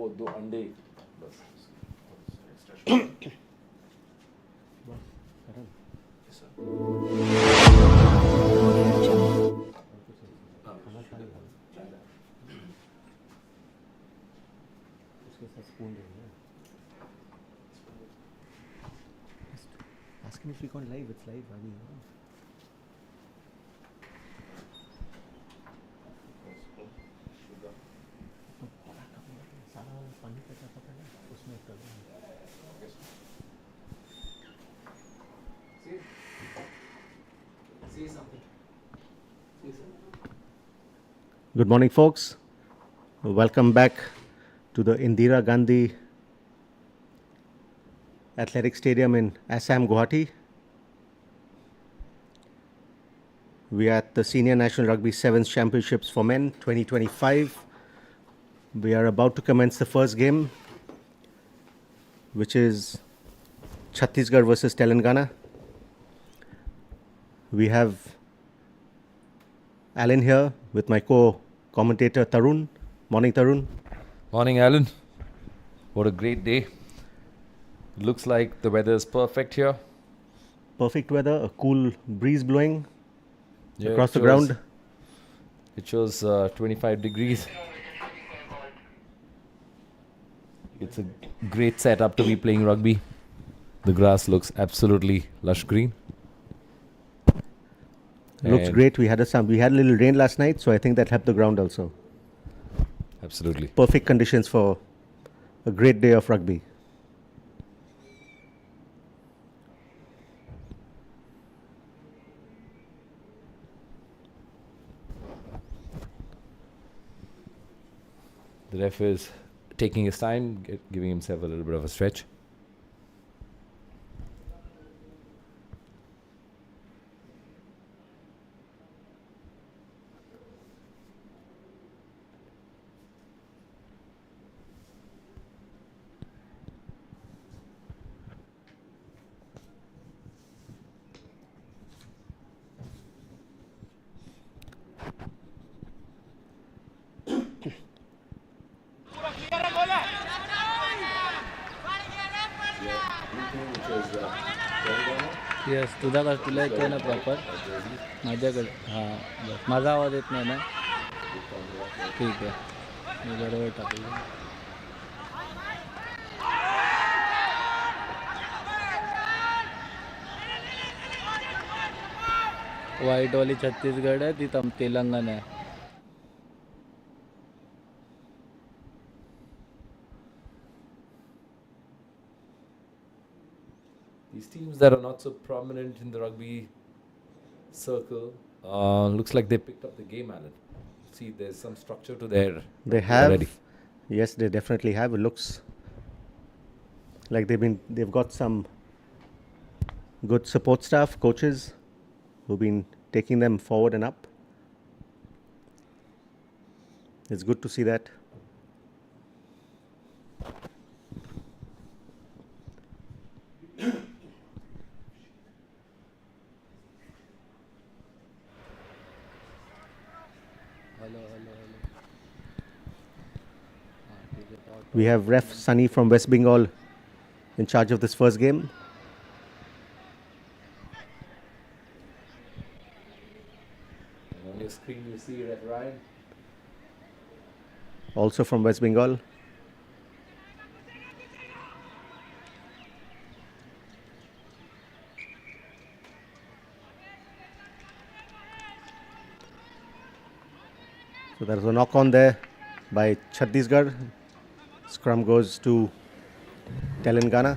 वो 2 अंडे बस extra Ask him if we gone live. It's live. I mean, Good morning, folks. Welcome back to the Indira Gandhi Athletic Stadium in ASM, Guwahati. We are at the Senior National Rugby Sevens Championships for Men 2025. We are about to commence the first game, which is Chhattisgarh versus Telangana. We have Alan here with my co-commentator Tarun. Morning, Tarun. Morning, Alan. What a great day. Looks like the weather is perfect here. Perfect weather, a cool breeze blowing across the it ground. It shows 25 degrees. It's a great setup to be playing rugby. The grass looks absolutely lush green. Looks great. We had a little rain last night, so I think that helped the ground also. Absolutely. Perfect conditions for a great day of rugby. The ref is taking his time, giving himself a little bit of a stretch. Yes तुझ्याकडे तुला येतोय ना proper माझ्याकडे हां बस माझा आवाज येत नाही ना ठीक आहे मी बरोबर टाकलं व्हाईटवाली छत्तीसगड आहे ती तेलंगणा आहे These teams that are not so prominent in the rugby circle, looks like they picked up the game, Alan. See, there's some structure to their. They have. Already. Yes, they definitely have. It looks like they've got some good support staff, coaches, who've been taking them forward and up. It's good to see that. We have ref Sunny from West Bengal in charge of this first game. On your screen you see Ref Ryan. Also from West Bengal. So there's a knock on there by Chhattisgarh. Scrum goes to Telangana.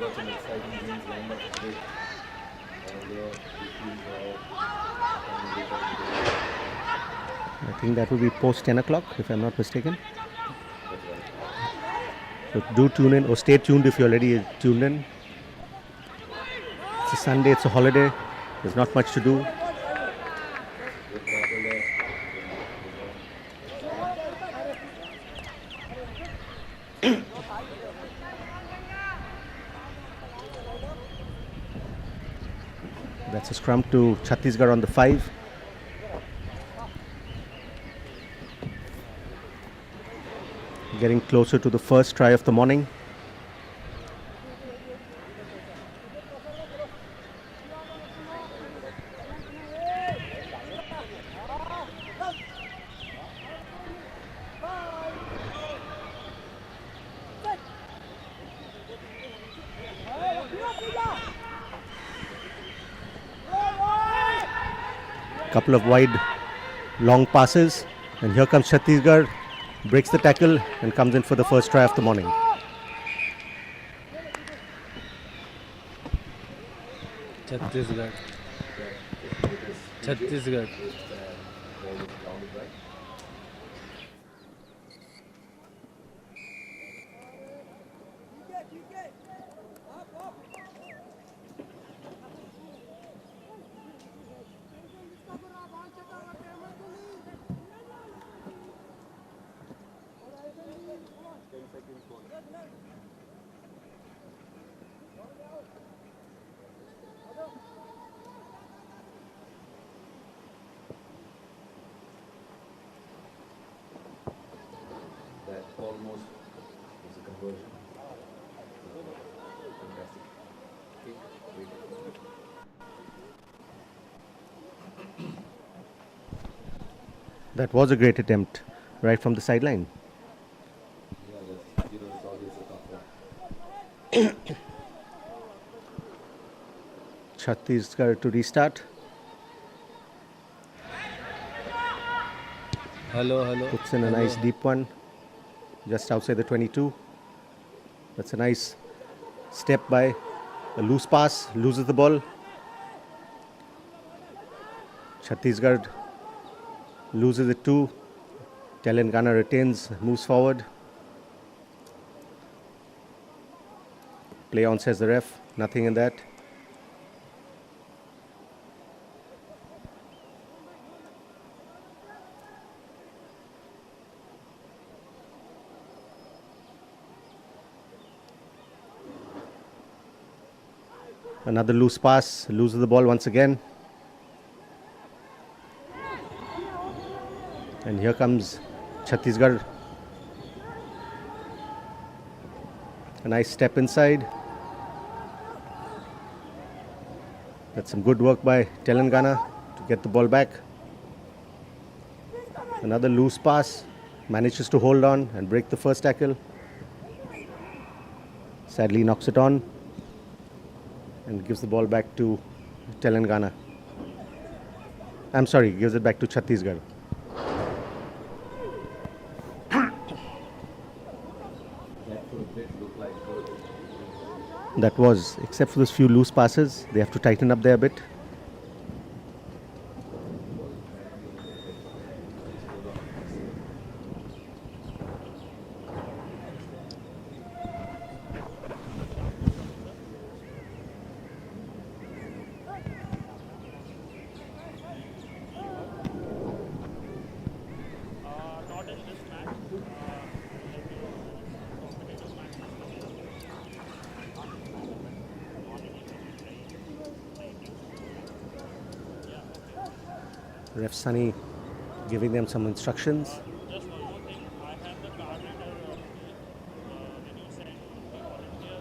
Got some exciting games lined up today. I think that will be post 10 o'clock, if I'm not mistaken. So do tune in or stay tuned if you're already tuned in. It's a Sunday, it's a holiday. There's not much to do. That's a scrum to Chhattisgarh on the 5. Getting closer to the first try of the morning. Couple of wide long passes, and here comes Chhattisgarh, breaks the tackle and comes in for the first try of the morning. Chhattisgarh. Chhattisgarh. That almost is a conversion. Fantastic. Kick, wait. That was a great attempt right from the sideline. Yeah, that's, it's always a tough one. Chhattisgarh to restart. Hello. Puts in a nice deep one just outside the 22. That's a nice step by a loose pass, loses the ball. Chhattisgarh loses it too. Telangana retains, moves forward. Play on, says the ref. Nothing in that. Another loose pass, loses the ball once again. And here comes Chhattisgarh. A nice step inside. That's some good work by Telangana to get the ball back. Another loose pass, manages to hold on and break the first tackle. Sadly knocks it on and gives the ball back to Telangana. I'm sorry, gives it back to Chhattisgarh. That was, except for those few loose passes, they have to tighten up there a bit. Ref Sunny giving them some instructions. Just one more thing, I have the card reader when you send the volunteer,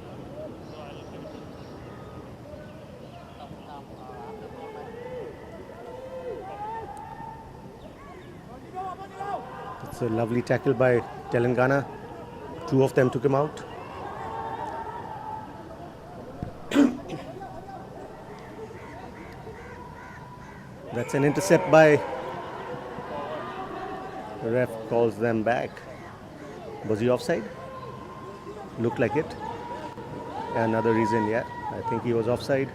so I'll give it to you. It's a lovely tackle by Telangana. Two of them took him out. That's an intercept by the ref, calls them back. Was he offside? Looked like it. Another reason, yeah, I think he was offside.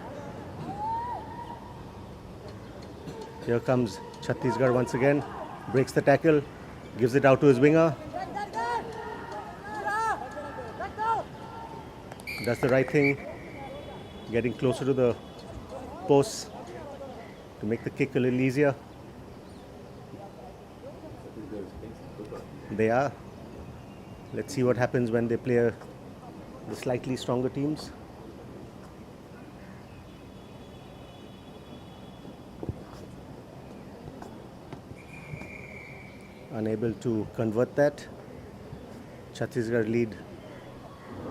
Here comes Chhattisgarh once again, breaks the tackle, gives it out to his winger. does the right thing, getting closer to the posts to make the kick a little easier. They are. Let's see what happens when they play the slightly stronger teams. Unable to convert that. Chhattisgarh lead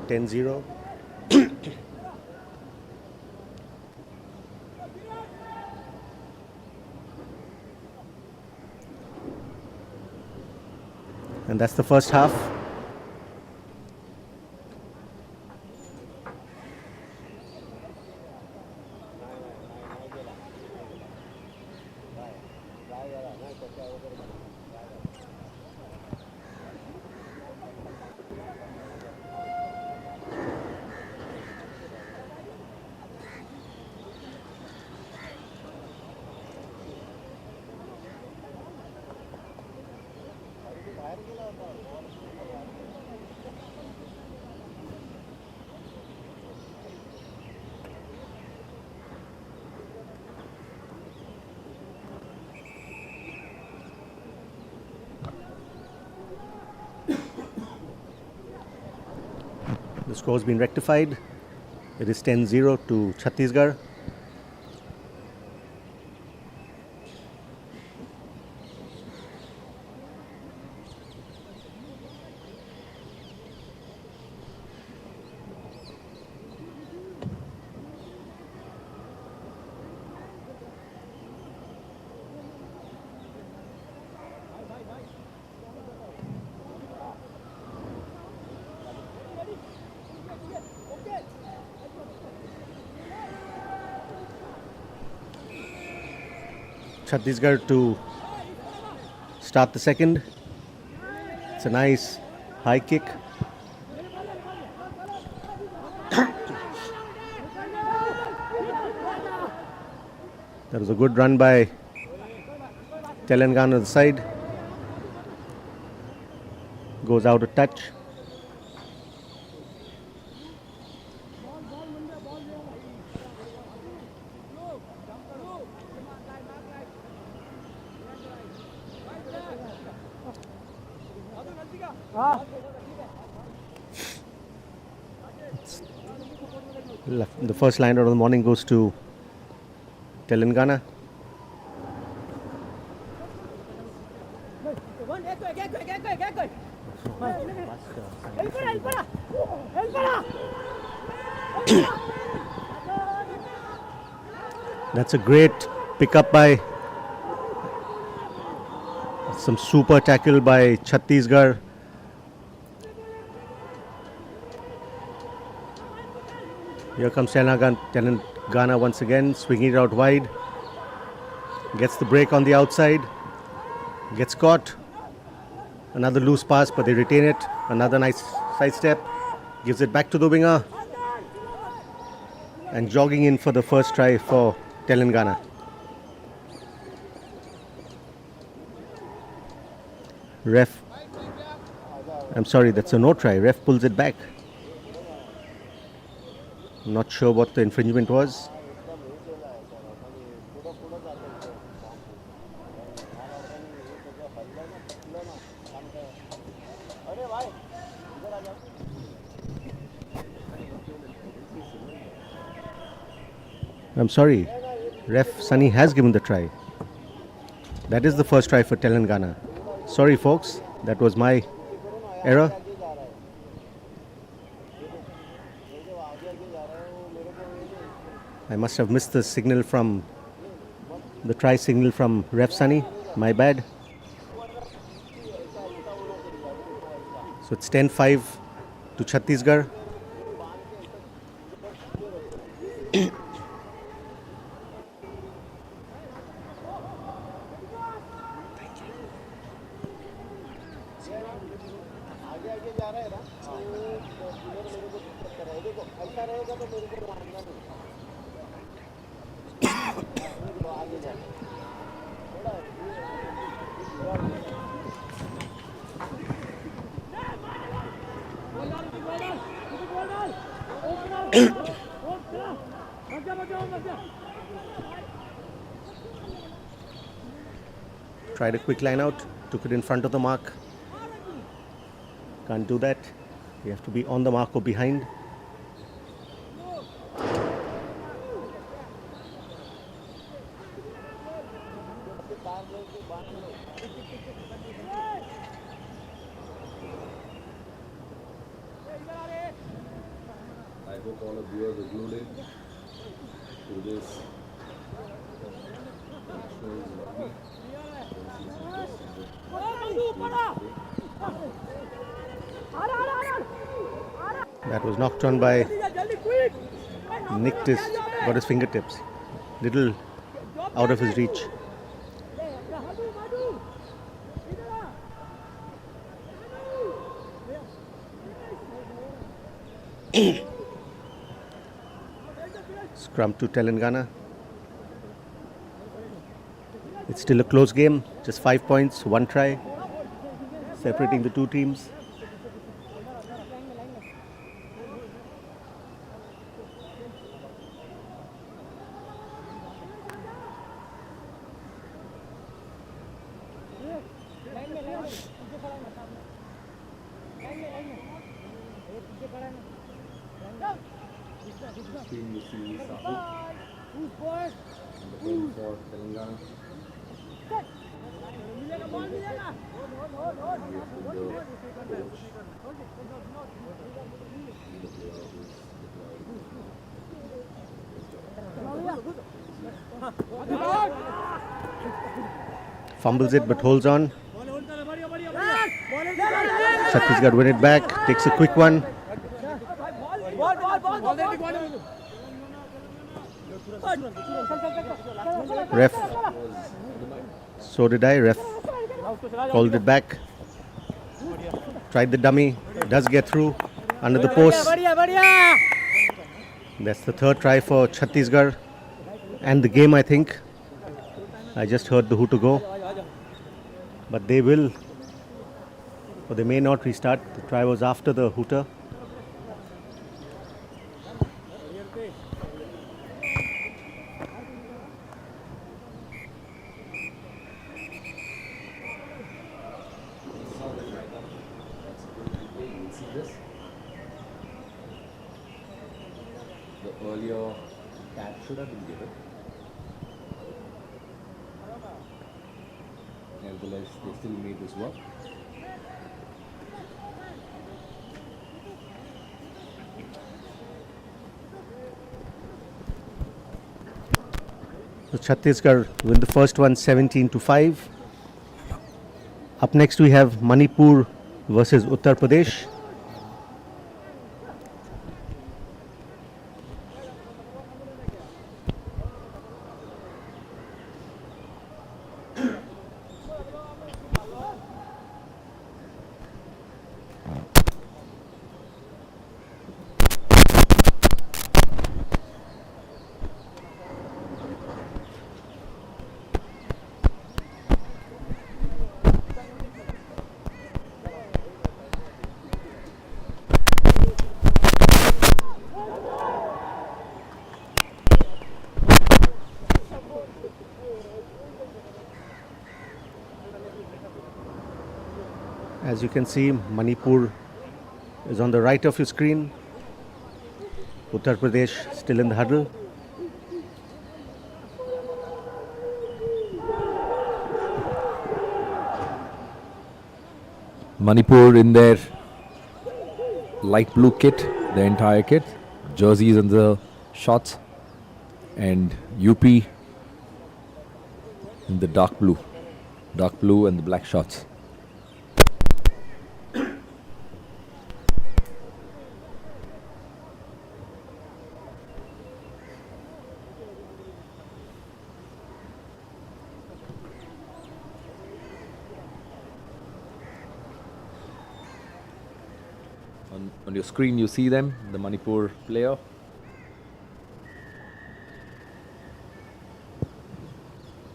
10-0. And that's the first half. The score has been rectified. It is 10-0 to Chhattisgarh. Chhattisgarh to start the second. It's a nice high kick. That was a good run by Telangana on the side. Goes out a touch. The first line out of the morning goes to Telangana. That's a great pickup by some super tackle by Chhattisgarh. Here comes Telangana once again, swinging it out wide. Gets the break on the outside. Gets caught. Another loose pass, but they retain it. Another nice side step. Gives it back to the winger. And jogging in for the first try for Telangana. Ref. I'm sorry, that's a no try. Ref pulls it back. Not sure what the infringement was. I'm sorry, Ref Sunny has given the try. That is the first try for Telangana. Sorry folks, that was my error. I must have missed the signal from the try signal from Ref Sunny. My bad. So it's 10-5 to Chhattisgarh. Tried a quick line out, took it in front of the mark. Can't do that. You have to be on the mark or behind. I hope all of viewers are glued in to this national rugby. That was knocked on by nicked his, got his fingertips. Little out of his reach. Scrum to Telangana. It's still a close game, just 5 points, 1 try, separating the two teams. Screen you see Sahu for Telangana. Fumbles it but holds on. Chhattisgarh win it back, takes a quick one. Ref, so did I, ref called it back. Tried the dummy, does get through under the post. That's the third try for Chhattisgarh and the game, I think. I just heard the hooter go. But they will, or they may not restart. The try was after the hooter. The earlier tap should have been given. Nevertheless, they still made this work. So Chhattisgarh win the first one 17-5. Up next we have Manipur versus Uttar Pradesh. As you can see, Manipur is on the right of your screen. Uttar Pradesh still in the huddle. Manipur in their light blue kit, the entire kit, jerseys and the shorts, and UP in the dark blue and the black shorts. On your screen you see them, the Manipur player.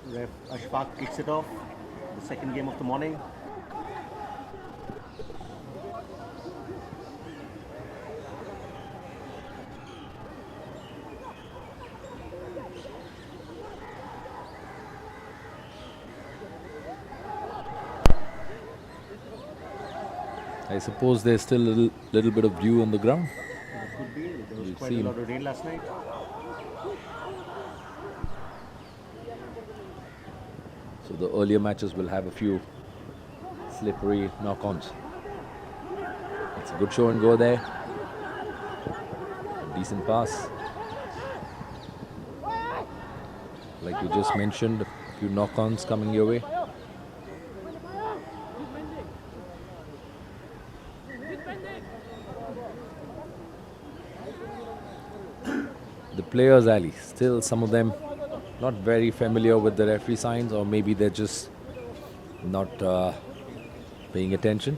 Ref Ashfaq kicks it off. The second game of the morning. I suppose there's still a little bit of dew on the ground. Could be. There was We've quite a seen. lot of rain last night. So the earlier matches will have a few slippery knock-ons. It's a good show and go there. A decent pass. Like you just mentioned, a few knock-ons coming your way. The players, Ali, still some of them not very familiar with the referee signs, or maybe they're just not paying attention.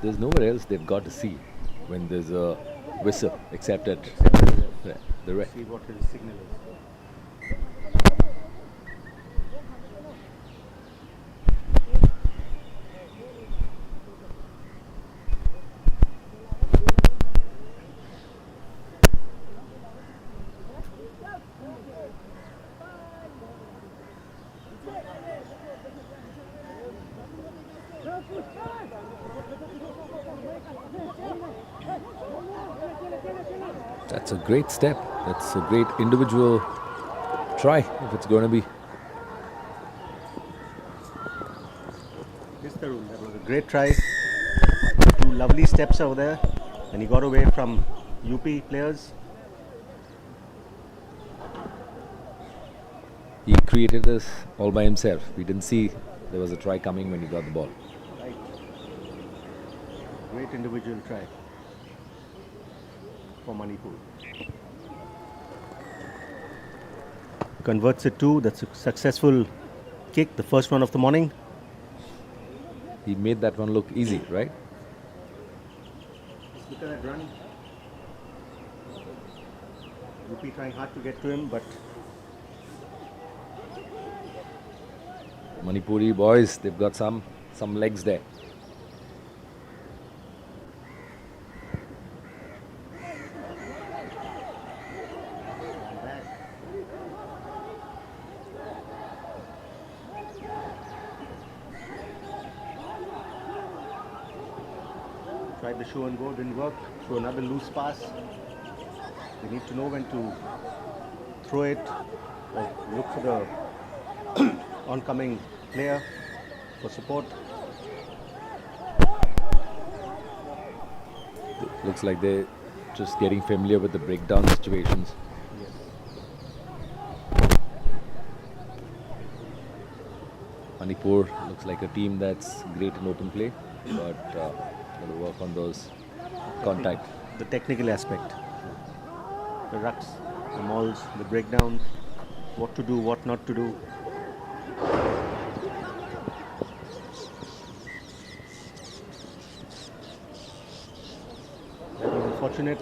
There's nowhere else they've got to see when there's a whistle, except at the ref. See what his signal is. That's a great step. That's a great individual try, if it's going to be. Yes, Tarun, that was a great try. 2 lovely steps over there, and he got away from UP players. He created this all by himself. We didn't see there was a try coming when he got the ball. Right. Great individual try for Manipur. Converts it to, that's a successful kick, the first one of the morning. He made that one look easy, right? Just look at that run. UP trying hard to get to him, but Manipuri boys, they've got some legs there. tried the show and go, didn't work. So another loose pass. They need to know when to throw it, or look for the oncoming player for support. Looks like they're just getting familiar with the breakdown situations. Manipur looks like a team that's great in open play, but got to work on those contact. The technical aspect, the rucks, the mauls, the breakdowns, what to do, what not to do. That was unfortunate.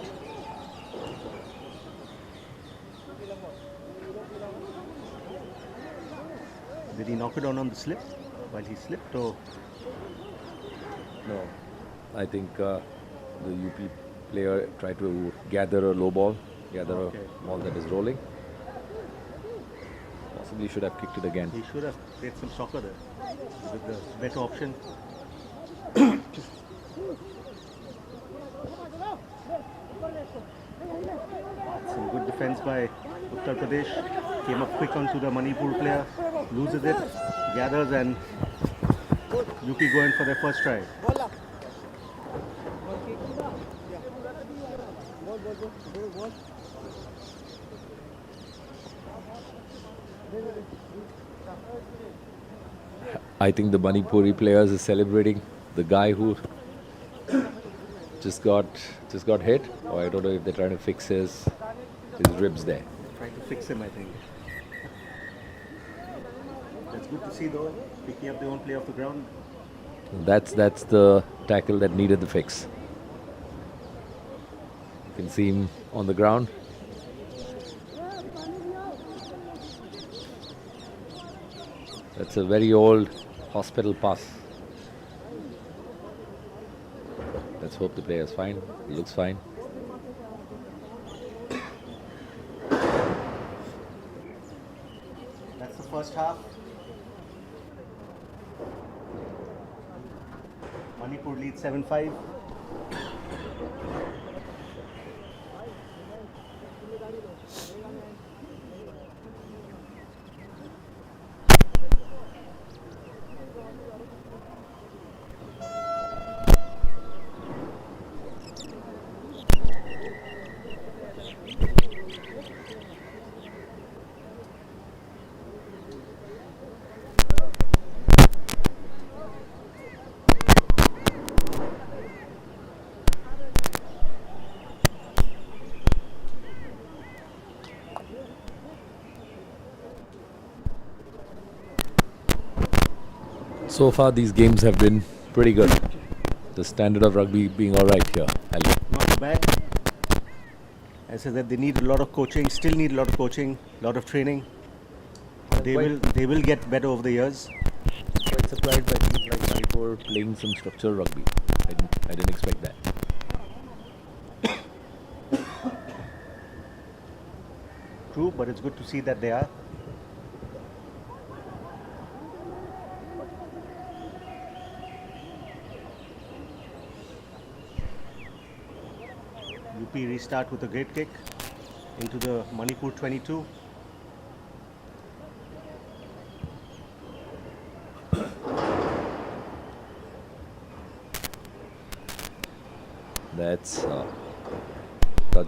Did he knock it down on the slip while he slipped, or No, I think the UP player tried to gather a low ball, gather Okay. a ball that is rolling. Possibly should have kicked it again. he should have played some soccer there with the better option. Some good defense by Uttar Pradesh. Came up quick onto the Manipur player, loses it, gathers, and UP go in for their first try. I think the Manipuri players are celebrating the guy who just got hit, or I don't know if they're trying to fix his ribs there. Trying to fix him, I think. That's good to see, though, picking up their own play off the ground. That's the tackle that needed the fix. You can see him on the ground. That's a very old hospital pass. Let's hope the player's fine. He looks fine. That's the first half. Manipur leads 7-5. So far, these games have been pretty good. The standard of rugby being all right here. Ali. Not too bad. I said that they need a lot of coaching, still need a lot of coaching, a lot of training. They will get better over the years. Quite surprised by teams like Manipur playing some structural rugby. I didn't expect that. True, but it's good to see that they are. UP restart with a great kick into the Manipur 22. That's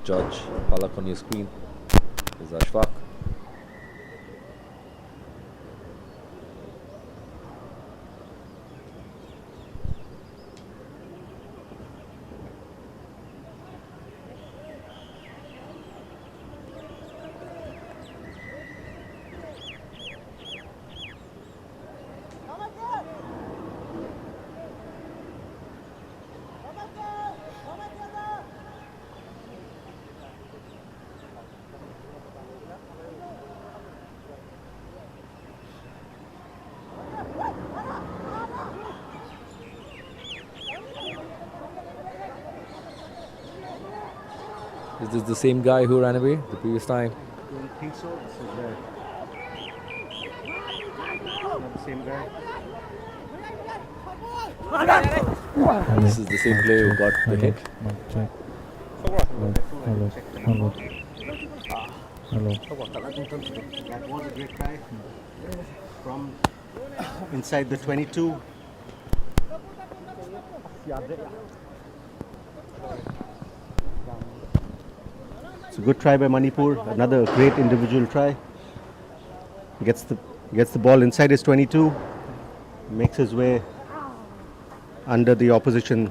Judge Palak on your screen. Is Ashfaq. Is this the same guy who ran away the previous time? I don't think so. This is not the same guy. This is the same player who got the hit. That was a great try from inside the 22. It's a good try by Manipur. Another great individual try. Gets the ball inside his 22. Makes his way under the opposition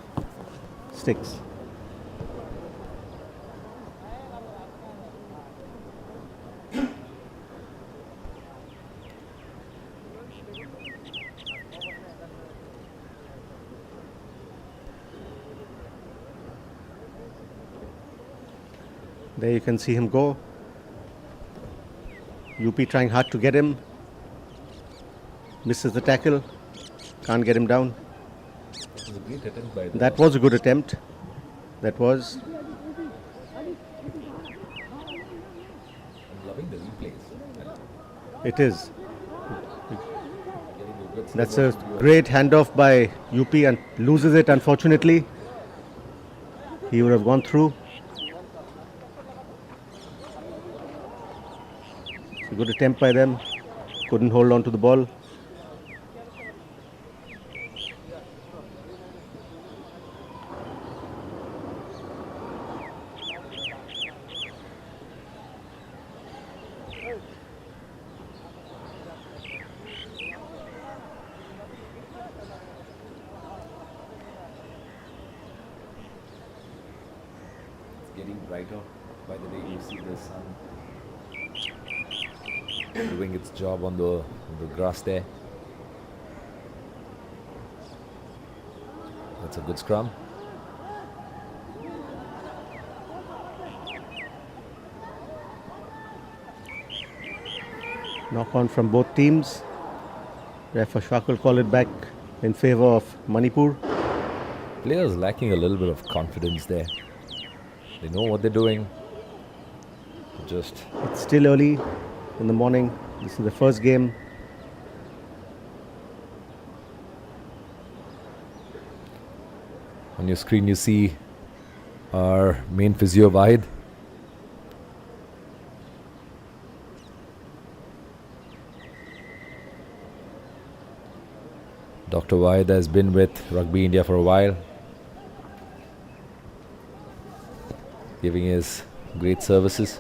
sticks. There you can see him go. UP trying hard to get him. Misses the tackle. Can't get him down. It was a great attempt by the That was a good attempt. That was. I'm loving the replays. It is. Getting a good That's a great handoff by UP and loses it, unfortunately. He would have gone through. It's a good attempt by them. Couldn't hold on to the ball. getting brighter by the day. You see the sun doing its job on the grass there. That's a good scrum. Knock on from both teams. Ref Ashfaq will call it back in favor of Manipur. Players lacking a little bit of confidence there. They know what they're doing. Just It's still early in the morning. This is the first game. on your screen you see our main physio Wahid. Dr. Wahid has been with Rugby India for a while, giving his great services.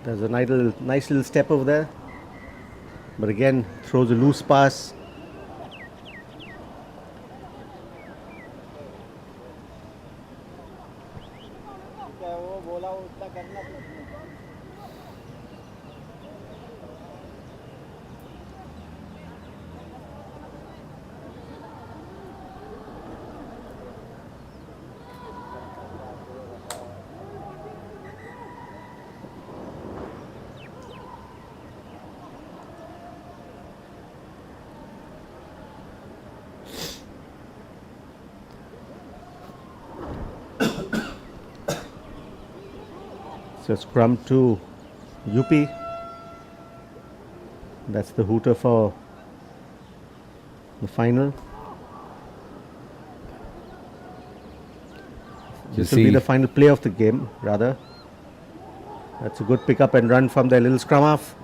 There's a nice little step over there. But again, throws a loose pass. So scrum to UP. That's the hooter for the final. This will be the final play of the game, rather. That's a good pick up and run from their little scrum half.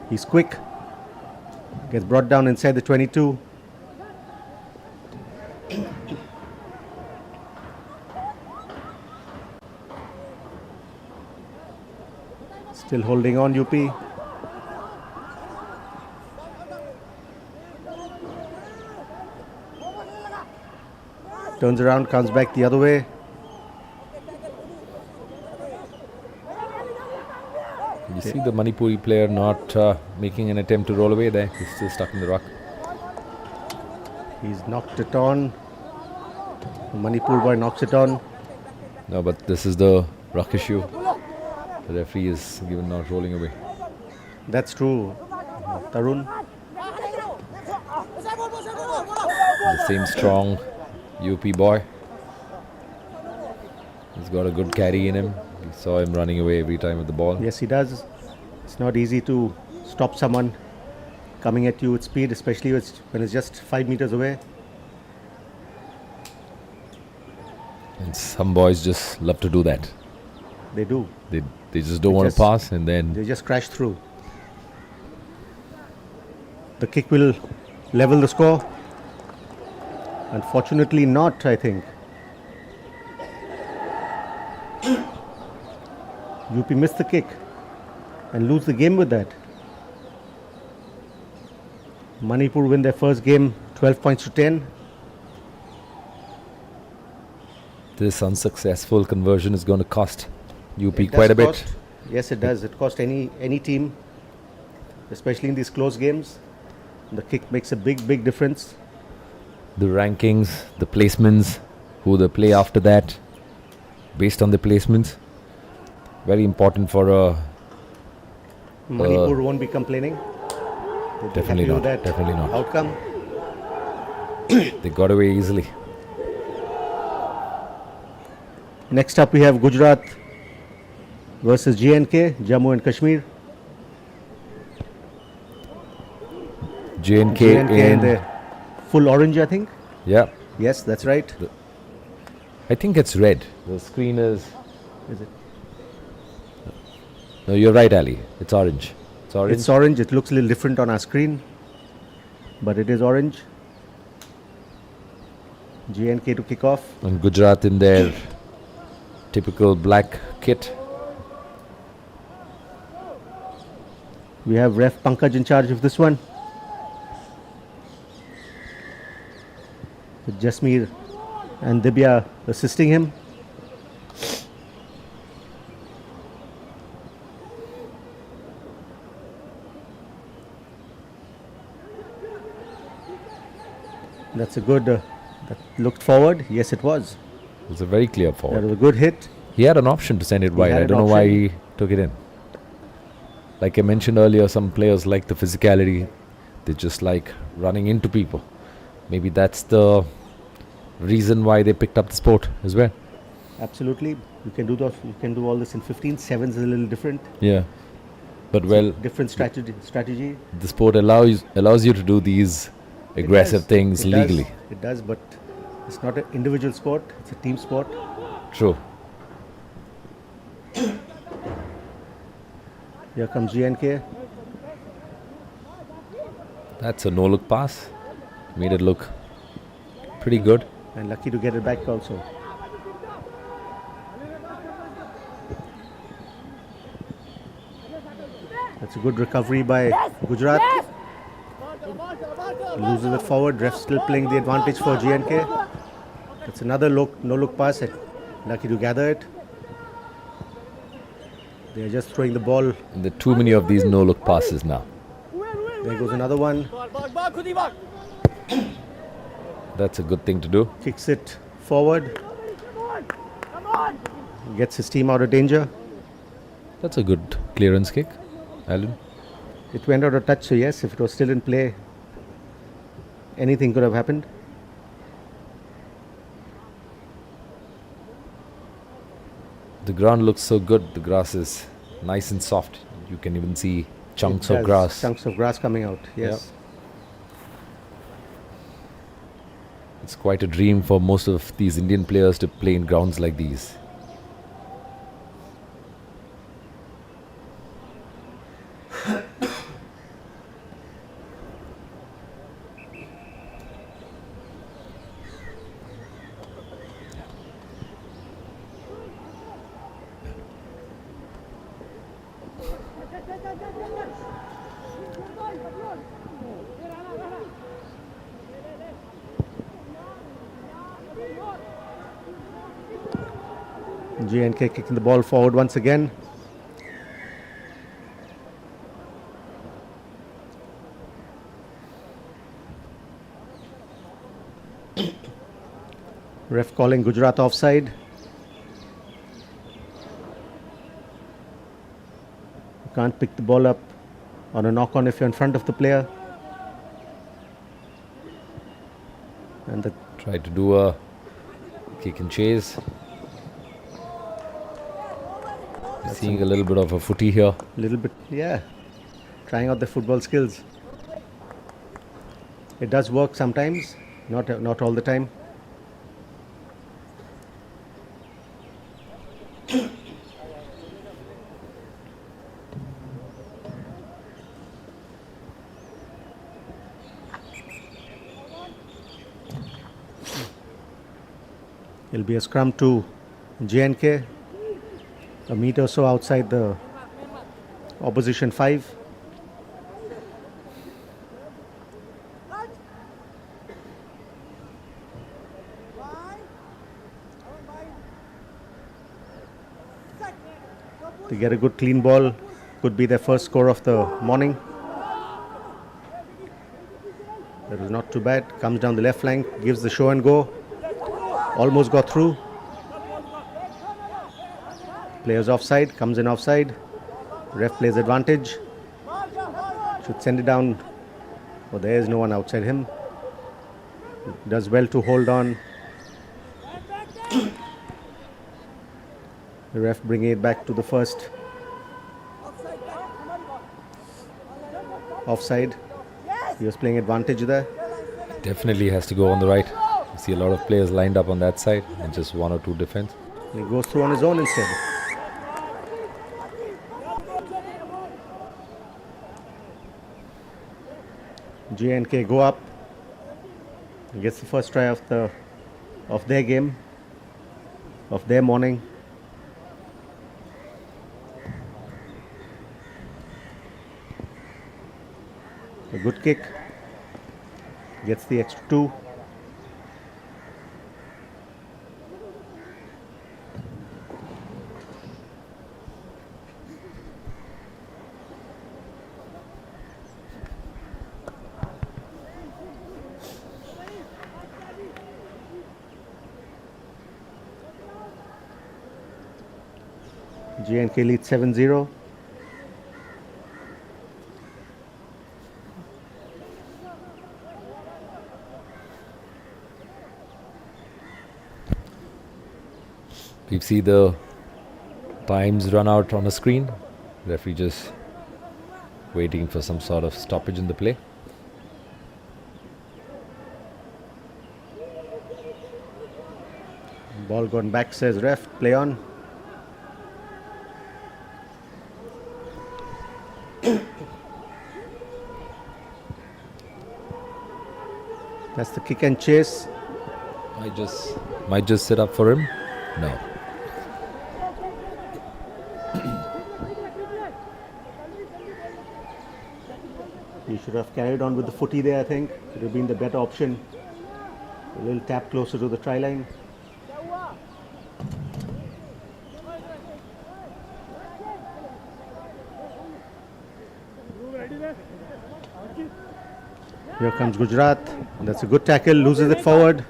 He's quick. Gets brought down inside the 22. Still holding on, UP. Turns around, comes back the other way. You see the Manipuri player not making an attempt to roll away there. He's still stuck in the ruck. He's knocked it on. The Manipur boy knocks it on. No, but this is the ruck issue. The referee is given not rolling away. That's true, Tarun. The same strong UP boy. He's got a good carry in him. We saw him running away every time with the ball. Yes, he does. It's not easy to stop someone coming at you with speed, especially when it's just 5 meters away. And some boys just love to do that. They do. They just don't want to pass, and then They just crash through. The kick will level the score. Unfortunately not, I think. UP missed the kick and lose the game with that. Manipur win their first game 12 points to 10. this unsuccessful conversion is going to cost UP It quite a does bit. cost- Yes, it does. It costs any team, especially in these close games. The kick makes a big difference. The rankings, the placements, who they play after that, based on the placements, very important for a Manipur won't be complaining. They'll be Definitely happy with not, that definitely not. outcome. they got away easily. Next up, we have Gujarat versus JNK, Jammu and Kashmir. JNK JNK in in, the full orange, I think. yeah, Yes, that's right. I think it's red. The screen is. Is it? No, you're right, Ali. It's orange. It's orange. It's orange. It looks a little different on our screen, but it is orange. JNK to kick off. And Gujarat in their typical black kit. We have ref Pankaj in charge of this one. With Jasmeer and Dibya assisting him. That's a good. That looked forward. Yes, it was. It was a very clear That forward. was a good hit. He had an option to send it wide. had I an don't know why option. he took it in. Like I mentioned earlier, some players like the physicality. They just like running into people. Maybe that's the reason why they picked up the sport as well. Absolutely. You can do those. You can do all this in 15. Sevens is a little different. Yeah. But well, Different strategy. the sport allows you to do these aggressive It does. things It legally. Does. It does, but it's not an individual sport. It's a team sport. True. Here comes JNK. That's a no-look pass. Made it look pretty good. And lucky to get it back also. That's a good recovery by Gujarat. Loses it forward. Ref still playing the advantage for JNK. That's another no-look pass. Lucky to gather it. They are just throwing the ball. And there are too many of these no-look passes now. There goes another one. That's a good thing to do. Kicks it forward. Gets his team out of danger. That's a good clearance kick, Alan. It went out of touch, so yes, if it was still in play, anything could have happened. The ground looks so good. The grass is nice and soft. You can even see chunks It of has grass. Chunks of grass coming out, yes. It's quite a dream for most of these Indian players to play in grounds like these. JNK kicking the ball forward once again. Ref calling Gujarat offside. You can't pick the ball up on a knock on if you're in front of the player. And the Try to do a kick and chase. Seeing a little bit of a footy here. little bit, yeah, trying out the football skills. It does work sometimes, not all the time. It'll be a scrum to JNK, a meter or so outside the opposition 5. They get a good clean ball, could be their first score of the morning. That was not too bad. Comes down the left flank, gives the show and go. Almost got through. Players offside, comes in offside. Ref plays advantage. Should send it down. Oh, there is no one outside him. Does well to hold on. The ref bringing it back to the first. Offside. He was playing advantage there. Definitely has to go on the right. You see a lot of players lined up on that side and just one or two defense. He goes through on his own instead. JNK go up. He gets the first try of their game, of their morning. A good kick. Gets the extra 2. JNK leads 7-0. We see the times run out on the screen. Referee just waiting for some sort of stoppage in the play. Ball gone back, says ref. Play on. That's the kick and chase. Might just sit up for him. No. He should have carried on with the footy there, I think. It would have been the better option. A little tap closer to the try line. Here comes Gujarat. That's a good tackle. Loses it forward.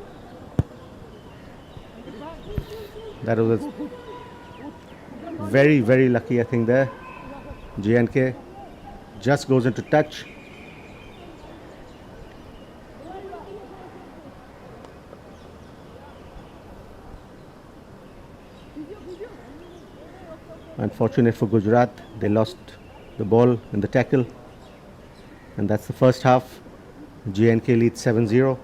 That was very, very lucky, I think, there. JNK just goes into touch. Unfortunate for Gujarat, they lost the ball in the tackle. And that's the first half. JNK leads 7-0.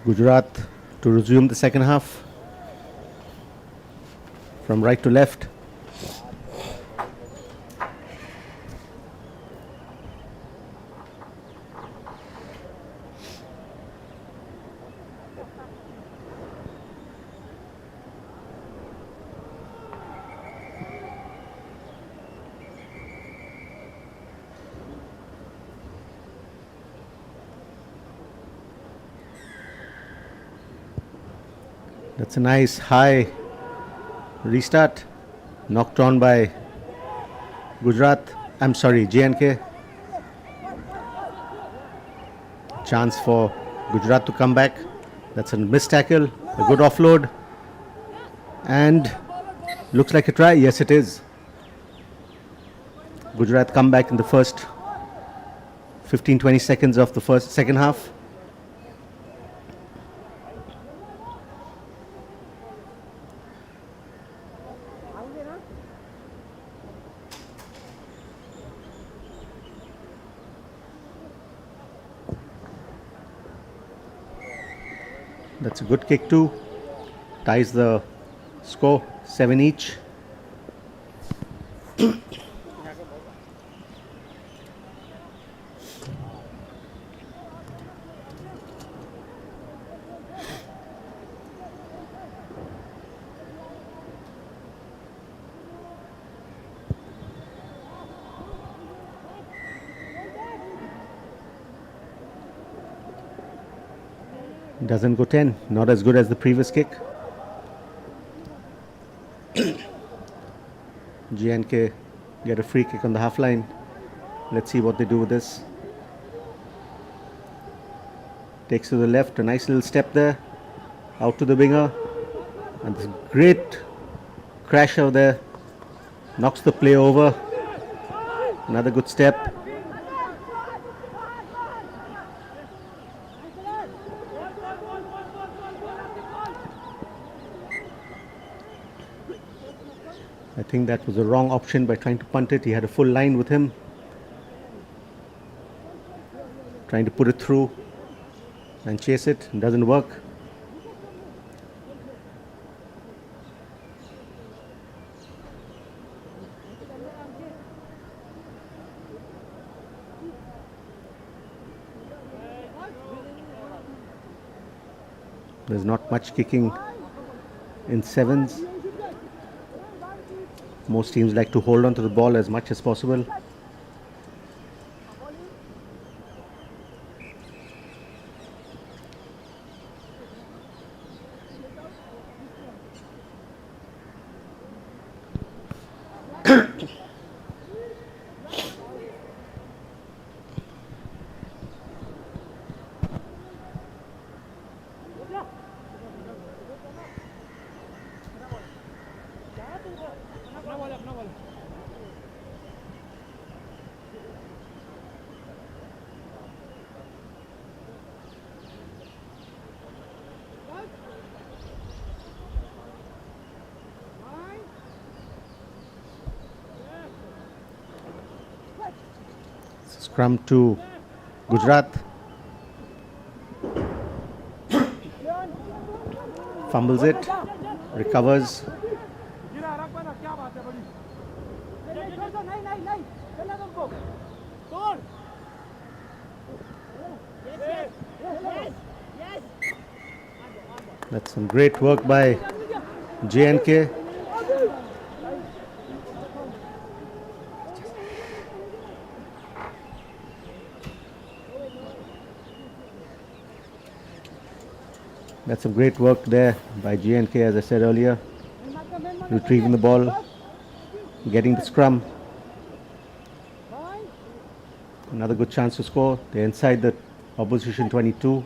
Gujarat to resume the second half from right to left. That's a nice high restart, knocked on by JNK. Chance for Gujarat to come back. That's a missed tackle, a good offload, and looks like a try. Yes, it is. Gujarat come back in the first 15-20 seconds of the second half. That's a good kick too. Ties the score 7 each. Doesn't go 10, not as good as the previous kick. JNK get a free kick on the half line. Let's see what they do with this. Takes to the left, a nice little step there. Out to the winger. And this great crash over there. Knocks the play over. Another good step. I think that was a wrong option by trying to punt it. He had a full line with him. Trying to put it through and chase it. It doesn't work. There's not much kicking in sevens. Most teams like to hold on to the ball as much as possible. Scrum to Gujarat. Fumbles it. Recovers. That's some great work by JNK. That's some great work there by JNK, as I said earlier. Retrieving the ball, getting the scrum. Another good chance to score. They're inside the opposition 22.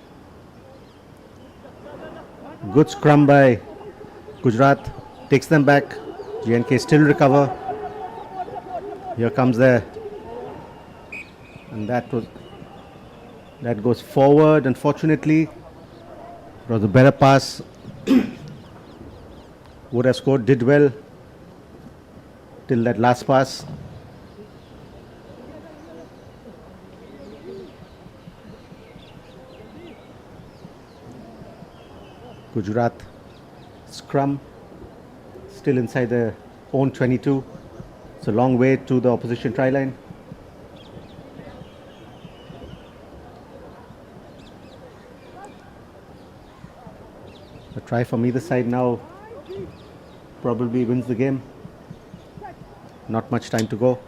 Good scrum by Gujarat. Takes them back. JNK still recover. Here comes there. And that goes forward, unfortunately. It was a better pass. Would have scored, did well till that last pass. Gujarat scrum still inside their own 22. It's a long way to the opposition try line. A try from either side now probably wins the game. Not much time to go.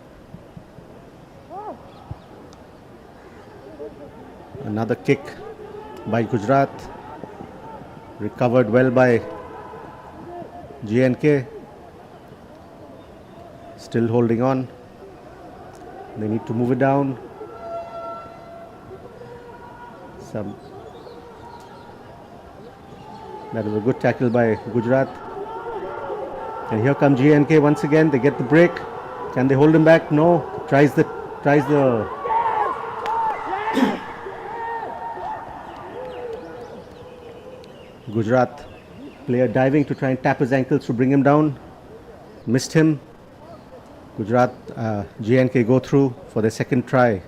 Another kick by Gujarat. Recovered well by JNK. Still holding on. They need to move it down. That was a good tackle by Gujarat. And here comes JNK once again. They get the break. Can they hold him back? No. Tries the Gujarat player diving to try and tap his ankles to bring him down. Missed him. Gujarat, JNK go through for their second try.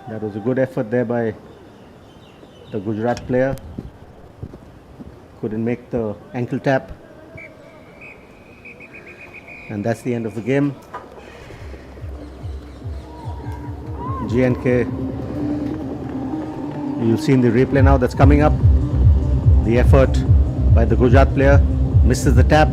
That was a good effort there by the Gujarat player. Couldn't make the ankle tap. And that's the end of the game. JNK, you'll see in the replay now that's coming up. The effort by the Gujarat player, misses the tap.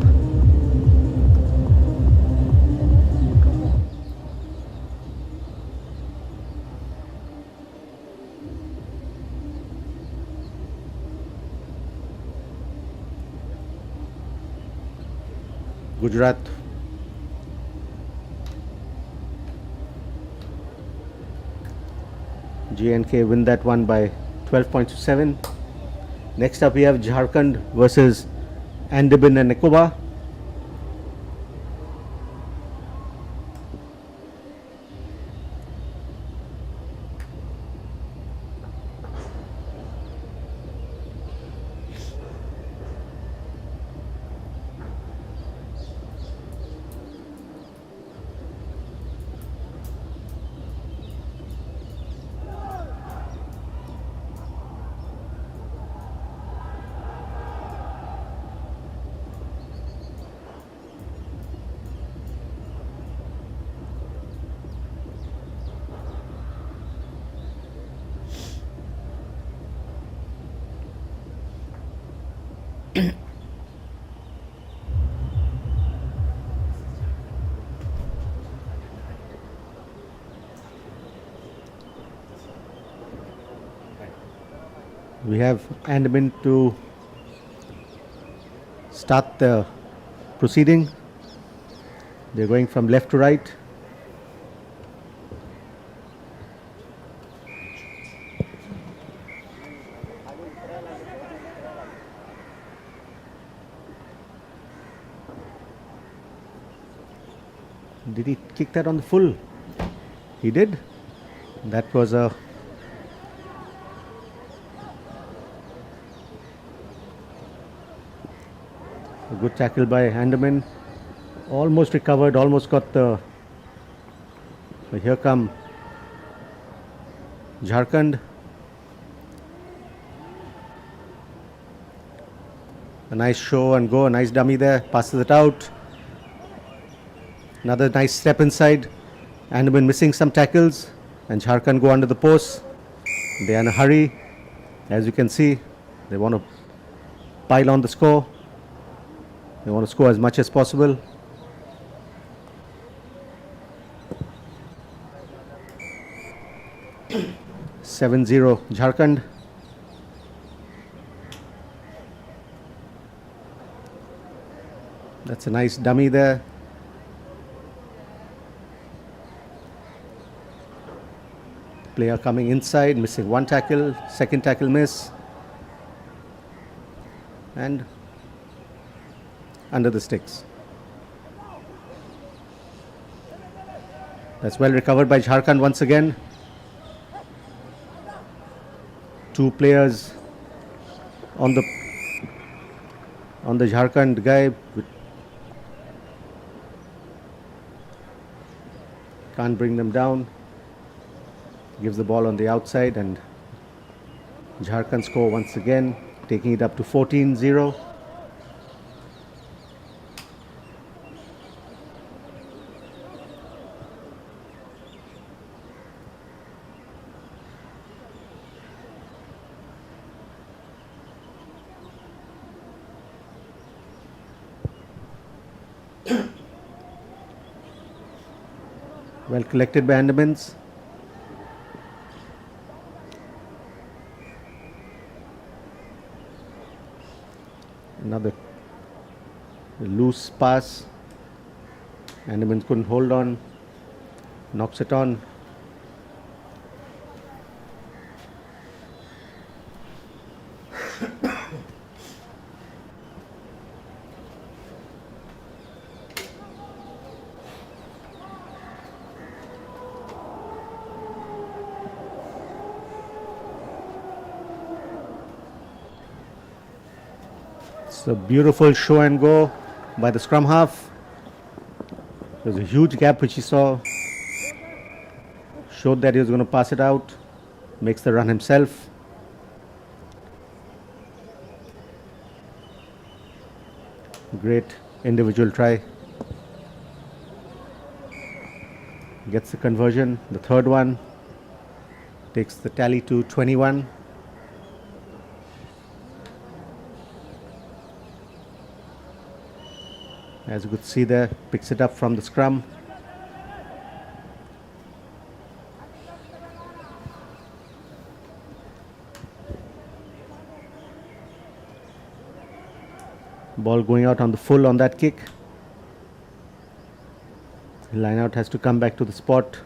Gujarat. JNK win that one by 12 points to 7. Next up we have Jharkhand versus Andaman and Nicobar. We have Andaman to start the proceeding. They're going from left to right. Did he kick that on the full? He did. That was a good tackle by Andaman. Almost recovered, almost got the. So here come Jharkhand. A nice show and go, a nice dummy there, passes it out. Another nice step inside. Andaman missing some tackles, and Jharkhand go under the post. They are in a hurry. As you can see, they want to pile on the score. They want to score as much as possible. (7-0) Jharkhand. That's a nice dummy there. Player coming inside, missing one tackle, second tackle miss, and under the sticks. That's well recovered by Jharkhand once again. Two players on the Jharkhand guy. Can't bring them down. Gives the ball on the outside, and Jharkhand score once again, taking it up to 14-0. Well collected by Andamans. Another loose pass. Andamans couldn't hold on. Knocks it on. It's a beautiful show and go by the scrum half. There's a huge gap which he saw. Showed that he was going to pass it out. Makes the run himself. Great individual try. Gets the conversion. The third one takes the tally to 21. As you could see there, picks it up from the scrum. Ball going out on the full on that kick. Line out has to come back to the spot.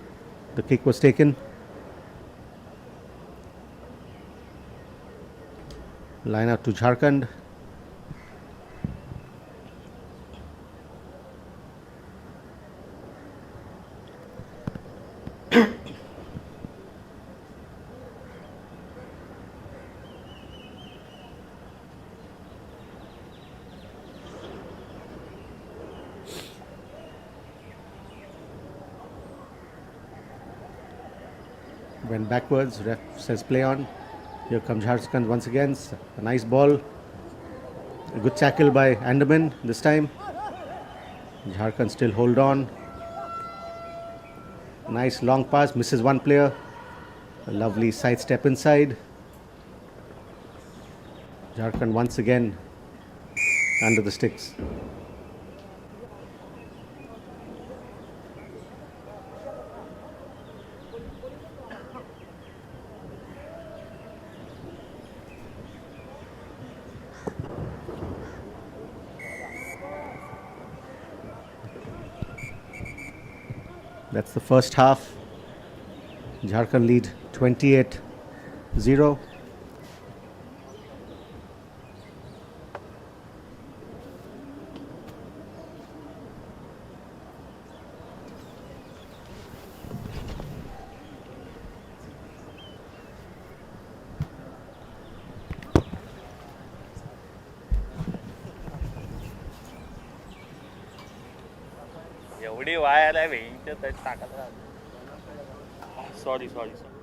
The kick was taken. Line out to Jharkhand. Went backwards, ref says play on. Here comes Jharkhand once again. A nice ball. A good tackle by Andaman this time. Jharkhand still hold on. Nice long pass, misses one player. A lovely side step inside. Jharkhand once again under the sticks. That's the first half. Jharkhand lead 28-0. एवढी वायाला भेंट टाकत sorry sorry sorry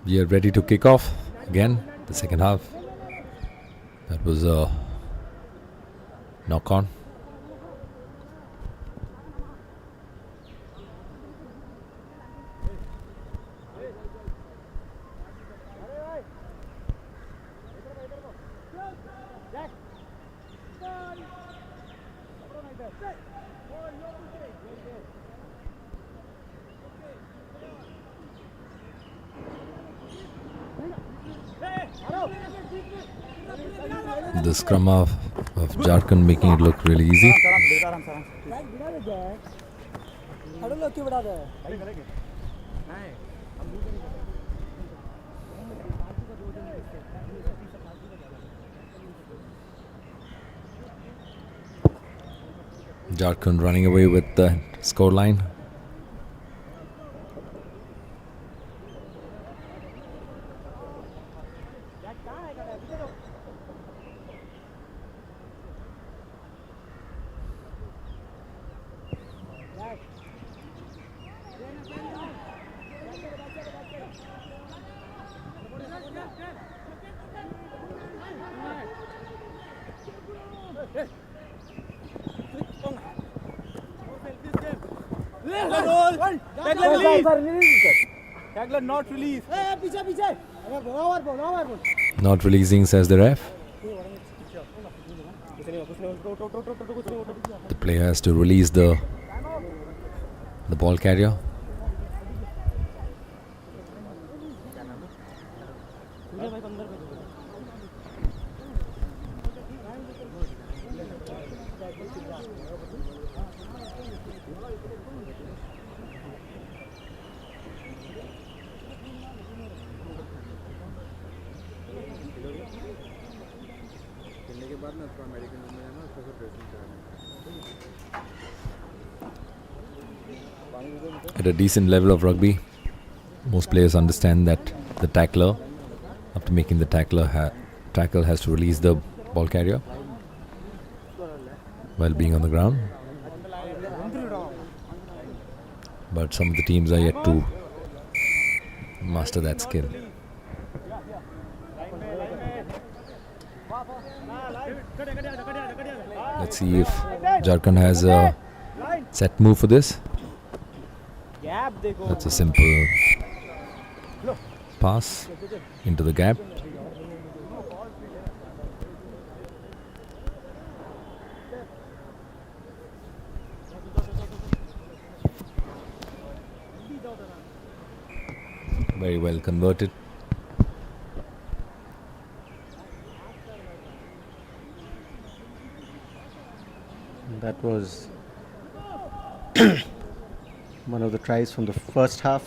We are ready to kick off again the second half. That was a knock on. The scrum of Jharkhand making it look really easy. Jharkhand running away with the scoreline. Not releasing, says the ref. The player has to release the ball carrier. At a decent level of rugby, Most players understand that the tackler, after making the tackle, has to release the ball carrier while being on the ground. But some of the teams are yet to master that skill. Let's see if Jharkhand has a set move for this. That's a simple pass into the gap. Very well converted. That was one of the tries from the first half.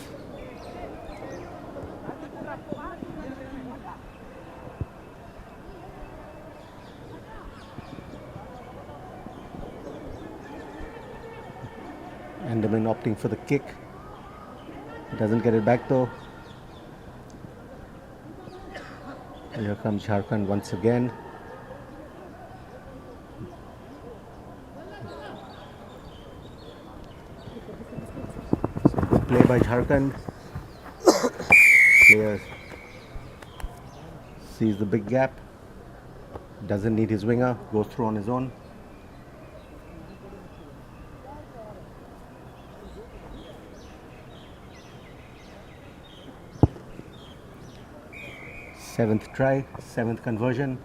Andaman opting for the kick. Doesn't get it back though. Here comes Jharkhand once again. Play by Jharkhand. Player sees the big gap. Doesn't need his winger. Goes through on his own. Seventh try, seventh conversion.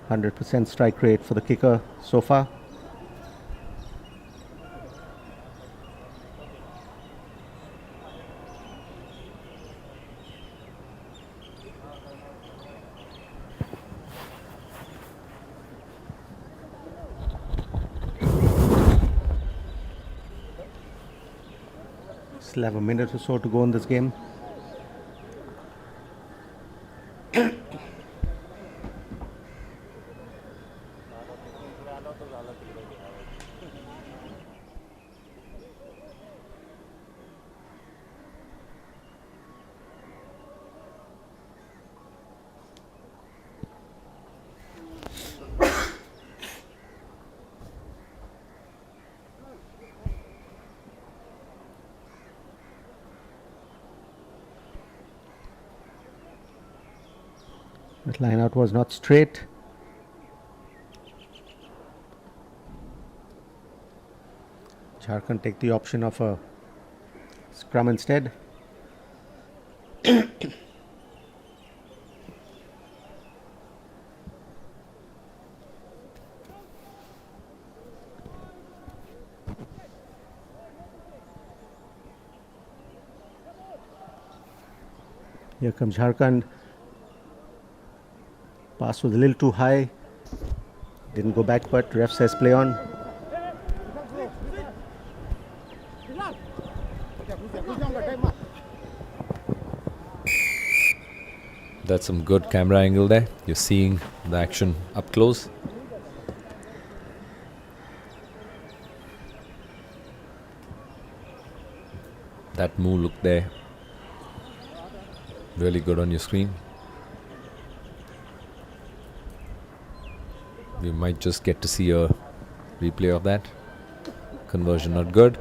100% strike rate for the kicker so far. Still have a minute or so to go in this game. That line out was not straight. Jharkhand take the option of a scrum instead. Here comes Jharkhand. Pass was a little too high. Didn't go back, but ref says play on. That's some good camera angle there. You're seeing the action up close. That move look there. Really good on your screen. We might just get to see a replay of that. Conversion not good.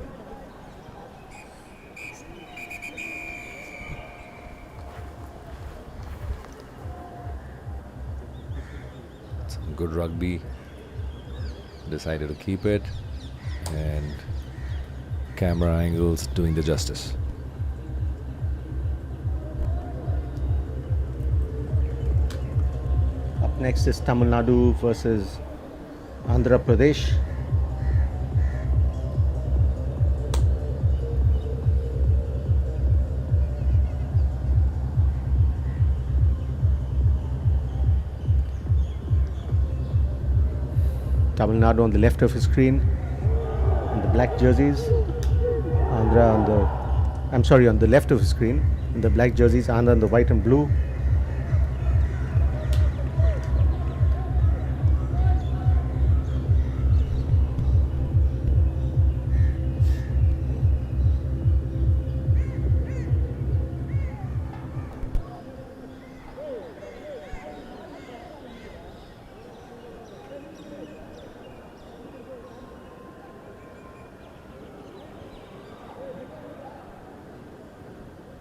Some good rugby. Decided to keep it. And camera angles doing the justice. Next is Tamil Nadu versus Andhra Pradesh. Tamil Nadu on the left of his screen, and the black jerseys. Andhra on the left of his screen, and the black jerseys. Andhra on the white and blue.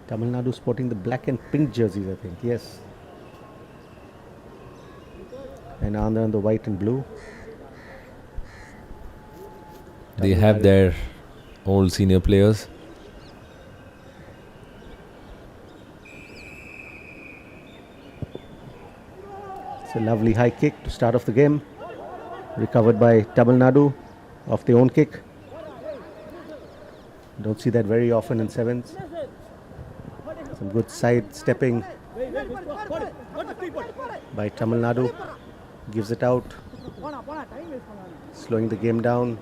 Tamil Nadu sporting the black and pink jerseys, I think. Yes. And Andhra in the white and blue. They have their old senior players. It's a lovely high kick to start off the game. Recovered by Tamil Nadu off the own kick. Don't see that very often in sevens. Some good side stepping by Tamil Nadu. Gives it out. Slowing the game down.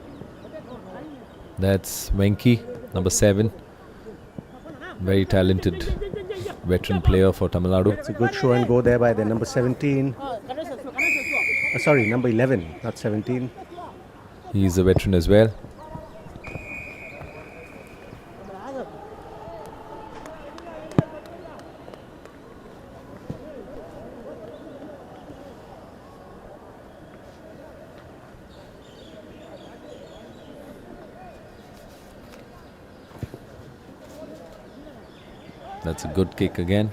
That's Venki, number 7. Very talented veteran player for Tamil Nadu. It's a good show and go there by the number 17. Sorry, number 11, not 17. He's a veteran as well. That's a good kick again.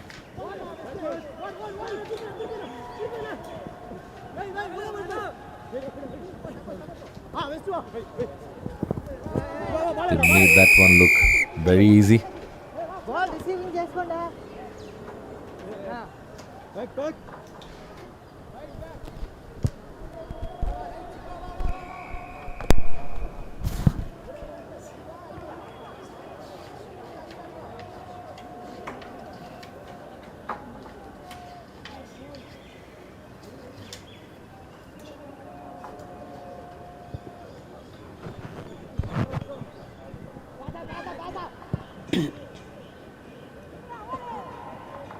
They made that one look very easy.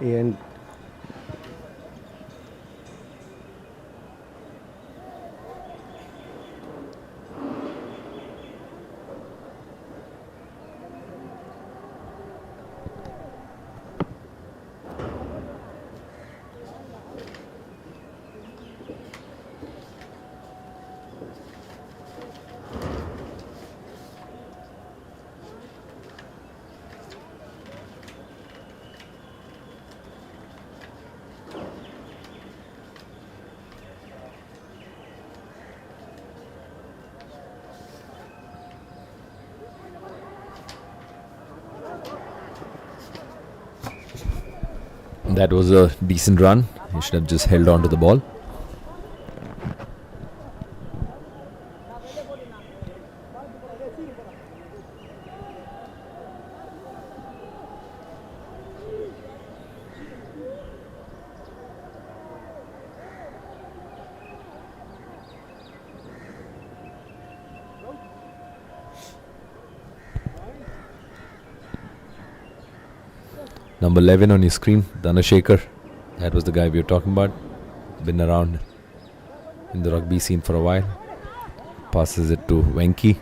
And that was a decent run. He should have just held on to the ball. Number 11 on your screen, Dhanashekhar. That was the guy we were talking about. Been around in the rugby scene for a while. Passes it to Venki.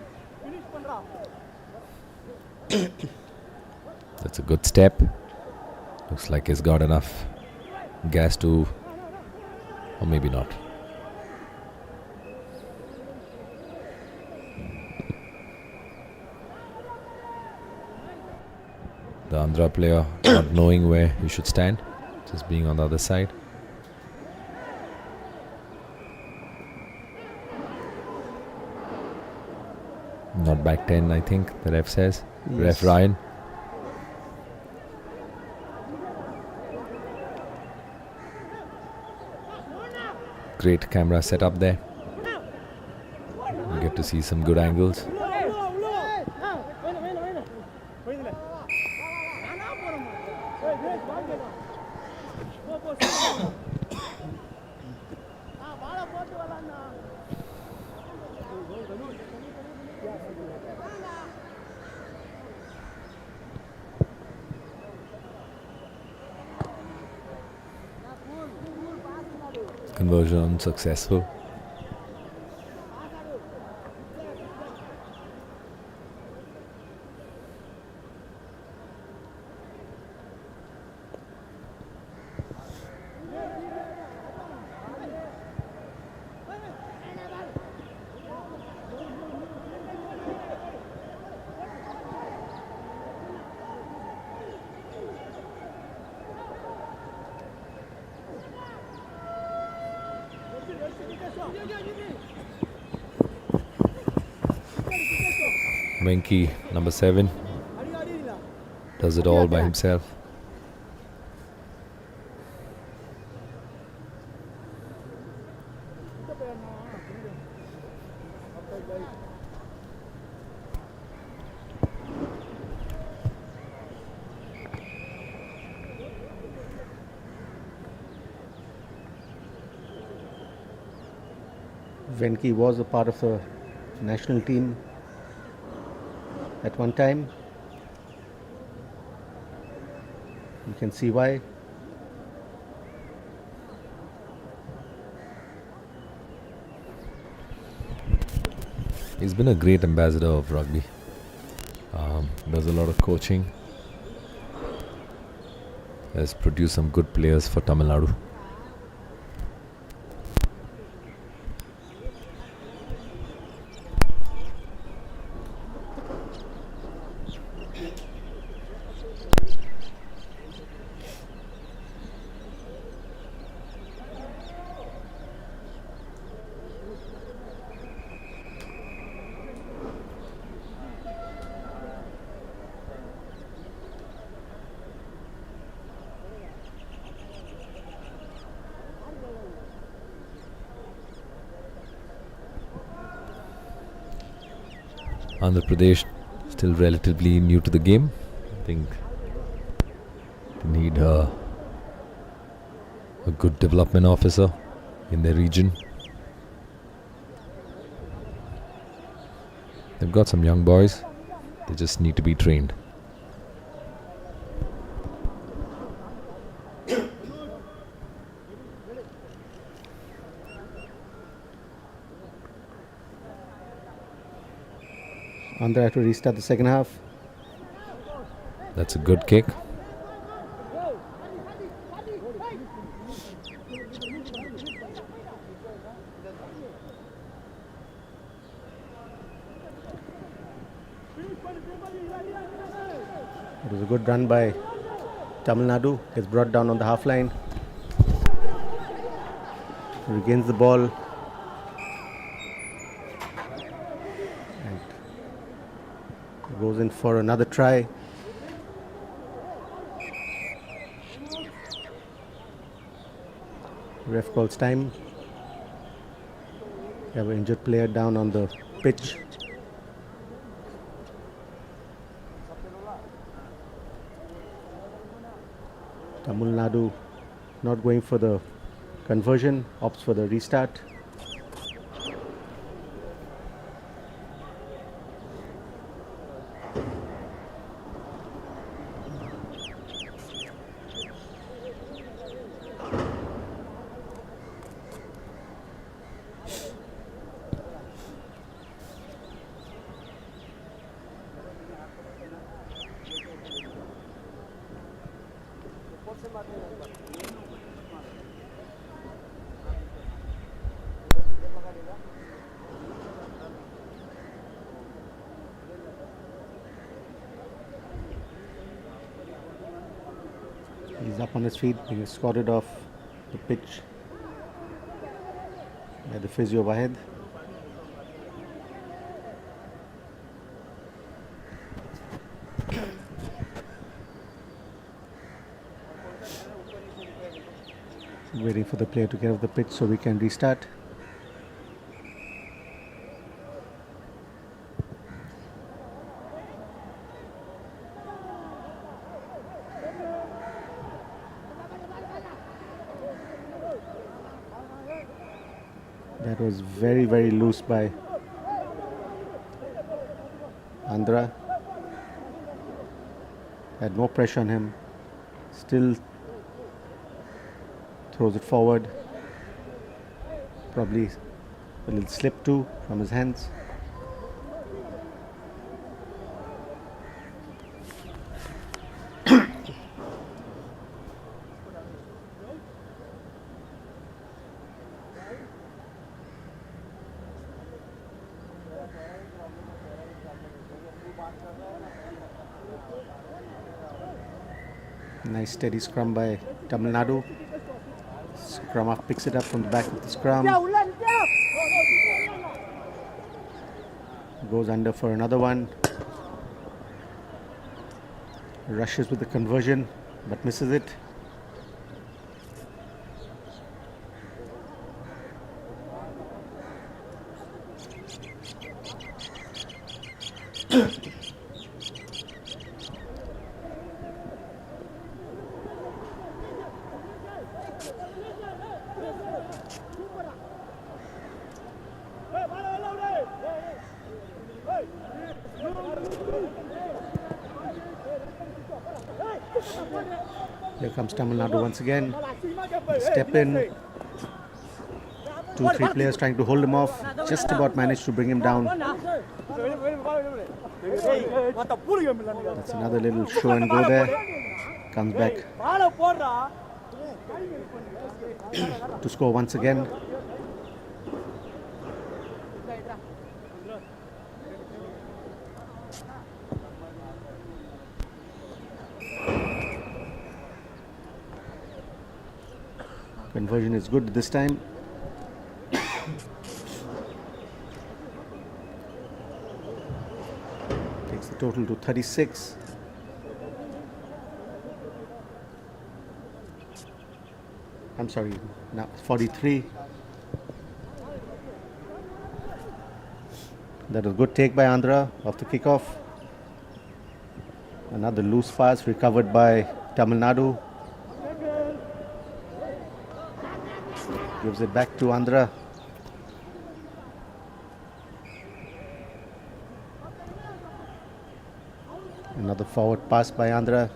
That's a good step. Looks like he's got enough gas to, or maybe not. The Andhra player not knowing where he should stand, just being on the other side. Not back 10, I think, the ref says. Yes. Ref Ryan. Great camera setup there. You get to see some good angles. Conversion unsuccessful. Venki, number 7, does it all by himself. Venki was a part of the national team at one time. You can see why. He's been a great ambassador of rugby. Does a lot of coaching. Has produced some good players for Tamil Nadu. Andhra Pradesh still relatively new to the game. I think they need a good development officer in their region. They've got some young boys. They just need to be trained. Andhra have to restart the second half. That's a good kick. It was a good run by Tamil Nadu. Gets brought down on the half line. Regains the ball. And goes in for another try. Ref calls time. We have an injured player down on the pitch. Tamil Nadu not going for the conversion, opts for the restart. He's up on his feet, being escorted off the pitch by the physio Wahed. Waiting for the player to get off the pitch so we can restart. That was very, very loose by Andhra. Had no pressure on him. Still throws it forward. Probably a little slip too from his hands. Nice steady scrum by Tamil Nadu. Scrum half picks it up from the back of the scrum. Goes under for another one. Rushes with the conversion, but misses it. Here comes Tamil Nadu once again. Step in. 2-3 players trying to hold him off. Just about managed to bring him down. That's another little show and go there. Comes back to score once again. Conversion is good this time. Takes the total to 36. I'm sorry, now 43. That was a good take by Andhra off the kickoff. Another loose pass recovered by Tamil Nadu. Gives it back to Andhra. Another forward pass by Andhra.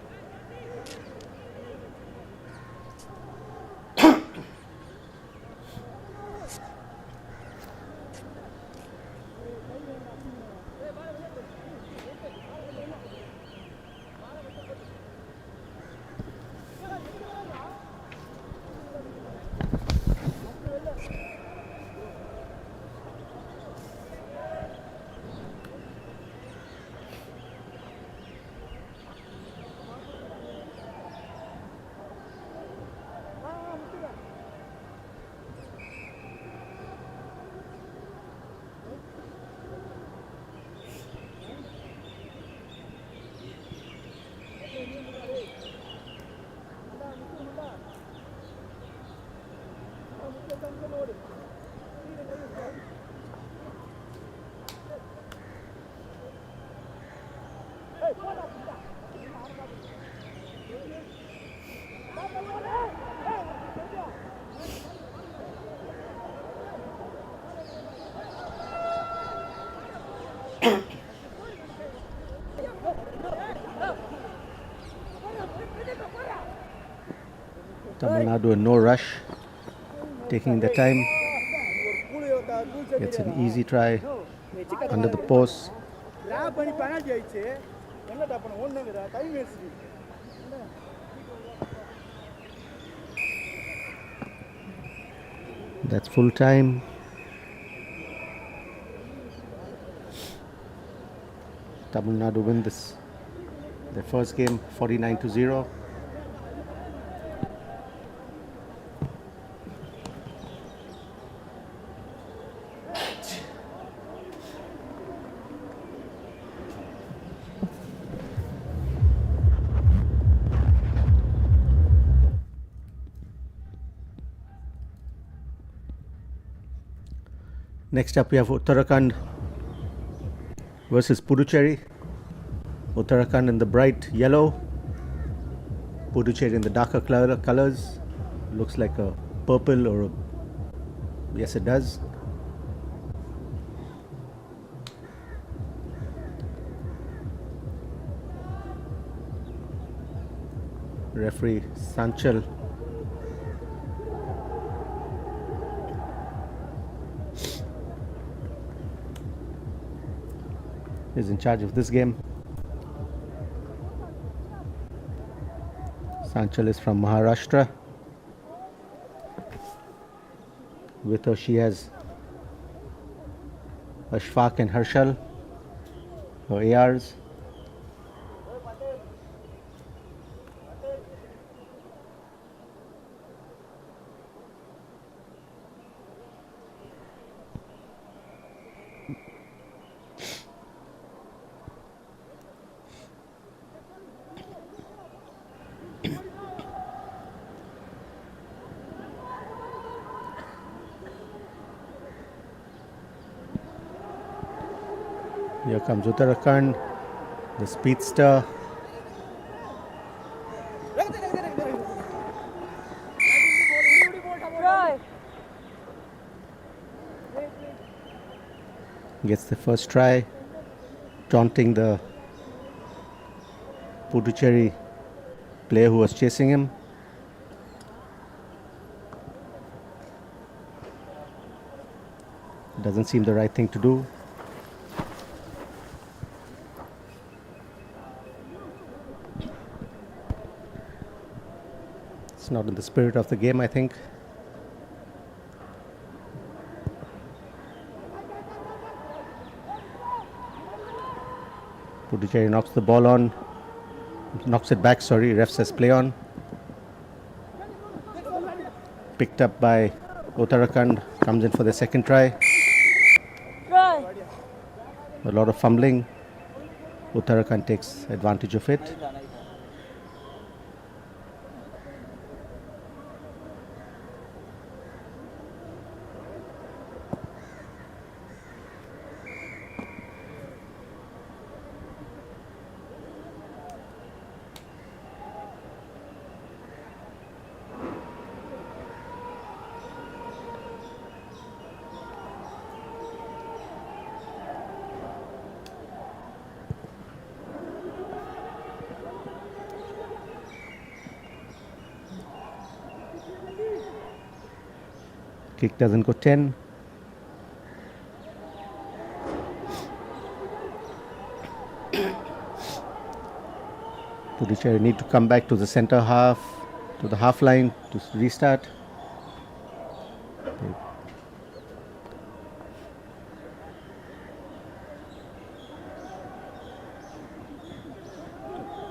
Tamil Nadu in no rush, taking the time. Gets an easy try under the post. That's full time. Tamil Nadu win their first game 49-0. Next up we have Uttarakhand versus Puducherry. Uttarakhand in the bright yellow, Puducherry in the darker colors. Looks like a purple or yes, it does. Referee Sanchal is in charge of this game. Sanchal is from Maharashtra. With her she has Ashfaq and Harshal, her ARs. Here comes Uttarakhand, the speedster. Gets the first try, taunting the Puducherry player who was chasing him. Doesn't seem the right thing to do. It's not in the spirit of the game, I think. Puducherry knocks the ball on, knocks it back, sorry, ref says play on. Picked up by Uttarakhand, comes in for the second try. A lot of fumbling. Uttarakhand takes advantage of it. Kick doesn't go 10. Puducherry need to come back to the center half, to the half line to restart.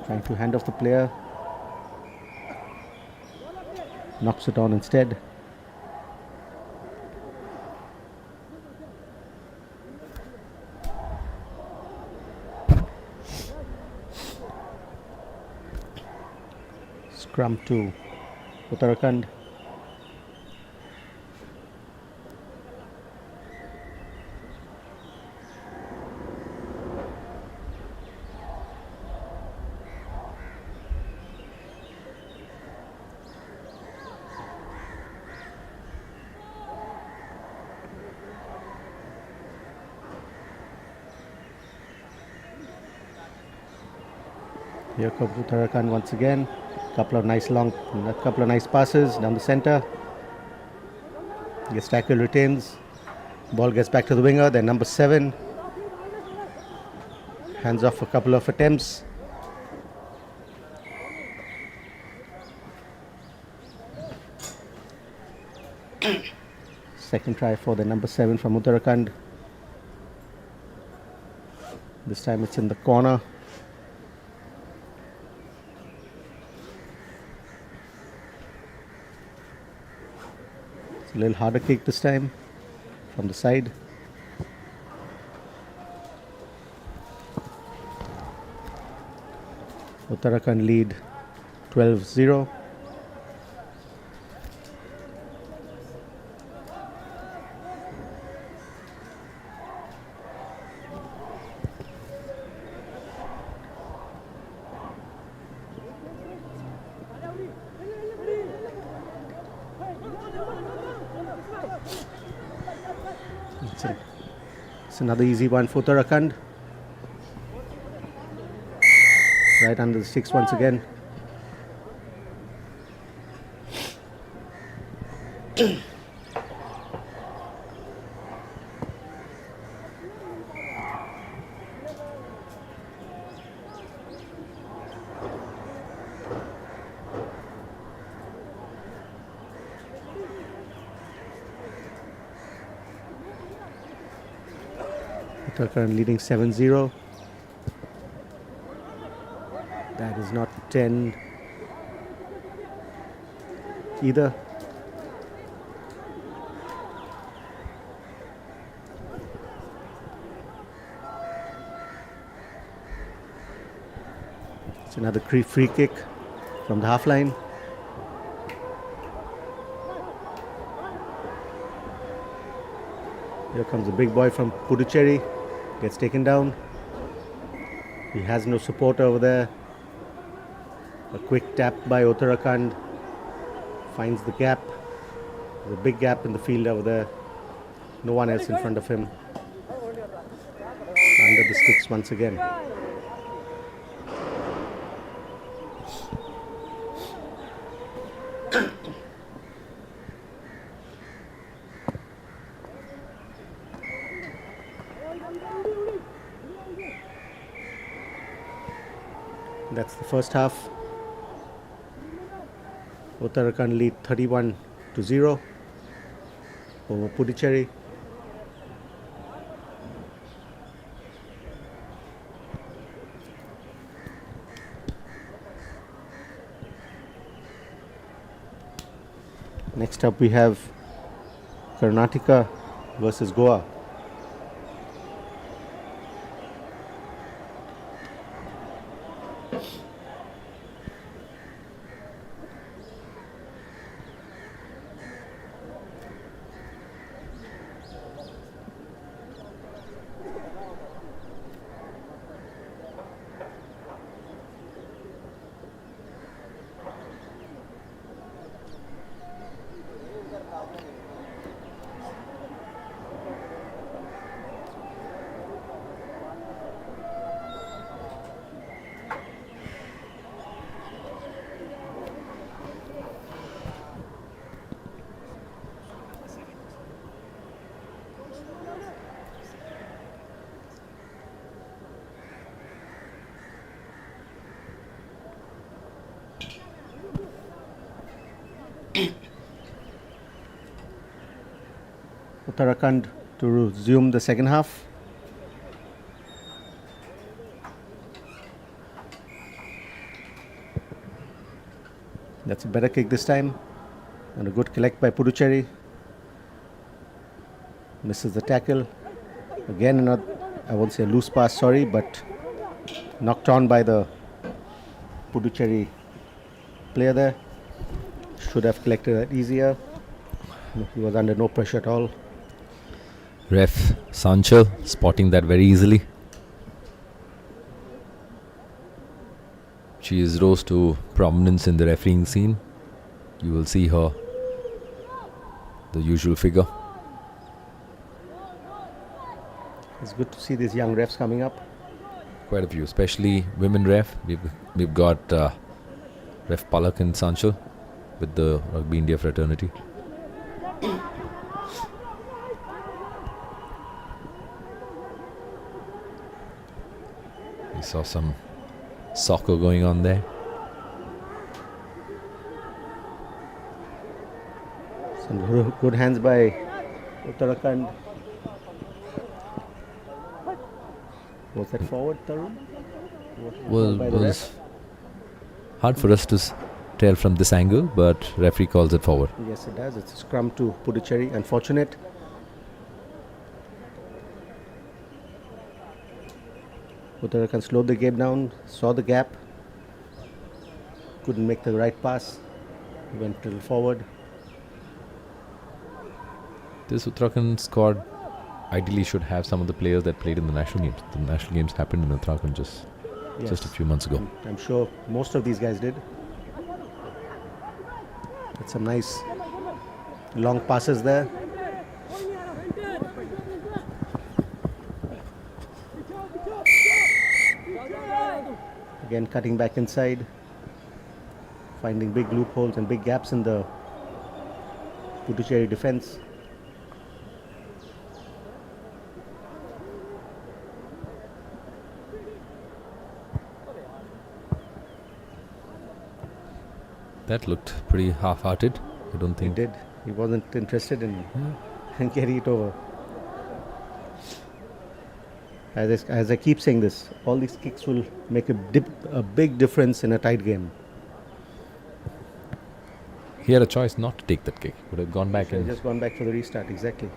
Trying to hand off the player. Knocks it on instead. Scrum to Uttarakhand. Here comes Uttarakhand once again. Couple of nice passes down the center. Gets tackled, retains. Ball gets back to the winger. Then number 7 hands off a couple of attempts. Second try for the number 7 from Uttarakhand. This time it's in the corner. A little harder kick this time from the side. Uttarakhand lead 12-0. It's another easy one for Uttarakhand. Right under the sticks once again. Uttarakhand leading 7-0. That is not 10 either. It's another free kick from the half line. Here comes the big boy from Puducherry. Gets taken down. He has no support over there. A quick tap by Uttarakhand. Finds the gap. There's a big gap in the field over there. No one else in front of him. Under the sticks once again. That's the first half. Uttarakhand lead 31-0 over Puducherry. Next up we have Karnataka versus Goa. Uttarakhand to resume the second half. That's a better kick this time. And a good collect by Puducherry. Misses the tackle. Again, another, I won't say a loose pass, sorry, but knocked on by the Puducherry player there. Should have collected that easier. He was under no pressure at all. Ref Sanchal spotting that very easily. She is rose to prominence in the refereeing scene. You will see her, the usual figure. It's good to see these young refs coming up. Quite a few, especially women ref. We've got Ref Palak and Sanchal with the Rugby India fraternity. We saw some soccer going on there. Some good hands by Uttarakhand. Was that forward, Tarun? Well, By the was hard for us to tell from this angle, but referee calls it forward. Yes, it does. It's a scrum to Puducherry. Unfortunate. Uttarakhand slowed the game down, saw the gap, couldn't make the right pass, went a little forward. This Uttarakhand squad ideally should have some of the players that played in the national games. The national games happened in Uttarakhand just a few months ago. I'm sure most of these guys did. With some nice long passes there. Again, cutting back inside, finding big loopholes and big gaps in the Puducherry defense. That looked pretty half-hearted. I don't He think. did. He wasn't interested in getting it over. As I keep saying this, all these kicks will make a big difference in a tight game. He had a choice not to take that kick. Would have gone back Should have and just gone back for the restart, exactly.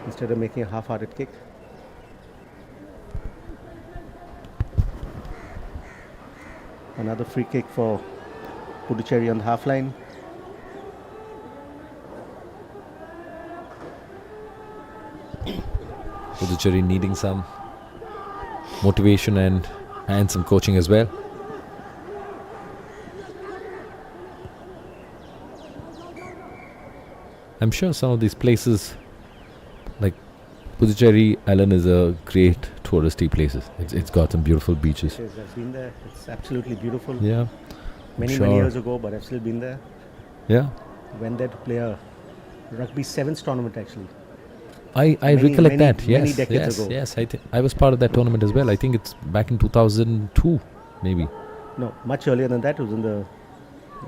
Instead of making a half-hearted kick. Another free kick for Puducherry on the half line. Puducherry needing some motivation and some coaching as well. I'm sure some of these places, like Puducherry Island, is a great touristy places. It's got some beautiful beaches. I've been there. It's absolutely beautiful. Yeah. Many sure. years ago, but I've still been there. Yeah. Went there to play a rugby sevens tournament actually. I recollect that. Many Yes. decades ago. Yes. I was part of that tournament as well. I think it's back in 2002, maybe. No, much earlier than that. It was in the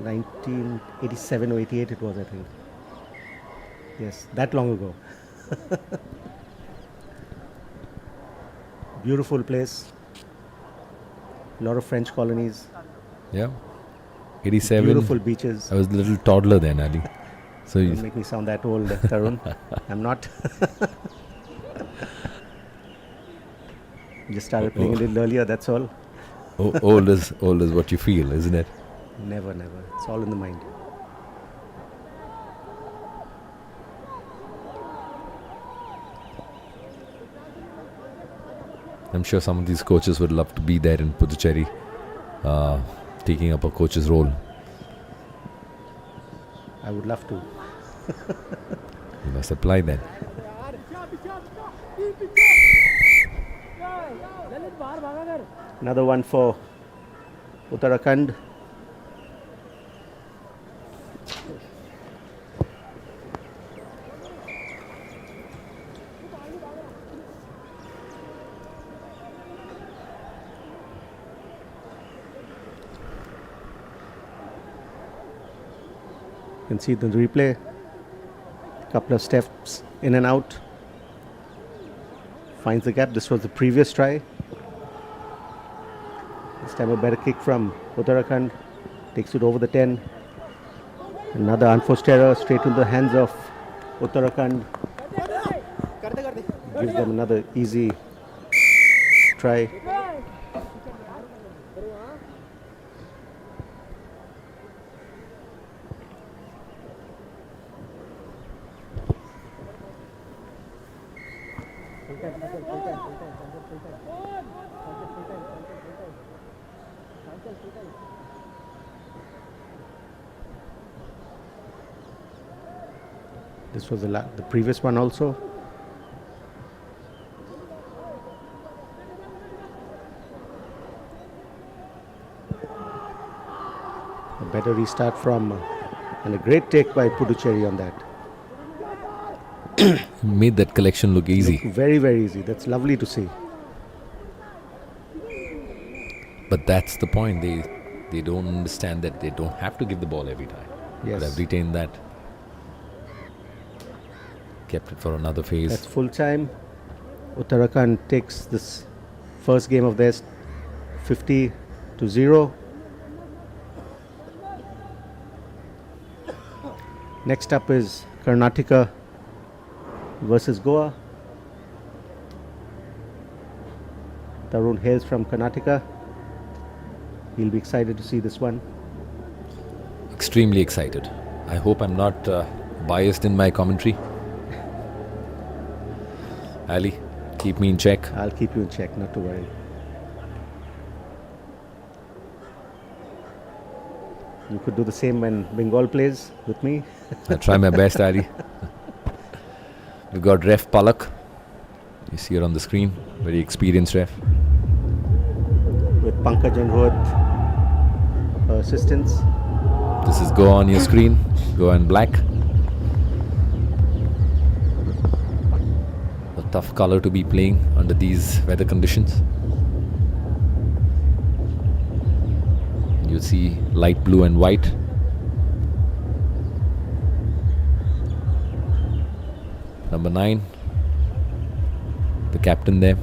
1987 or 88. It was, I think. Yes, that long ago. Beautiful place. A lot of French colonies. Yeah. 87. Beautiful beaches. I was a little toddler then, Ali. So Don't make me sound that old, Tarun. I'm not. Just started playing a little earlier, that's all. old is what you feel, isn't it? Never. It's all in the mind. I'm sure some of these coaches would love to be there in Puducherry, taking up a coach's role. I would love to. You must apply then. Another one for Uttarakhand. You can see the replay. Couple of steps in and out. Finds the gap. This was the previous try. This time a better kick from Uttarakhand. Takes it over the 10. Another unforced error straight into the hands of Uttarakhand. Gives them another easy try. This was the previous one also. A better restart from and a great take by Puducherry on that. Made that collection look easy. Very, very easy. That's lovely to see. But that's the point. They don't understand that they don't have to give the ball every time. Yes. But I've retained that. Kept it for another phase. That's full time. Uttarakhand takes this first game of theirs 50-0. Next up is Karnataka versus Goa. Tarun hails from Karnataka. He'll be excited to see this one. Extremely excited. I hope I'm not biased in my commentary. Ali, keep me in check. I'll keep you in check, not to worry. You could do the same when Bengal plays with me. I'll try my best, Ali. We've got Ref Palak. You see her on the screen. Very experienced ref. With Pankaj and Rohit assistants. This is Goa on your screen. Goa in black. A tough color to be playing under these weather conditions. You see light blue and white. Number 9, the captain there.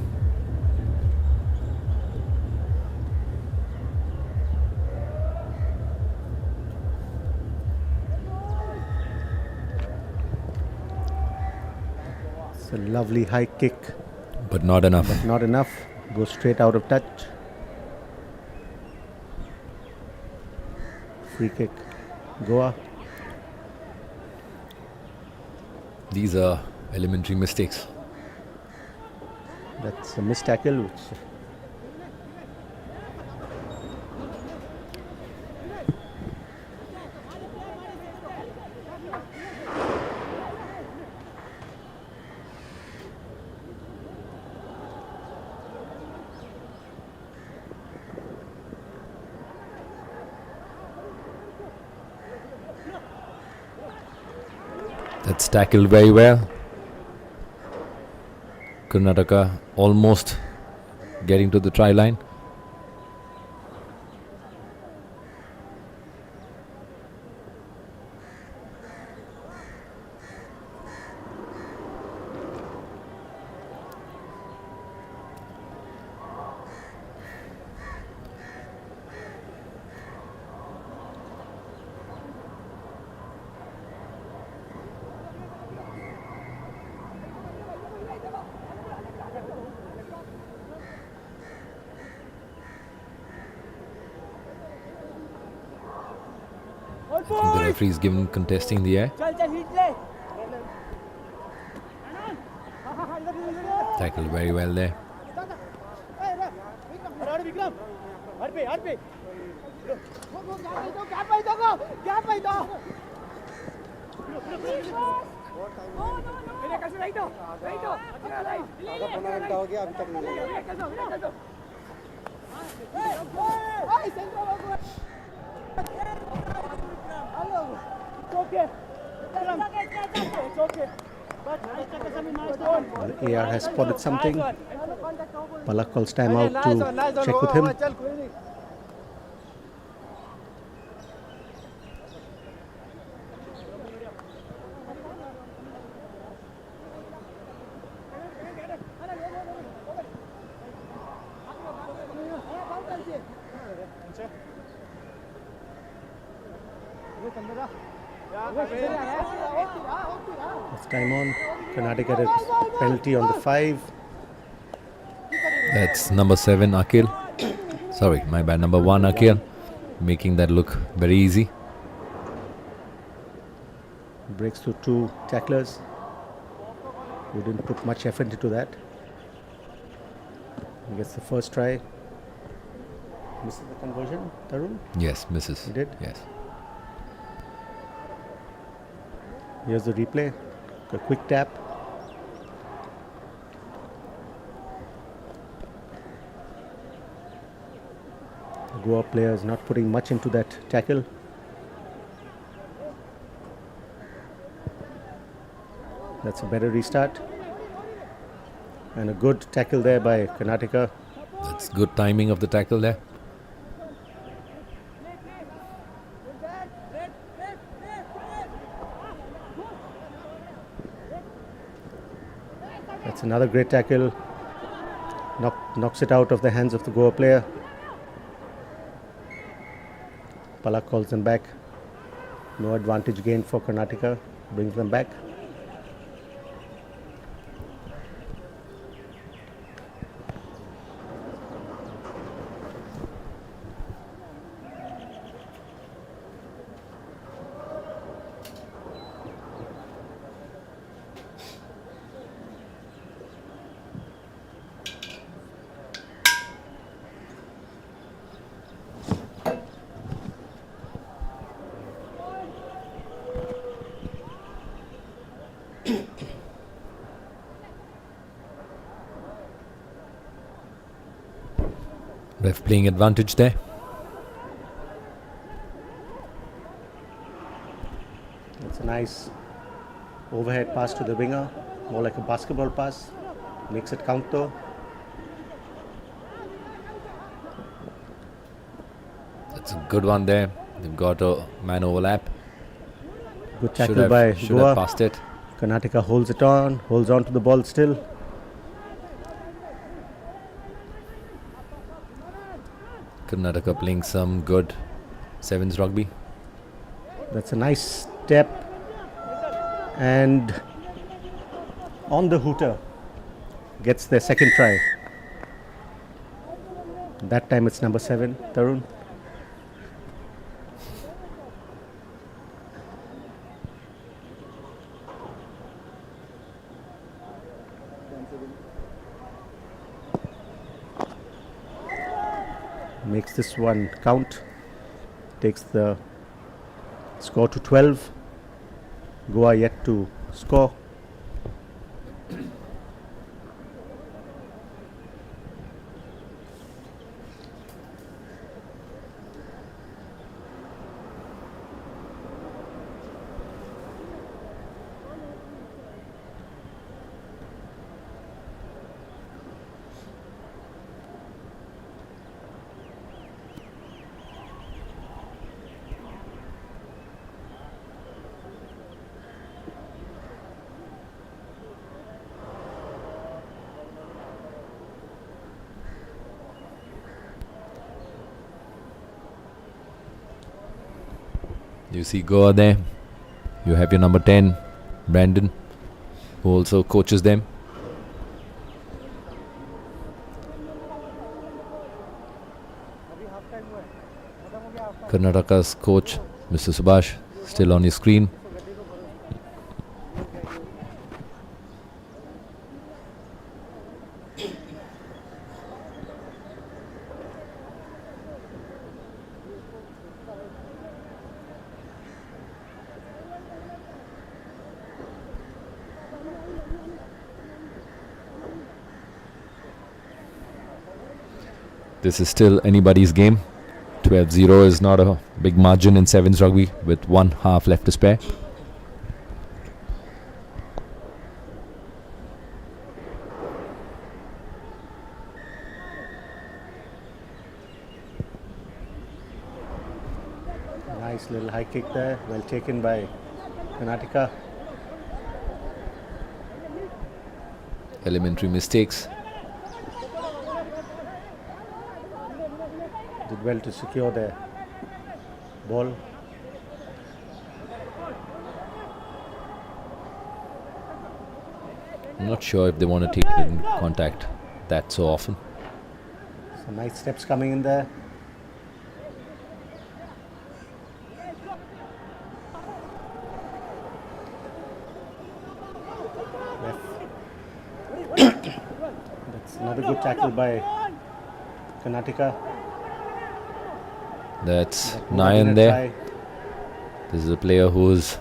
It's a lovely high kick, But not enough. but not enough. Goes straight out of touch. Free kick, Goa. These are elementary mistakes. That's a missed tackle. That's tackled very well. Karnataka almost getting to the try line. I think the referee is given contesting the air. Tackled very well there. The AR has spotted something. Palak calls time out to check with him. It's time on. Karnataka get a penalty on the 5. That's number 7, Akhil. Sorry, my bad. Number 1, Akhil. Making that look very easy. Breaks through 2 tacklers. We didn't put much effort into that. He gets the first try. Misses the conversion, Tarun? Yes, misses. He did? Yes. Here's the replay. A quick tap. The Goa player is not putting much into that tackle. That's a better restart. And a good tackle there by Karnataka. That's good timing of the tackle there. That's another great tackle. Knocks it out of the hands of the Goa player. Palak calls them back. No advantage gained for Karnataka. Brings them back. Ref playing advantage there. It's a nice overhead pass to the winger. More like a basketball pass. Makes it count though. That's a good one there. They've got a man overlap. Good tackle by should Goa. have passed it. Karnataka holds it on. Holds on to the ball still. Karnataka playing some good sevens rugby. That's a nice step. And on the hooter. Gets their second try. That time it's number 7, Tarun. makes this one count, takes the score to 12. Goa yet to score. You see Goa there. You have your number 10, Brandon, who also coaches them. Karnataka's coach, Mr. Subhash, still on your screen. This is still anybody's game. 12-0 is not a big margin in sevens rugby with one half left to spare. Nice little high kick there, well taken by Karnataka. Elementary mistakes. Did well to secure the ball. I'm not sure if they want to take it in contact that so often. Some nice steps coming in there. That's another good tackle by Karnataka. That's That Nayan a there. try. This is a player who's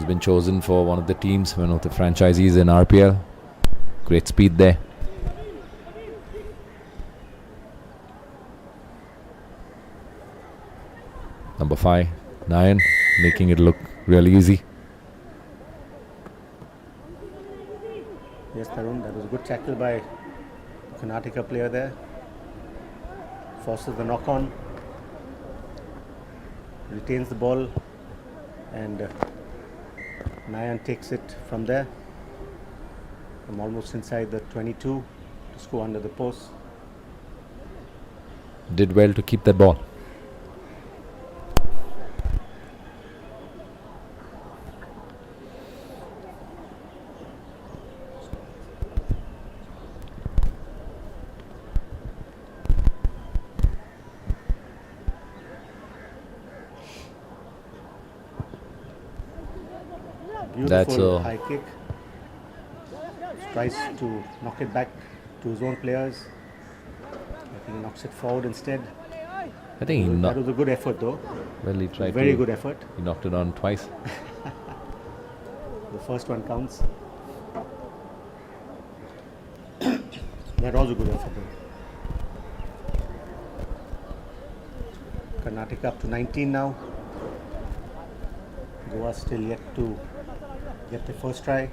been chosen for one of the teams, one of the franchisees in RPL. Great speed there. Number 5, Nayan, making it look really easy. Yes, Tarun, that was a good tackle by Karnataka player there. Forces the knock on, retains the ball, and Nayan takes it from there, from almost inside the 22 to score under the post. Did well to keep that ball. That's Beautiful a high kick. Tries to knock it back to his own players. I think he knocks it forward instead. I think he That knocked. was a good effort though. Well, he tried Very to. good effort. He knocked it on twice. The first one counts. That was a good effort though. Karnataka up to 19 now. Goa still yet to get the first try.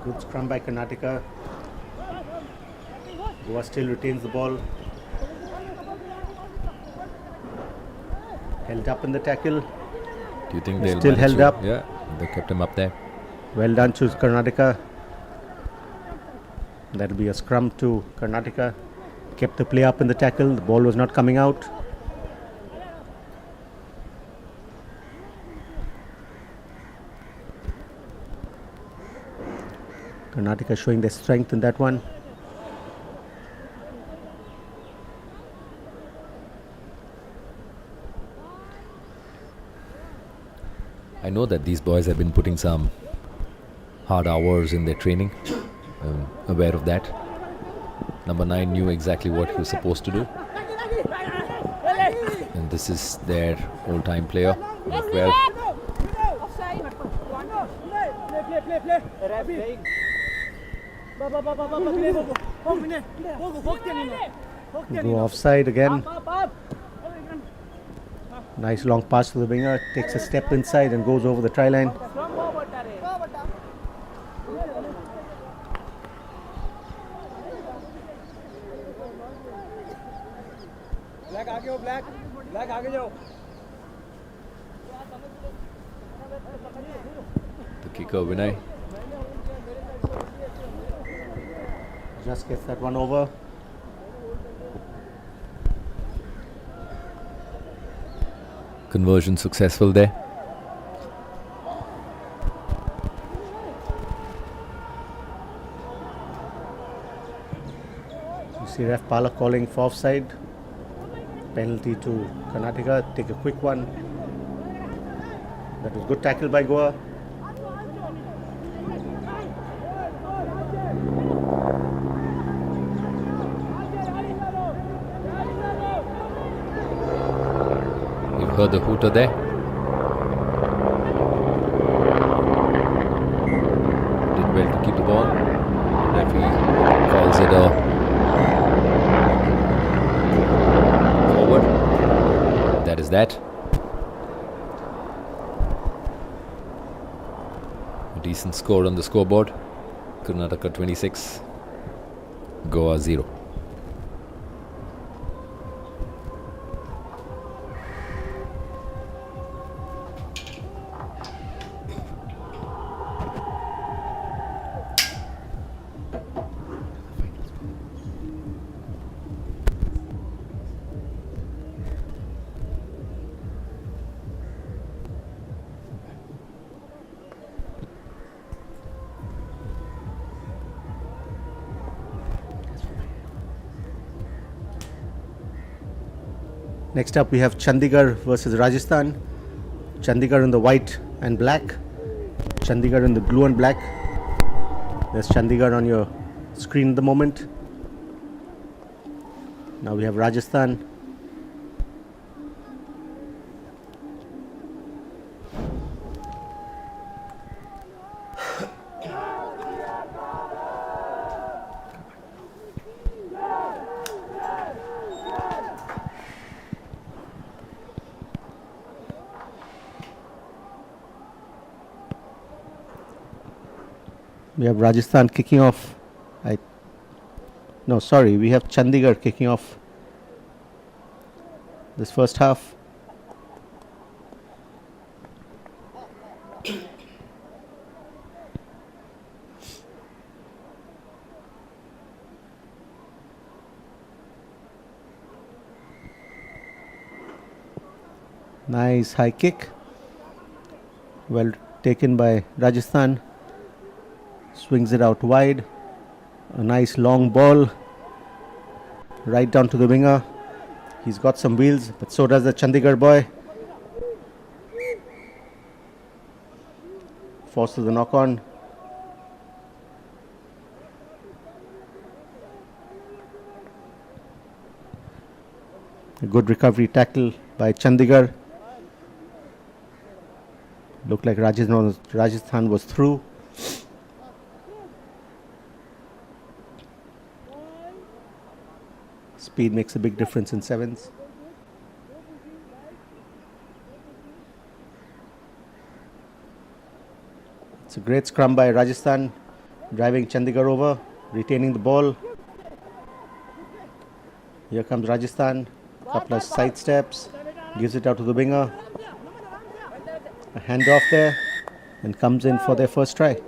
Good scrum by Karnataka. Goa still retains the ball. Held up in the tackle. Do you think He's they'll still manage held to- up. Yeah, they kept him up there. Well done to Karnataka. That'll be a scrum to Karnataka. Kept the play up in the tackle. The ball was not coming out. Karnataka showing their strength in that one. I know that these boys have been putting some hard hours in their training. I'm aware of that. Number 9 knew exactly what he was supposed to do. And this is their all-time player, number 12. Go offside again. Nice long pass to the winger. Takes a step inside and goes over the try line. The kicker, Vinay. Just gets that one over. Conversion successful there. You see Ref Palak calling for offside. Penalty to Karnataka. Take a quick one. That was good tackle by Goa. You've heard the hooter there. Did well to keep the ball. Referee calls it a forward. That is that. A decent score on the scoreboard. Karnataka 26, Goa 0. Next up we have Chandigarh versus Rajasthan. Chandigarh in the white and black. Chandigarh in the blue and black. There's Chandigarh on your screen at the moment. Now we have Rajasthan. We have Rajasthan kicking off. We have Chandigarh kicking off this first half. Nice high kick. Well taken by Rajasthan. Swings it out wide. A nice long ball. Right down to the winger. He's got some wheels, but so does the Chandigarh boy. Forces the knock on. A good recovery tackle by Chandigarh. Looked like Rajasthan was through. Speed makes a big difference in sevens. It's a great scrum by Rajasthan, driving Chandigarh over, retaining the ball. Here comes Rajasthan, couple of side steps, gives it out to the winger. A handoff there, and comes in for their first try.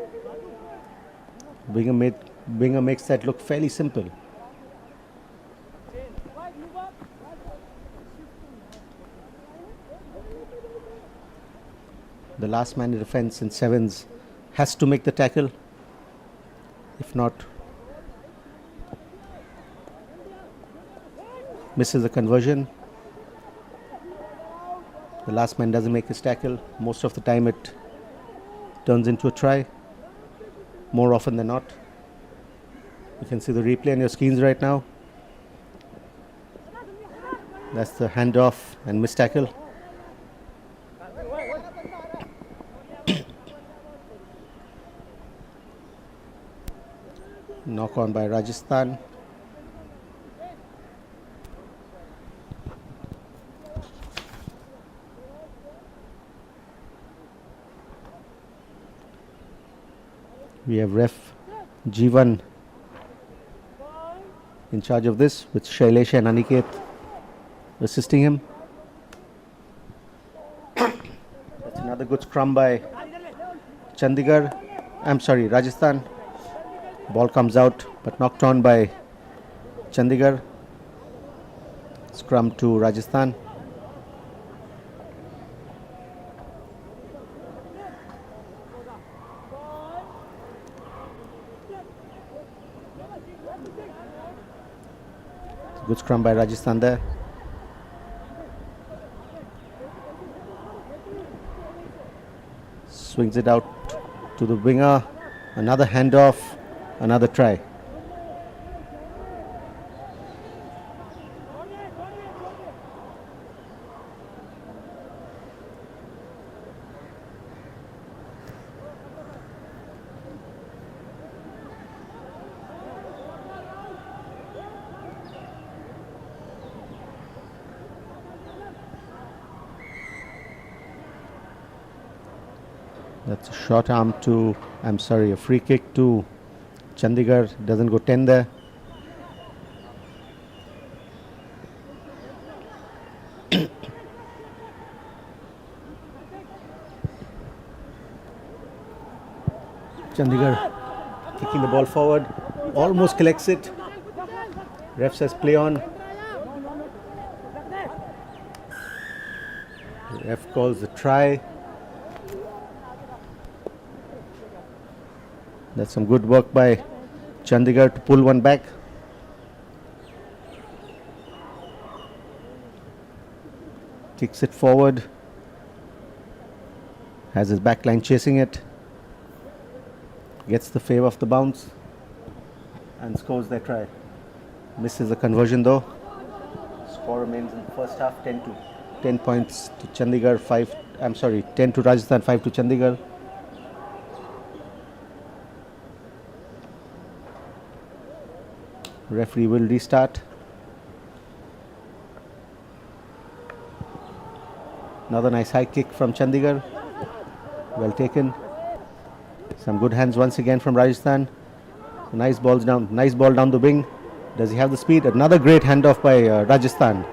Winger makes that look fairly simple. The last man in defense in sevens has to make the tackle. If not, misses the conversion. The last man doesn't make his tackle. Most of the time it turns into a try. More often than not. You can see the replay on your screens right now. That's the handoff and missed tackle. Knock on by Rajasthan. We have ref Jivan in charge of this, with Shailesh and Aniket assisting him. That's another good scrum by Rajasthan. Ball comes out but knocked on by Chandigarh. Scrum to Rajasthan. Good scrum by Rajasthan there. Swings it out to the winger. Another handoff. Another try. That's a short arm to, a free kick to Chandigarh. Doesn't go 10 there. Chandigarh kicking the ball forward. Almost collects it. Ref says play on. Ref calls the try. That's some good work by Chandigarh to pull one back. Kicks it forward. Has his back line chasing it. Gets the fave of the bounce and scores their try. Misses the conversion though. Score remains in the first half 10 points to Chandigarh, 10 to Rajasthan, 5 to Chandigarh. Referee will restart. Another nice high kick from Chandigarh. Well taken. Some good hands once again from Rajasthan. Nice ball down the wing. Does he have the speed? Another great handoff by Rajasthan.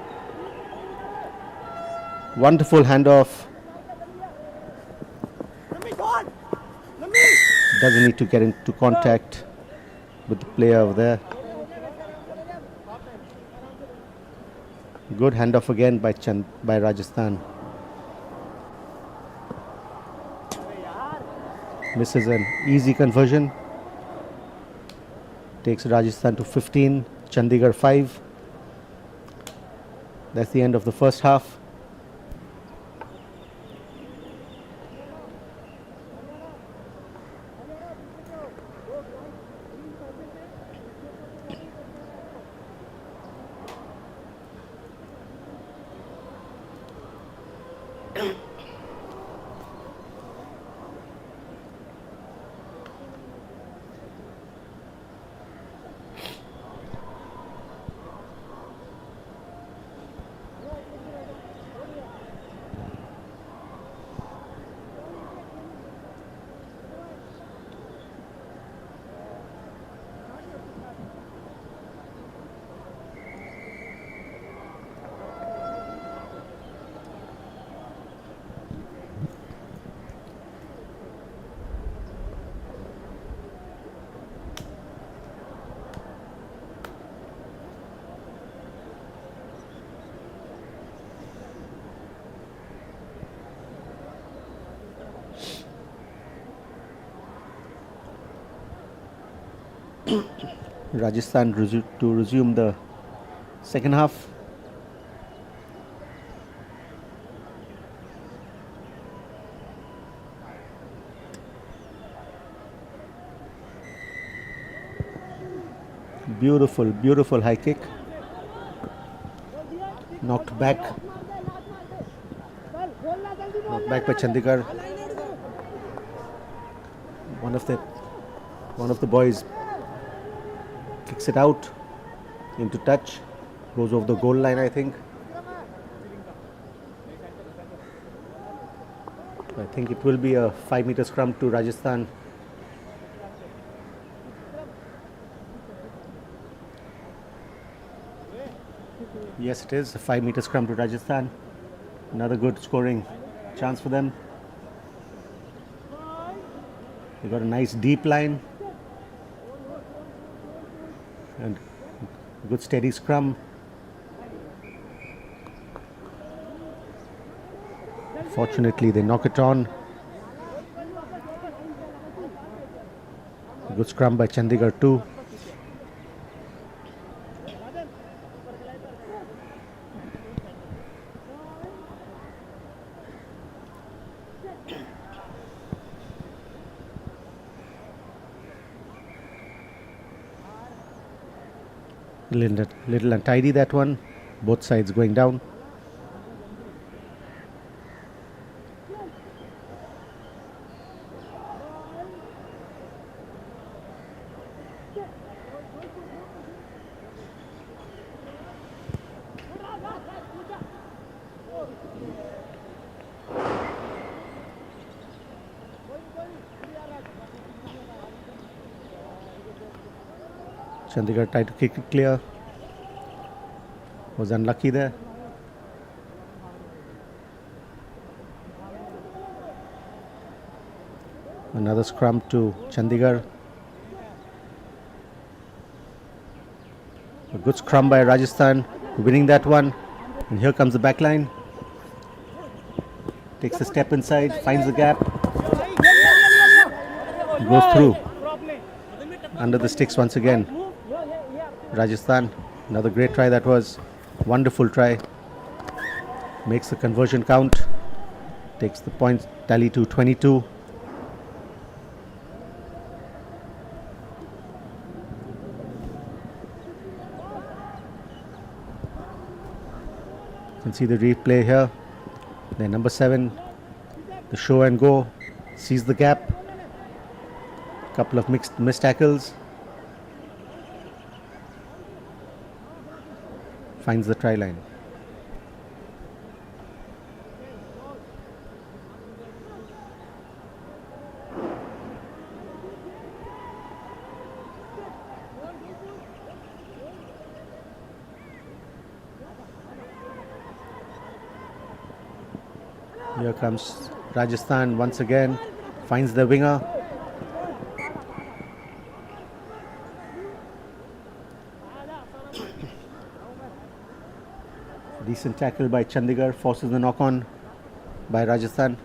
Wonderful handoff. Doesn't need to get into contact with the player over there. Good handoff again by Rajasthan. Misses an easy conversion. Takes Rajasthan to 15, Chandigarh 5. That's the end of the first half. Rajasthan to resume the second half. Beautiful, beautiful high kick. Knocked back. Knocked back by Chandigarh. One of the boys kicks it out into touch. Goes over the goal line, I think. I think it will be a 5-meter scrum to Rajasthan. Yes, it is a 5-meter scrum to Rajasthan. Another good scoring chance for them. They got a nice deep line and a good steady scrum. Fortunately, they knock it on. A good scrum by Chandigarh too. Little untidy, that one. Both sides going down. Chandigarh tried to kick it clear. Was unlucky there. Another scrum to Chandigarh. A good scrum by Rajasthan, winning that one. And here comes the back line. Takes a step inside, finds the gap. Goes through. Under the sticks once again. Rajasthan, another great try that was. Wonderful try. Makes the conversion count. Takes the points tally to 22. You can see the replay here. Then number 7, the show and go, sees the gap. Couple of missed tackles. Finds the try line. Here comes Rajasthan once again, finds the winger. Decent tackle by Chandigarh, forces the knock on by Rajasthan.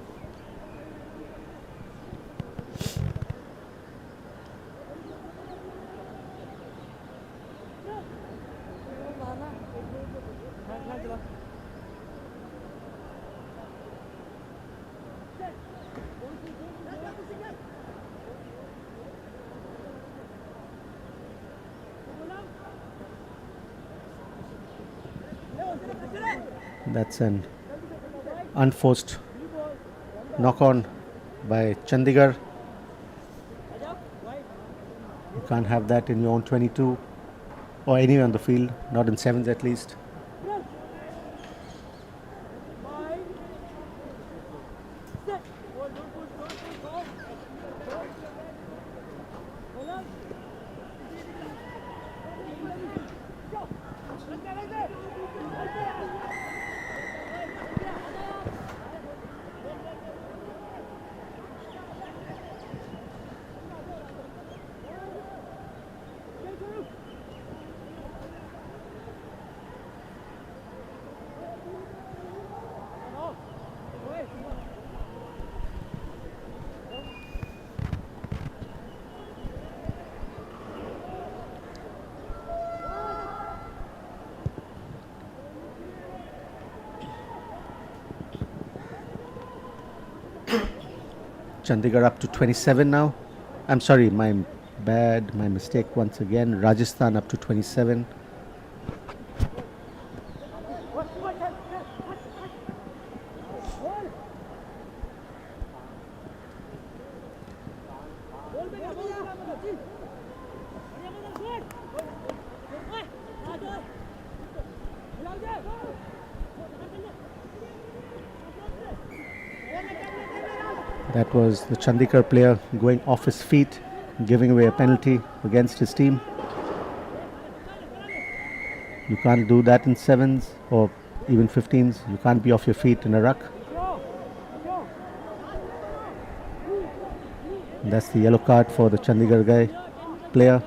That's an unforced knock on by Chandigarh. You can't have that in your own 22 or anywhere on the field, not in sevens at least. Chandigarh up to 27 now. I'm sorry, my Bad, my mistake once again. Rajasthan up to 27. That was the Chandigarh player going off his feet, giving away a penalty against his team. You can't do that in 7s or even 15s. You can't be off your feet in a ruck. And that's the yellow card for the Chandigarh player.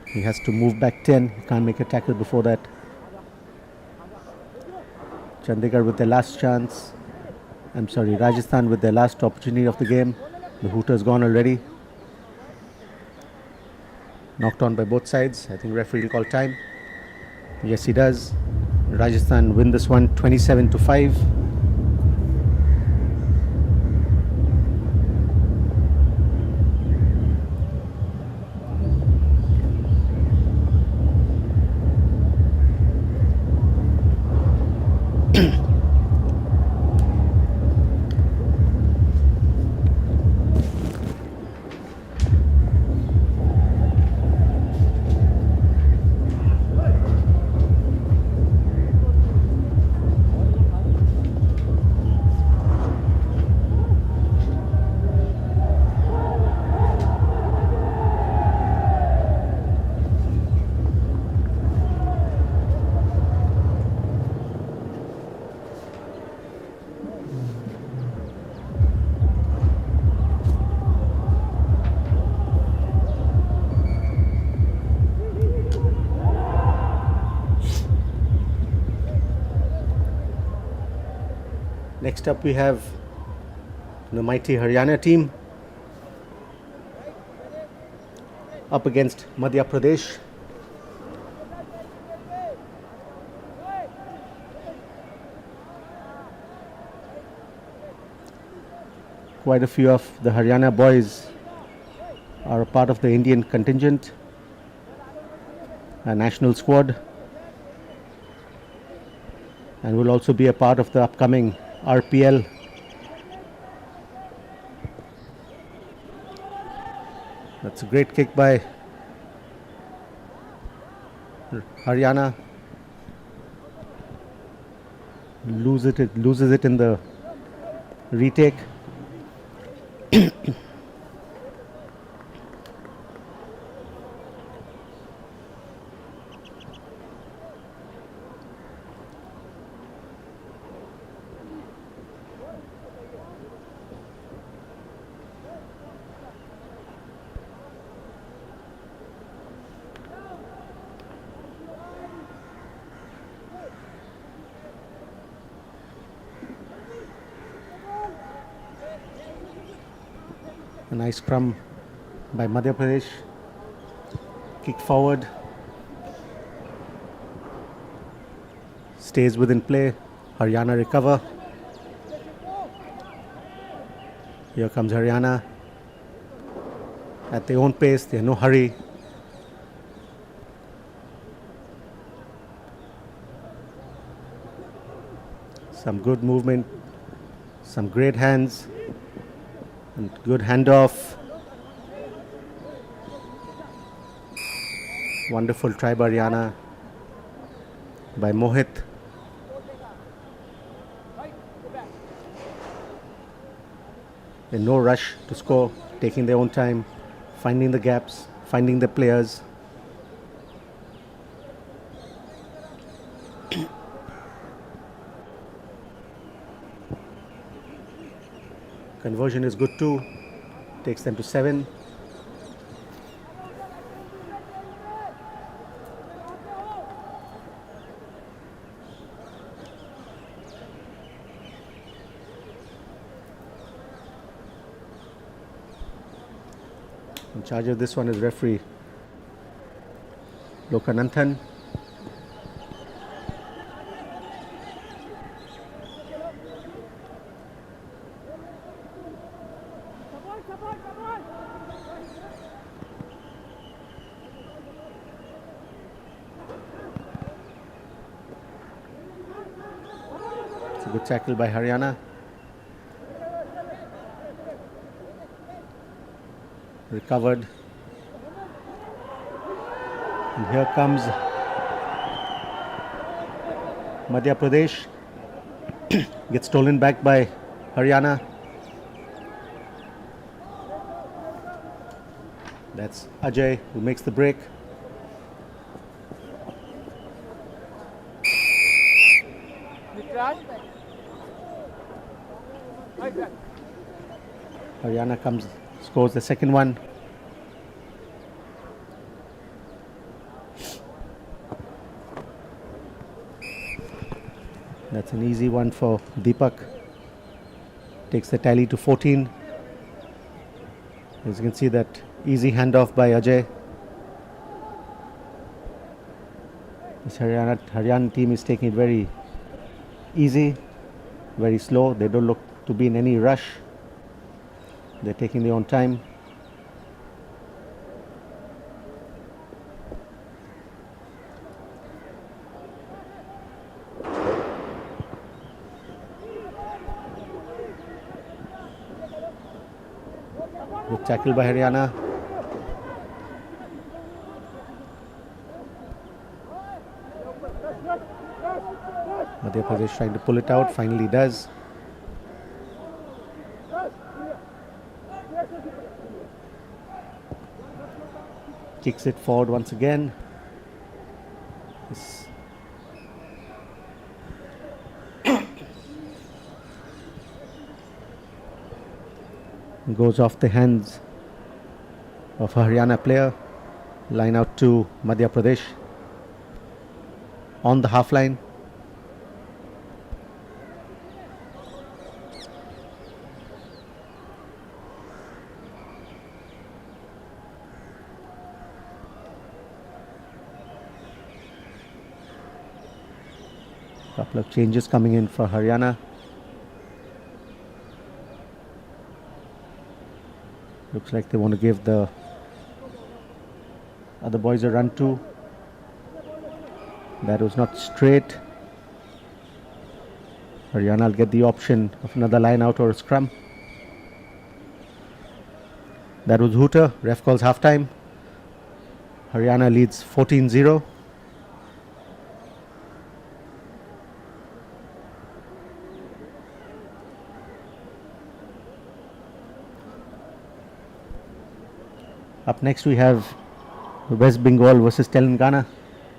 He has to move back 10. He can't make a tackle before that. Chandigarh with their last chance. I'm sorry, Rajasthan with their last opportunity of the game. The hooter's gone already. Knocked on by both sides. I think referee will call time. Yes, he does. Rajasthan win this one 27-5. Next up we have the mighty Haryana team up against Madhya Pradesh. Quite a few of the Haryana boys are a part of the Indian contingent, a national squad, and will also be a part of the upcoming RPL. That's a great kick by Haryana. Loses it in the retake. A nice scrum by Madhya Pradesh. Kick forward. Stays within play. Haryana recover. Here comes Haryana. At their own pace, they're no hurry. Some good movement. Some great hands. And good handoff. Wonderful try by Haryana, by Mohit. In no rush to score, taking their own time, finding the gaps, finding the players. Conversion is good too. Takes them to 7. In charge of this one is referee Lokananthan. It's a good tackle by Haryana. Recovered. And here comes Madhya Pradesh. Gets stolen back by Haryana. That's Ajay who makes the break. Haryana scores the second one. That's an easy one for Deepak. Takes the tally to 14. As you can see, that easy handoff by Ajay. This Haryana team is taking it very easy, very slow. They don't look to be in any rush. They're taking their own time. Good tackle by Haryana. Madhya Pradesh trying to pull it out, finally does. Kicks it forward once again. This goes off the hands of a Haryana player. Line out to Madhya Pradesh on the half line. Couple of changes coming in for Haryana. Looks like they want to give the other boys a run too. That was not straight. Haryana will get the option of another line out or a scrum. That was hooter. Ref calls half time. Haryana leads 14-0. Up next we have West Bengal versus Telangana.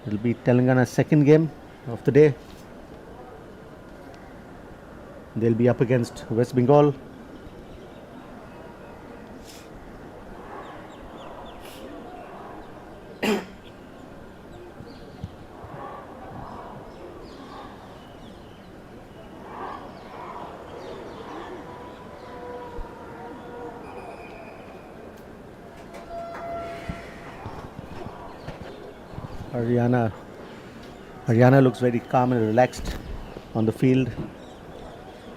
It will be Telangana's second game of the day. They'll be up against West Bengal. Haryana looks very calm and relaxed on the field.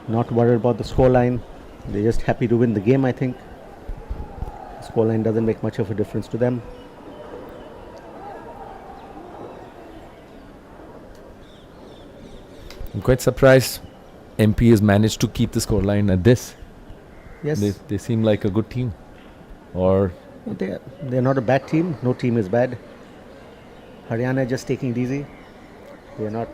Not worried about the scoreline. They're just happy to win the game, I think. The scoreline doesn't make much of a difference to them. I'm quite surprised MP has managed to keep the scoreline at this. Yes. They seem like a good team. Or They're not a bad team. No team is bad. Haryana is just taking it easy. They're not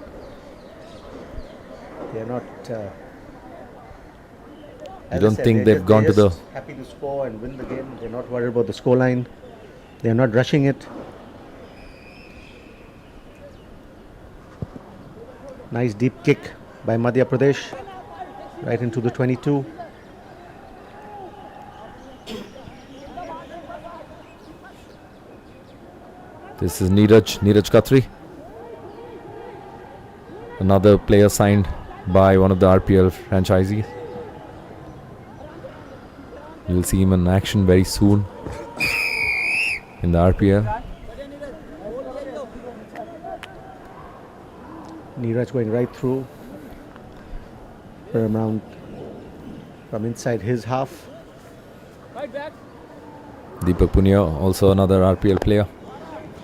I don't think they've gone to the... happy to score and win the game. They're not worried about the scoreline. They're not rushing it. Nice deep kick by Madhya Pradesh right into the 22. This is Neeraj Khatri. Another player signed by one of the RPL franchisees. You'll see him in action very soon in the RPL. Neeraj going right through from inside his half. Deepak Punia, also another RPL player.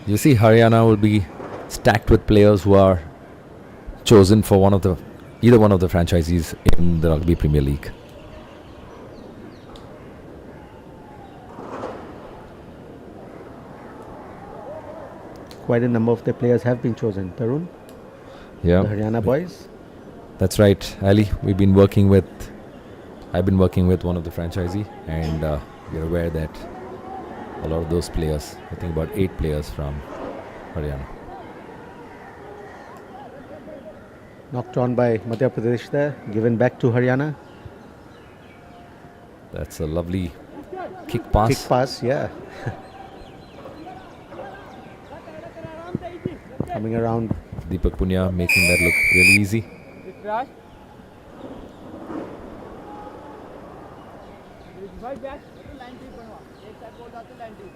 You see, Haryana will be stacked with players who are chosen for one of the either one of the franchisees in the Rugby Premier League. Quite a number of their players have been chosen. Tarun, Yeah, the Haryana boys. that's right, Ali. I've been working with one of the franchisee, and we're aware that a lot of those players, I think about 8 players from Haryana. Knocked on by Madhya Pradesh there, given back to Haryana. That's a lovely kick pass. Kick pass, yeah. Coming around. Deepak Punya making that look really easy.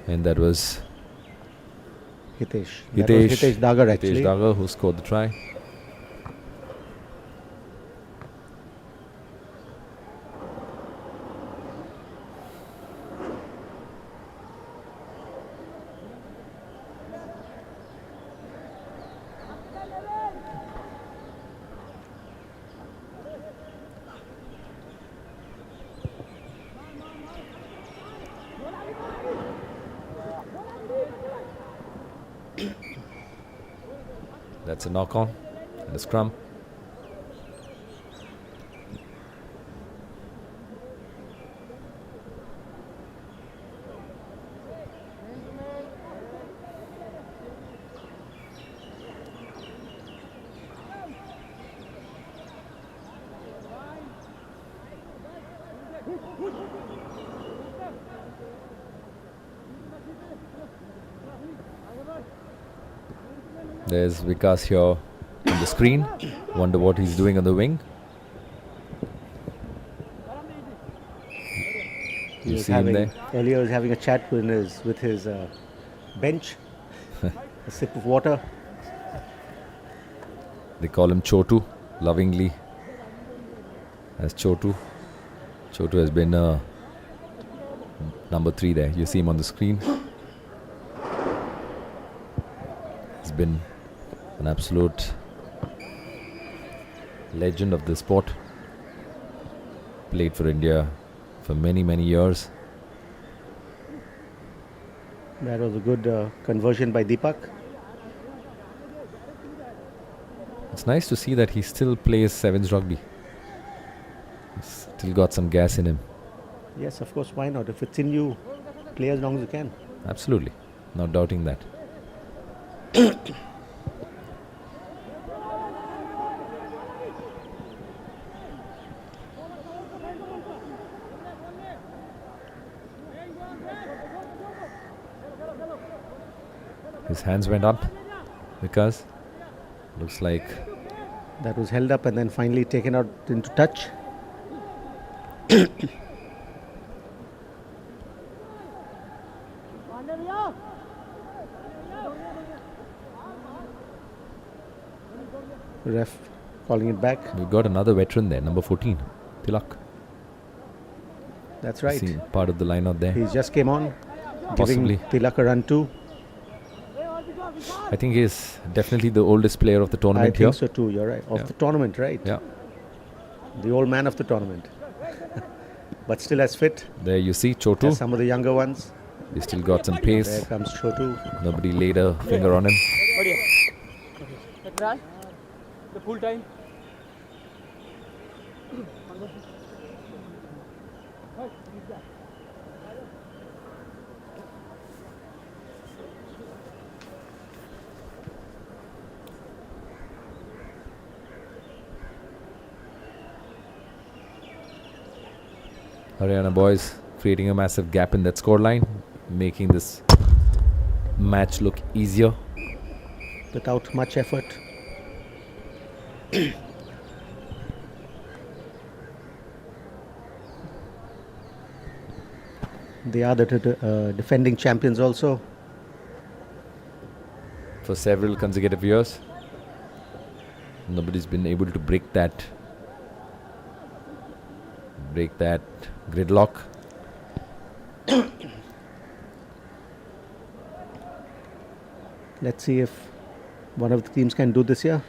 And that was Hitesh. That was Hitesh Dagar Hitesh actually. Dagar who scored the try. That's a knock on and a scrum. There's Vikas here on the screen. Wonder what he's doing on the wing. You see him there? Earlier, he was having a chat with his bench. A sip of water. They call him Chotu lovingly as Chotu. Chotu has been number 3 there. You see him on the screen. He's been an absolute legend of the sport. Played for India for many, many years. That was a good conversion by Deepak. It's nice to see that he still plays sevens rugby. He's still got some gas in him. Yes, of course, why not? If it's in you, play as long as you can. Absolutely. Not doubting that. His hands went up because looks like That was held up and then finally taken out into touch. Ref calling it back. we've got another veteran there, number 14, Tilak. That's right. See part of the line out there. He just came on, Possibly. giving Tilak a run too. I think he's definitely the oldest player of the I tournament think here. so too, you're right. Of Yeah. the tournament, right? Yeah. The old man of the tournament. But still as fit There you see as Chotu. some of the younger ones. He still got some There pace. comes Chotu. Nobody laid a finger on him. The full time. Haryana boys creating a massive gap in that scoreline, making this match look easier. Without much effort. They are the defending champions also. For several consecutive years. Nobody's been able to break that gridlock. Let's see if one of the teams can do this here.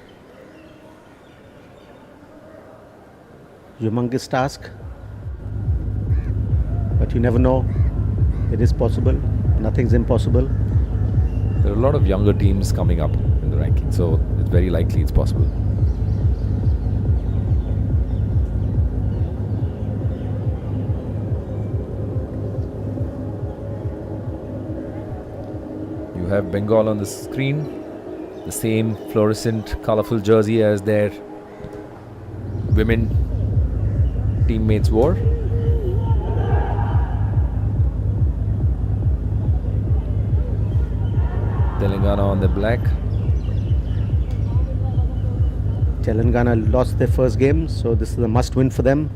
humongous task. But you never know. It is possible. Nothing's impossible. There are a lot of younger teams coming up in the ranking, so it's very likely it's possible. You have Bengal on the screen, the same fluorescent, colorful jersey as their women teammates wore. Telangana on the black. Telangana lost their first game, so this is a must win for them.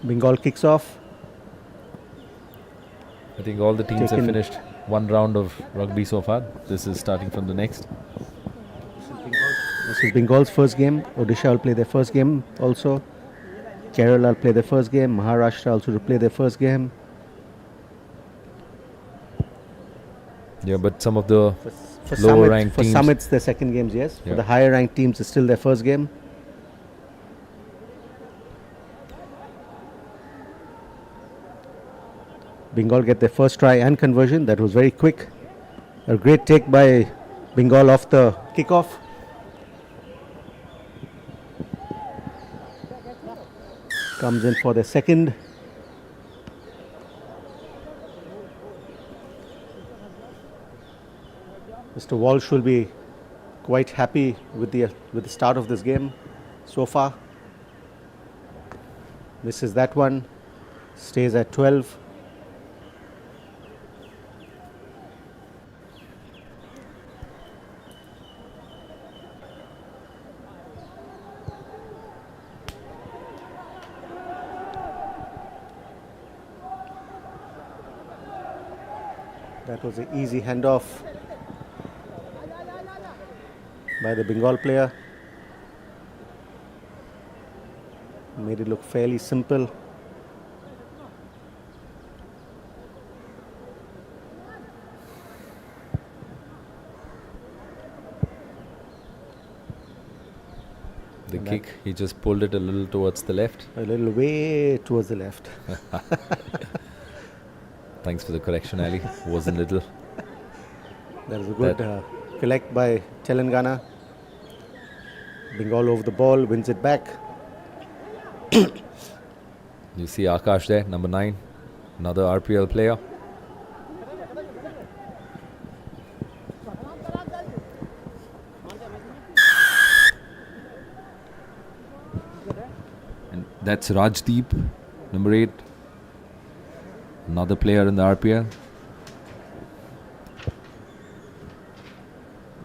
Bengal kicks off. I think all the teams have Taken- finished one round of rugby so far. This is starting from the next. This is Bengal's first game. Odisha will play their first game also. Kerala will play their first game. Maharashtra also will play their first game. Yeah, but some of the For lower some, ranked for teams. some it's their second games, yes. Yeah. For the higher ranked teams, it's still their first game. Bengal get their first try and conversion. That was very quick. A great take by Bengal off the kickoff. Comes in for the second. Mr. Walsh will be quite happy with the start of this game so far. Misses that one. Stays at 12. That was an easy handoff by the Bengal player. Made it look fairly simple. The kick, he just pulled it a little towards the left. A little way towards the left. Thanks for the correction, Ali. Wasn't little. That is a good collect by Telangana. Bengal over the ball, wins it back. You see Akash there, number 9. Another RPL player. And that's Rajdeep, number 8. Another player in the RPL.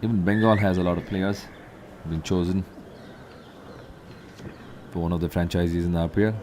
Even Bengal has a lot of players been chosen for one of the franchisees in the RPL.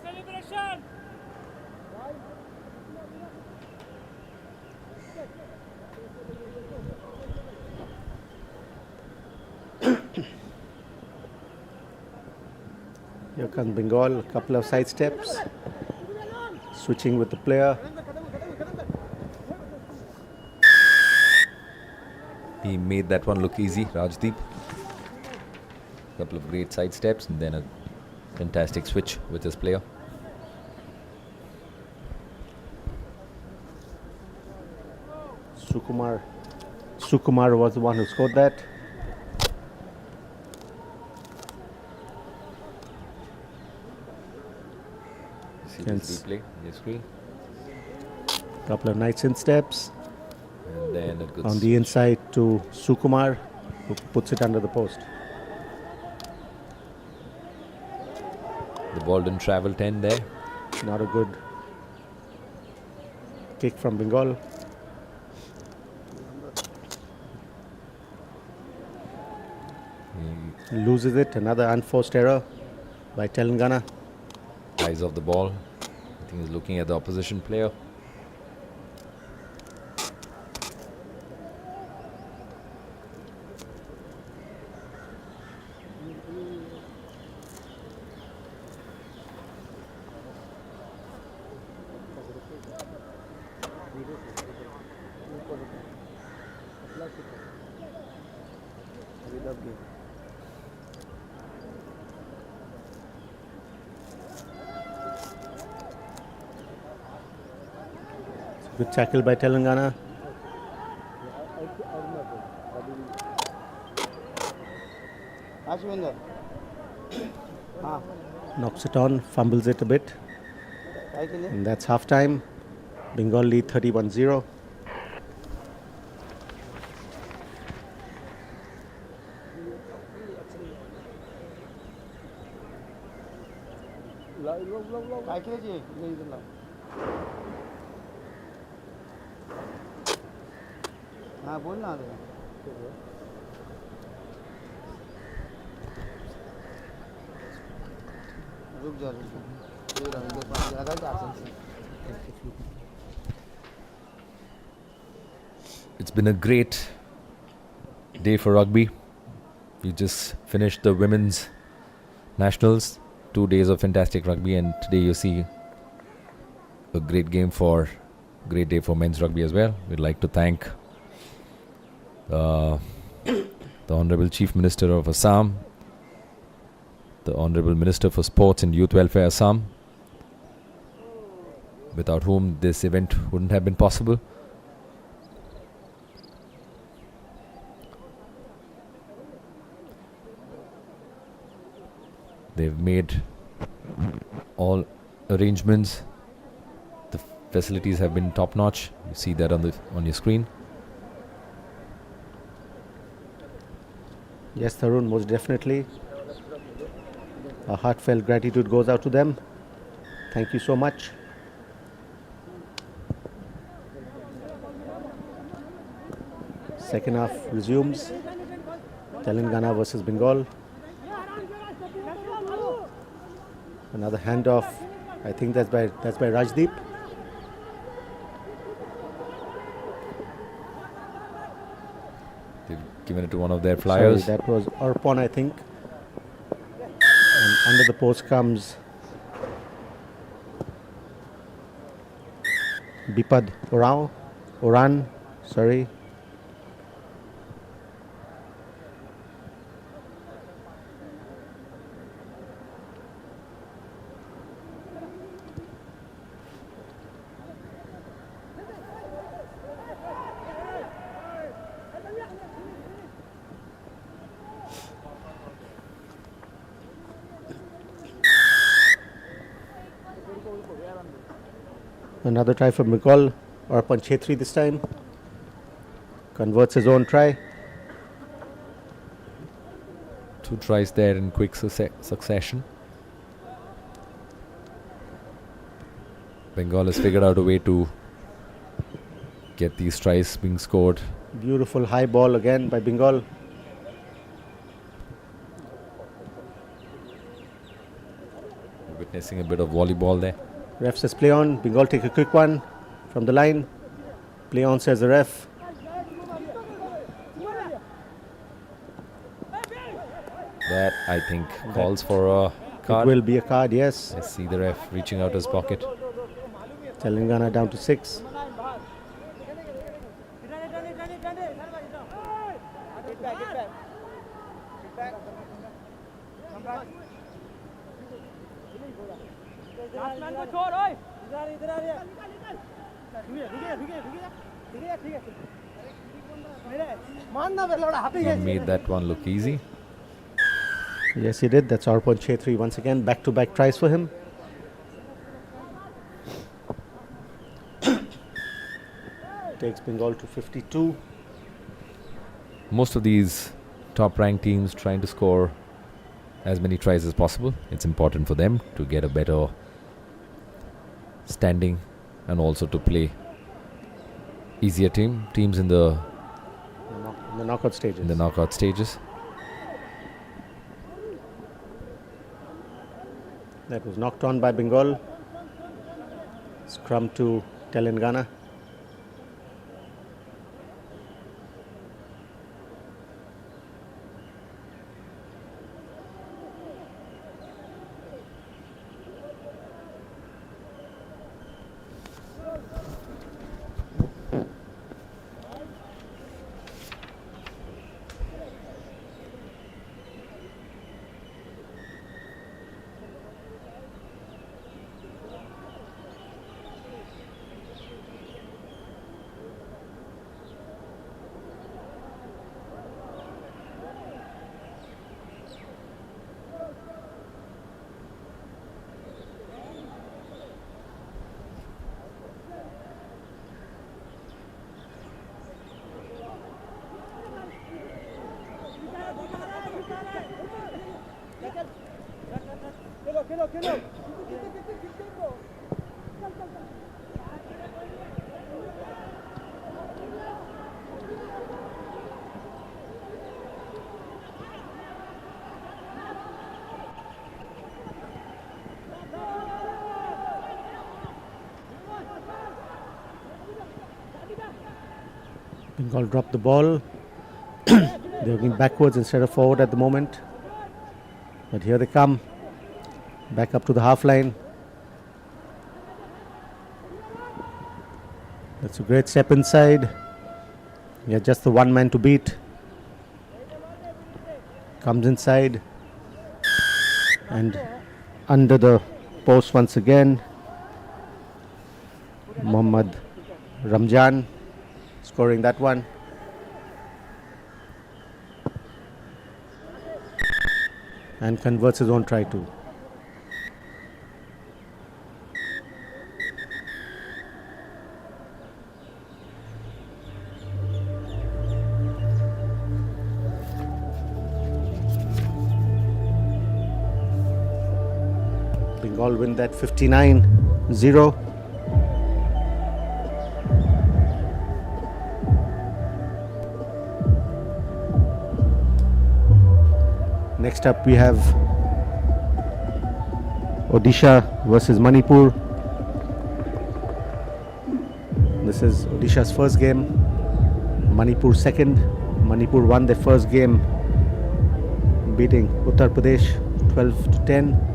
Celebration! Here comes Bengal, a couple of side steps. Switching with the player. He made that one look easy, Rajdeep. Couple of great side steps and then a fantastic switch with his player. Sukumar was the one who scored that. See Yes. this replay on your screen. Couple of nice in steps. And then a good On the inside to Sukumar, who puts it under the post. The ball didn't travel 10 there. Not a good kick from Bengal. He Loses it. Another unforced error by Telangana. eyes off the ball. I think he's looking at the opposition player. Good tackle by Telangana. Knocks it on, fumbles it a bit. And that's half time. Bengal lead 31-0. It's been a great day for rugby. We just finished the women's nationals. 2 days of fantastic rugby, and today you see a great day for men's rugby as well. We'd like to thank the Honorable Chief Minister of Assam, the Honorable Minister for Sports and Youth Welfare Assam, without whom this event wouldn't have been possible. They've made all arrangements. The facilities have been top notch. You see that on your screen. Yes, Tarun, most definitely. Our heartfelt gratitude goes out to them. Thank you so much. Second half resumes. Telangana versus Bengal. Another handoff. I think that's by Rajdeep. They've given it to one of their flyers. Sorry, that was Arpon, I think. And under the post comes Bipad Oran. Sorry. Another try from Bengal, Arpan Chetri this time. Converts his own try. 2 tries there in quick succession. Bengal has figured out a way to get these tries being scored. Beautiful high ball again by Bengal. Witnessing a bit of volleyball there. Ref says play on. Bengal take a quick one from the line. Play on, says the ref. That, I think, calls for a card. It will be a card, yes. I see the ref reaching out his pocket. Telangana down to 6. He made that one look easy. Yes, he did. That's Arpan Chetri once again. Back-to-back tries for him. Takes Bengal to 52. Most of these top ranked teams trying to score as many tries as possible. It's important for them to get a better standing and also to play easier teams in the knockout stages. knockout stages. That was knocked on by Bengal. Scrum to Telangana. Bengal dropped the ball. They're going backwards instead of forward at the moment. But here they come. Back up to the half line. That's a great step inside. Yeah, just the one man to beat. Comes inside. And under the post once again. Mohammad Ramjan scoring that one. And converts his own try too. Bengal win that 59-0. Next up we have Odisha versus Manipur. This is Odisha's first game, Manipur second. Manipur won their first game, beating Uttar Pradesh 12-10.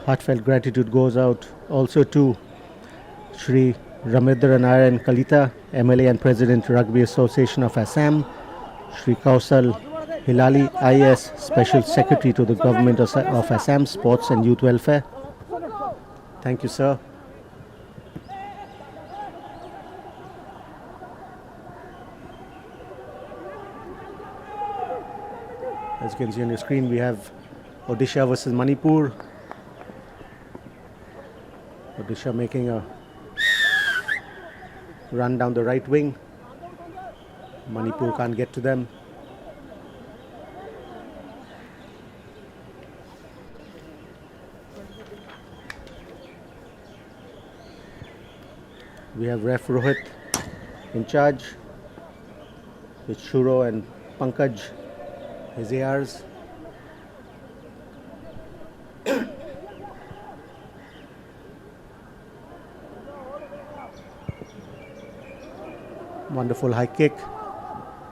Heartfelt gratitude goes out also to Shri Ramendra Narayan Kalita, MLA and President Rugby Association of Assam, Shri Kausal Hilali, IAS Special Secretary to the Government of Assam Sports and Youth Welfare. Thank you, sir. As you can see on your screen, we have Odisha versus Manipur. Odisha making a run down the right wing. Manipur can't get to them. We have Ref Rohit in charge with Shuro and Pankaj, his ARs. Wonderful high kick.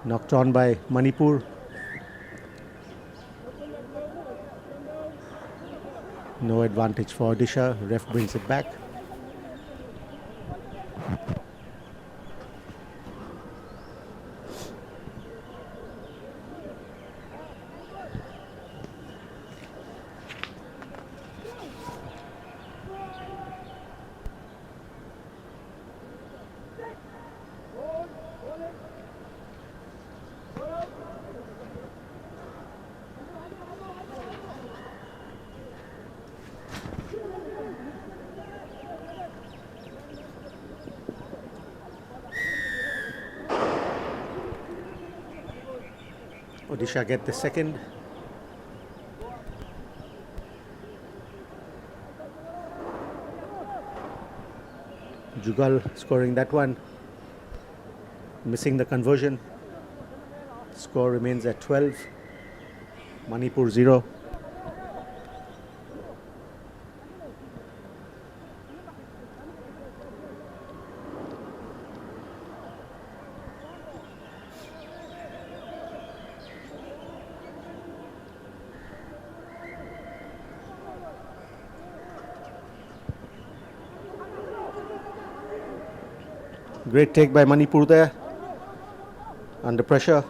Knocked on by Manipur. No advantage for Odisha. Ref brings it back. Odisha get the second. Jugal scoring that one, missing the conversion. Score remains at 12. Manipur 0. Great take by Manipur there, under pressure.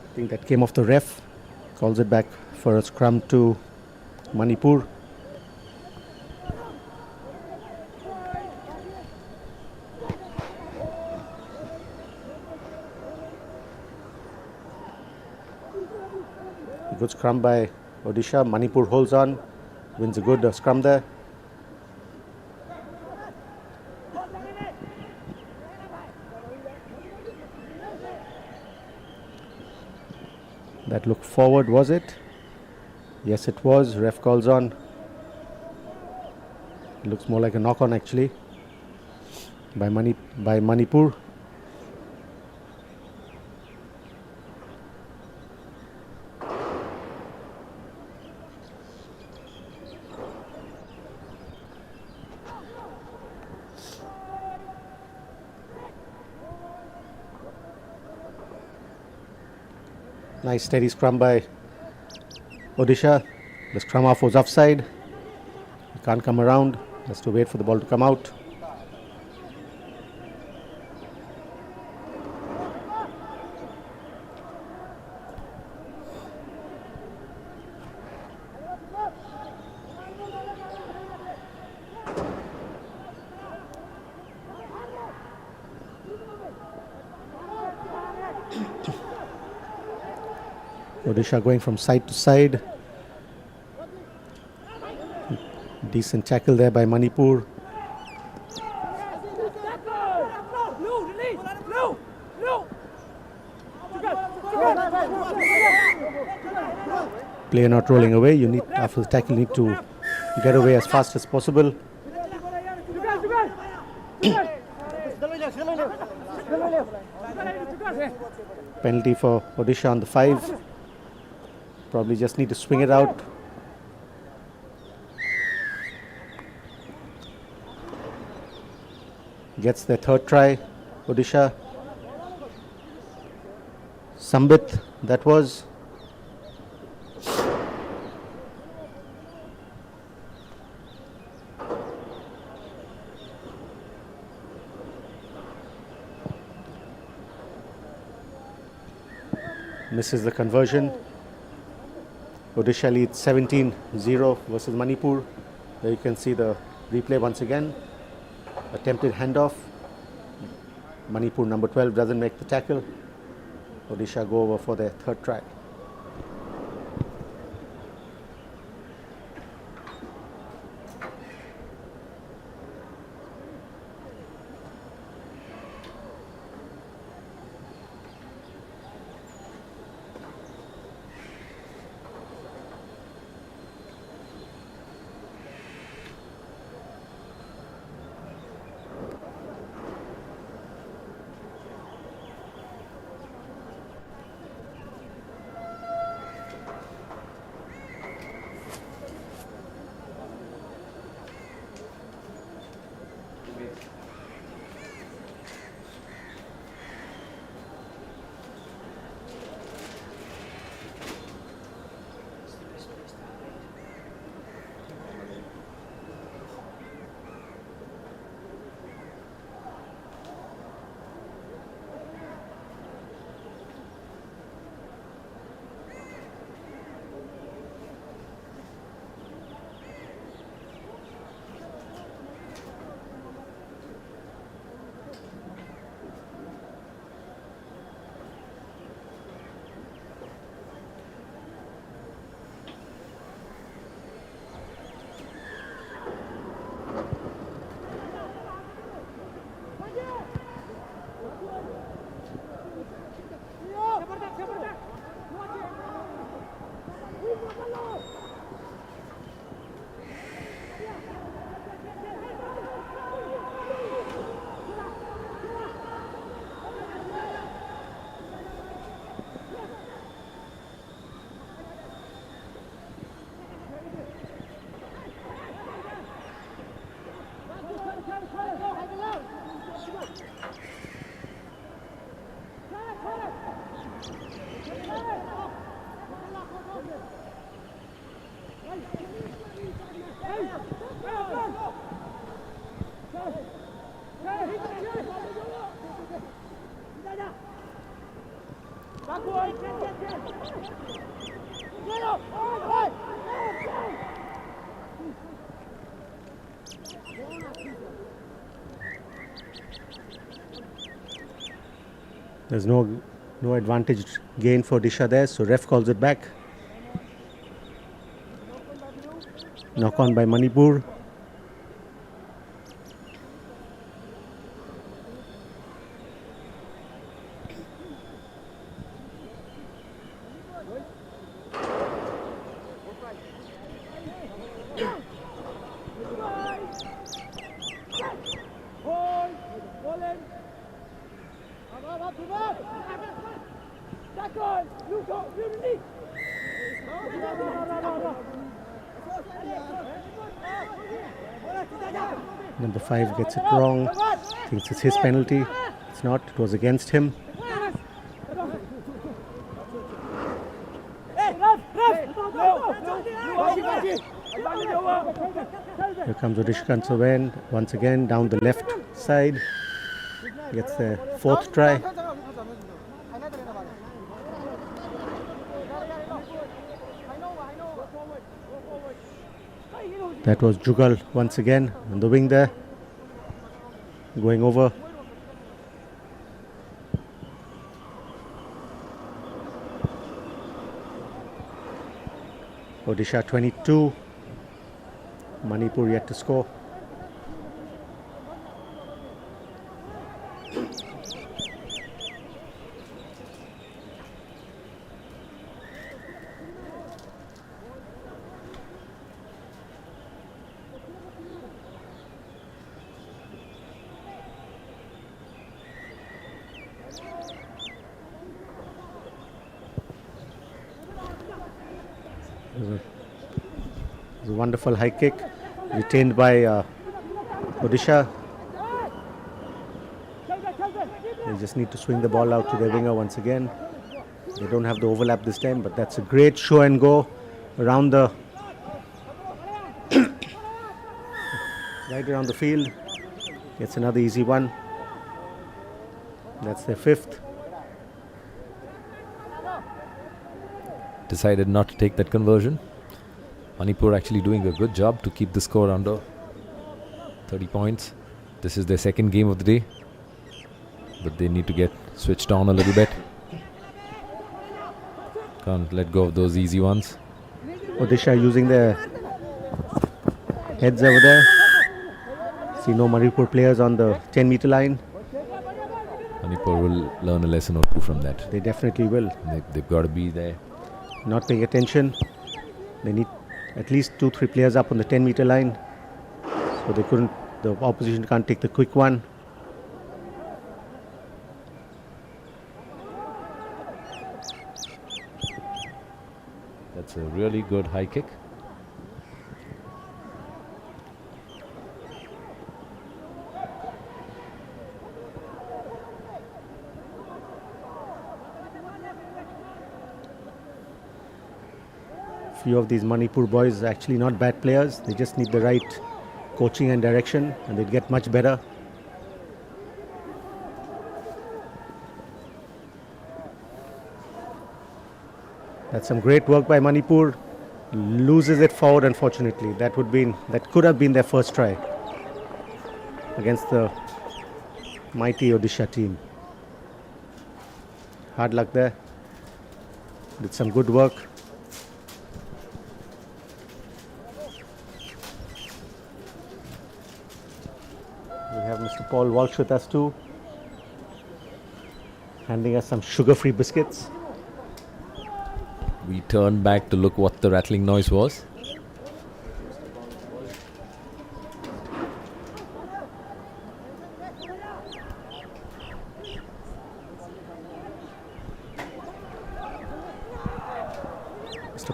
I think that came off the ref, calls it back for a scrum to Manipur. Good scrum by Odisha. Manipur holds on, wins a good scrum there. That looked forward, was it? Yes, it was. Ref calls on. It looks more like a knock on actually by Manipur. Nice steady scrum by Odisha. The scrum half was offside. He can't come around. Has to wait for the ball to come out. Odisha going from side to side. Decent tackle there by Manipur. Player not rolling away. You need, after the tackle, you need to get away as fast as possible. Penalty for Odisha on the 5. Probably just need to swing it out. Gets their third try, Odisha. Sambit, that was. Misses the conversion. Odisha leads 17-0 versus Manipur. There you can see the replay once again. Attempted handoff. Manipur number 12 doesn't make the tackle. Odisha go over for their third try. There's no advantage gain for Odisha there, so ref calls it back. Knock on by Manipur. Number 5 gets it wrong. Thinks it's his penalty. It's not. It was against him. Here comes Odisha Kansaven once again down the left side. Gets the 4th try. That was Jugal once again on the wing there. Going over. Odisha 22. Manipur yet to score. It was a wonderful high kick, retained by Odisha. They just need to swing the ball out to their winger once again. They don't have the overlap this time, but that's a great show and go around the right around the field. Gets another easy one. That's their 5th. Decided not to take that conversion. Manipur actually doing a good job to keep the score under 30 points. This is their 2nd game of the day, but they need to get switched on a little bit. Can't let go of those easy ones. Odisha using their heads over there. See no Manipur players on the 10-meter line. Manipur will learn a lesson or two from that. They definitely will. They've got to be there. Not paying attention. They need at least 2-3 players up on the 10-meter line. So the opposition can't take the quick one. That's a really good high kick. Few of these Manipur boys are actually not bad players. They just need the right coaching and direction, and they'd get much better. That's some great work by Manipur. Loses it forward, unfortunately. That could have been their first try against the mighty Odisha team. Hard luck there. Did some good work. We have Mr. Paul Walsh with us too, handing us some sugar-free biscuits. We turned back to look what the rattling noise was.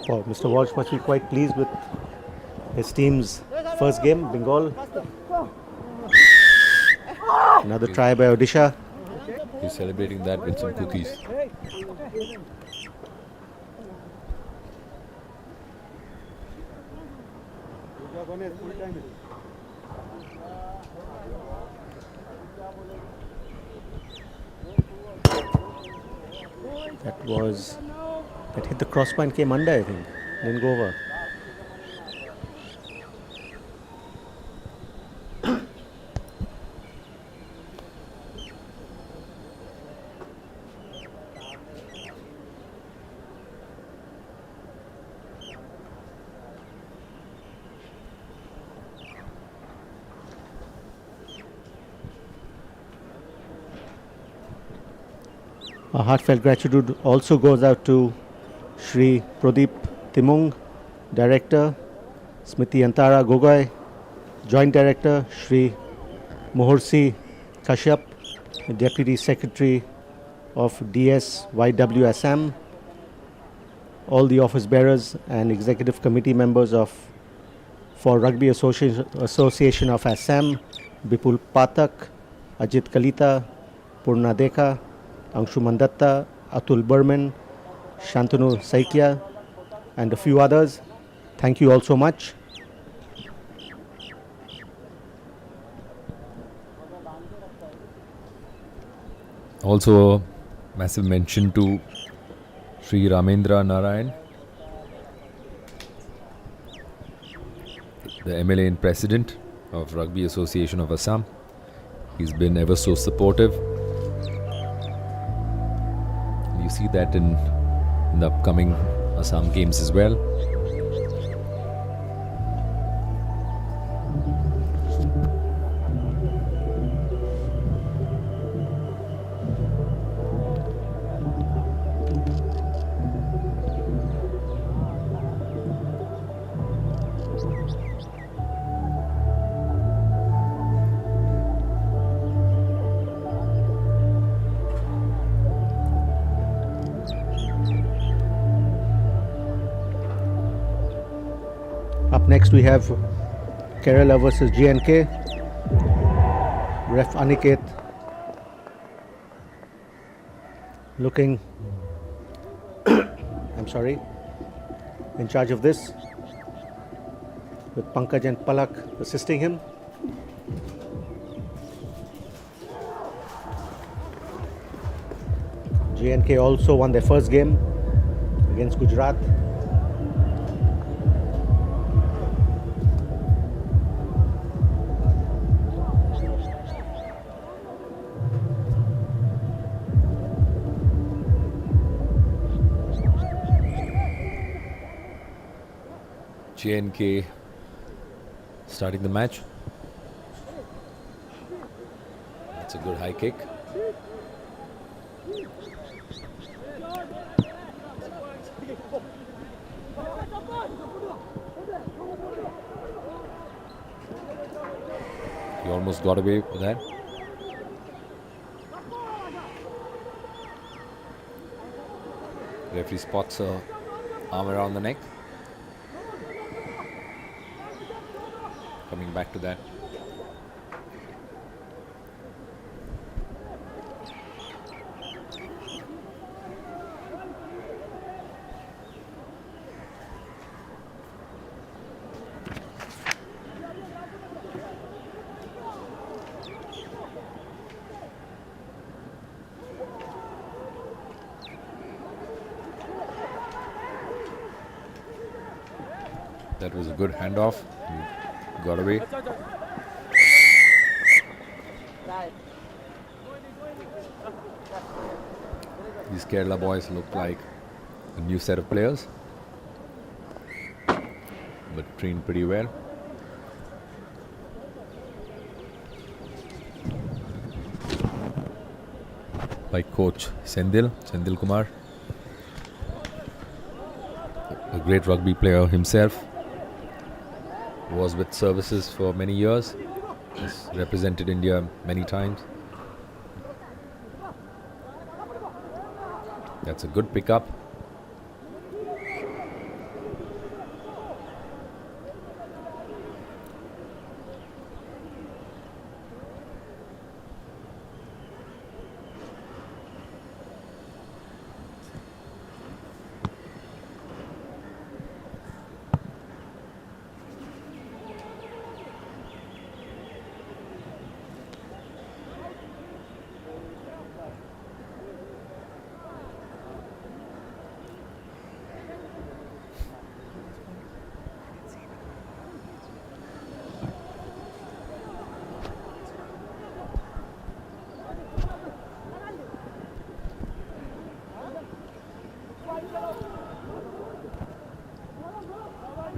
Mr. Walsh must be quite pleased with his team's first game, Bengal. Another try by Odisha. He's celebrating that with some cookies. That hit the crossbar and came under, I think. Didn't go over. A heartfelt gratitude also goes out to Shri Pradeep Timung, Director, Smriti Antara Gogoi, Joint Director, Shri Mohorsi Kashyap, Deputy Secretary of DSYW Assam, all the office bearers and executive committee members of for Rugby Association of Assam, Bipul Patak, Ajit Kalita, Purna Dekha, Angshu Mandatta, Atul Burman, Shantanu Saikia, and a few others. Thank you all so much. Also, a massive mention to Sri Ramendra Narayan, the MLA and President of Rugby Association of Assam. He's been ever so supportive. You see that in the upcoming Assam games as well. Up next we have Kerala versus JNK. Ref Aniket looking in charge of this, with Pankaj and Palak assisting him. JNK also won their first game against Gujarat. JNK starting the match. That's a good high kick. He almost got away with that. Referee spots a arm around the neck. Coming back to that. That was a good handoff. He got away. These Kerala boys look like a new set of players, but trained pretty well. By coach Sendil Kumar, a great rugby player himself. Was with services for many years. Has represented India many times. That's a good pickup.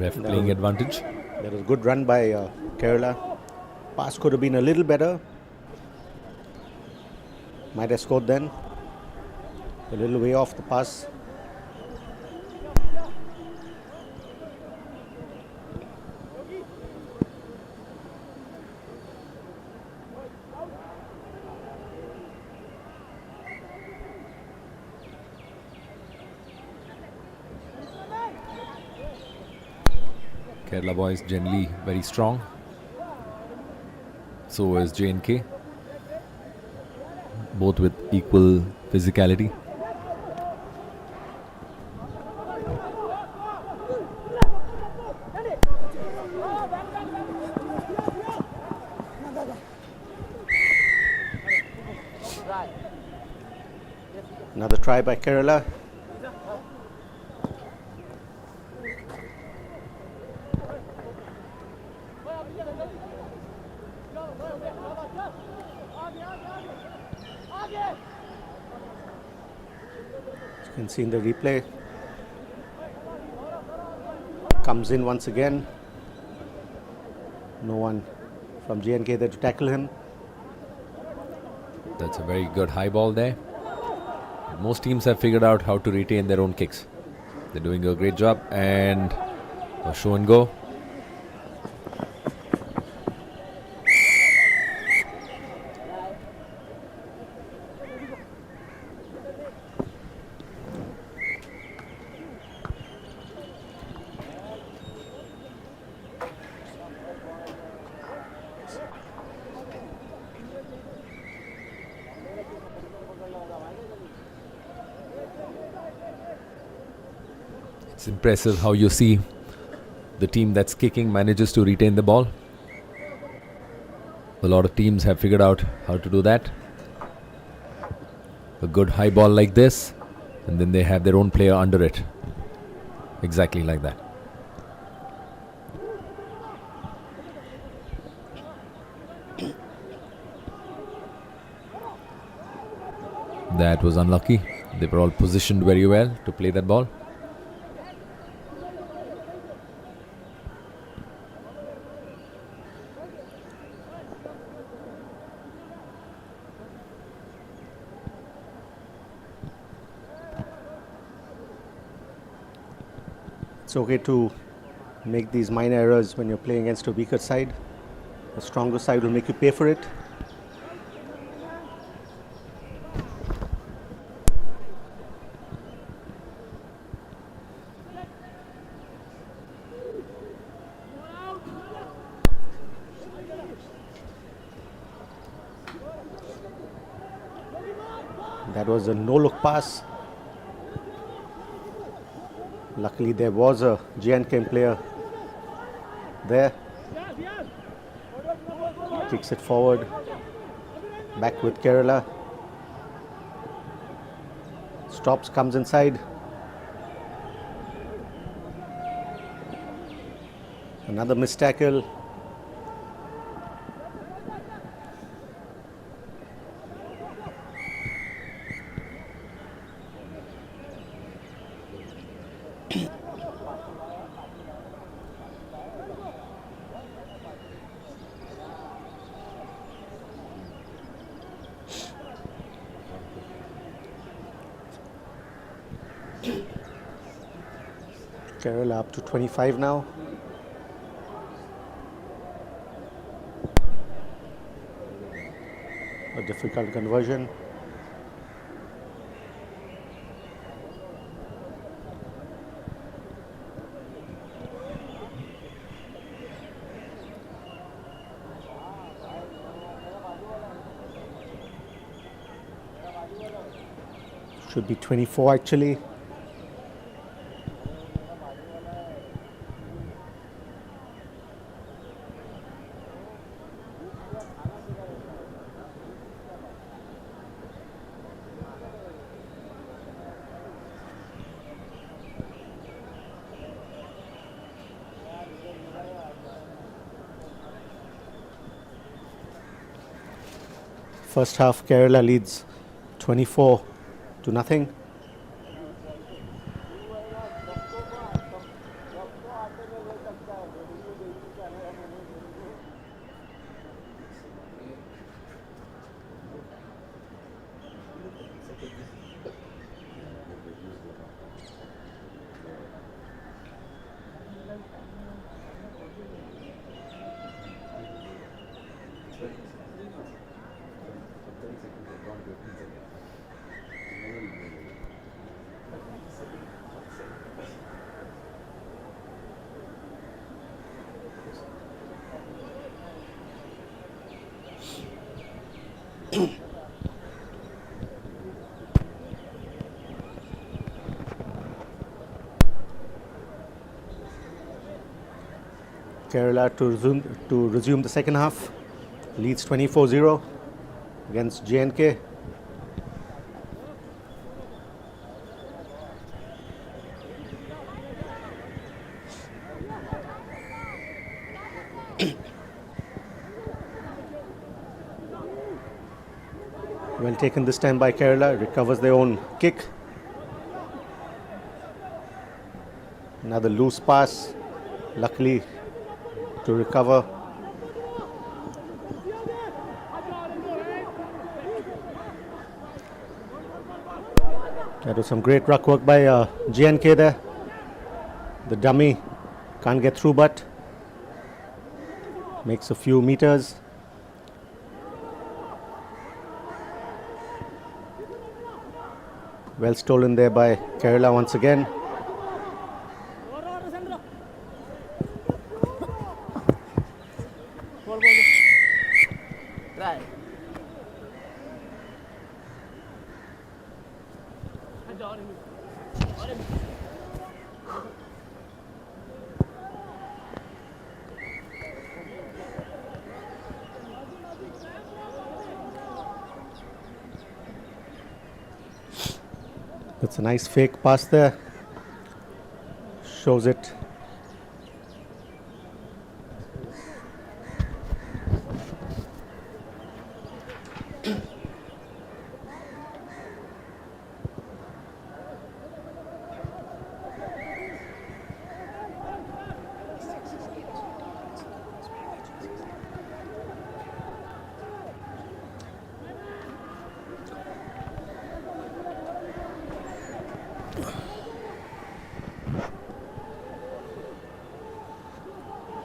Ref playing advantage. That was a good run by Kerala. Pass could have been a little better. Might have scored then. A little way off the pass. Kerala boys generally very strong. So is JNK. Both with equal physicality. Another try by Kerala. You can see in the replay. Comes in once again. No one from JNK there to tackle him. That's a very good high ball there. Most teams have figured out how to retain their own kicks. They're doing a great job, and a show and go. It's impressive how you see the team that's kicking manages to retain the ball. A lot of teams have figured out how to do that. A good high ball like this, and then they have their own player under it. Exactly like that. That was unlucky. They were all positioned very well to play that ball. It's okay to make these minor errors when you're playing against a weaker side. A stronger side will make you pay for it. That was a no-look pass. Luckily, there was a JNK player there. Kicks it forward. Back with Kerala. Stops, comes inside. Another missed tackle. Kerala up to 25 now. A difficult conversion. Should be 24 actually. First half, Kerala leads 24-0. Kerala to resume the second half. Leads 24-0 against JNK. Well taken this time by Kerala, recovers their own kick. Another loose pass, luckily to recover. That was some great ruck work by JNK there. The dummy can't get through, but makes a few meters. Well stolen there by Kerala once again. That's a nice fake pass there. Shows it.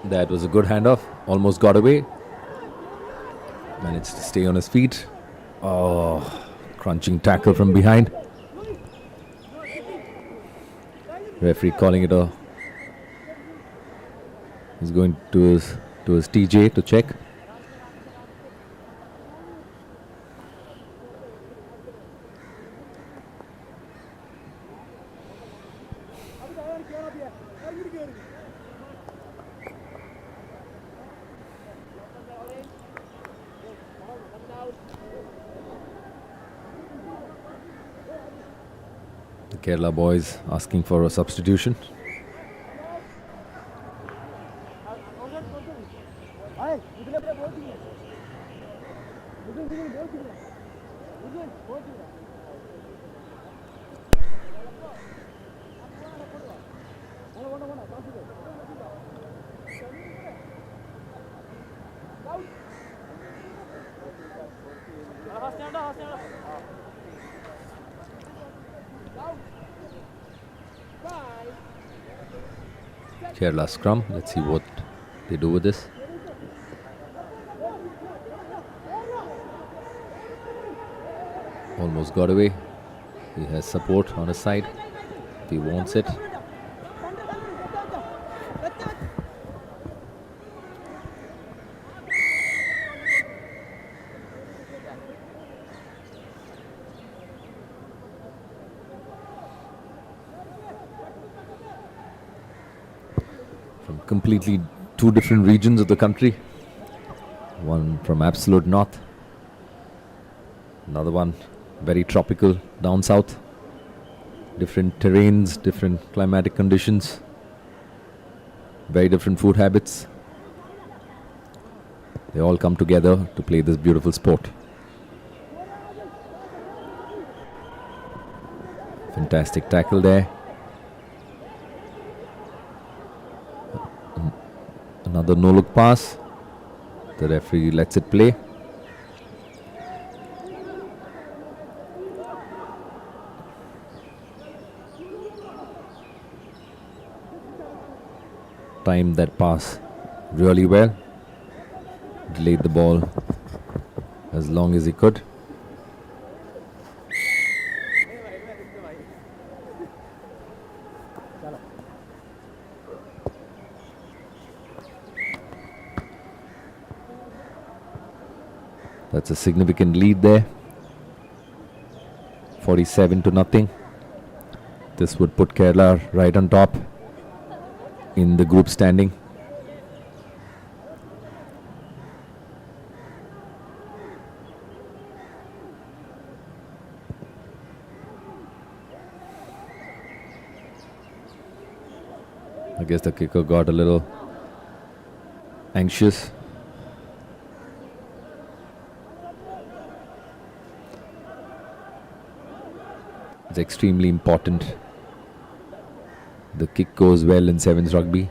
That was a good handoff. Almost got away. Managed to stay on his feet. Oh, crunching tackle from behind. Referee calling it a. He's going to his TJ to check. The Kerala boys asking for a substitution. Kerala scrum. Let's see what they do with this. Almost got away. He has support on his side if he wants it. From completely two different regions of the country. One from absolute north. Another one very tropical down south. Different terrains, different climatic conditions. Very different food habits. They all come together to play this beautiful sport. Fantastic tackle there. Another no-look pass. The referee lets it play. Timed that pass really well. Delayed the ball as long as he could. That's a significant lead there. 47-0. This would put Kerala right on top in the group standing. guess the kicker got a little anxious. It's extremely important. The kick goes well in sevens rugby.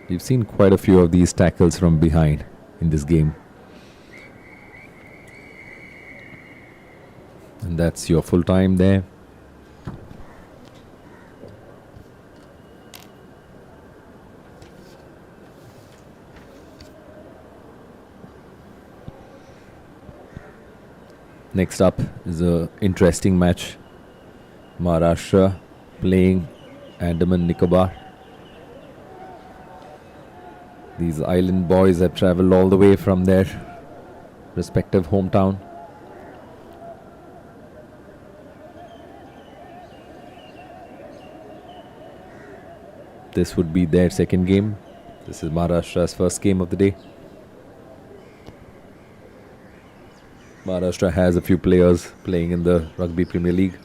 We've seen quite a few of these tackles from behind in this game. And that's your full time there. Next up is an interesting match. Maharashtra playing Andaman Nicobar. These island boys have travelled all the way from their respective hometown. This would be their second game. This is Maharashtra's first game of the day. Maharashtra has a few players playing in the Rugby Premier League.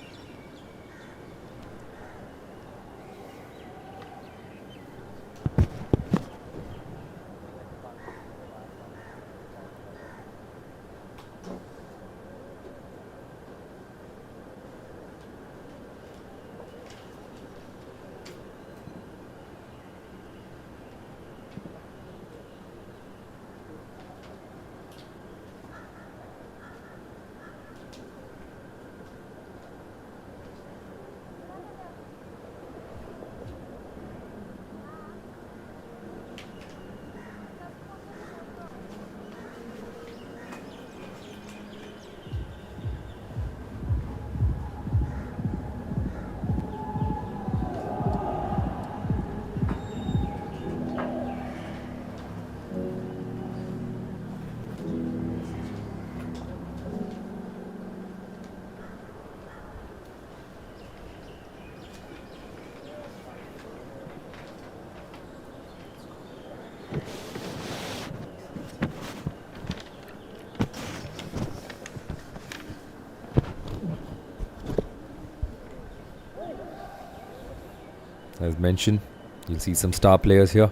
As mentioned, you'll see some star players here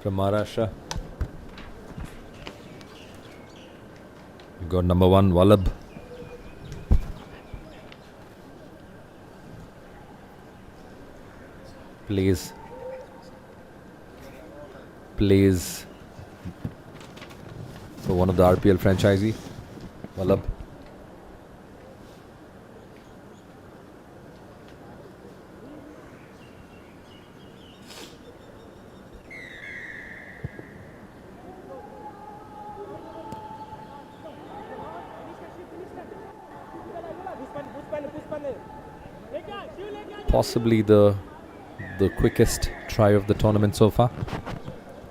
from Maharashtra. We've got number 1, Vallabh. Plays for one of the RPL franchisee, Vallabh. Possibly the quickest try of the tournament so far.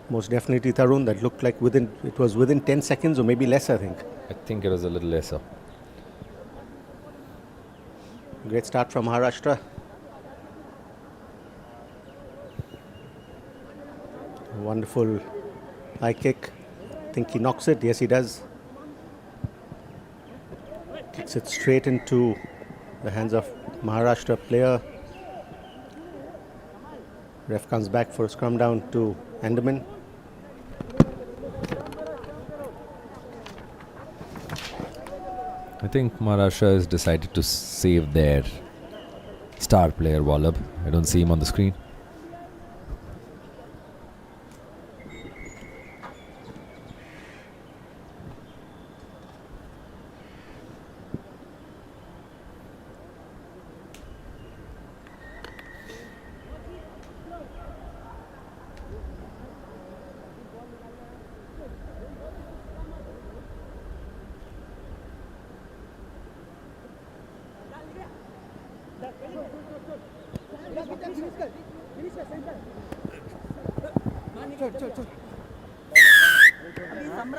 Most definitely, Tarun. That looked like it was within 10 seconds or maybe less, I think. I think it was a little lesser. Great start from Maharashtra. Wonderful high kick. I think he knocks it. Yes, he does. Kicks it straight into the hands of Maharashtra player. Ref comes back for a scrum down to Andaman. I think Maharashtra has decided to save their star player Vallabh. I don't see him on the screen.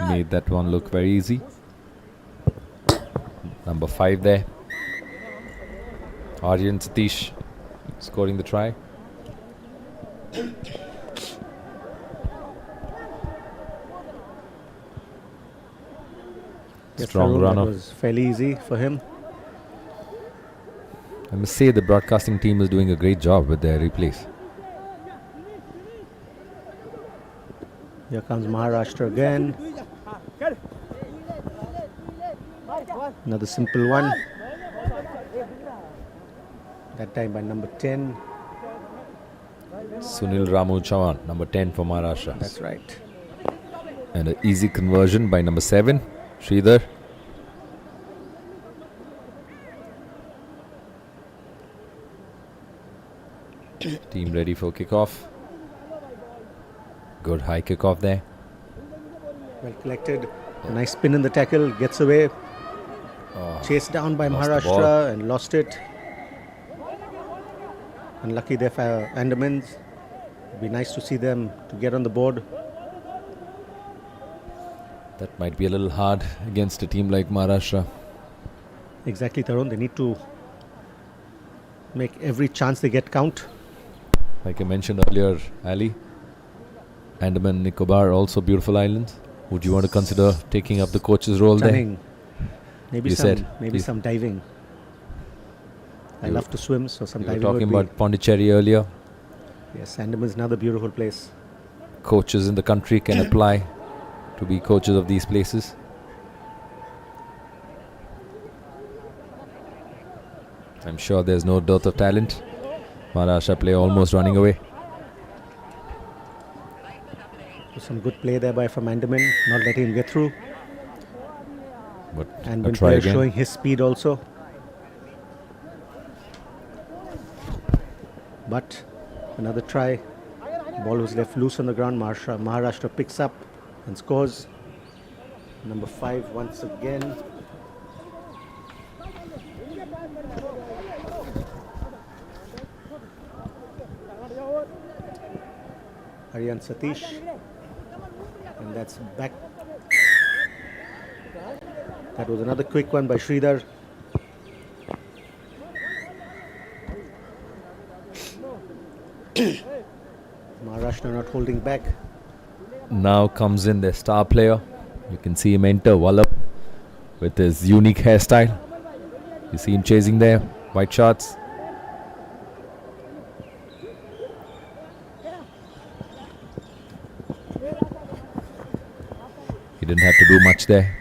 Made that one look very easy. Number 5 there. Aryan Satish scoring the try. Yes, Strong Tarun, runner. That was fairly easy for him. I must say the broadcasting team is doing a great job with their replays. Here comes Maharashtra again. Another simple one. That time by number 10. Sunil Ramu Chavan, number 10 for Maharashtra. That's right. And an easy conversion by number 7, Sridhar. Team ready for kickoff. Good high kickoff there. Well collected. Nice spin in the tackle. Gets away. Chased down by lost the ball. Maharashtra and lost it. Unlucky there for Andamans. Be nice to see them to get on the board. That might be a little hard against a team like Maharashtra. Exactly, Tarun. They need to make every chance they get count. Like I mentioned earlier, Ali, Andaman Nicobar, also beautiful islands. Would you want to consider taking up the coach's role Stunning. Maybe You some said, maybe please. some diving. I You- love to swim, so some there? We diving were talking would about Pondicherry earlier. be. Yes, Andaman is another beautiful place. Coaches in the country can apply to be coaches of these places. I'm sure there's no dearth of talent. Maharashtra player almost running away. Some good play there by from Andaman, not letting him get through. But And a when try player again. showing his speed also. But another try. Ball was left loose on the ground. Maharashtra picks up and scores. Number 5 once again. Aryan Satish. And that's back. That was another quick one by Sridhar. Maharashtra not holding back. Now comes in their star player. You can see him enter, Wallab, with his unique hairstyle. You see him chasing there, white shorts. He didn't have to do much there.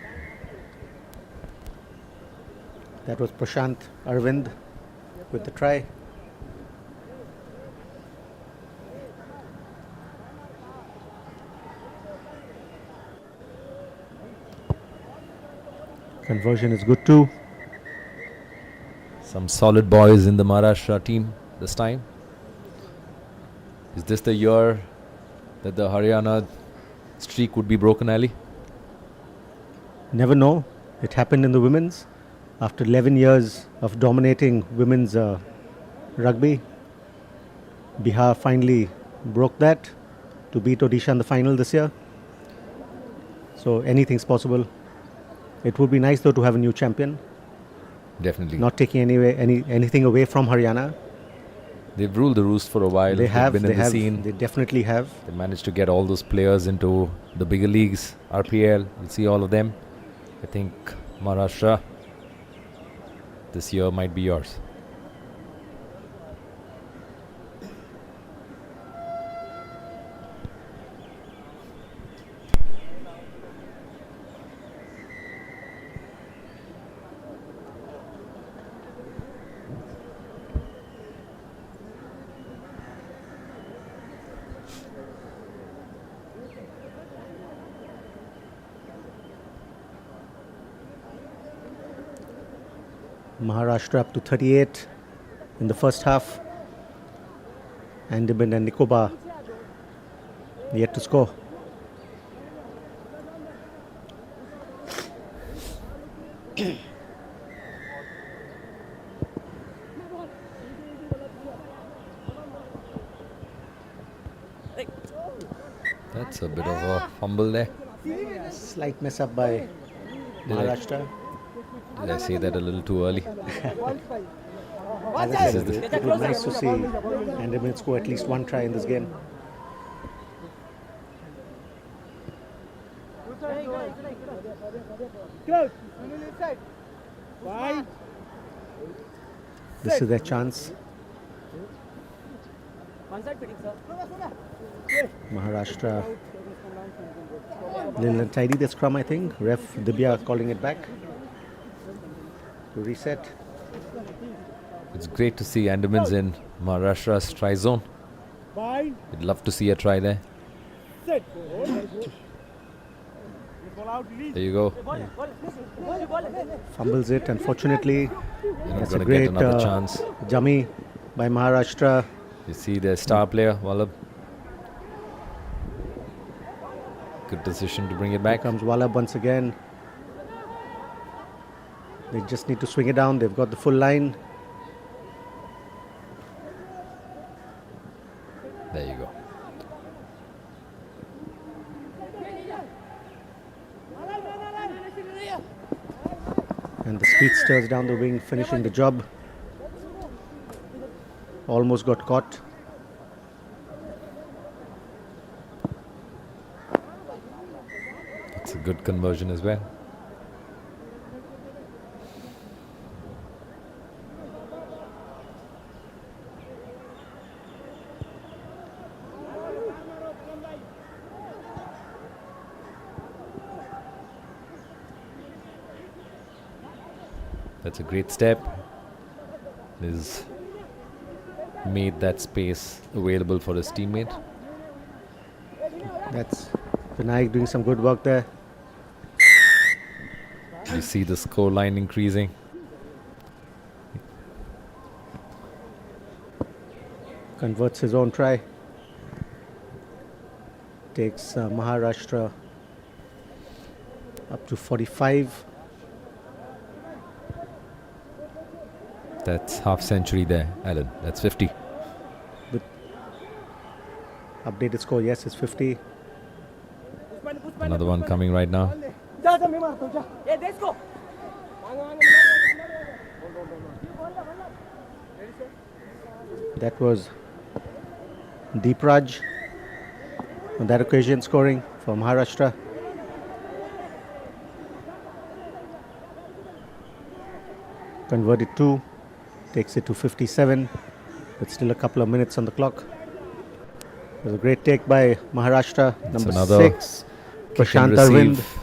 That was Prashant Arvind with the try. Conversion is good too. Some solid boys in the Maharashtra team this time. Is this the year that the Haryana streak would be broken, Ali? Never know. It happened in the women's. After 11 years of dominating women's rugby, Bihar finally broke that to beat Odisha in the final this year. So anything's possible. It would be nice though to have a new champion, Definitely. not taking anything away from Haryana. They've ruled the roost for a while. They They've have, been in the scene. they definitely have. They managed to get all those players into the bigger leagues, RPL. We'll see all of them. I think Maharashtra this year might be yours. Maharashtra up to 38 in the first half. Andaman and Nicobar yet to score. That's a bit of a fumble there. Slight mess up by Maharashtra. Did I say that a little too early? As I said, it was nice to see Andaman score at least one try in this game. This is their chance. Maharashtra little untidy the scrum, I think. Ref Dibya calling it back to reset. It's great to see Andamans in Maharashtra's try zone. We'd love to see a try there. There you go. Fumbles it, unfortunately. You're not That's a going to get great another chance. dummy by Maharashtra. You see their star player, Wallab. Good decision to bring it Here back. comes Wallab once again. They just need to swing it down. They've got the full line. There you go. And the speedsters down the wing finishing the job. Almost got caught. It's a good conversion as well. That's a great step. He's made that space available for his teammate. That's Vinayak doing some good work there. You see the score line increasing. Converts his own try. Takes Maharashtra up to 45. That's half century there, Alan. That's 50. With updated score, yes, it's 50. Another one coming right now. That was Deep Raj on that occasion scoring for Maharashtra. Converted 2, takes it to 57, but still a couple of minutes on the clock. It was a great take by Maharashtra, It's number another 6, kick and Prashant Arvind. receive.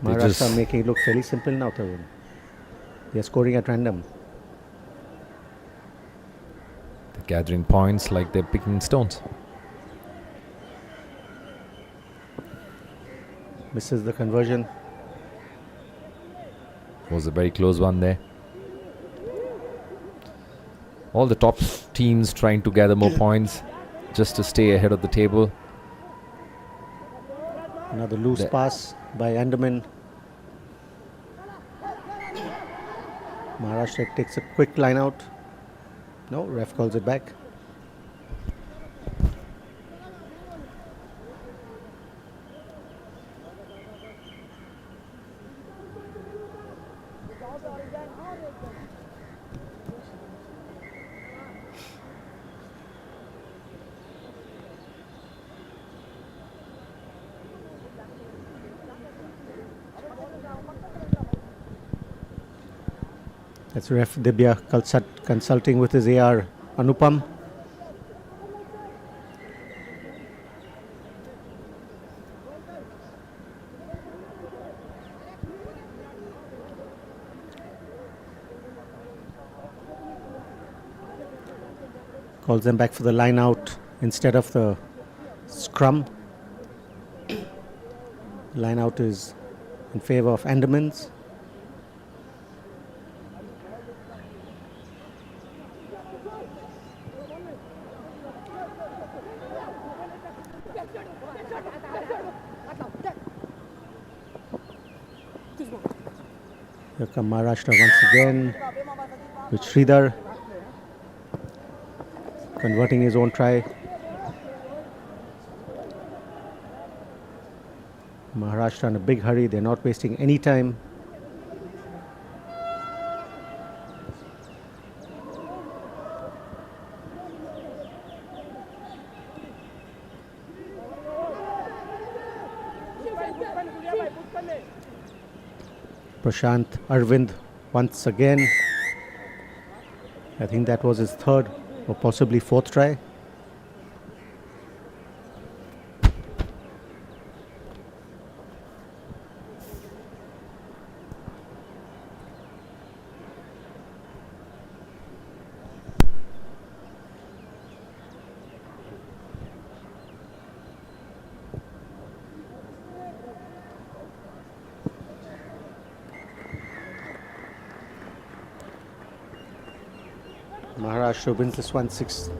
They Maharashtra just- making it look fairly simple now, Tarun. They are scoring at random. They're gathering points like they're picking stones. Misses the conversion. Was a very close one there. All the top teams trying to gather more points just to stay ahead of the table. Another loose There. pass by Andaman. Maharashtra takes a quick line out. No, ref calls it back. That's ref Dibya consulting with his AR Anupam. Calls them back for the line out instead of the scrum. Line out is in favor of Andamans. Here come Maharashtra once again with Sridhar converting his own try. Maharashtra in a big hurry, they're not wasting any time. Prashant Arvind once again I think that was his third or possibly fourth try. Maharashtra wins this one 6.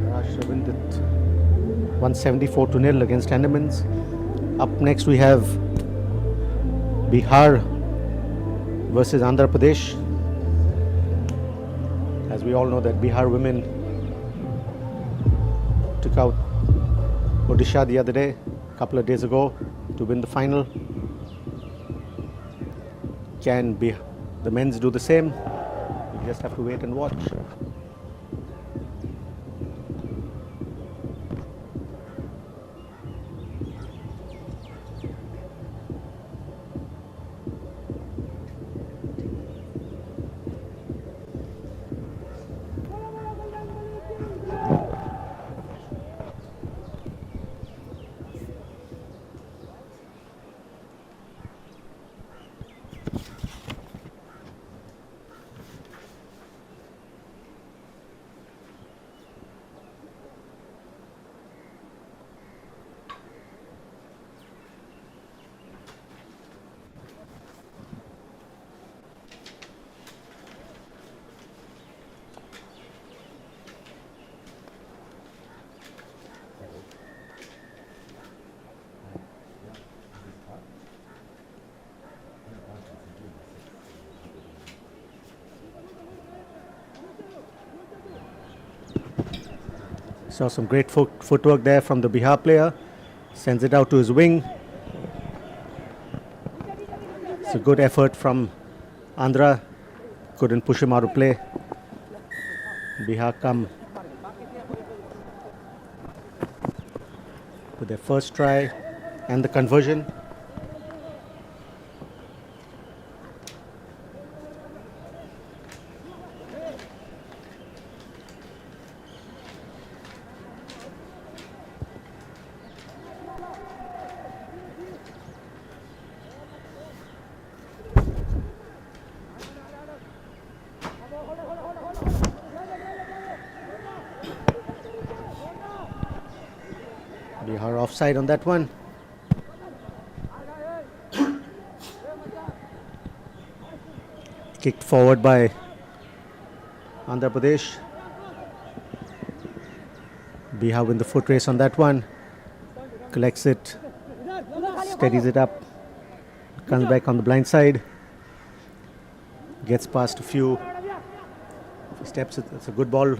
Maharashtra wins it 174-0 against Andamans. Up next we have Bihar versus Andhra Pradesh. As we all know that Bihar women took out Odisha the other day, a couple of days ago, to win the final. Can the men's do the same? We just have to wait and watch. Saw some great footwork there from the Bihar player. Sends it out to his wing. It's a good effort from Andhra. Couldn't push him out of play. Bihar come with their first try and the conversion. Bihar offside on that one. Kicked forward by Andhra Pradesh. Bihar win the foot race on that one. Collects it, steadies it up, comes back on the blind side, gets past a few steps. It's a good ball.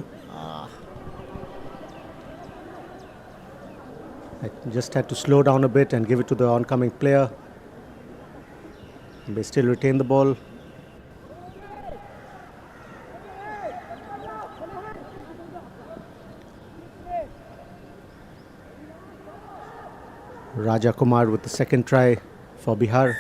I just had to slow down a bit and give it to the oncoming player. They still retain the ball. Raja Kumar with the second try for Bihar.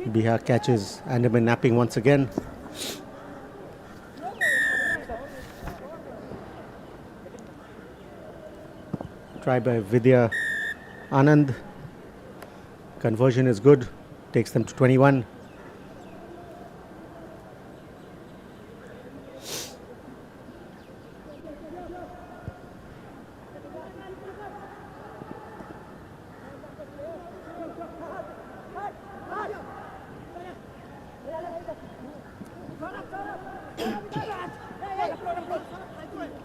Bihar catches Andaman napping once again. Try by Vidya Anand. Conversion is good. Takes them to 21.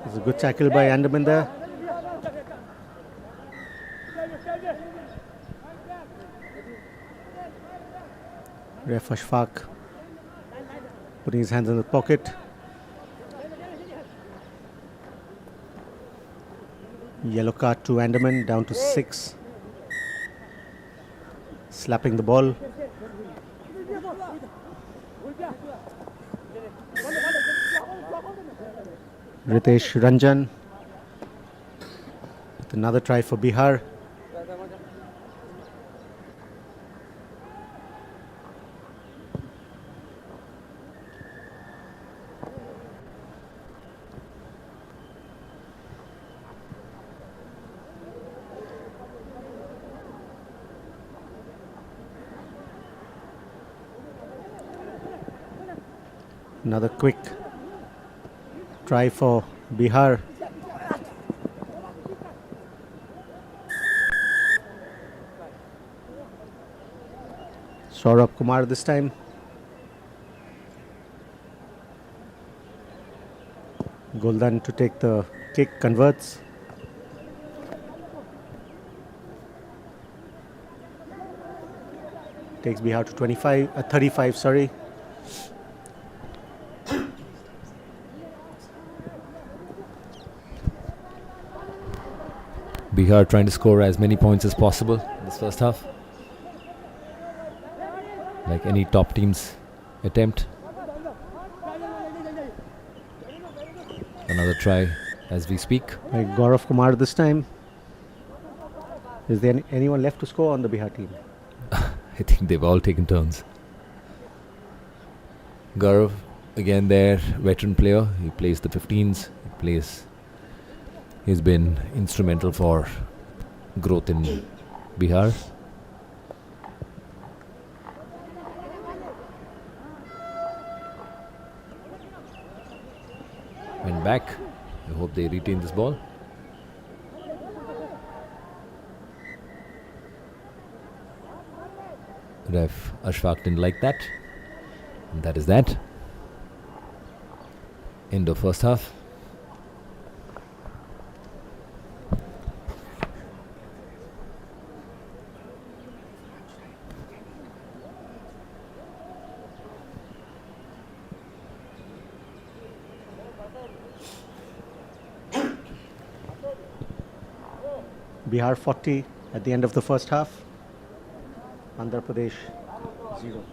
There's a good tackle by Andaman there. Ref Ashfaq putting his hands in the pocket. Yellow card to Andaman, down to 6. Slapping the ball. Ritesh Ranjan with another try for Bihar. Another quick try for Bihar. Saurabh Kumar this time. Goldan to take the kick, converts. Takes Bihar to 35, sorry. Bihar trying to score as many points as possible in this first half, like any top team's attempt. Another try as we speak. By Gaurav Kumar this time. Is there anyone left to score on the Bihar team? I think they've all taken turns. Gaurav, again their veteran player. He plays the 15s. He's been instrumental for growth in Bihar. Went back. I hope they retain this ball. Ref Ashfaq didn't like that. And that is that. End of first half. Bihar 40 at the end of the first half. Andhra Pradesh 0.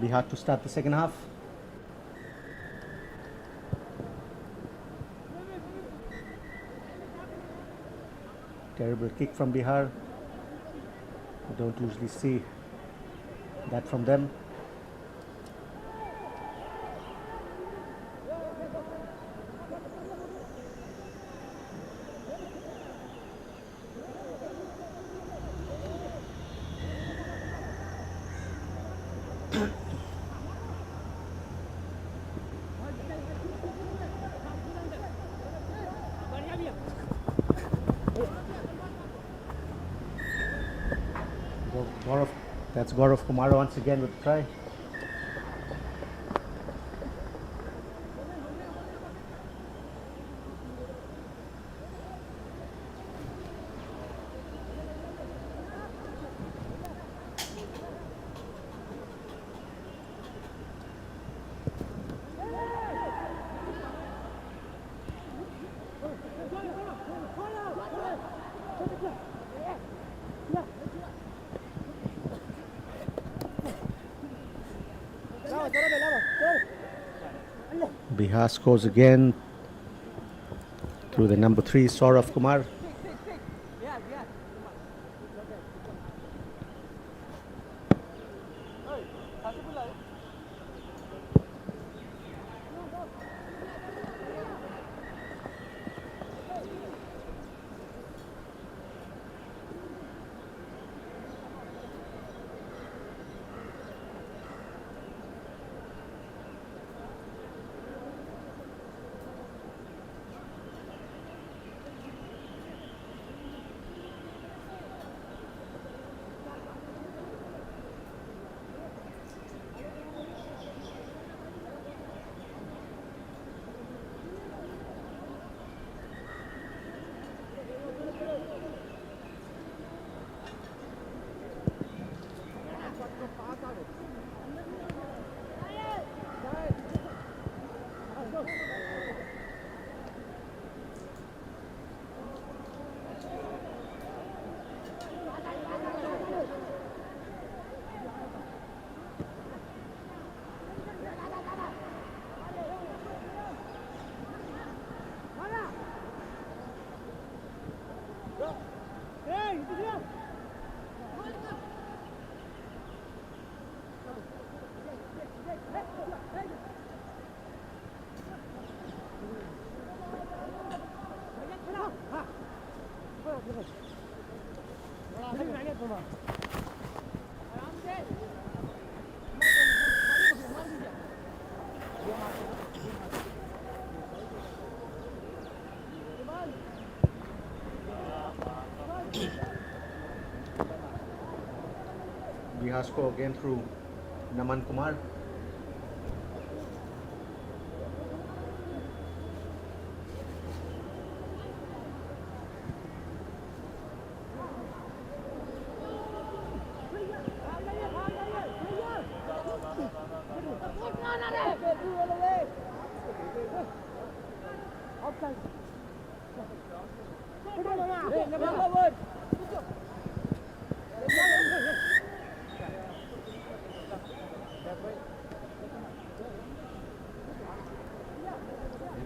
Bihar to start the second half. Terrible kick from Bihar. I don't usually see that from them. That's Gaurav Kumar once again with the try. Bihar scores again through the number 3, Saurav Kumar. Bihar score again through Naman Kumar.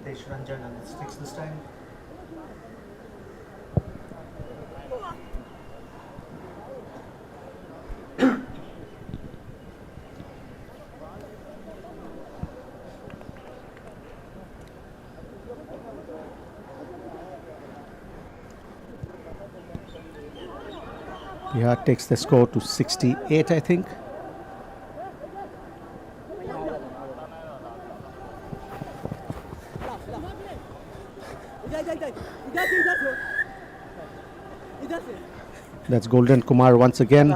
Ritesh Ranjan and the sticks this time. Bihar takes the score to 68, I think. That's Golden Kumar once again.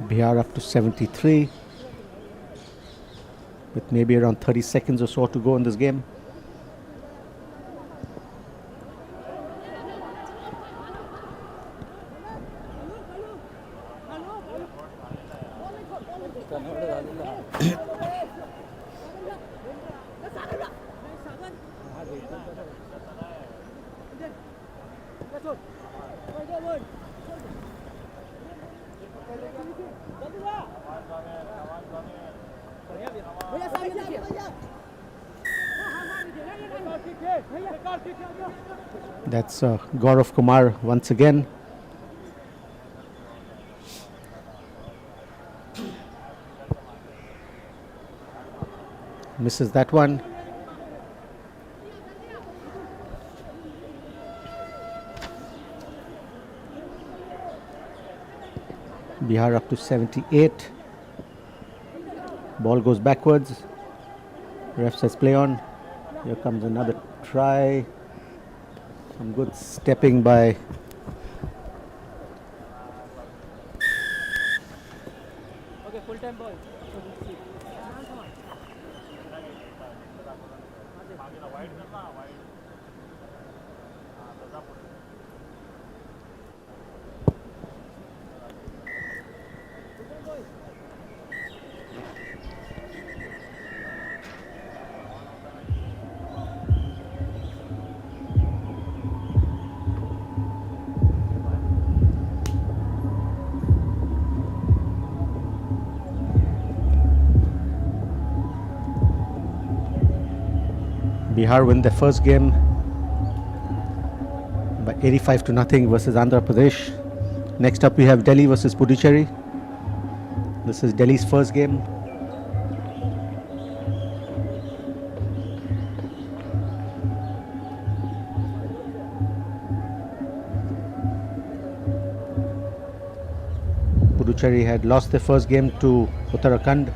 Bihar up to 73 with maybe around 30 seconds or so to go in this game. That's Gaurav Kumar once again. Misses that one. Bihar up to 78. Ball goes backwards. Ref says play on. Here comes another try. Some good stepping by full-time ball. Bihar win their first game by 85-0 versus Andhra Pradesh. Next up we have Delhi versus Puducherry. This is Delhi's first game. Puducherry had lost their first game to Uttarakhand.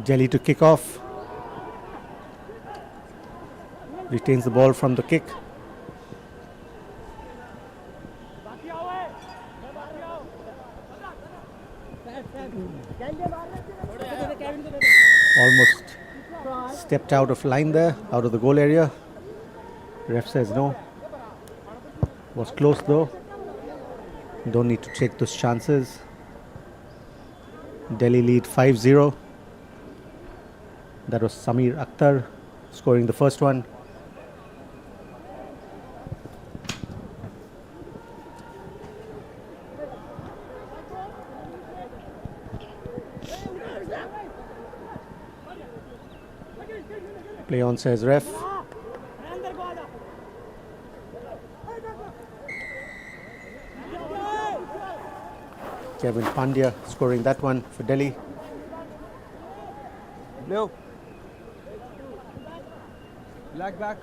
Delhi to kick off. Retains the ball from the kick. Almost stepped out of line there, out of the goal area. Ref says no. Was close though. Don't need to take those chances. Delhi lead 5-0. That was Samir Akhtar scoring the first one. Play on, says ref. Kevin Pandya scoring that one for Delhi. Leo. Black back.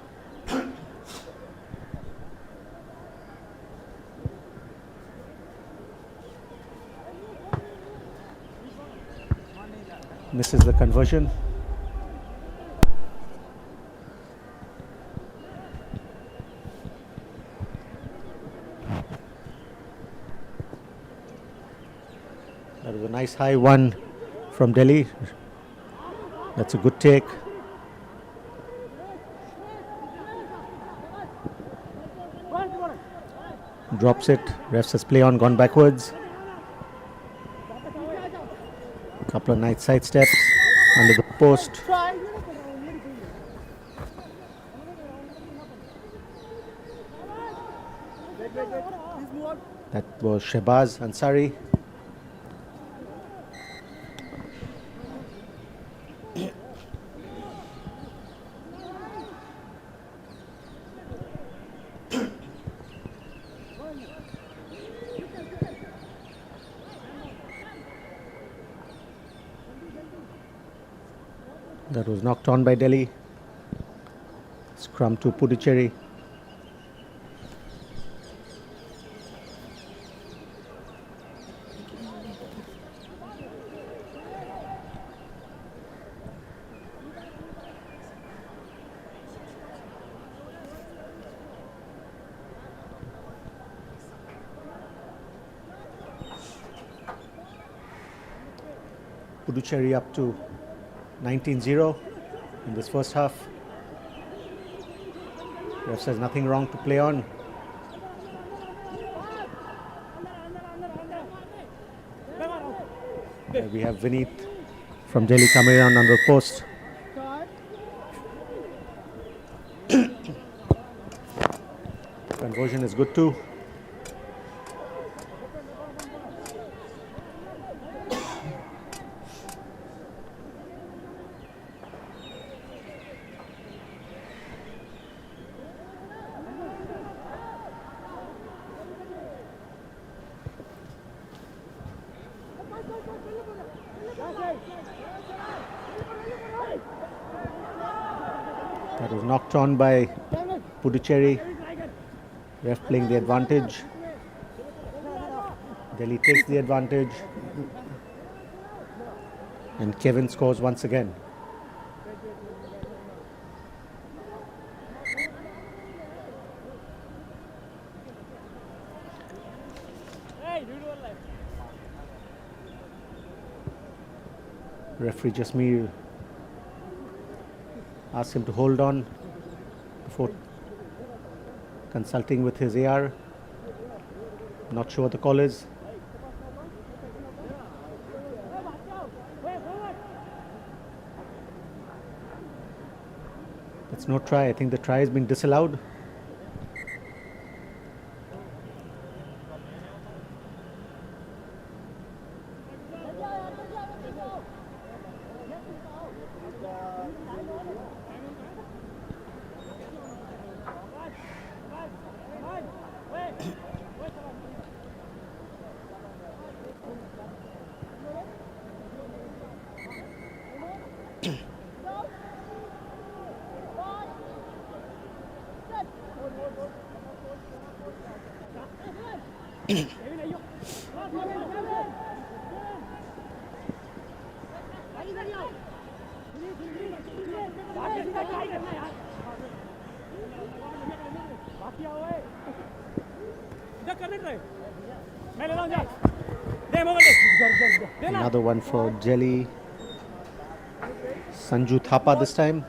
Misses the conversion. That was a nice high one from Delhi. That's a good take. Drops it. Ref says play on, gone backwards. Couple of nice side steps under the post. That was Shehbaz Ansari. That was knocked on by Delhi. Scrum to Puducherry. Puducherry up to 19-0 in this first half. Ref says nothing wrong to play on. There we have Vineet from Delhi coming around under the post. Conversion is good too. That was knocked on by Puducherry. Ref playing the advantage. Delhi takes the advantage. And Kevin scores once again. Referee Jasmeer asks him to hold on before consulting with his AR. Not sure what the call is. That's no try. I think the try has been disallowed. Another one for Jelly. Sanju Thapa this time.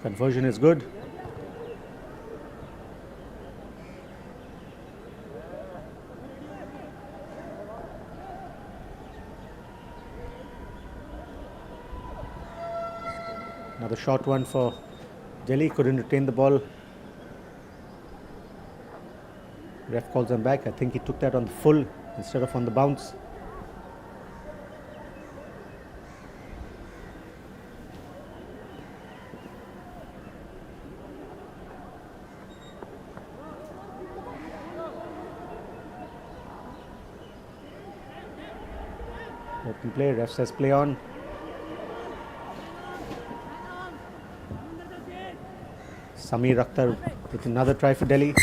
Conversion is good. Another short one for Jelly. Couldn't retain the ball. Ref calls him back. I think he took that on the full instead of on the bounce. Open play. Ref says play on. Sameer Akhtar with another try for Delhi.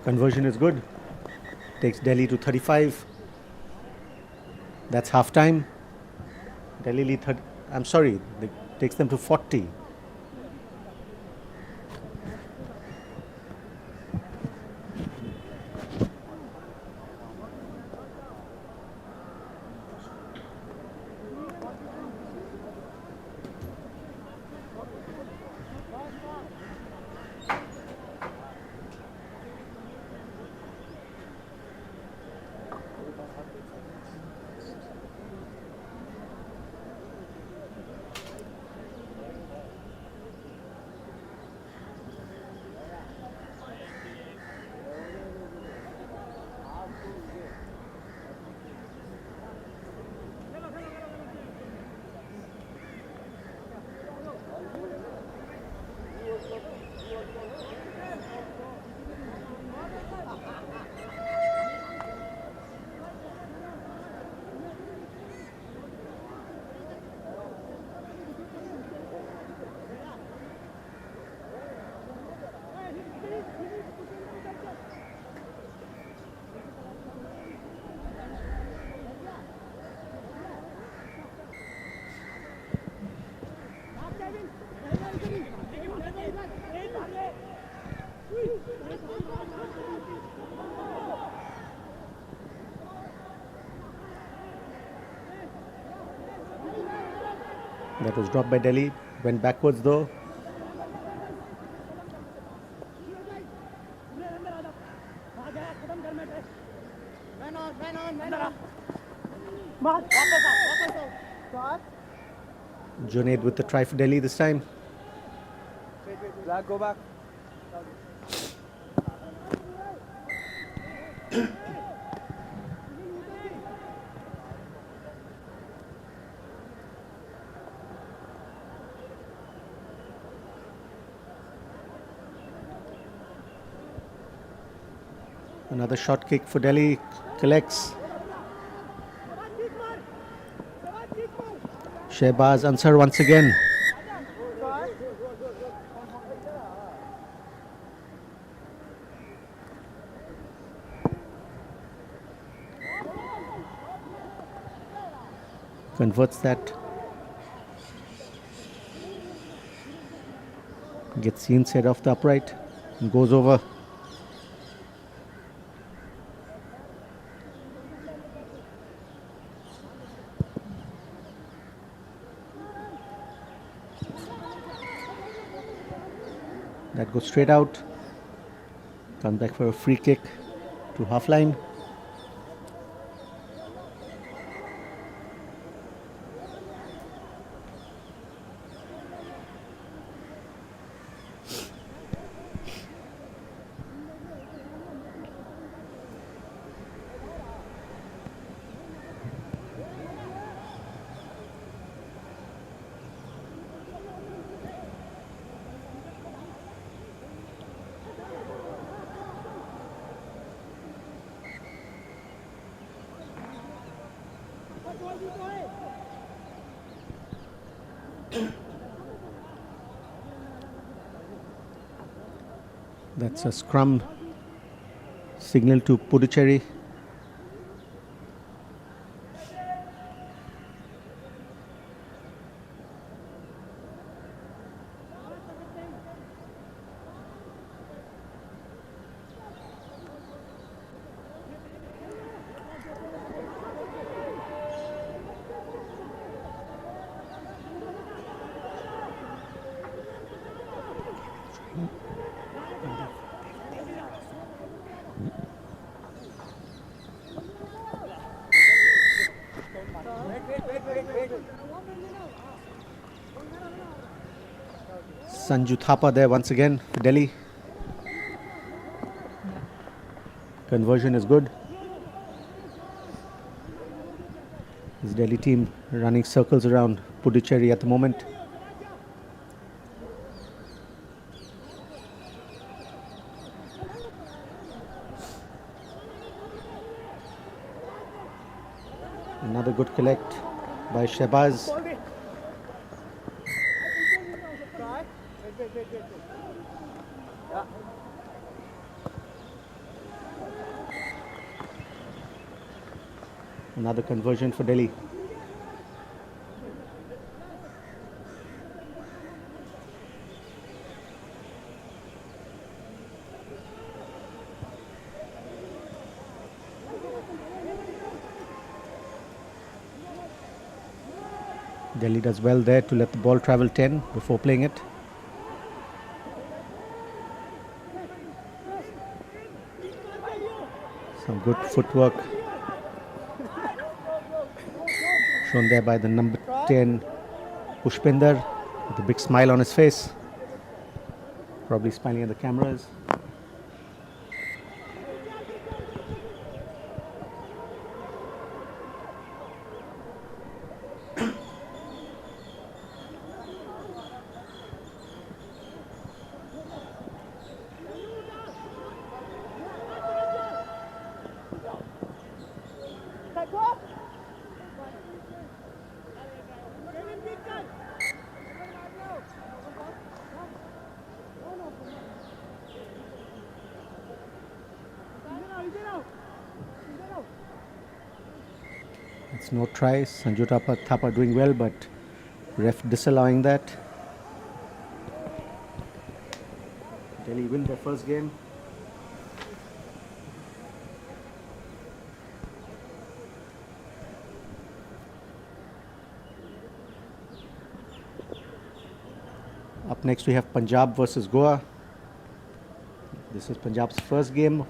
Conversion is good. Takes Delhi to 35. That's half time. Delhi lead takes them to 40. That was dropped by Delhi. Went backwards though. Junaid with the try for Delhi this time. Go back. Another short kick for Delhi. Collects. Shehbaz Ansar once again. Converts that. Gets the inside of the upright and goes over. That goes straight out. Comes back for a free kick to half line. That's a scrum signal to Puducherry. Sanju Thapa there once again for Delhi. Conversion is good. This Delhi team running circles around Puducherry at the moment. Another good collect by Shehbaz. Another conversion for Delhi. Delhi does well there to let the ball travel 10 before playing it. Some good footwork shown there by the number 10 Pushpinder with a big smile on his face. Probably smiling at the cameras. It's no try. Sanju Thapa doing well, but ref disallowing that. Delhi win their first game. Up next we have Punjab versus Goa. This is Punjab's first game.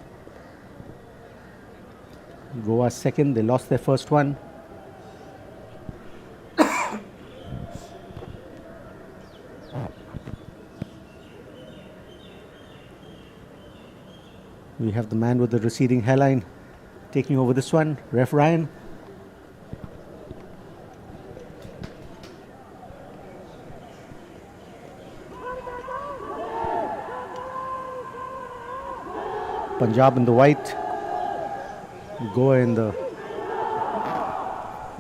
Goa second. They lost their first one. We have the man with the receding hairline taking over this one, Ref Ryan. Punjab in the white, Goa in the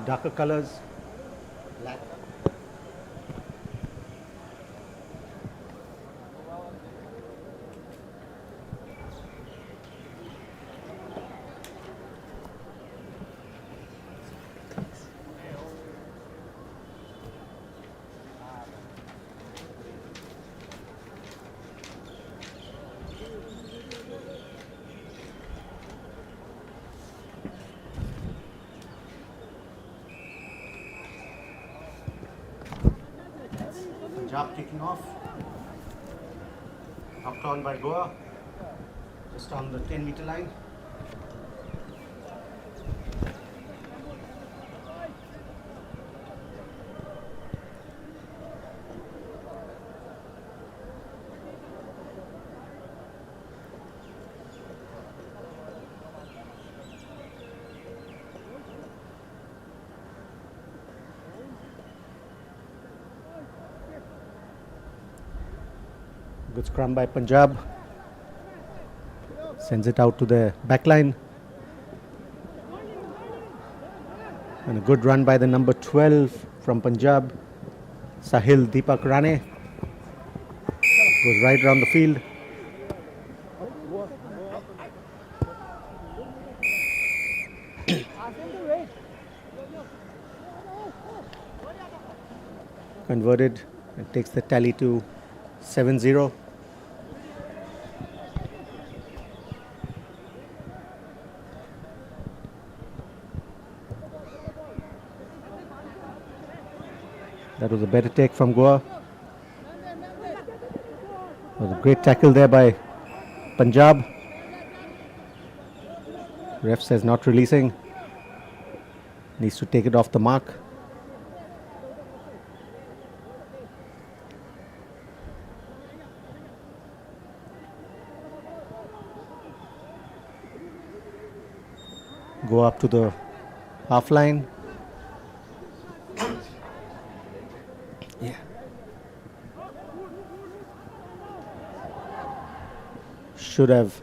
darker colors. Black. Punjab kicking off. Knocked on by Goa. Just on the 10-meter line. Good scrum by Punjab. Sends it out to the back line. And a good run by the number 12 from Punjab, Sahil Deepak Rane. Goes right around the field. Converted and takes the tally to 7-0. That was a better take from Goa. It was a great tackle there by Punjab. Ref says not releasing. Needs to take it off the mark. Go up to the half line. Yeah. Should have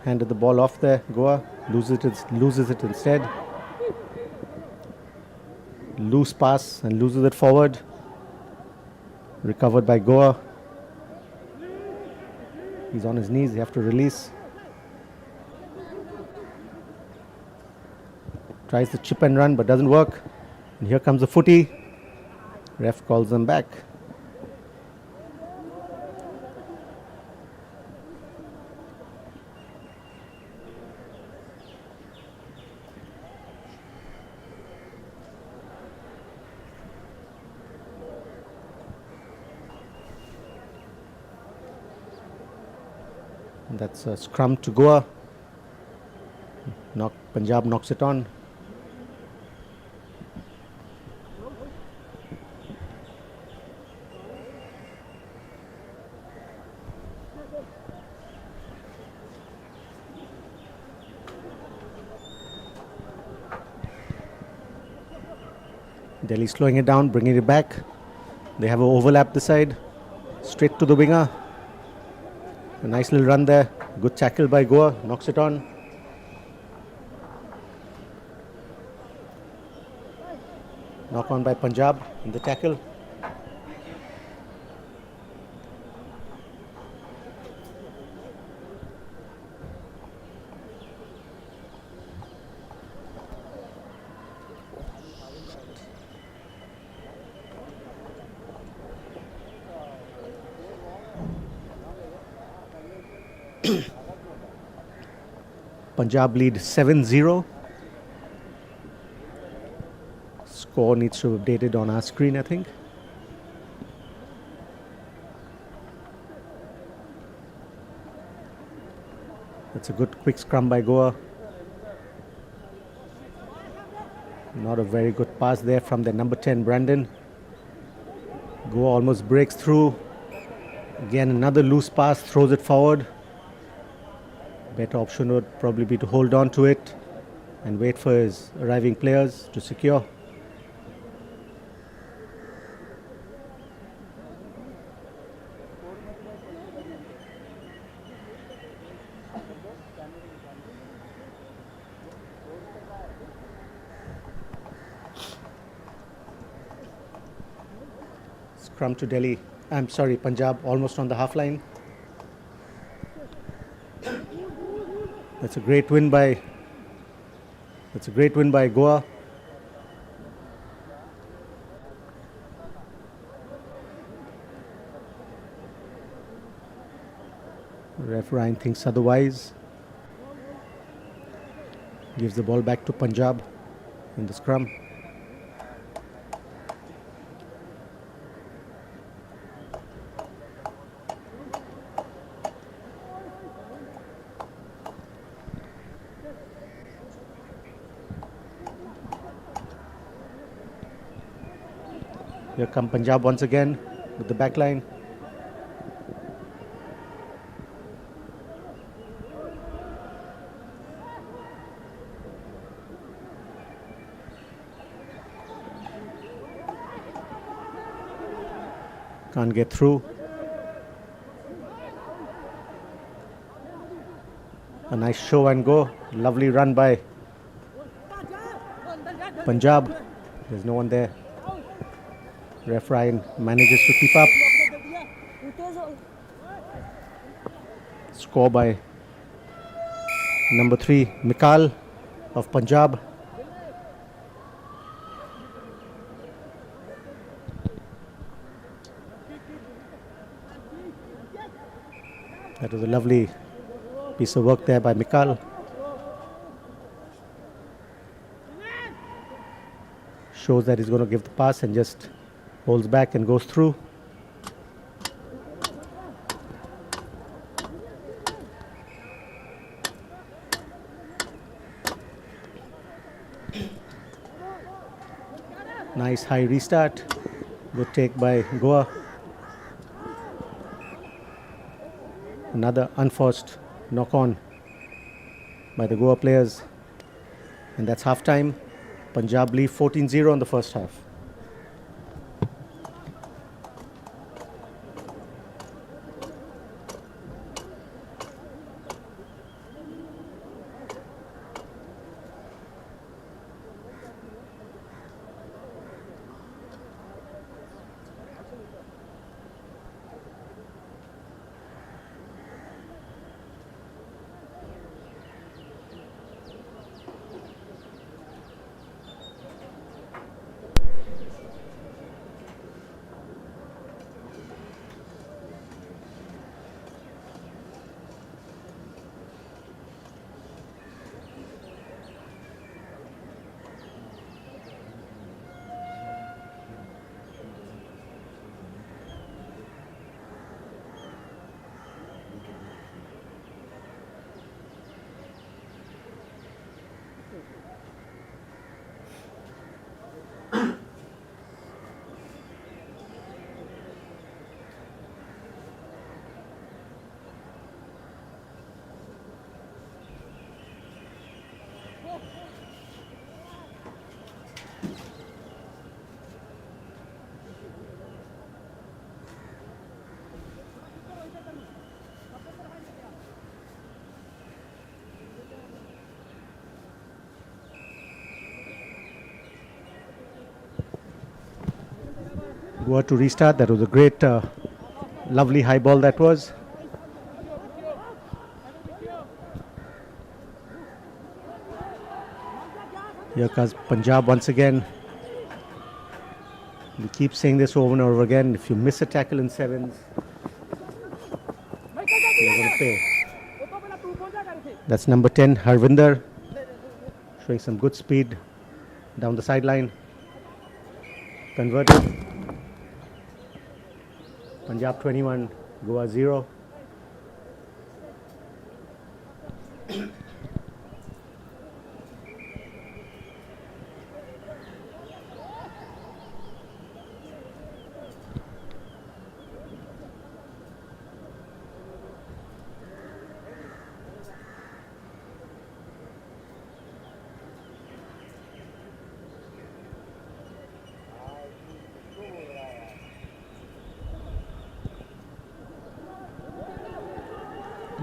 handed the ball off there. Goa loses it instead. Loose pass and loses it forward. Recovered by Goa. He's on his knees. You have to release. Tries the chip and run but doesn't work. And here comes the footy. Ref calls them back. And that's a scrum to Goa. Punjab knocks it on. Delhi slowing it down, bringing it back. They have an overlap this side. Straight to the winger. A nice little run there. Good tackle by Goa. Knocks it on. Knock on by Punjab in the tackle. Punjab lead 7-0. Score needs to be updated on our screen, I think. That's a good quick scrum by Goa. Not a very good pass there from the number 10, Brandon. Goa almost breaks through. Again, another loose pass, throws it forward. Better option would probably be to hold on to it and wait for his arriving players to secure. Scrum to Delhi. I'm sorry, Punjab almost on the half line. That's a great win by Goa. Ref Ryan thinks otherwise. Gives the ball back to Punjab in the scrum. Here come Punjab once again with the back line. Can't get through. A nice show and go. Lovely run by Punjab. There's no one there. Ref Ryan manages to keep up. Score by number 3, Mikal of Punjab. That was a lovely piece of work there by Mikal. Shows that he's going to give the pass and just holds back and goes through. Nice high restart. Good take by Goa. Another unforced knock on by the Goa players. And that's half time. Punjab lead 14-0 in the first half. Goa to restart. That was a great, lovely high ball that was. Here comes Punjab once again. We keep saying this over and over again. If you miss a tackle in sevens, you're going to pay. That's number 10, Harvinder, showing some good speed down the sideline. Converted. Punjab 21, Goa 0.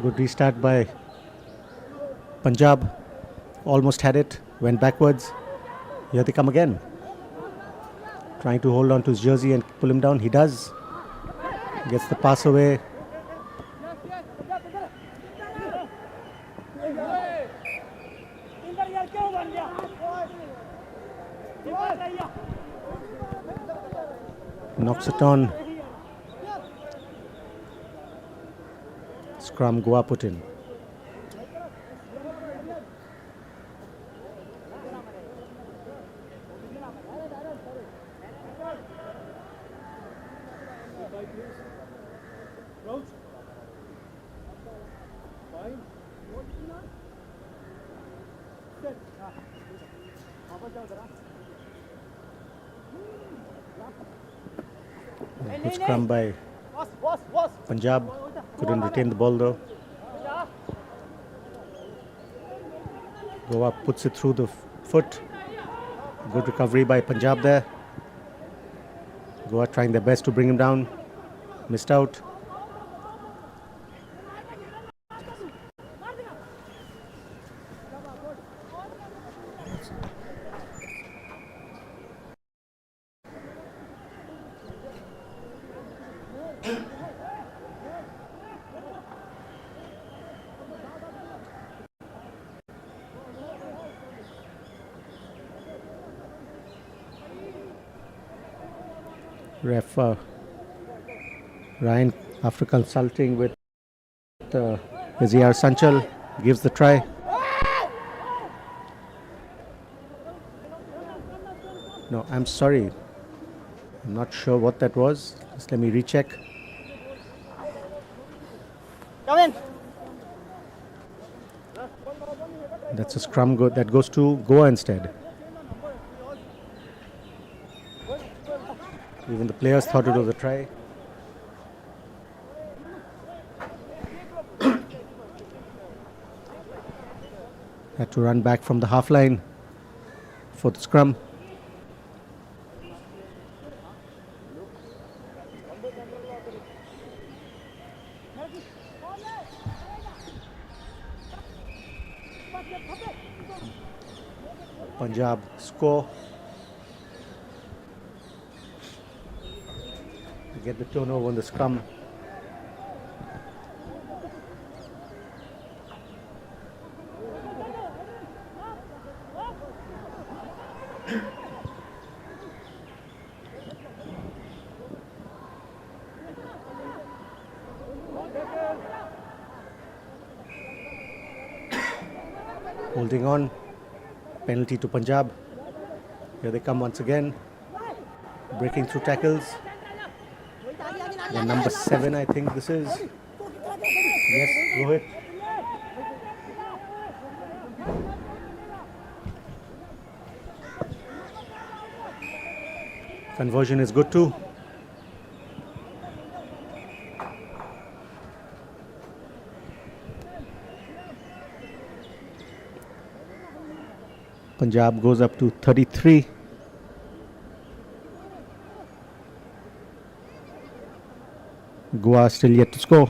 Good restart by Punjab. Almost had it. Went backwards. Here they come again. Trying to hold on to his jersey and pull him down. He does. Gets the pass away. Knocks it on. Scrum Goa put in. Good scrum by Punjab. Couldn't retain the ball though. Goa puts it through the foot. Good recovery by Punjab there. Goa trying their best to bring him down. Missed out. Ref Ryan, after consulting with Viziar Sanchal, gives the try. No, I'm sorry. I'm not sure what that was. Just let me recheck. That's a scrum that goes to Goa instead. Even the players thought it was a try. Had to run back from the half line for the scrum. Punjab score. Get the turnover on the scrum. Holding on. Penalty to Punjab. Here they come once again. Breaking through tackles. Number 7, I think this is. Yes, Rohit. Conversion is good too. Punjab goes up to 33. Goa still yet to score.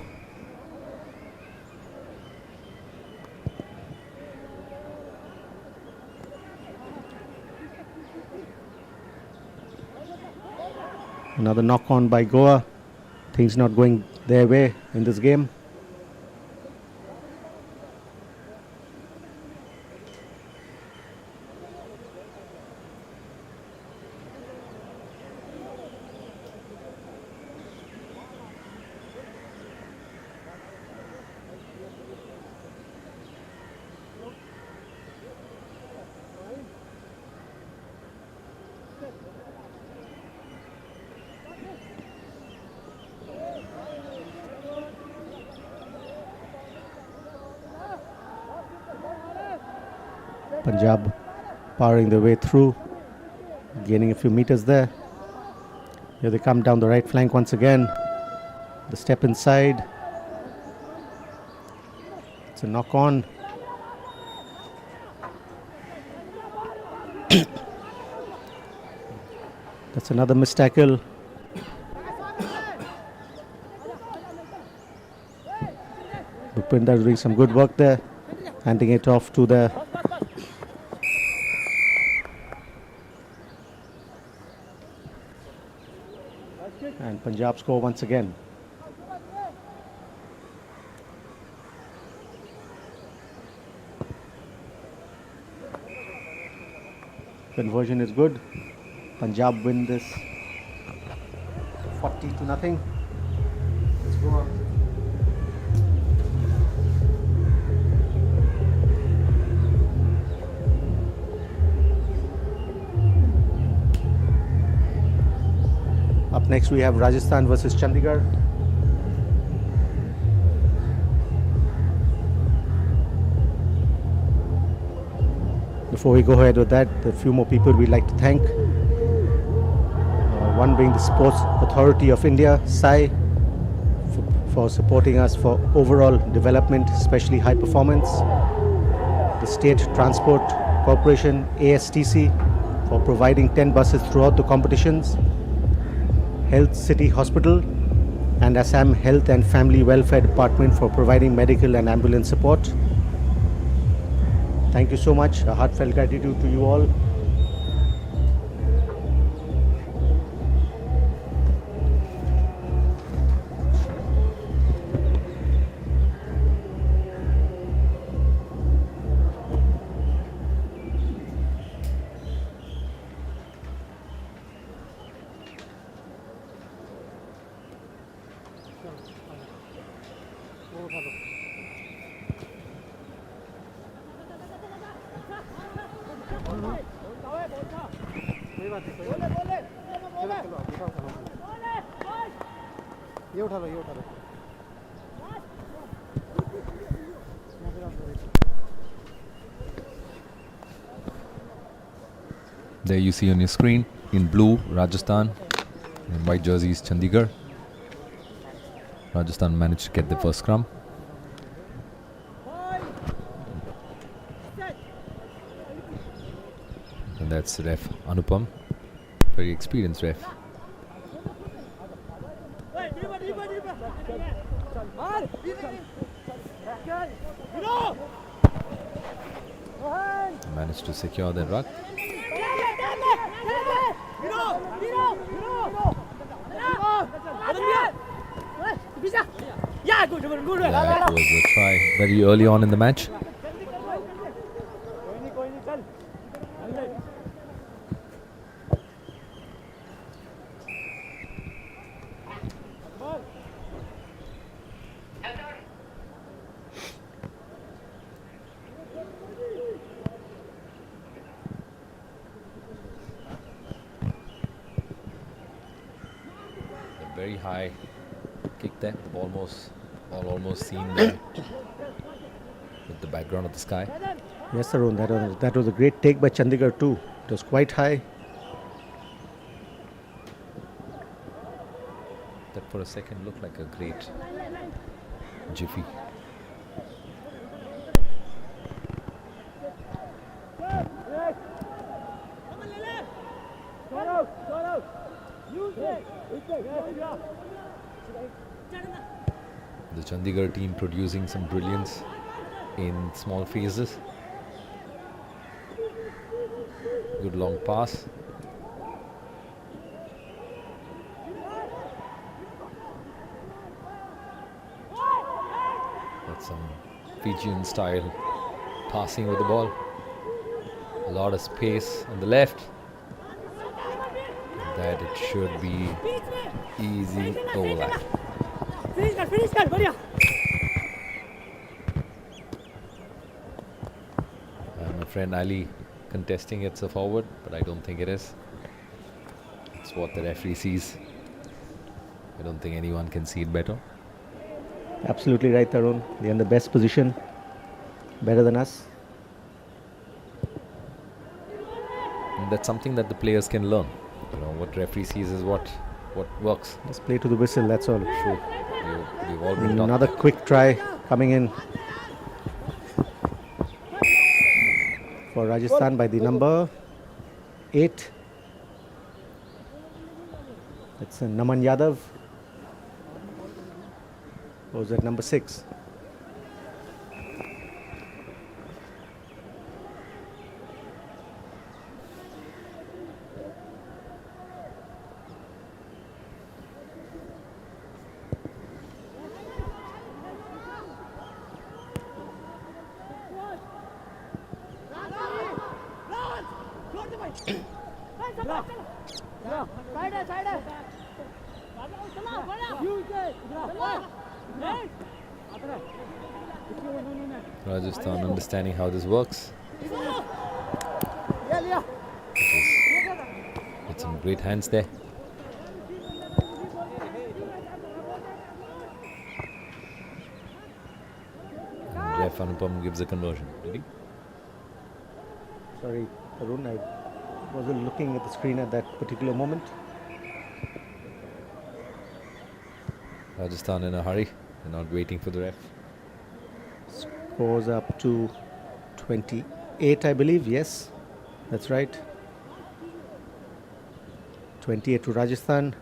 Another knock on by Goa. Things not going their way in this game. Punjab powering their way through, gaining a few meters there. Here they come down the right flank once again. The step inside. It's a knock on. That's another missed tackle. Bhupinder doing some good work there, handing it off to the and Punjab score once again. Conversion is good. Punjab win this 40-0. Let's go on. Up next we have Rajasthan versus Chandigarh. Before we go ahead with that, a few more people we'd like to thank. one being the Sports Authority of India, SAI, for supporting us for overall development, especially high performance. The State Transport Corporation, ASTC, for providing 10 buses throughout the competitions. Health City Hospital and Assam Health and Family Welfare Department for providing medical and ambulance support. Thank you so much. A heartfelt gratitude to you all. There you see on your screen, in blue, Rajasthan, in white jerseys, Chandigarh. Rajasthan managed to get the first scrum. And that's ref Anupam, very experienced ref. Managed to secure the ruck. That was a try very early on in the match. Very high kick there, almost seen there with the background of the sky. Yes, Arun, that was a great take by Chandigarh too. It was quite high. That for a second looked like a great jiffy. The Chandigarh team producing some brilliance in small phases. Good long pass. That's some Fijian style passing with the ball. A lot of space on the left. That it should be easy overlap. My friend Ali contesting it's a forward, but I don't think it is. It's what the referee sees. I don't think anyone can see it better. Absolutely right, Tarun. They're in the best position, better than us. And that's something that the players can learn. You know, what referee sees is what works. Just play to the whistle, that's all. True. We've all been taught Another that. quick try coming in for Rajasthan by the number 8. That's Naman Yadav. Was at number 6. Rajasthan understanding how this works. With some great hands there. And ref Anupam gives a conversion. Did he? Sorry, Arun, I wasn't looking at the screen at that particular moment. Rajasthan in a hurry. They're not waiting for the ref. Scores up to 28, I believe. Yes, that's right. 28 to Rajasthan.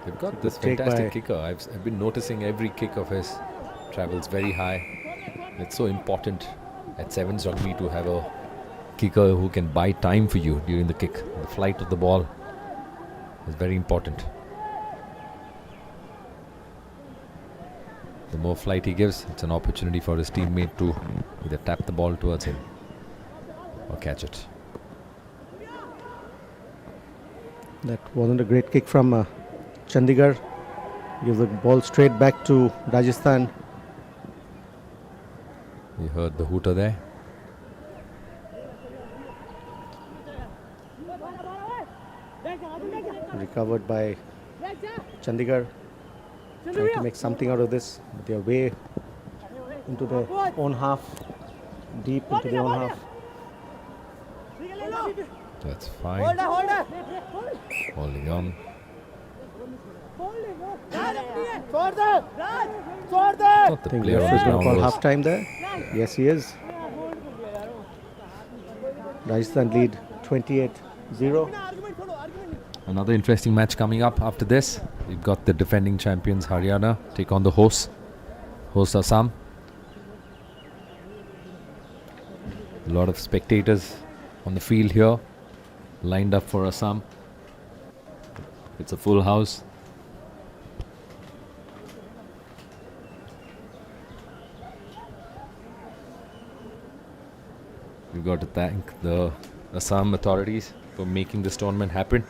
They've got this Take fantastic by- kicker. I've been noticing every kick of his travels very high. It's so important at Sevens Rugby to have a kicker who can buy time for you during the kick. The flight of the ball is very important. The more flight he gives, it's an opportunity for his teammate to either tap the ball towards him or catch it. That wasn't a great kick from Chandigarh. Gives the ball straight back to Rajasthan. You heard the hooter there. Recovered by Chandigarh. Trying to make something out of this. But they're way into their own half. Deep into their own half. That's fine. Holding on. Not the I think player the on ref the is going to ground call was- half time there. Yes, he is. Rajasthan lead 28-0. Another interesting match coming up after this. We've got the defending champions Haryana take on the host Assam. A lot of spectators on the field here, lined up for Assam. It's a full house. We've got to thank the Assam authorities for making this tournament happen.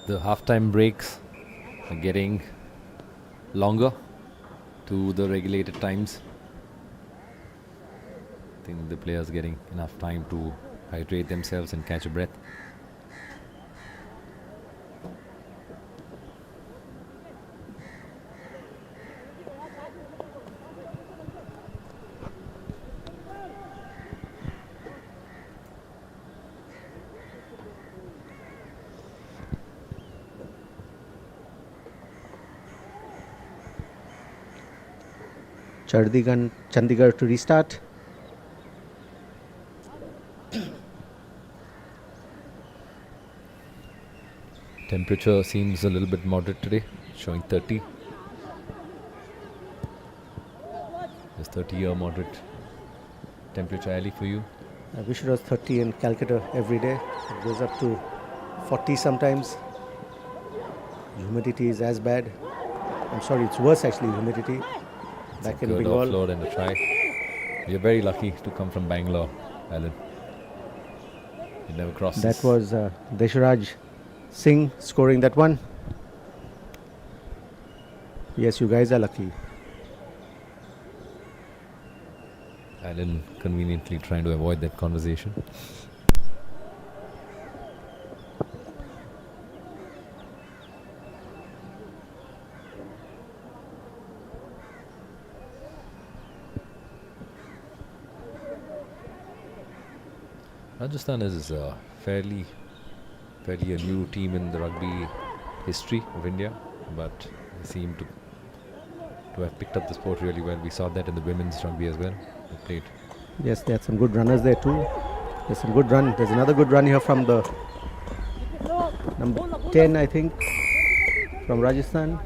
The halftime breaks are getting longer to the regulated times. I think the players getting enough time to hydrate themselves and catch a breath. Chandigarh to restart. Temperature seems a little bit moderate today, showing 30. Is 30 a moderate temperature, Ali, for you? I wish it was 30 in Calcutta every day. It goes up to 40 sometimes. Humidity is as bad. I'm sorry, it's worse actually, humidity. Back in Good Bengal. offload and a try. You're very lucky to come from Bangalore, Alan. You never crossed That this. was Desharaj Singh scoring that one. Yes, you guys are lucky. Alan conveniently trying to avoid that conversation. Rajasthan is fairly a new team in the rugby history of India, but they seem to have picked up the sport really well. We saw that in the women's rugby as well. They played. Yes, they had some good runners there too. There's some good run. There's another good run here from the number 10, I think, from Rajasthan.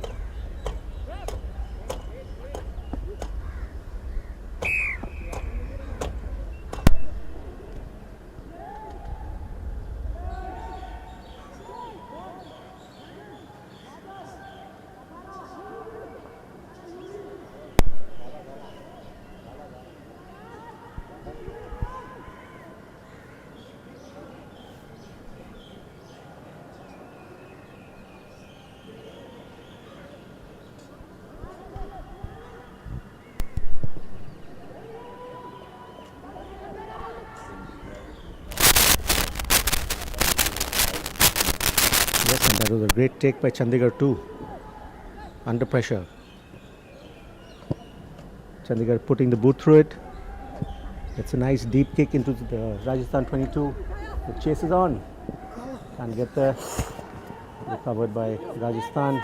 a great take by Chandigarh too. Under pressure. Chandigarh putting the boot through it. It's a nice deep kick into the Rajasthan 22. The chase is on. Can't get there. Recovered by Rajasthan.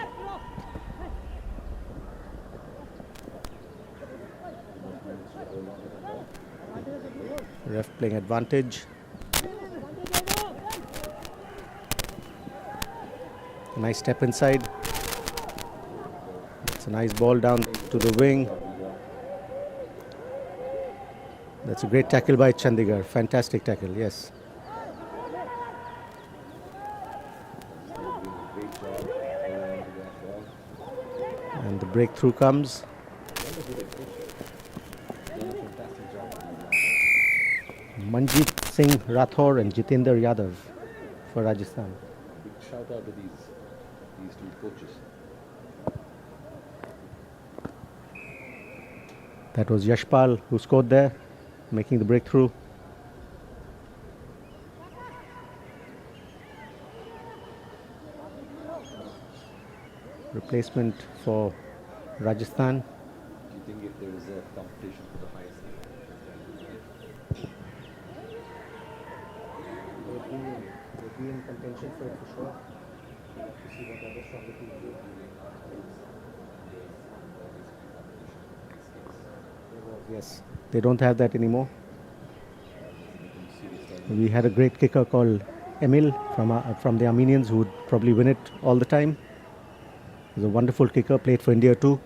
Ref playing advantage. Nice step inside. It's a nice ball down to the wing. That's a great tackle by Chandigarh. Fantastic tackle, yes. And the breakthrough comes. Manjeet Singh Rathore and Jitendra Yadav for Rajasthan. Big shout out to these two coaches. That was Yashpal who scored there, making the breakthrough. Replacement for Rajasthan. Do you think if there is a competition for the highest They'll be in contention for it for sure. To see what other stronger teams do. Yes, they don't have that anymore. We had a great kicker called Emil from the Armenians who would probably win it all the time. He's a wonderful kicker, played for India too.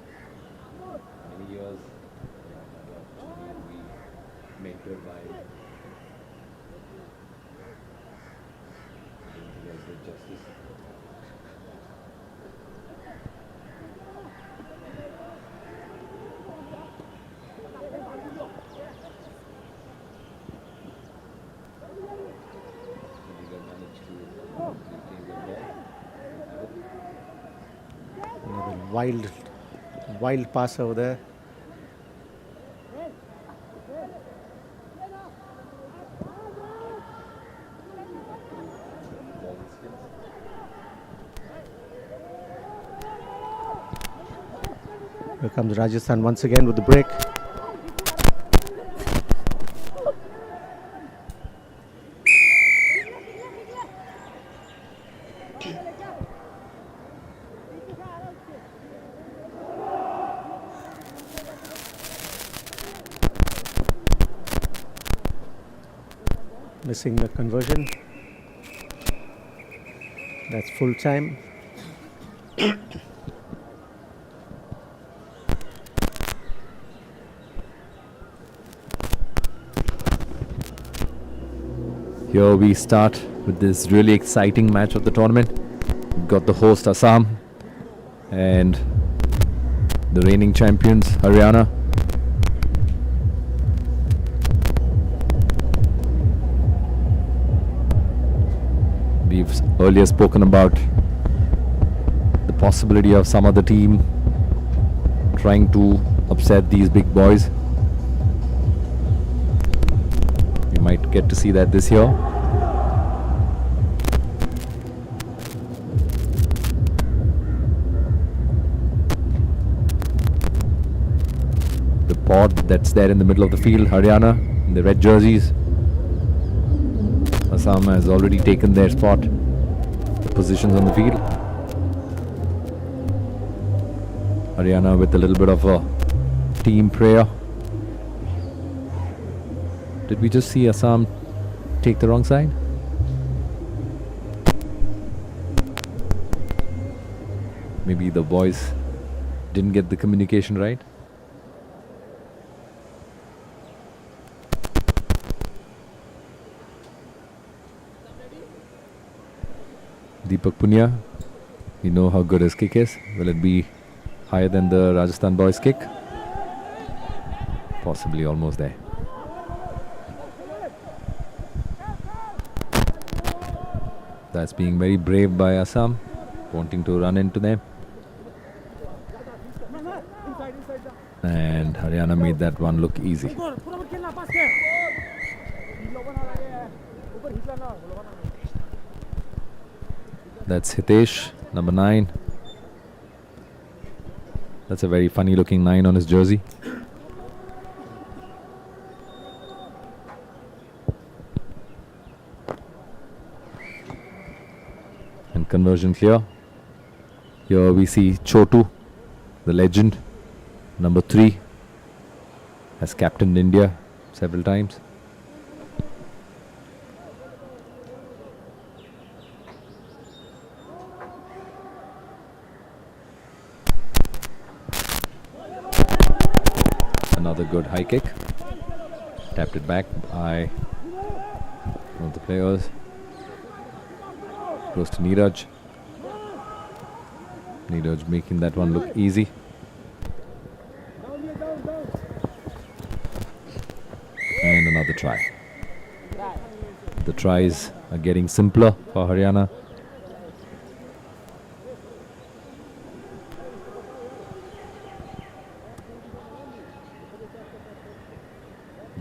many years we mentored by justice. Another wild pass over there. Here comes Rajasthan once again with the break. Missing the conversion. That's full time. Here we start with this really exciting match of the tournament. We've got the host Assam and the reigning champions Haryana. We've earlier spoken about the possibility of some other team trying to upset these big boys. We might get to see that this year. The pod that's there in the middle of the field, Haryana, in the red jerseys. Assam has already taken their spot, the positions on the field. Haryana with a little bit of a team prayer. Did we just see Assam take the wrong side? Maybe the boys didn't get the communication right. Deepak Punya, we know how good his kick is. Will it be higher than the Rajasthan boys' kick? Possibly almost there. That's being very brave by Assam, wanting to run into them. And Haryana made that one look easy. That's Hitesh, Number 9. That's a very funny looking 9 on his jersey. And conversion clear. Here we see Chotu, the legend, number 3, has captained India several times. Another good high kick. Tapped it back by one of the players. Goes to Neeraj. Neeraj making that one look easy. And another try. The tries are getting simpler for Haryana.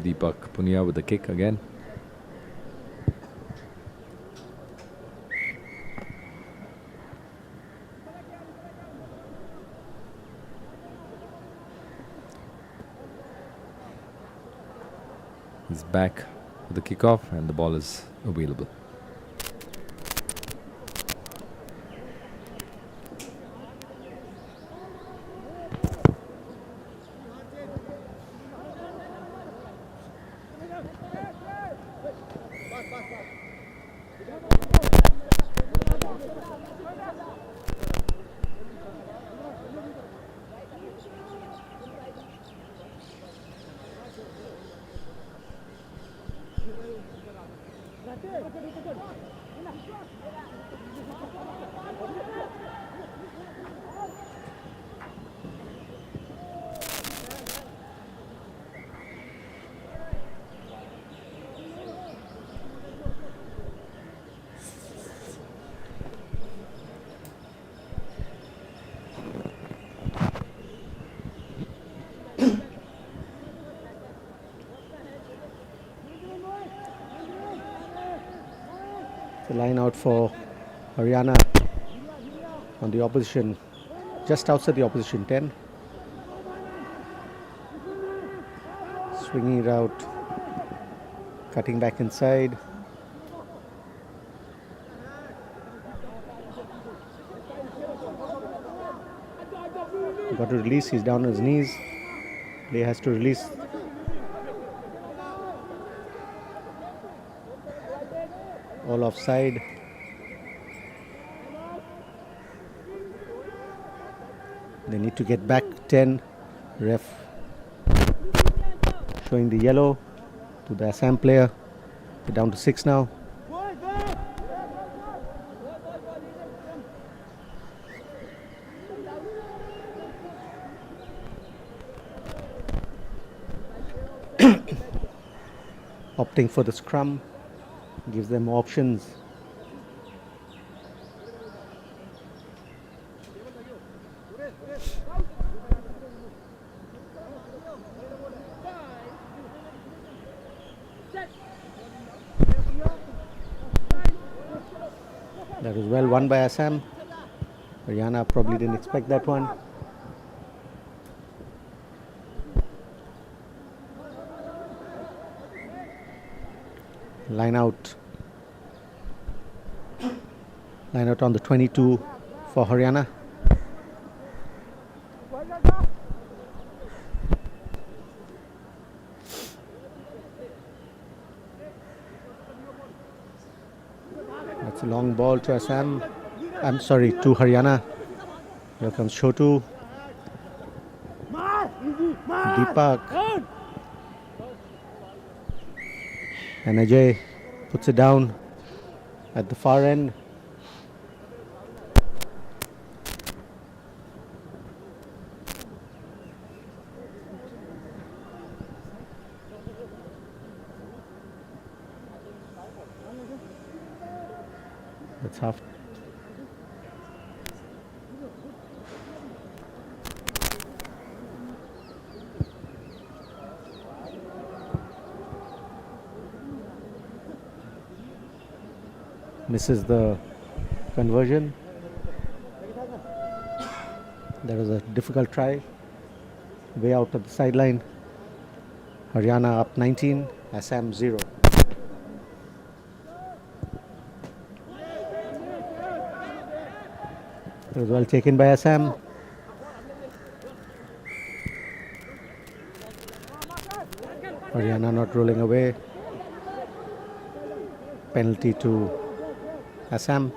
Deepak Punia with the kick again. He's back for the kickoff and the ball is available. The line out for Haryana on the opposition, just outside the opposition 10. Swinging it out, cutting back inside. Got to release, he's down on his knees. Player has to release. All offside. They need to get back 10. Ref showing the yellow to the Assam player. They're down to 6 now. Opting for the scrum gives them options. That was well won by Assam. Haryana probably didn't expect that one. Line out. Line out on the 22 for Haryana. That's a long ball to Assam. I'm sorry, to Haryana. Here comes Chotu. Deepak. And Ajay puts it down at the far end. That's half. Misses the conversion. There was a difficult try. Way out at the sideline. Haryana up 19, Assam 0. It was well taken by Assam. Haryana not rolling away. Penalty to Assam.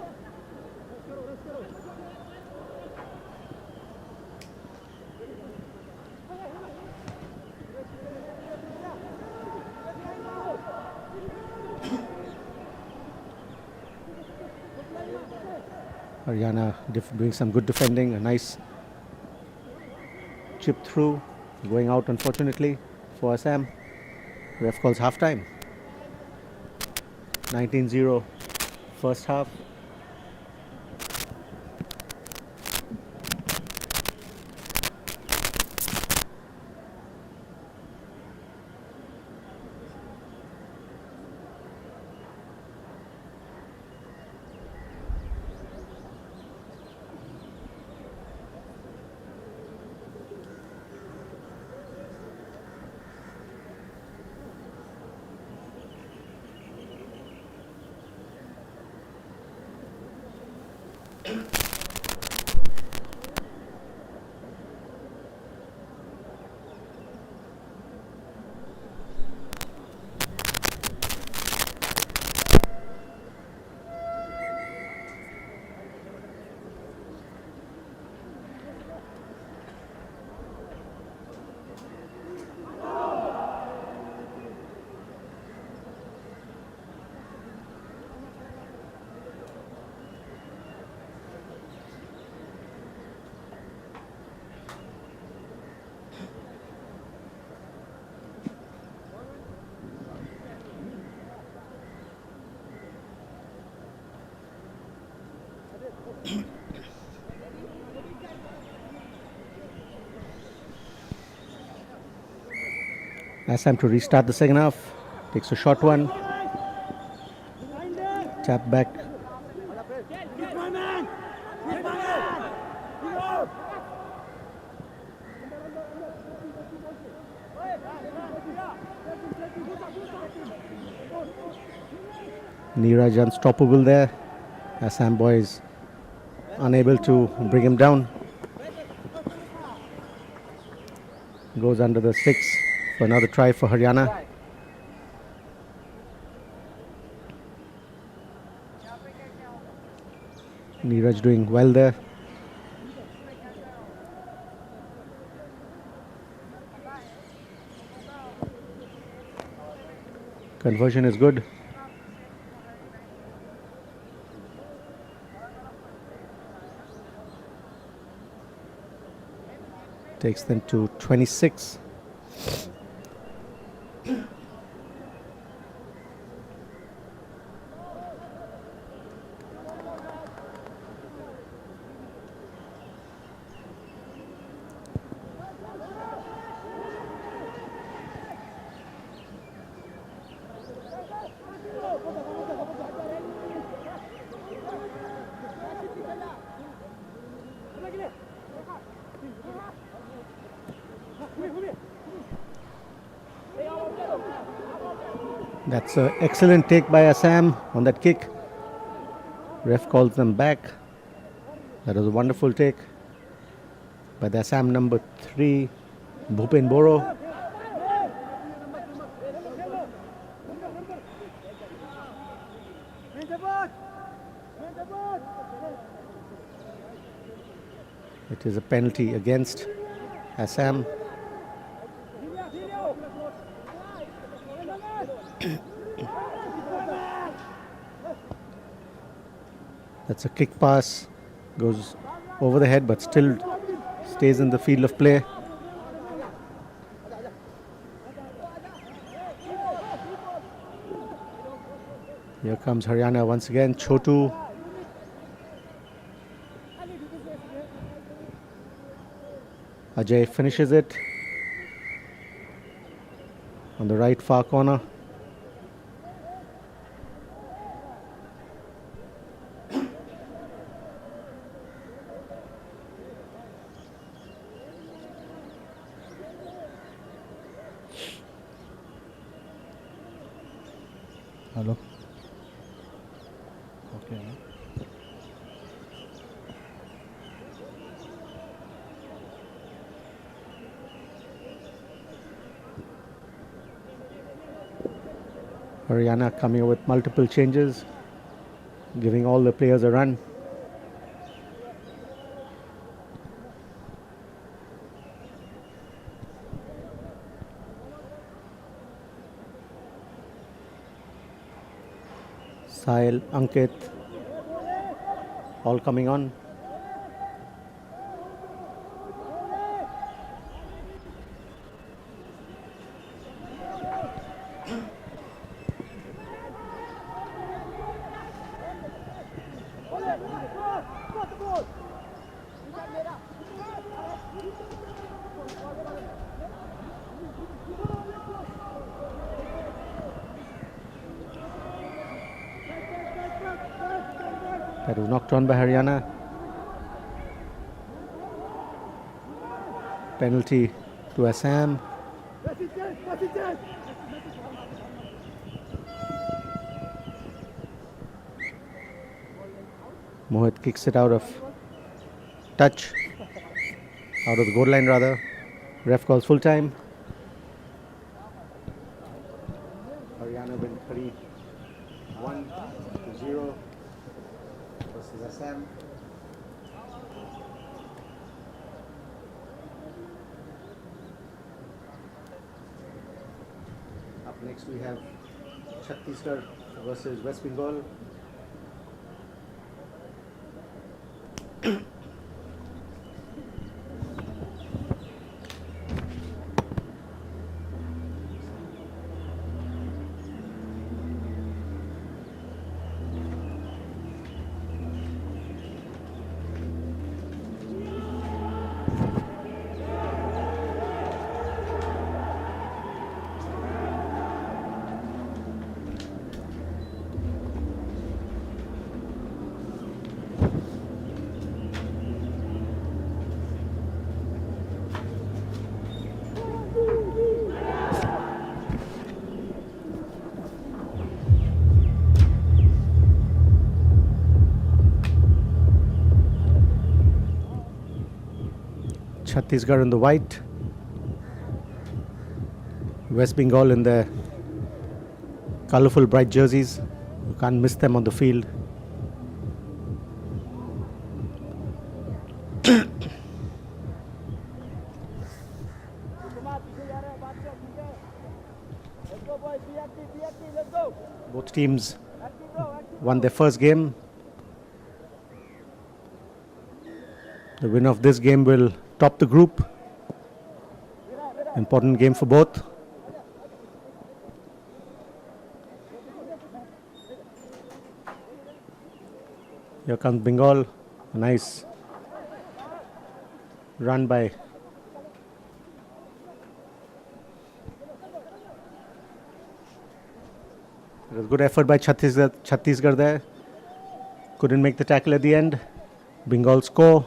Haryana doing some good defending. A nice chip through. Going out unfortunately for Assam. Ref calls half time. 19-0 first half. Assam to restart the second half. Takes a short one. Tap back. Neeraj unstoppable there. Assam boys unable to bring him down. Goes under the six for another try for Haryana. Neeraj doing well there. Conversion is good. Takes them to 26. That's an excellent take by Assam on that kick. Ref calls them back. That was a wonderful take by the Assam number 3, Bhupen Boro. It is a penalty against Assam. That's a kick pass, goes over the head but still stays in the field of play. Here comes Haryana once again. Chotu. Ajay finishes it on the right far corner. Hello. Okay. Haryana coming up with multiple changes, giving all the players a run. Sahil, Ankit, all coming on. That was knocked on by Haryana. Penalty to Assam. Mohit kicks it out of touch. Out of the goal line rather. Ref calls full time. Haryana win 31-0 versus Assam. Up next we have Chhattisgarh versus West Bengal. Chhattisgarh in the white, West Bengal in their colourful bright jerseys. You can't miss them on the field. Both teams won their first game. The winner of this game will top the group. Important game for both. Here comes Bengal. A nice run by It was good effort by Chhattisgarh there. Couldn't make the tackle at the end. Bengal score.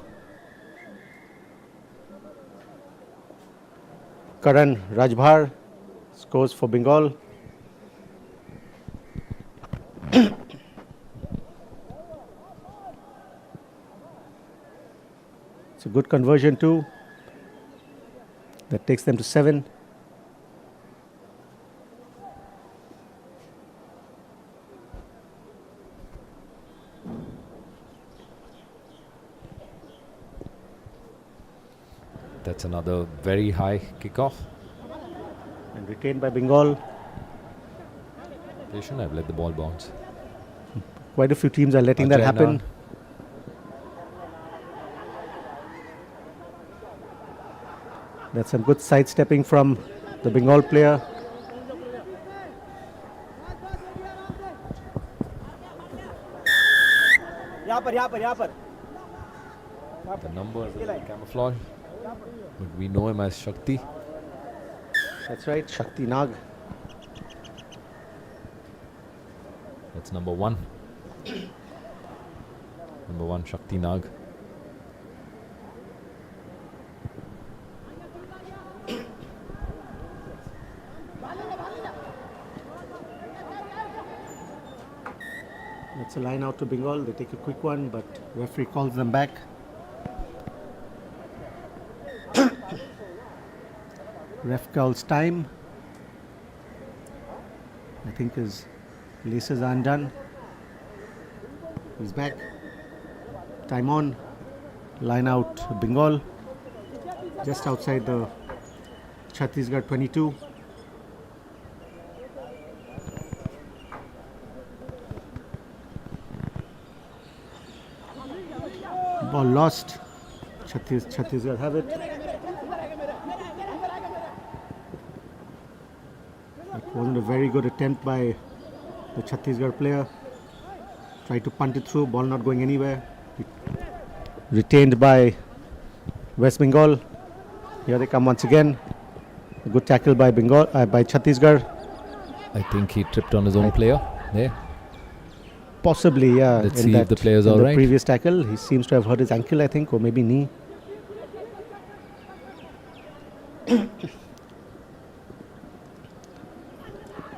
Karan Rajbhar scores for Bengal. It's a good conversion too. That takes them to 7. That's another very high kickoff. And retained by Bengal. They shouldn't have let the ball bounce. Quite a few teams are letting that happen. That's some good sidestepping from the Bengal player. The numbers are camouflage, but we know him as Shakti. That's right, Shakti Nag. That's number 1. Number 1, Shakti Nag. It's a line out to Bengal. They take a quick one, but referee calls them back. Ref calls time. I think his laces are undone. He's back. Time on. Line out Bengal. Just outside the Chhattisgarh 22. Ball lost. Chhattisgarh have it. It wasn't a very good attempt by the Chhattisgarh player. Tried to punt it through, ball not going anywhere. Retained by West Bengal. Here they come once again. A good tackle by by Chhattisgarh. I think he tripped on his own player there. Possibly, yeah. Let's see if the player's all right. Previous tackle, he seems to have hurt his ankle, I think, or maybe knee.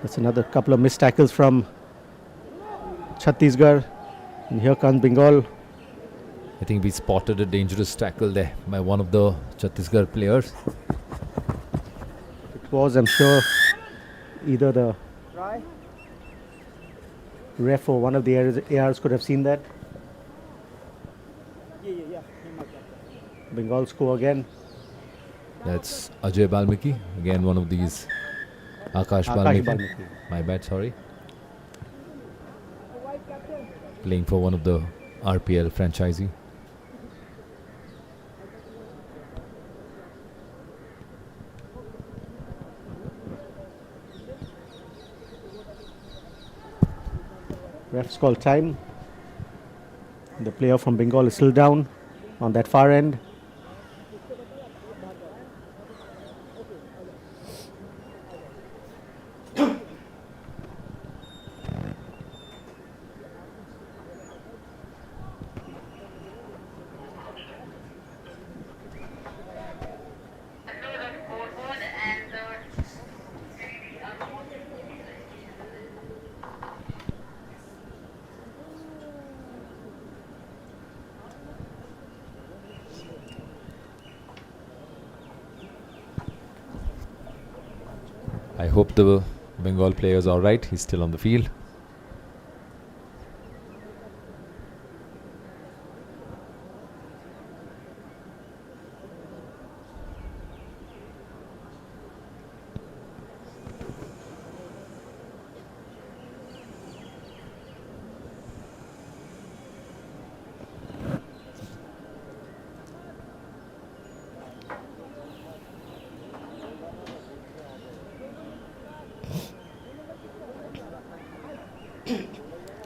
That's another couple of missed tackles from Chhattisgarh. And here comes Bengal. I think we spotted a dangerous tackle there by one of the Chhattisgarh players. It was, I'm sure, either the ref or one of the ARs could have seen that. Bengal score again. That's Ajay Balmiki, again one of these. Akash Balmiki. My bad, sorry. Playing for one of the RPL franchisee. Refs call time. The player from Bengal is still down on that far end. I hope the Bengal player is alright. He's still on the field.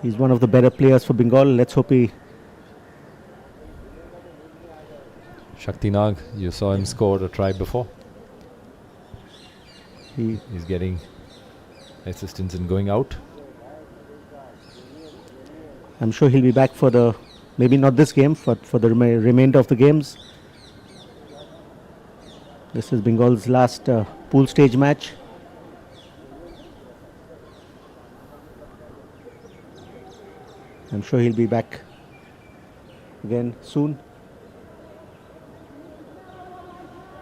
He's one of the better players for Bengal. Let's hope he... Shakti Nag, you saw him score a try before. He's getting assistance in going out. I'm sure he'll be back for the... Maybe not this game, but for the remainder of the games. This is Bengal's last pool stage match. I'm sure he'll be back again soon.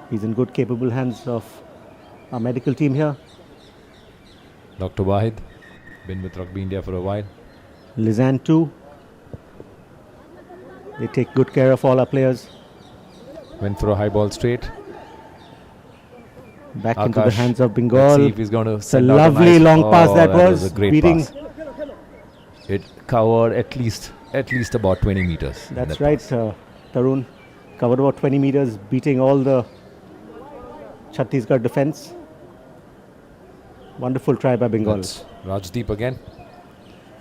He's in good, capable hands of our medical team here. Dr. Wahid, been with Rugby India for a while. Lizanne too. They take good care of all our players. Went for a high ball straight. Back Akash, into the hands of Bengal. Let's see if he's going to It's a lovely long pass that was. a great beating. pass. It covered at least about 20 meters. That's right, Tarun. Covered about 20 meters, beating all the Chhattisgarh defense. Wonderful try by Bengal. That's Rajdeep again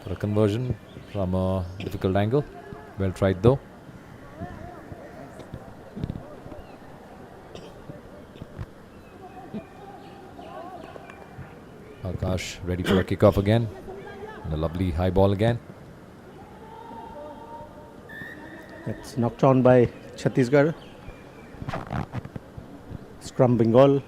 for a conversion from a difficult angle. Well tried though. Akash ready for a kickoff again. And a lovely high ball again. That's knocked on by Chhattisgarh. Scrum Bengal.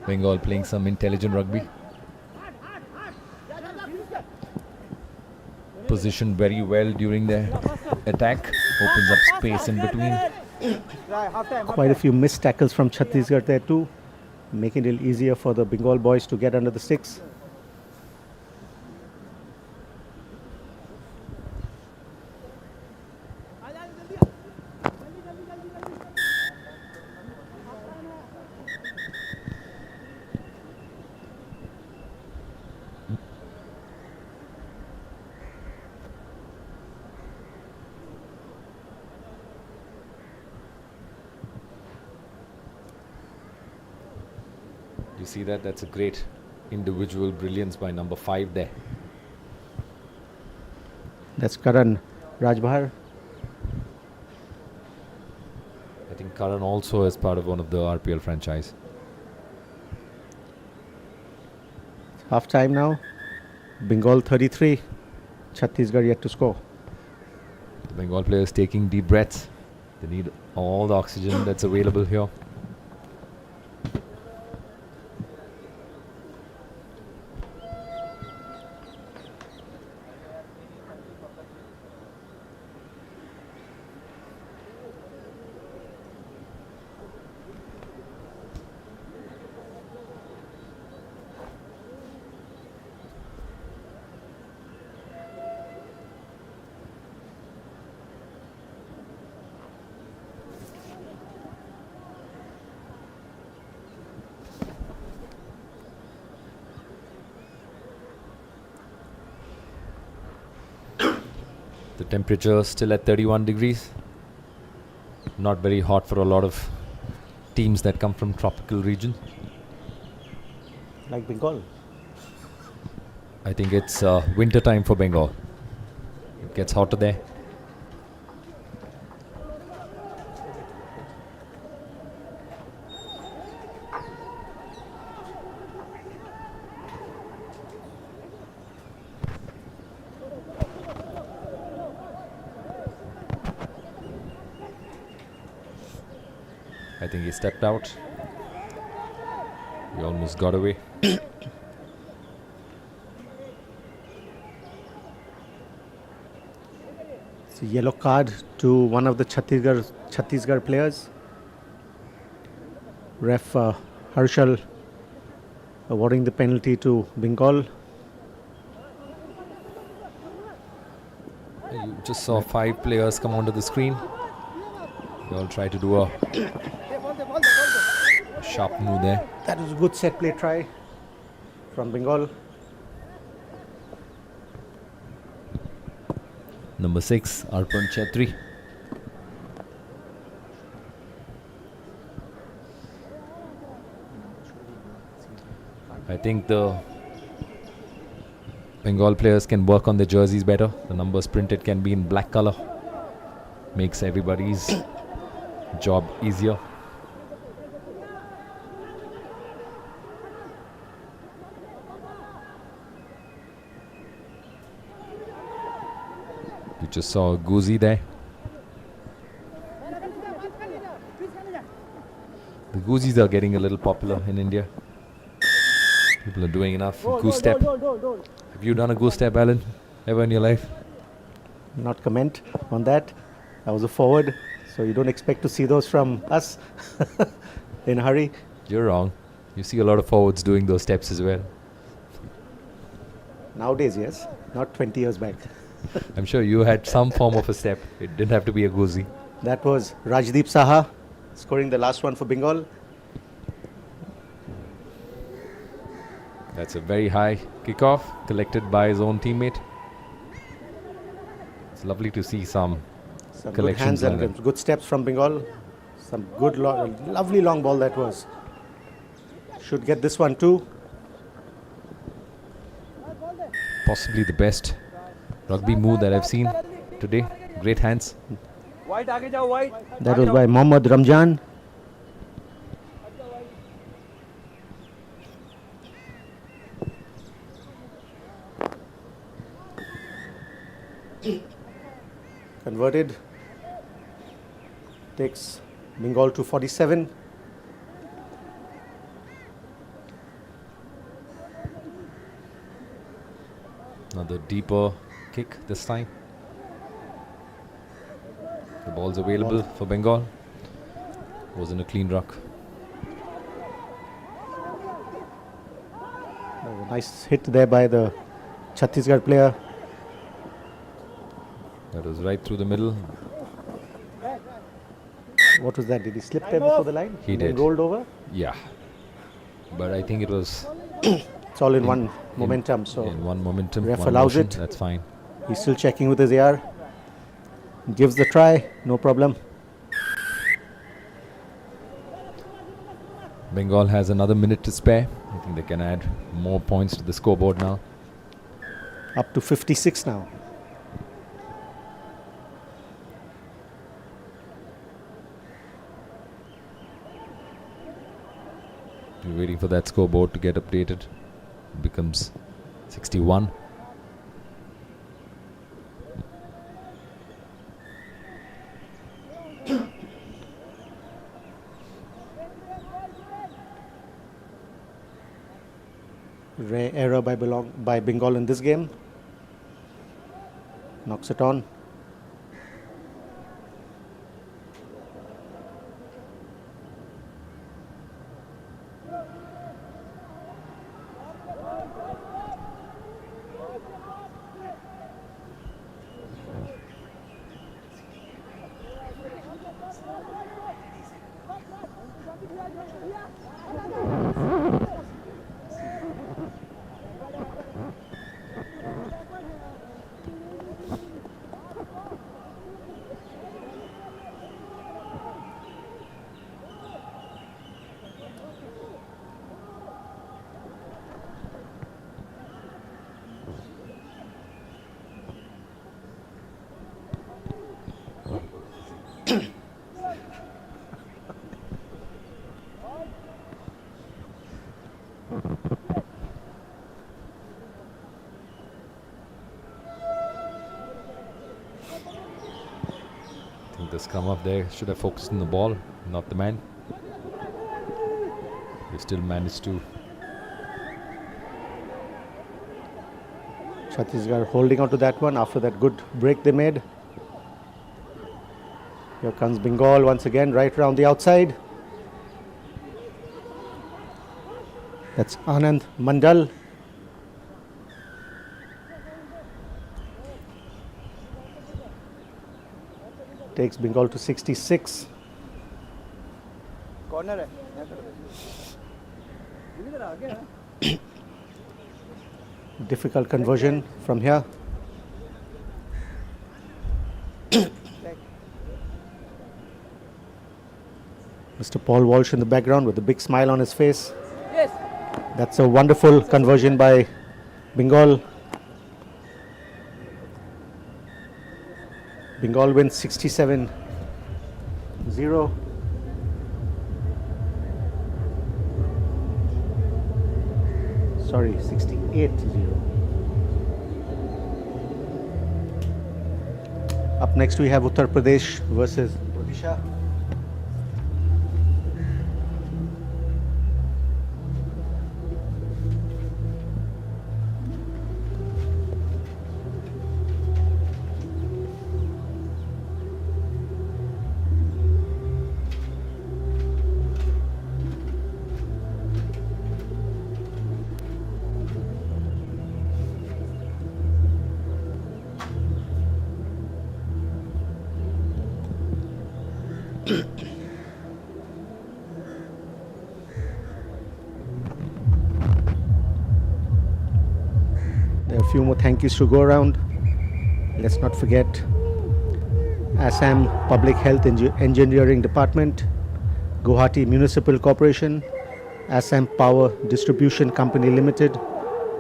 Bengal playing some intelligent rugby. Positioned very well during their attack. Opens up space in between. Quite a few missed tackles from Chhattisgarh there too, making it easier for the Bengal boys to get under the sticks. You see that? That's a great individual brilliance by number 5 there. That's Karan Rajbahar. I think Karan also is part of one of the RPL franchise. Half time now. Bengal 33. Chhattisgarh yet to score. The Bengal players taking deep breaths. They need all the oxygen that's available here. The temperature still at 31 degrees. Not very hot for a lot of teams that come from tropical region. Like Bengal. I think it's winter time for Bengal. It gets hotter there. I think he stepped out. He almost got away. It's a yellow card to one of the Chhattisgarh players. Ref Harshal awarding the penalty to Bengal. You just saw 5 players come onto the screen. They all try to do a sharp move there. That was a good set play try from Bengal. Number 6, Arpan Chetri. I think the Bengal players can work on their jerseys better. The numbers printed can be in black color. Makes everybody's job easier. You just saw Guzi there. The Guzis are getting a little popular in India. People are doing enough. Goose step. Have you done a goose step, Alan, ever in your life? Not comment on that. I was a forward, so you don't expect to see those from us in a hurry. You're wrong. You see a lot of forwards doing those steps as well. Nowadays, yes. Not 20 years back. I'm sure you had some form of a step. It didn't have to be a Guzi. That was Rajdeep Saha scoring the last one for Bengal. That's a very high kickoff collected by his own teammate. It's lovely to see some Some good collections hands and and good steps from Bengal. Some good, lovely long ball that was. Should get this one too. possibly the best rugby move that I've seen today. Great hands. That was by Mohammad Ramjan. Converted. Takes Bengal to 47. Another deeper kick this time. The ball's available for Bengal. Wasn't a clean ruck. Nice hit there by the Chhattisgarh player. That was right through the middle. What was that? Did he slip there before the line? He And then did. rolled over? Yeah. But I think it was It's all in one momentum, so in one momentum. ref one allows motion. it. That's fine. he's still checking with his AR. Gives the try, no problem. Bengal has another minute to spare. I think they can add more points to the scoreboard now. Up to 56 now. We're waiting for that scoreboard to get updated. It becomes 61. Rare error by Bengal in this game. Knocks it on. I think the scrum up there should have focused on the ball, not the man. They still managed to. Chhattisgarh holding on to that one after that good break they made. Here comes Bengal once again, right around the outside. That's Anand Mandal. Takes Bengal to 66. Corner है Difficult conversion from here. Mr. Paul Walsh in the background with a big smile on his face. Yes. That's a wonderful conversion by Bengal. Bengal wins 67-0. Sorry, 68-0. Up next we have Uttar Pradesh versus Odisha. There are a few more thank yous to go around. Let's not forget Assam Public Health Engineering Department, Guwahati Municipal Corporation, Assam Power Distribution Company Limited,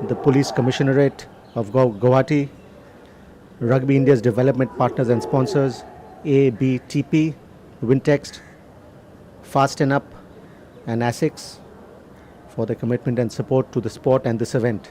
the Police Commissionerate of Guwahati, Rugby India's development partners and sponsors, ABTP, Wintext, Fast and Up, and ASICS for their commitment and support to the sport and this event.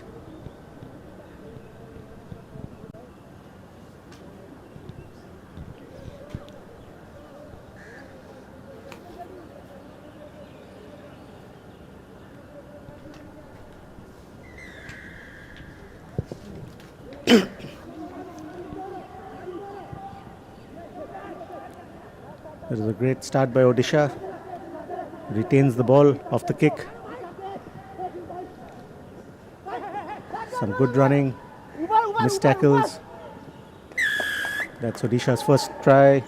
That is a great start by Odisha. Retains the ball off the kick. Some good running. Missed tackles. That's Odisha's first try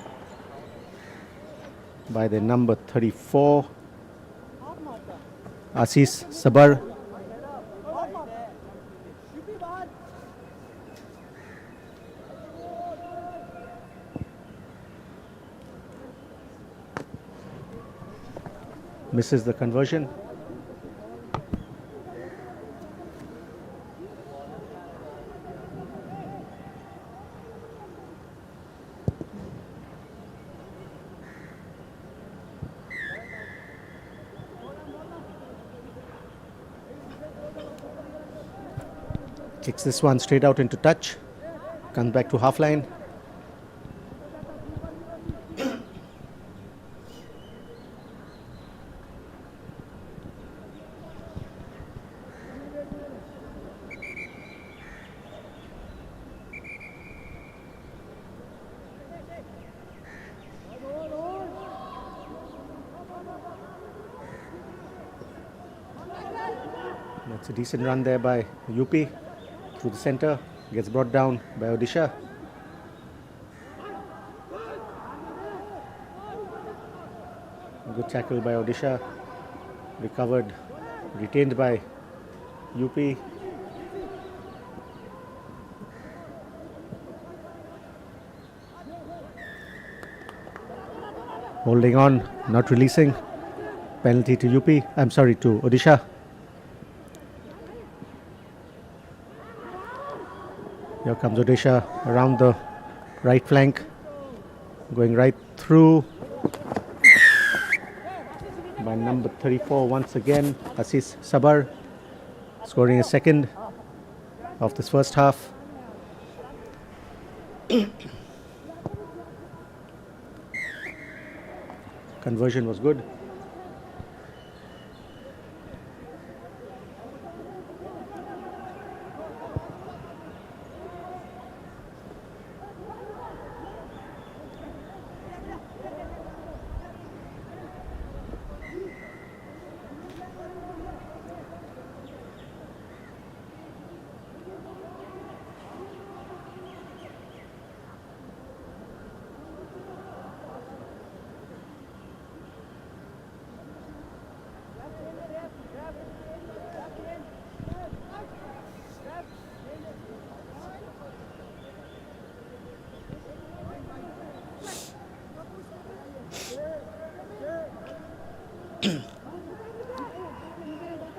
by the number 34, Asis Sabar. Misses the conversion. Kicks this one straight out into touch. Comes back to half line. That's a decent run there by UP through the center. Gets brought down by Odisha. Good tackle by Odisha. Recovered, retained by UP. Holding on, not releasing. Penalty to UP. I'm sorry, to Odisha. Here comes Odisha around the right flank, going right through by number 34 once again, Asis Sabar, scoring a second of this first half. Conversion was good.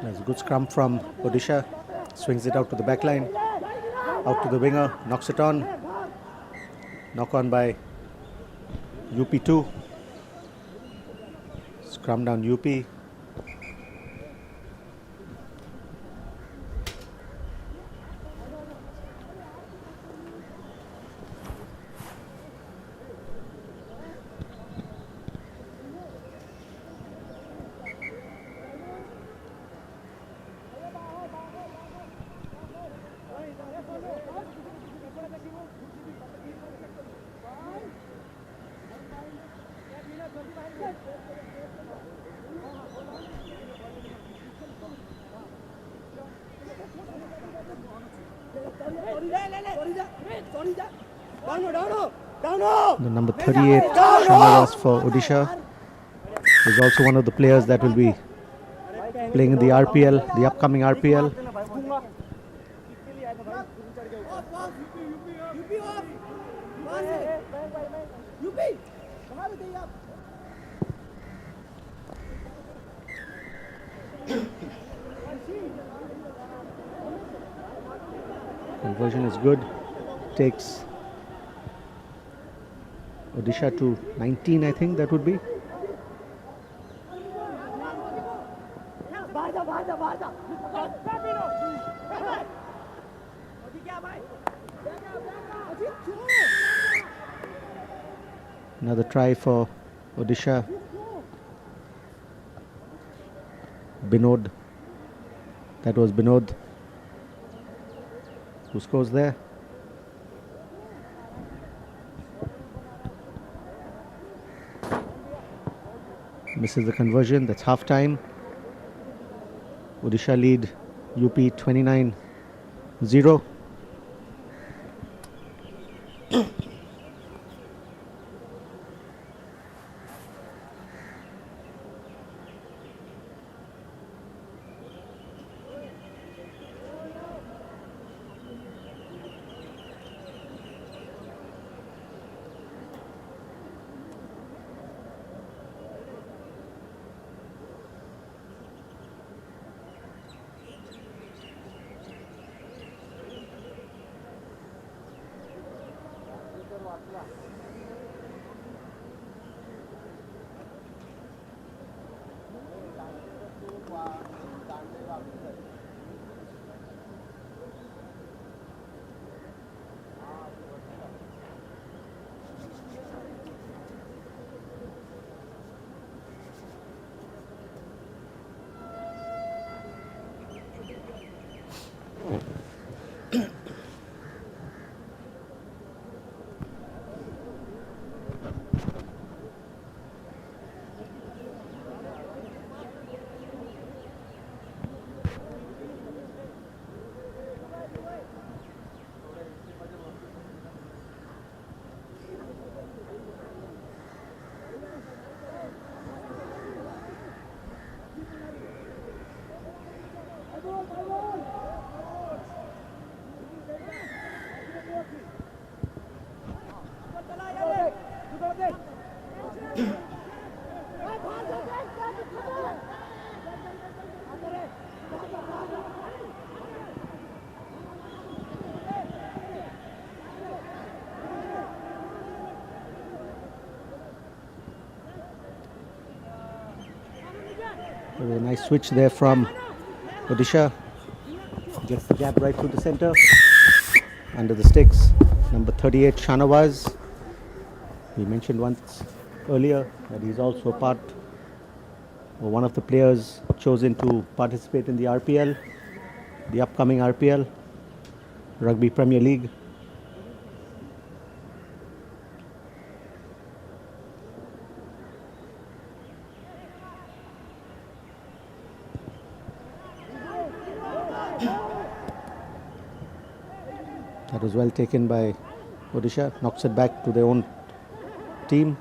There's a good scrum from Odisha. Swings it out to the back line. Out to the winger. Knocks it on. Knock on by UP2. Scrum down UP. The number 38 Shanavas for Odisha is also one of the players that will be playing in the RPL, the upcoming RPL. Conversion is good. Takes Odisha to 19, I think that would be. Another try for Odisha. Binod. That was Binod who scores there. Misses the conversion. That's half time. Odisha lead UP 29-0. A nice switch there from Odisha. Gets the jab right through the center. Under the sticks. Number 38, Shanawaz. We mentioned once earlier that he's also part or one of the players chosen to participate in the RPL, the upcoming RPL, Rugby Premier League. That was well taken by Odisha, knocks it back to their own team.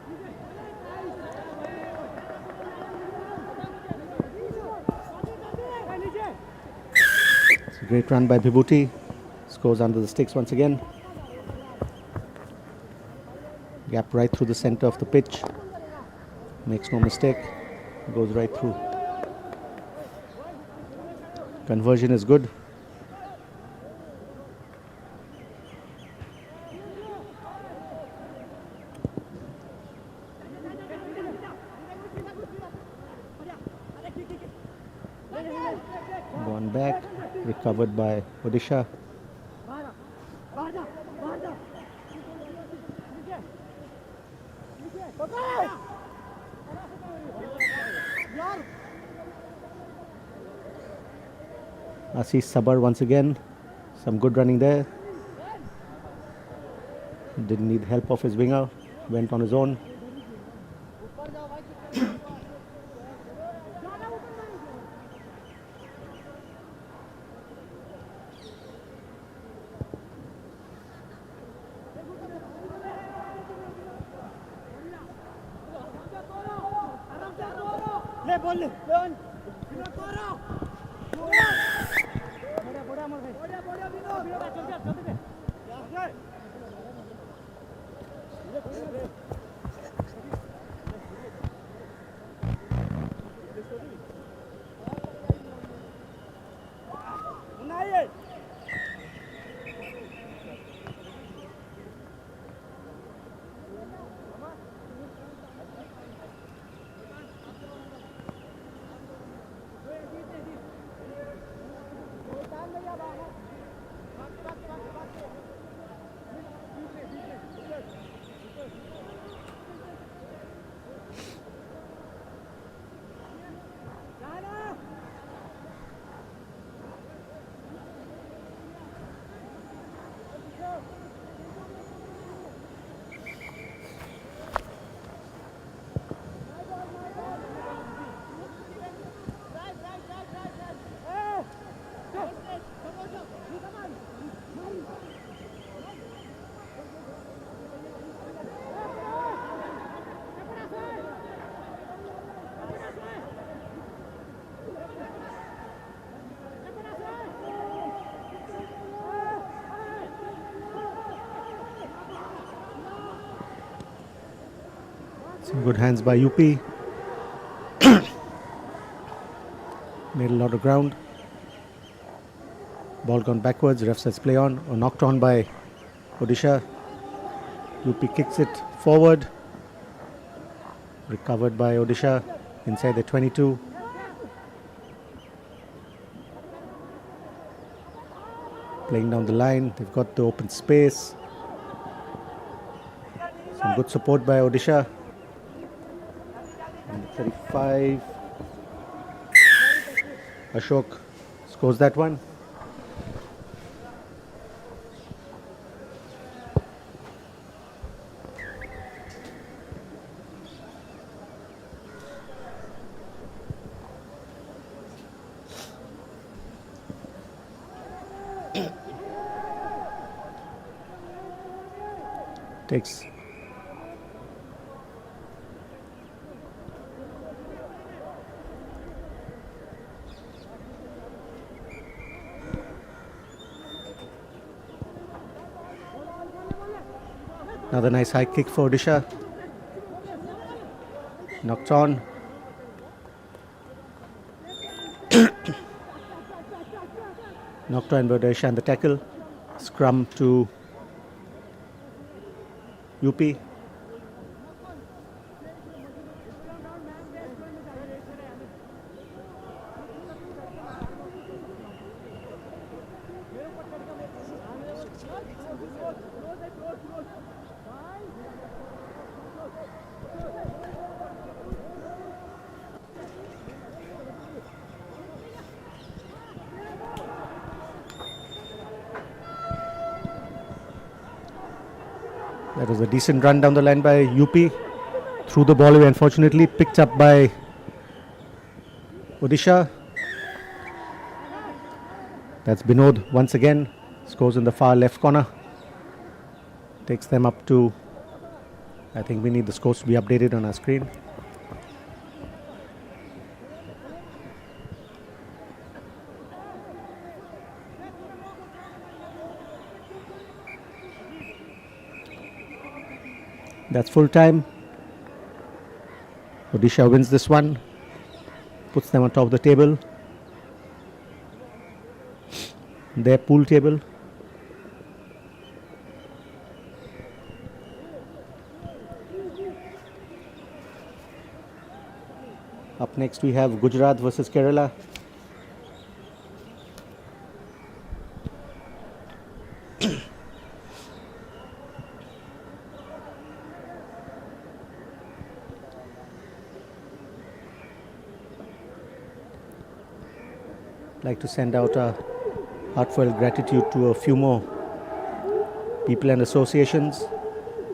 It's a great run by Bibhuti, scores under the sticks once again. Gap right through the center of the pitch, makes no mistake, goes right through. Conversion is good. Gone back, recovered by Odisha. Ashish Sabar once again, some good running there. Didn't need help of his winger, went on his own. Some good hands by UP. Made a lot of ground. Ball gone backwards. Ref says play on. Or knocked on by Odisha. UP kicks it forward. Recovered by Odisha inside the 22. Playing down the line. They've got the open space. Some good support by Odisha. And 35. Ashok scores that one. Takes another nice high kick for Odisha. Knocked on. Knocked on by Odisha and the tackle. Scrum to UP. That was a decent run down the line by UP. Threw the ball away, unfortunately. Picked up by Odisha. That's Binod once again. Scores in the far left corner. Takes them up to, I think we need the scores to be updated on our screen. That's full time. Odisha wins this one. Puts them on top of the table. Their pool table. Up next we have Gujarat versus Kerala. Like to send out a heartfelt gratitude to a few more people and associations.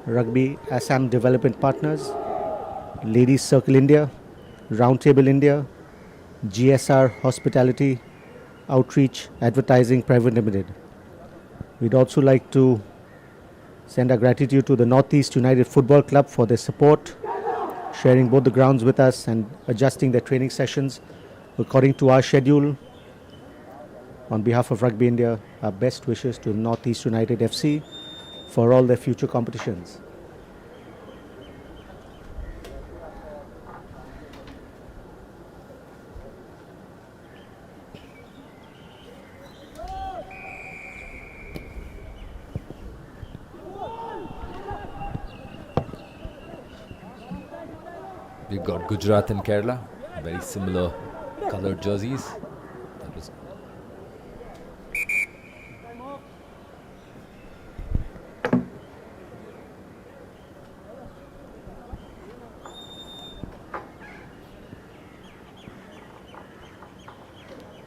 Rugby ASM Development Partners, Ladies Circle India, Roundtable India, GSR Hospitality, Outreach Advertising Private Limited. We'd also like to send our gratitude to the Northeast United Football Club for their support, sharing both the grounds with us and adjusting their training sessions according to our schedule. On behalf of Rugby India, our best wishes to Northeast United FC for all their future competitions. We've got Gujarat and Kerala, very similar colored jerseys. That was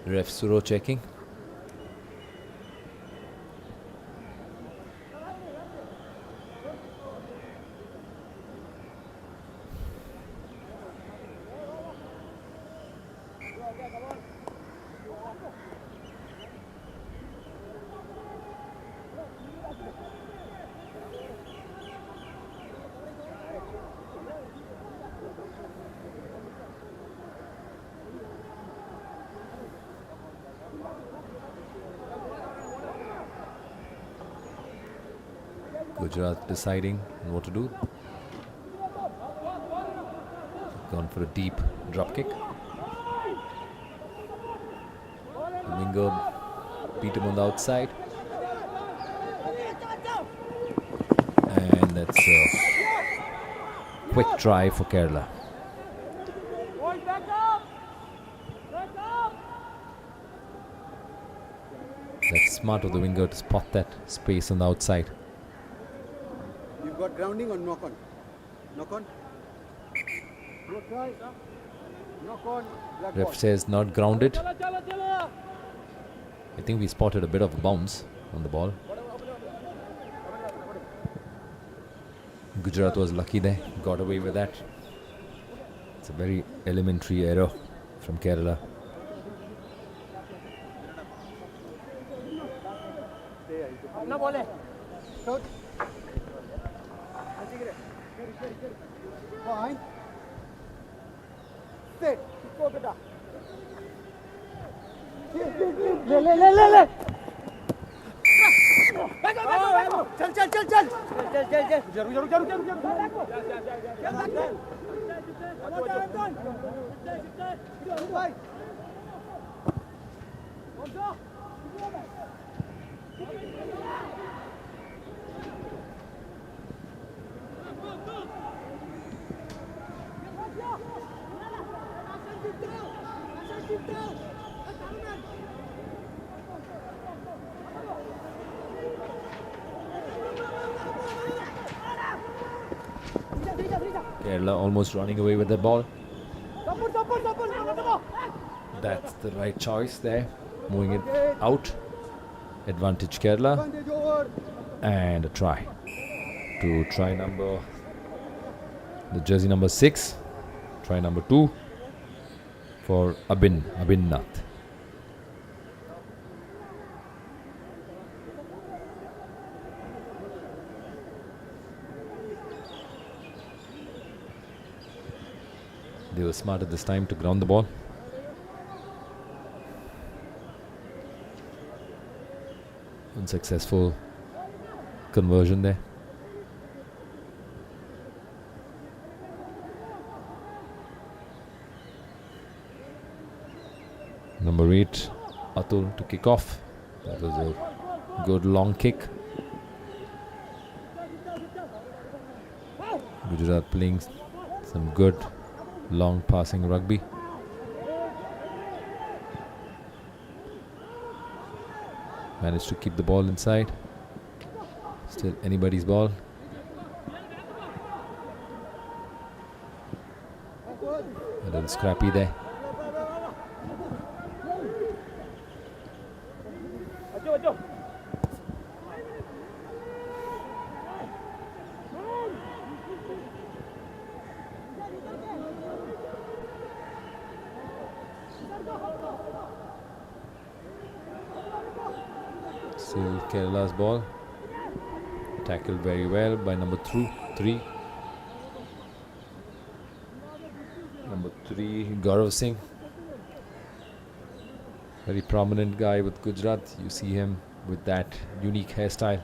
Ref Suro checking. Gujarat deciding on what to do. gone for a deep drop kick. The winger beat him on the outside. And that's a quick try for Kerala. That's smart of the winger to spot that space on the outside. You've got grounding or knock on? Knock on? No try. Knock on. Black ball. Ref says not grounded. I think we spotted a bit of a bounce on the ball. Gujarat was lucky there, got away with that. It's a very elementary error from Kerala. Fine. Sit. Go, beta. ले चल चल चल चल चल चल चल जरूर जरूर जरूर जरूर Kerala almost running away with the ball. That's the right choice there. Moving it out. Advantage Kerala. And a try. To try number... the jersey number 6. Try number 2. For Abin Nath. They were smart at this time to ground the ball. Unsuccessful conversion there. Number 8, Atul to kick off. That was a good long kick. Gujarat playing some good long passing rugby. Managed to keep the ball inside. Still anybody's ball. A little scrappy there. Still Kerala's ball. Tackled very well by number 3. Number 3, Gaurav Singh. Very prominent guy with Gujarat. You see him with that unique hairstyle.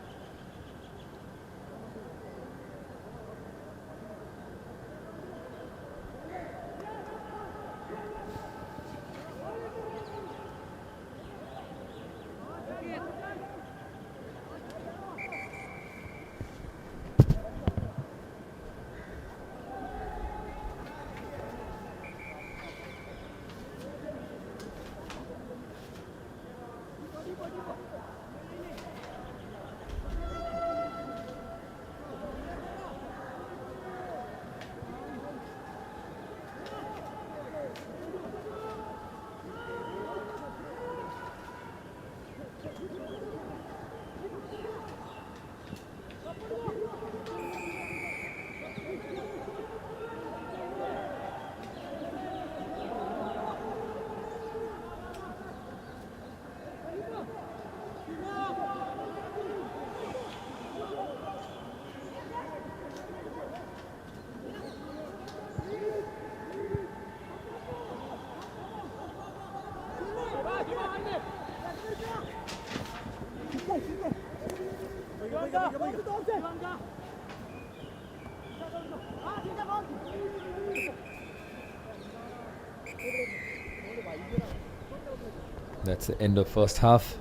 That's the end of first half.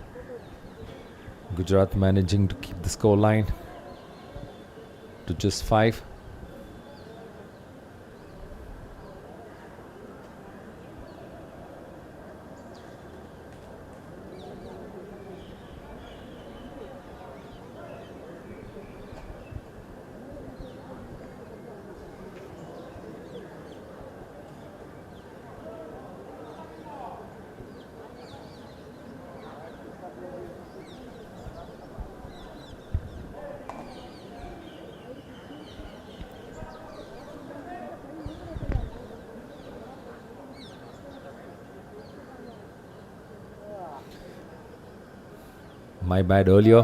Gujarat managing to keep the score line to just 5. My bad earlier.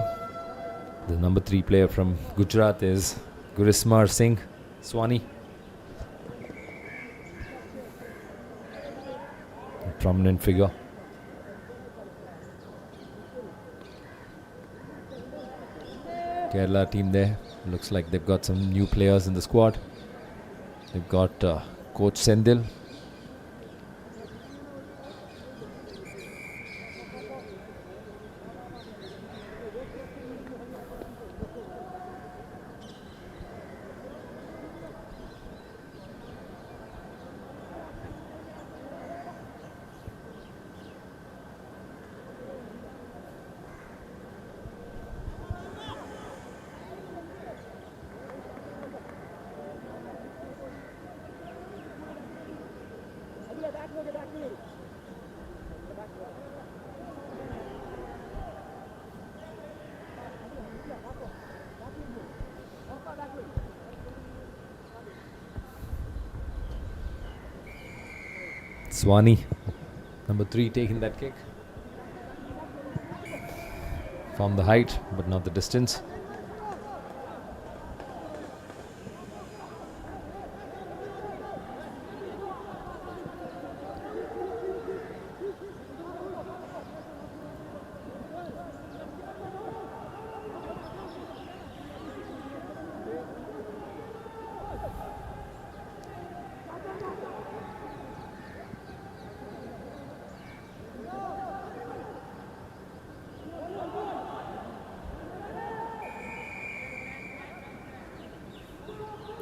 The number 3 player from Gujarat is Gurismar Singh Swani. A prominent figure. Kerala team there. Looks like they've got some new players in the squad. They've got Coach Sendil. Swani, number 3, taking that kick. Found the height, but not the distance.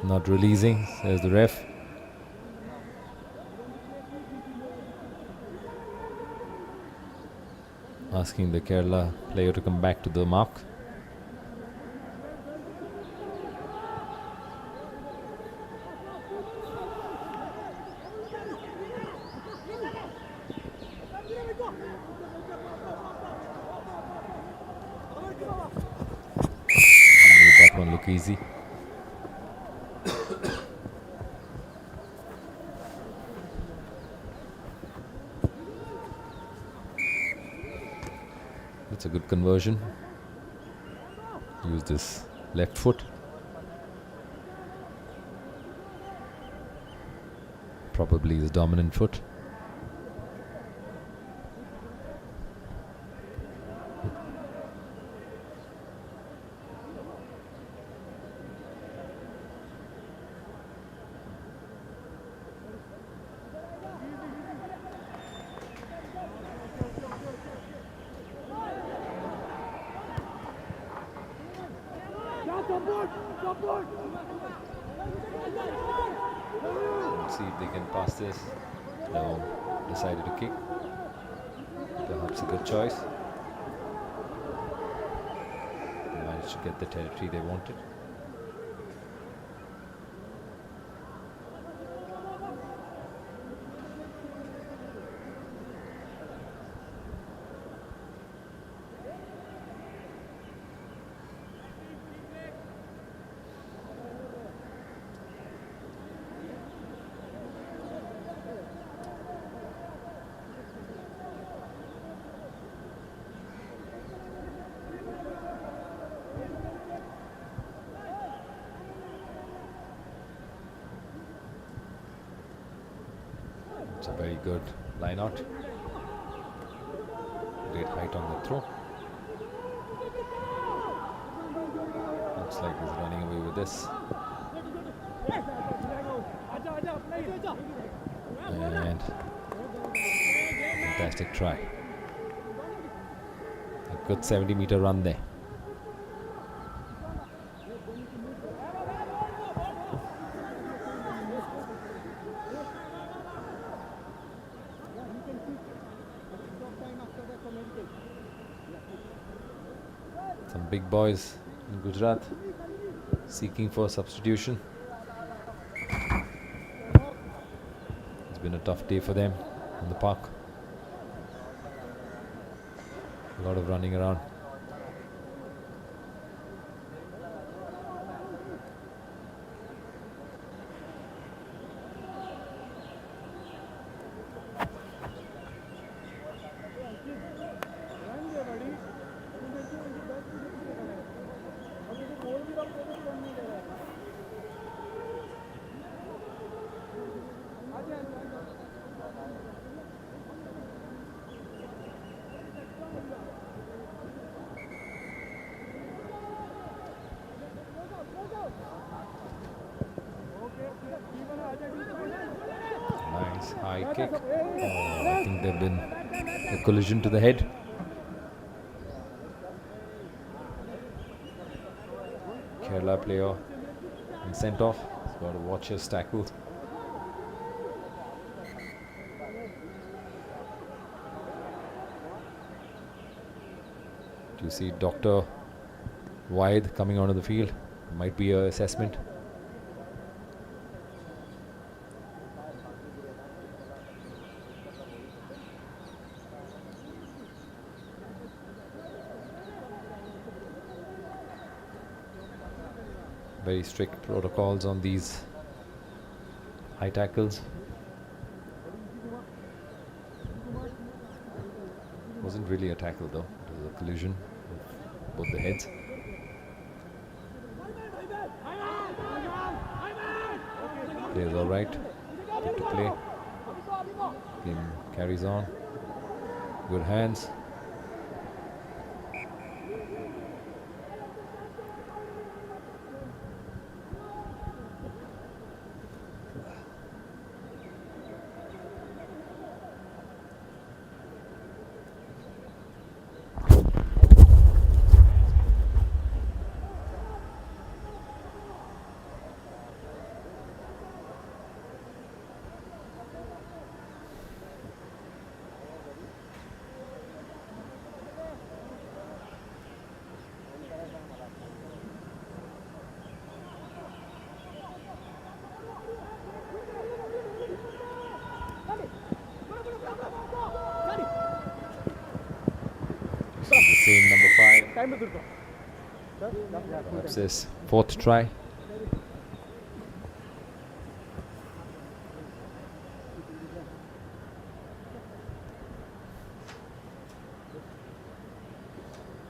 Not releasing, says the ref. Asking the Kerala player to come back to the mark. Made that one look easy. That's a good conversion. Use this left foot. Probably his dominant foot. Let's see if they can pass this. No, decided to kick. Perhaps a good choice. They managed to get the territory they wanted. It's a very good line out. Great height on the throw. Looks like he's running away with this. And fantastic try. Good 70-meter run there. Some big boys in Gujarat seeking for substitution. It's been a tough day for them in the park. A lot of running around. Nice high kick. Oh, I think there've been a collision to the head. Kerala player and sent off. He's got to watch his tackle. Do you see Dr. Wide coming onto the field? Might be an assessment. Very strict protocols on these high tackles. Wasn't really a tackle though, it was a collision of both the heads. Players all right, good to play. Game carries on. Good hands. Same number 5. Perhaps his fourth try.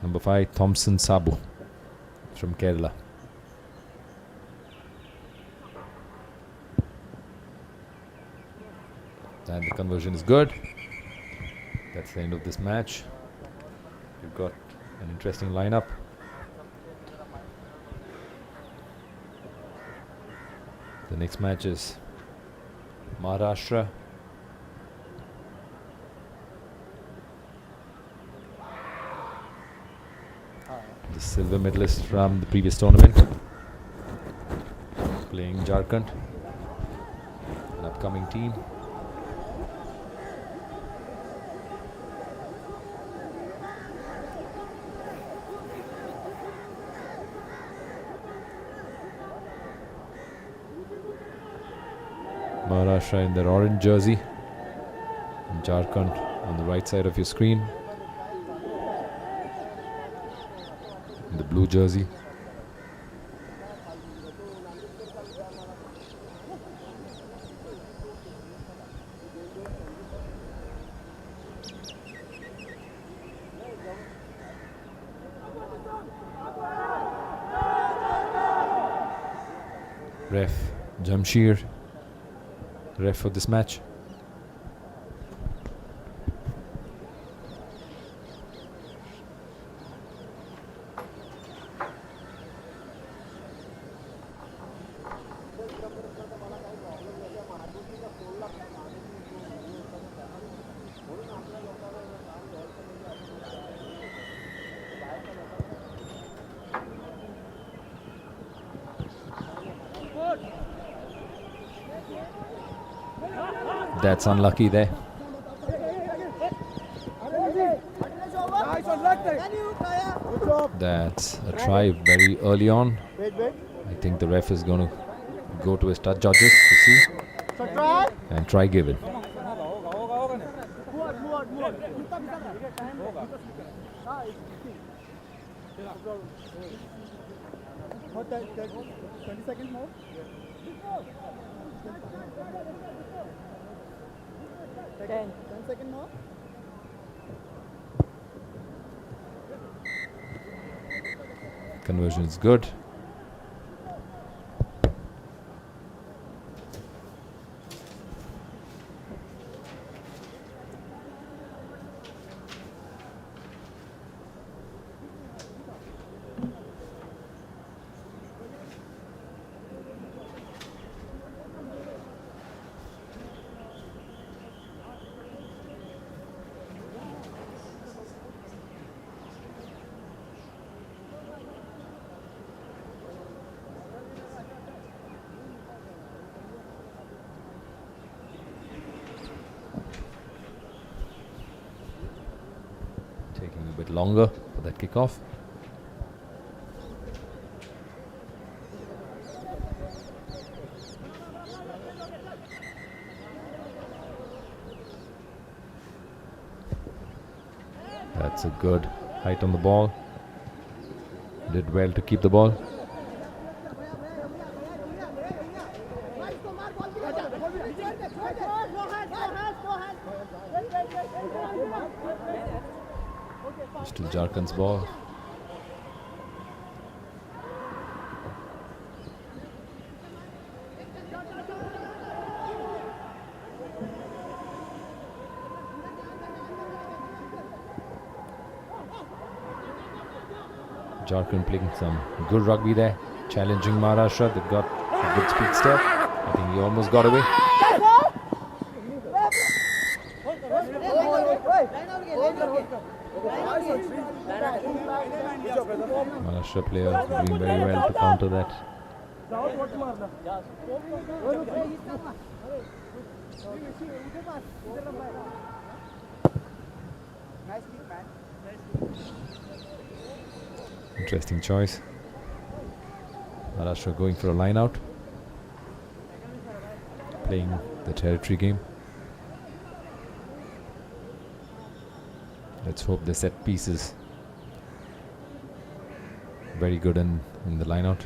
Number 5, Thompson Sabu from Kerala. And the conversion is good. That's the end of this match. We've got an interesting lineup. The next match is Maharashtra. The silver medalist from the previous tournament, playing Jharkhand, an upcoming team. Maharashtra in their orange jersey, and Jharkhand on the right side of your screen in the blue jersey. Ref Jamshir, ref for this match. that's unlucky there. That's a try very early on. I think the ref is going to go to his touch judges to see. And try given. Conversion is good. Taking a bit longer for that kickoff. That's a good height on the ball. Did well to keep the ball. Still Jharkhand's ball. Jharkhand playing some good rugby there, challenging Maharashtra. They've got a good speed step. I think he almost got away. Maharashtra player doing very well to counter that. Interesting choice. Maharashtra going for a line out, playing the territory game. Let's hope the set piece is very good in the line out.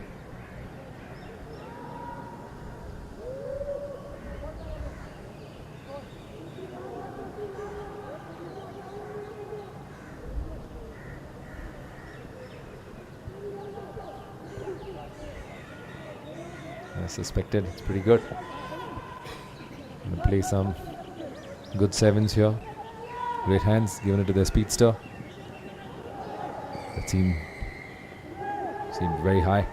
As suspected, it's pretty good. Gonna play some good sevens here. Great hands given it to their speedster. That seemed very high.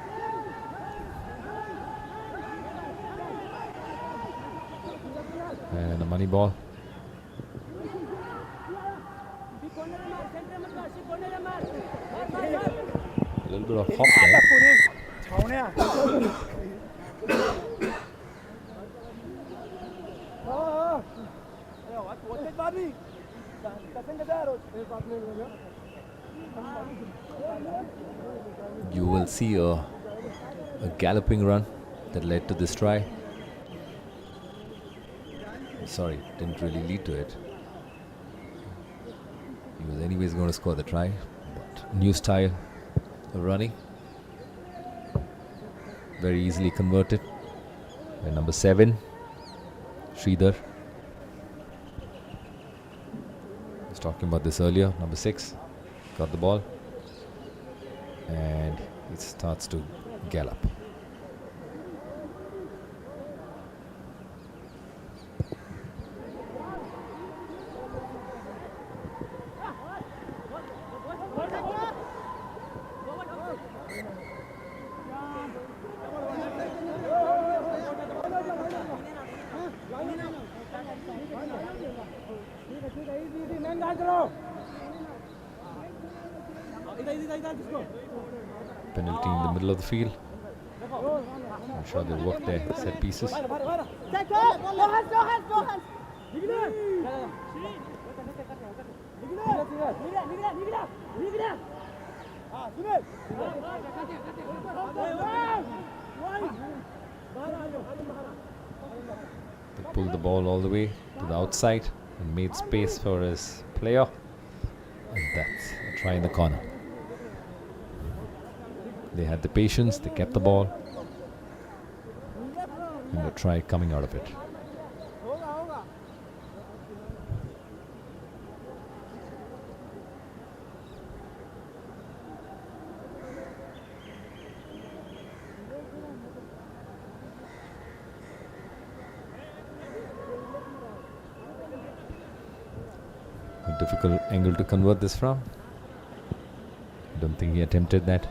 And a money ball. A little bit of hop there. You will see a galloping run that led to this try. Sorry, didn't really lead to it. He was anyways going to score the try, but new style of running. Very easily converted. And number 7, Sridhar. I was talking about this earlier. Number 6 got the ball. And it starts to gallop. Penalty in the middle of the field. I'm sure they'll work their set pieces. They pulled the ball all the way to the outside and made space for his player. And that's a try in the corner. They had the patience, they kept the ball, and a try coming out of it. A difficult angle to convert this from. I don't think he attempted that.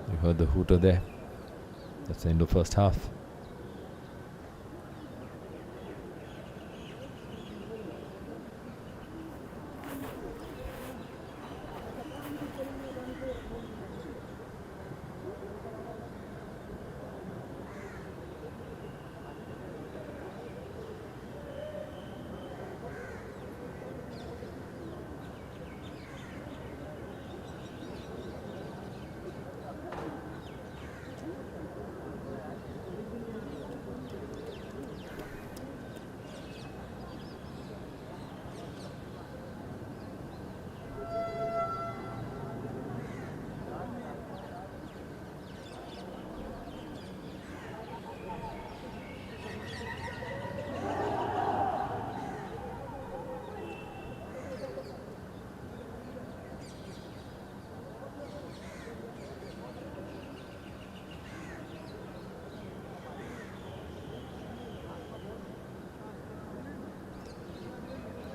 You heard the hooter there. That's the end of first half.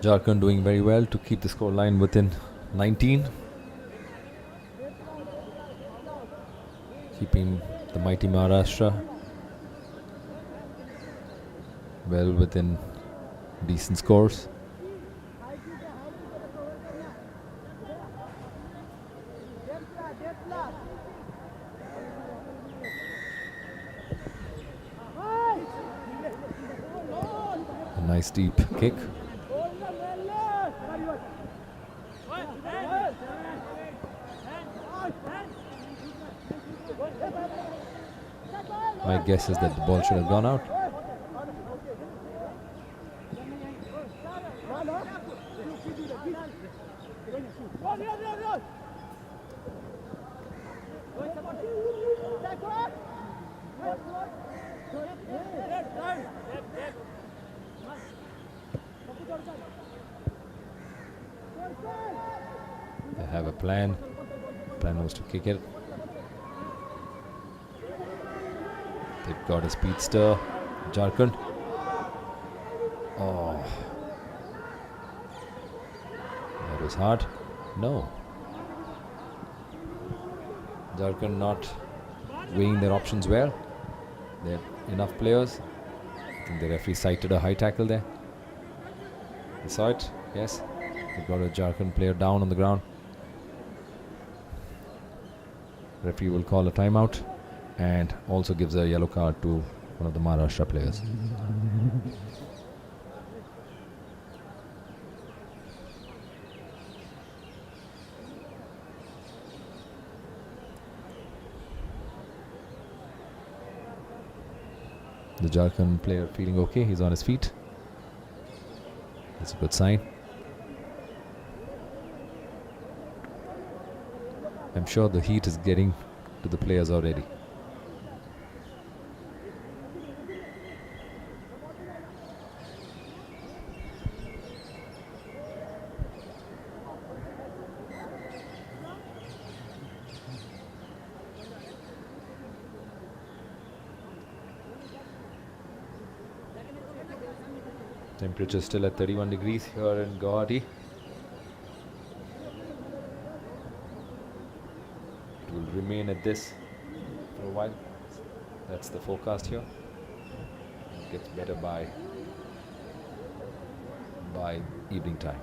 Jharkhand doing very well to keep the scoreline within 19. Keeping the mighty Maharashtra well within decent scores. A nice deep kick. My guess is that the ball should have gone out. They have a plan. Plan was to kick it. They've got a speedster, Jharkhand. Oh, that was hard. No. Jharkhand not weighing their options well. They had enough players. I think the referee cited a high tackle there. You saw it? Yes. They got a Jharkhand player down on the ground. Referee will call a timeout and also gives a yellow card to one of the Maharashtra players. The Jharkhand player feeling okay, he's on his feet. That's a good sign. I'm sure the heat is getting to the players already. Temperature still at 31 degrees here in Guwahati. It will remain at this for a while. That's the forecast here. It gets better by evening time.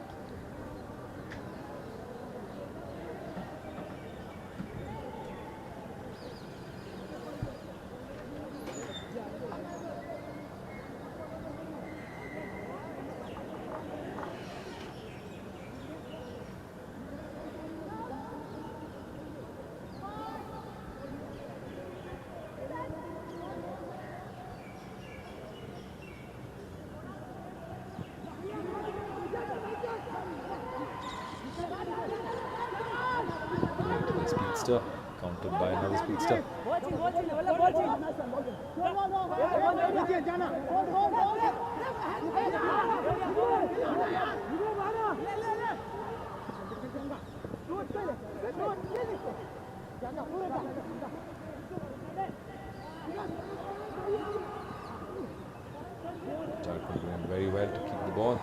Into the speedster, countered by another speedster. Jharkhand doing very well to keep the ball.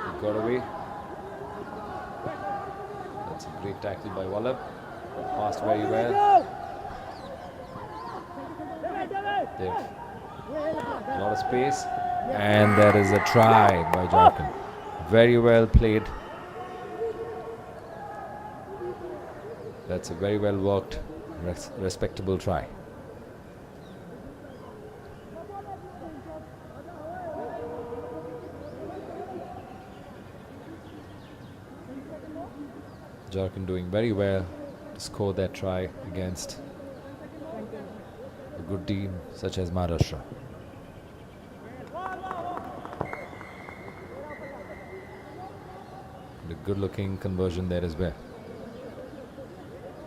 He got away. That's a great tackle by Wallab. Passed very well. They've a lot of space. And there is a try by Jharkhand. Very well played. That's a very well worked, respectable try. Jharkhand doing very well to score that try against a good team such as Maharashtra. And a good looking conversion there as well.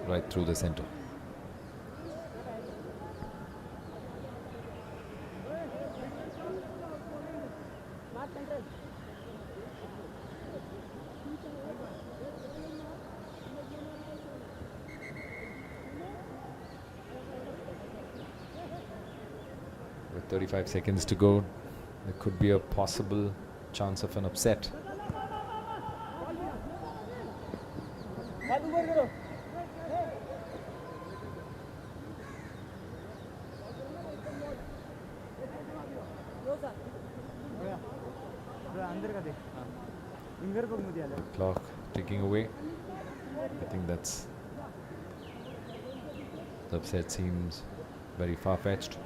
Right through the center. With 35 seconds to go, there could be a possible chance of an upset. The clock ticking away. I think that's the upset seems very far-fetched.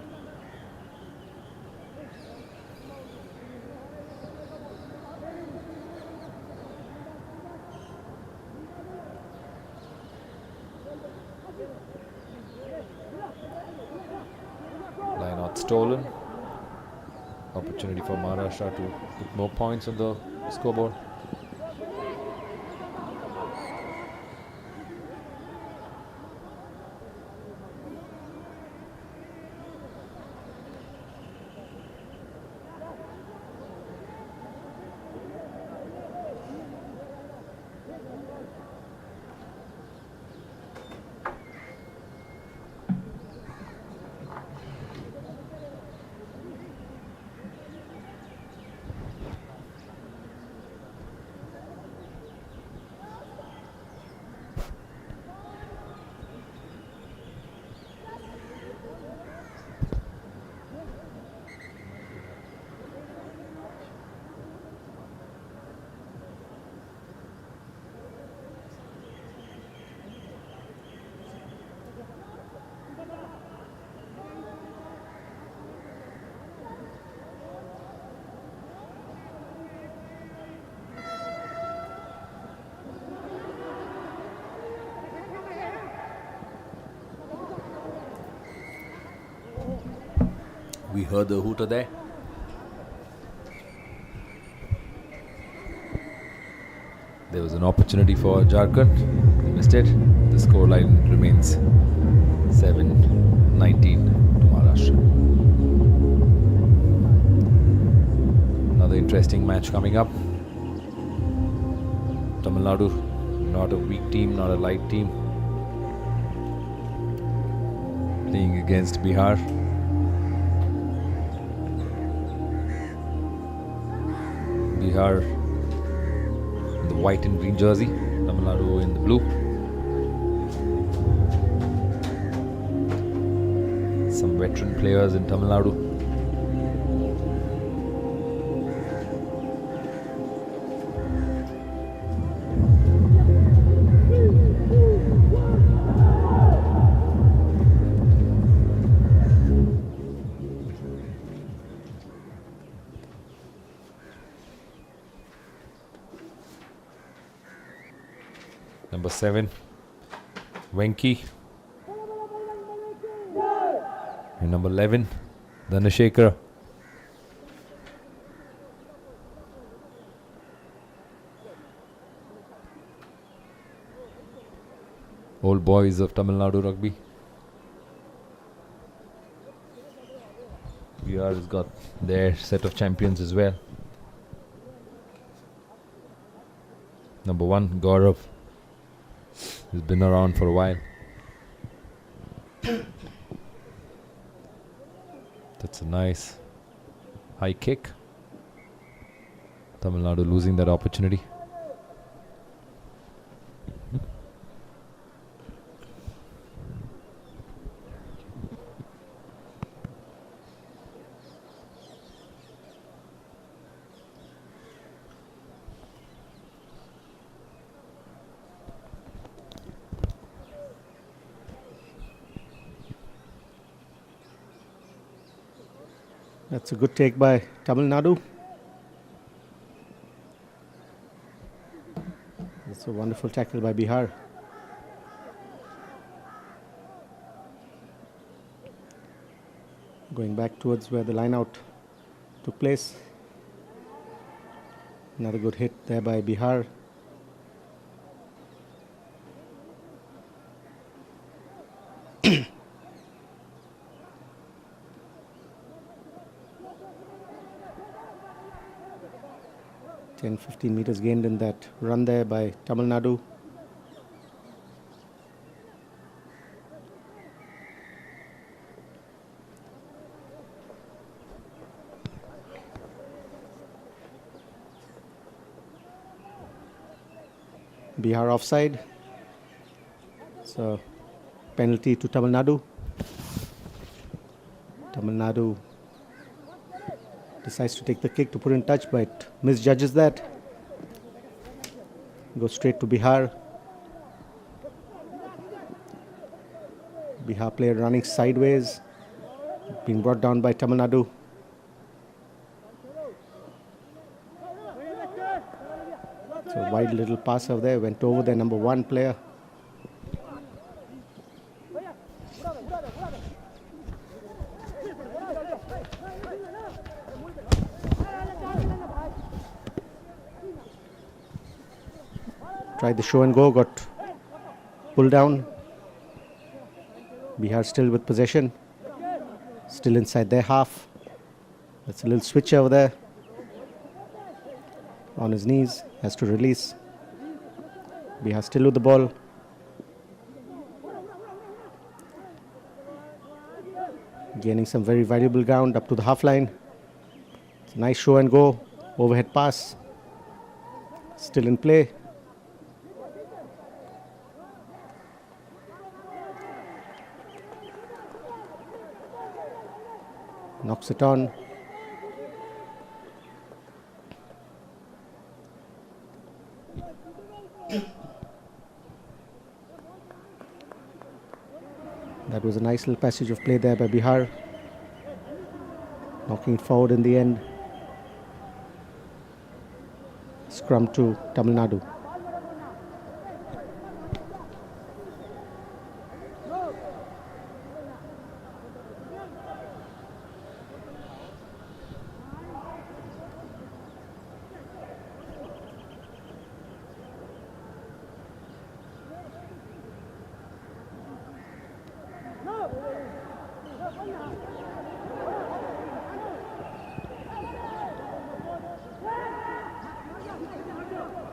Line out stolen. Opportunity for Maharashtra to put more points on the scoreboard. We heard the hooter there. There was an opportunity for Jharkhand. They missed it. The scoreline remains 7-19 to Maharashtra. Another interesting match coming up. Tamil Nadu, not a weak team, not a light team. Playing against Bihar. Bihar in the white and green jersey, Tamil Nadu in the blue. Some veteran players in Tamil Nadu. Number 7, Venki. And number 11, Dhanashekar. Old boys of Tamil Nadu Rugby. BR has got their set of champions as well. Number 1, Gaurav. He's been around for a while. That's a nice high kick. Tamil Nadu losing that opportunity. That's a good take by Tamil Nadu. That's a wonderful tackle by Bihar. Going back towards where the line out took place. Another good hit there by Bihar. Ten, 15 meters gained in that run there by Tamil Nadu. Bihar offside. So penalty to Tamil Nadu. Tamil Nadu decides to take the kick to put in touch, but misjudges that. Goes straight to Bihar. Bihar player running sideways, being brought down by Tamil Nadu. So wide little pass over there, went over their number 1 player. Tried the show and go, got pulled down. Bihar still with possession, still inside their half. That's a little switch over there. On his knees, has to release. Bihar still with the ball. Gaining some very valuable ground up to the half line. It's a nice show and go, overhead pass. Still in play. Knocks it on. That was a nice little passage of play there by Bihar. Knocking it forward in the end. Scrum to Tamil Nadu.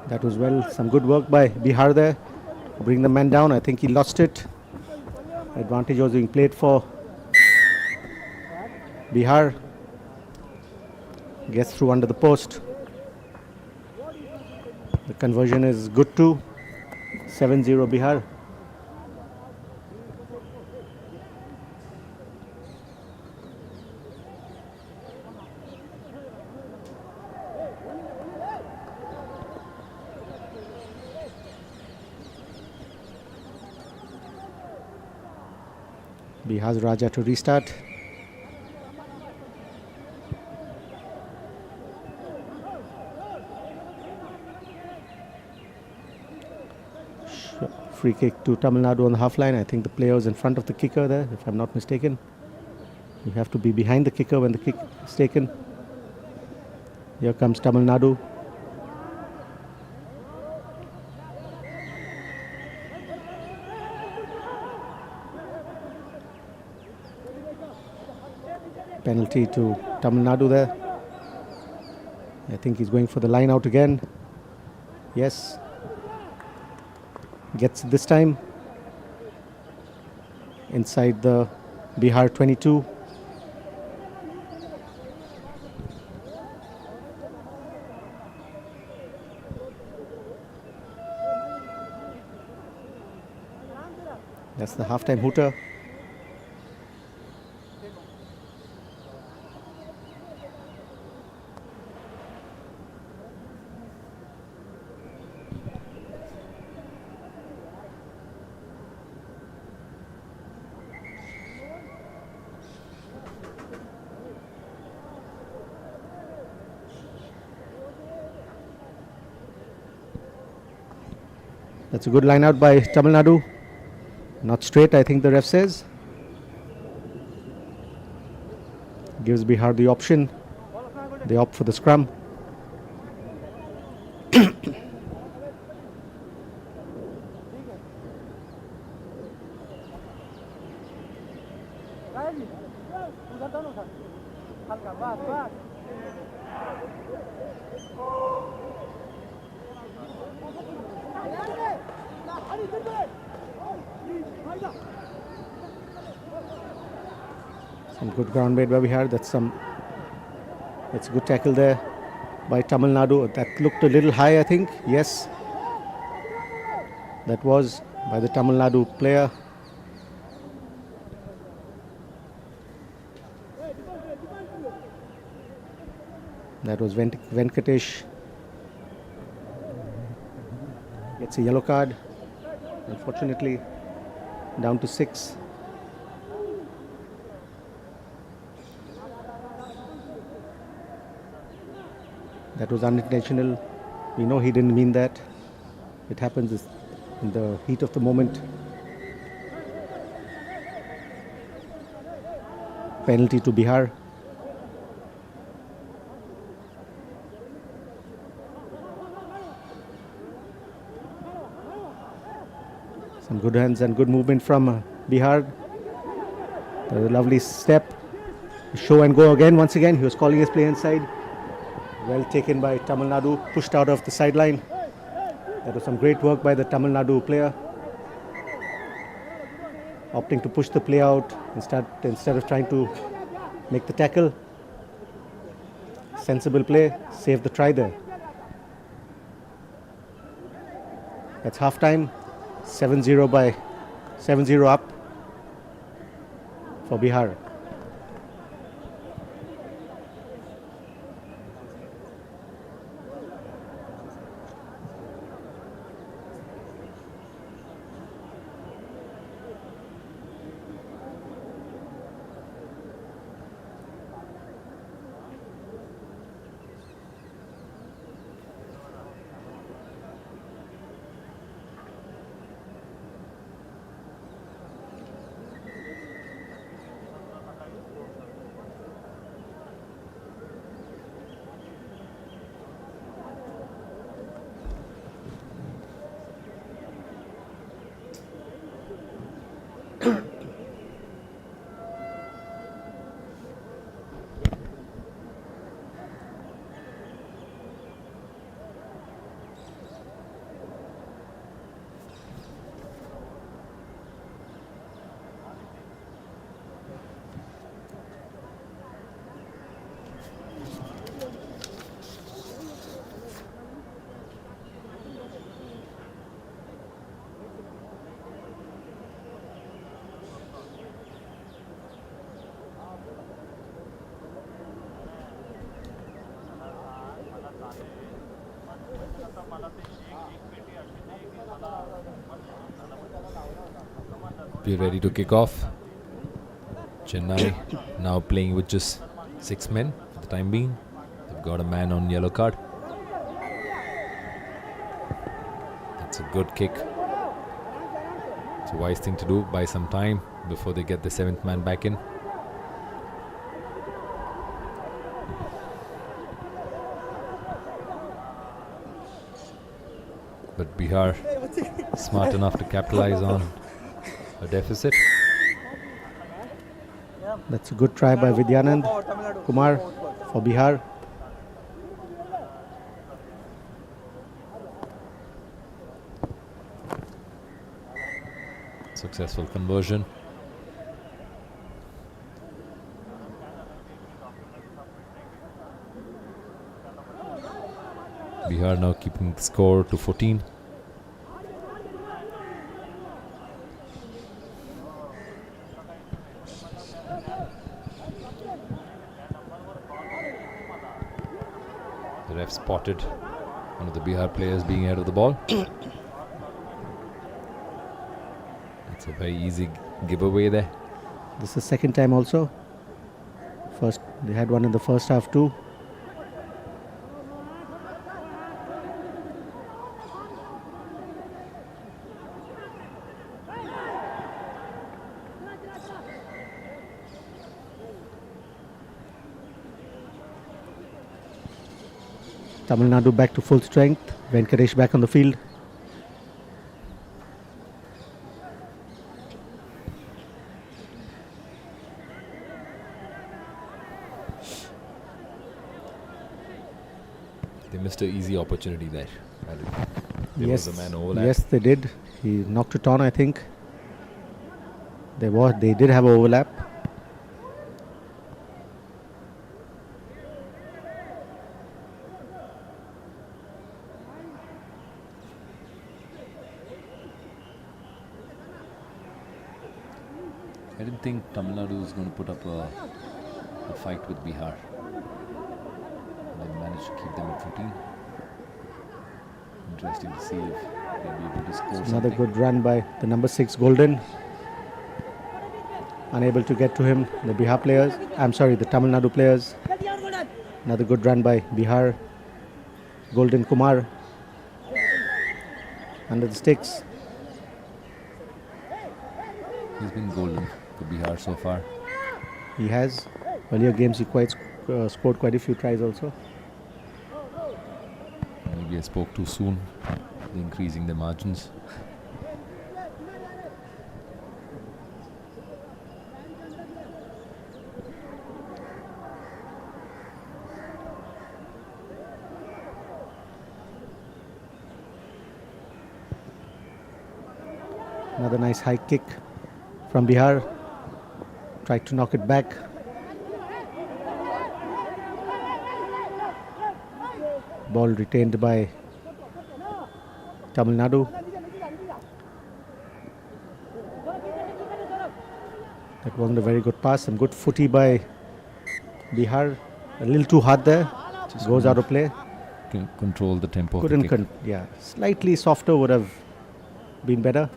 That was some good work by Bihar there. Bring the man down. I think he lost it. Advantage was being played for Bihar. Gets through under the post. The conversion is good too. 7-0 Bihar. Bihar's Raja to restart. Free kick to Tamil Nadu on the half line. I think the player was in front of the kicker there, if I'm not mistaken. You have to be behind the kicker when the kick is taken. Here comes Tamil Nadu. Penalty to Tamil Nadu there. I think he's going for the line out again. Yes. Gets it this time. Inside the Bihar 22. That's the halftime hooter. That's a good line out by Tamil Nadu. Not straight, I think the ref says. Gives Bihar the option. They opt for the scrum. Some good ground made by Bihar. That's a good tackle there by Tamil Nadu. That looked a little high, I think. Yes, that was by the Tamil Nadu player. That was Venkatesh. Gets a yellow card. Unfortunately, down to 6. That was unintentional. We know he didn't mean that. It happens in the heat of the moment. Penalty to Bihar. Some good hands and good movement from Bihar. A lovely step. Show and go again. Once again, he was calling his play inside. Well taken by Tamil Nadu, pushed out of the sideline. That was some great work by the Tamil Nadu player. Opting to push the play out instead of trying to make the tackle. Sensible play, saved the try there. That's half time. 7-0 up for Bihar. Be ready to kick off. Chennai now playing with just 6 men for the time being. They've got a man on yellow card. That's a good kick. It's a wise thing to do. Buy some time before they get the 7th man back in. But Bihar smart enough to capitalize on a deficit. That's a good try by Vidyanand Kumar for Bihar. Successful conversion. Bihar now keeping the score to 14. The ref spotted one of the Bihar players being ahead of the ball. It's a very easy giveaway there. This is the second time also. First, they had one in the first half too. Tamil Nadu back to full strength. Venkatesh back on the field. They missed an easy opportunity there. There Yes, was a man overlap. yes, they did. He knocked it on, I think. They did have an overlap. I didn't think Tamil Nadu was going to put up a fight with Bihar. They managed to keep them at 14. Interesting to see if they'll be able to score Another something. good run by the number 6 Golden. Unable to get to him. The Bihar players. I'm sorry, the Tamil Nadu players. Another good run by Bihar. Golden Kumar. Under the sticks. He's been golden for Bihar so far. He has. Earlier games he scored quite a few tries also. Maybe I spoke too soon, increasing the margins. Another nice high kick from Bihar. Tried to knock it back. Ball retained by Tamil Nadu. That wasn't a very good pass. Some good footy by Bihar. A little too hard there. Just Goes out of play. Can control the tempo of the Couldn't, kick. yeah. Slightly softer would have been better.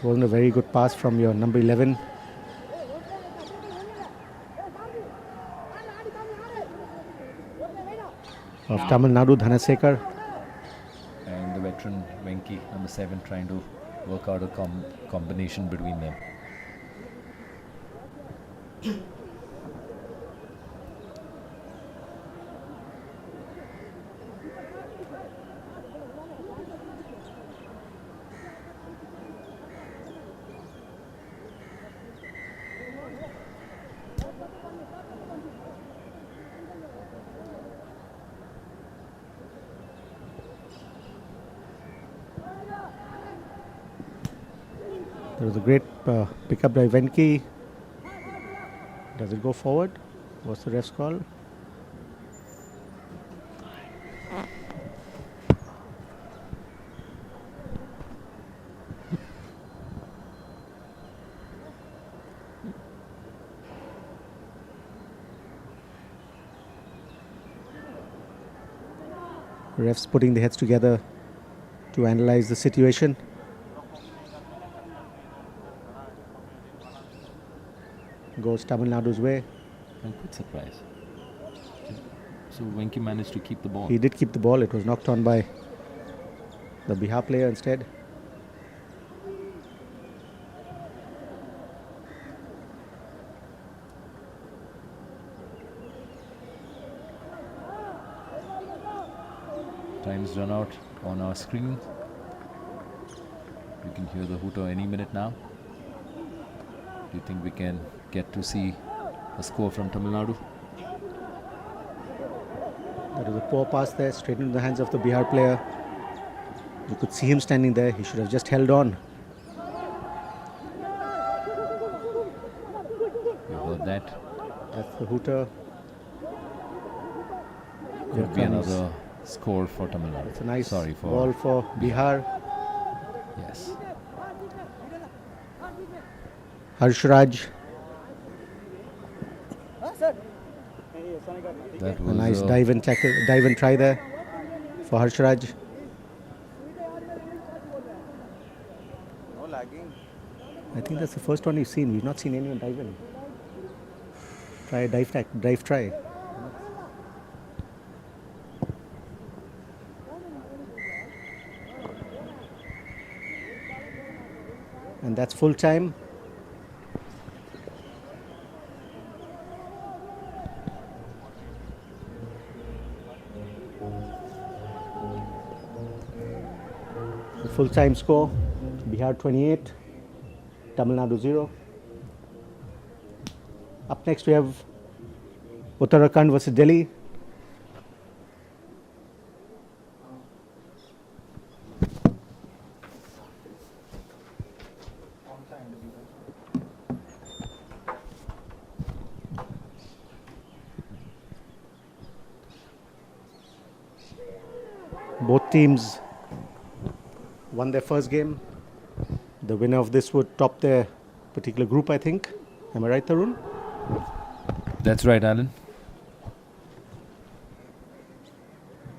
Wasn't a very good pass from your number 11. Of Tamil Nadu, Dhanasekar. And the veteran Venki, number 7, trying to work out a combination between them. There was a great pickup by Venki. Does it go forward? What's the ref's call? Refs putting the heads together to analyze the situation. Goes Tamil Nadu's way. I'm quite surprised. So Venki managed to keep the ball. He did keep the ball. It was knocked on by the Bihar player instead. Time's run out on our screen. We can hear the hooter any minute now. Do you think we can get to see a score from Tamil Nadu? That was a poor pass there, straight into the hands of the Bihar player. You could see him standing there. He should have just held on. You heard that? That's the hooter. Could be another score for Tamil Nadu. It's a nice Sorry for ball for Bihar. Yes. Harshraj. That A was nice dive and tackle, dive and try there for Harshraj. No lagging. I think that's the first one we've seen. We've not seen anyone dive in. Try a dive try. And that's full time. The full time score, Bihar 28, Tamil Nadu 0. Up next we have Uttarakhand versus Delhi. Both teams won their first game. The winner of this would top their particular group, I think. Am I right, Tarun? That's right, Alan.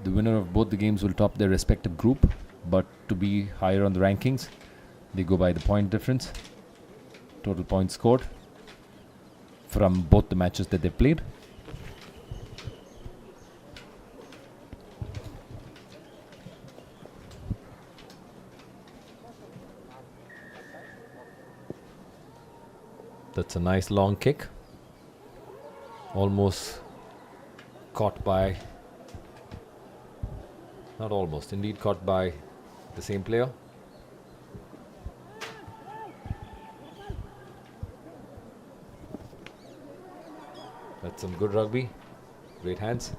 The winner of both the games will top their respective group, but to be higher on the rankings, they go by the point difference, total points scored from both the matches that they played. That's a nice long kick. Almost caught by, not almost, indeed caught by the same player. That's some good rugby. Great hands.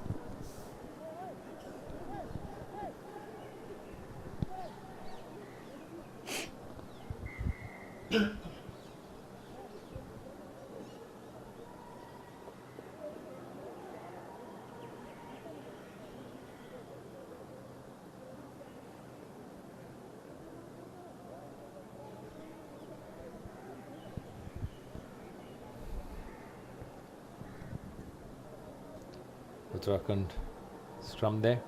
Uttarakhand scrum there.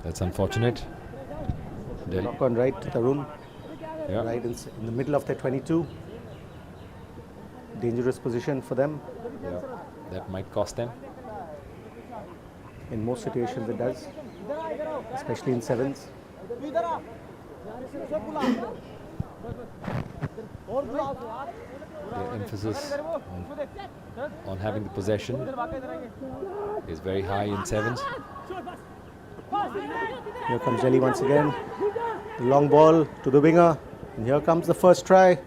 That's unfortunate. Delhi. Knock on right, Tarun. Yeah. Right in the middle of their 22. Dangerous position for them. Yeah. That might cost them. In most situations it does. Especially in sevens. The emphasis on having the possession is very high in sevens. Here comes Delhi once again. Long ball to the winger. And here comes the first try.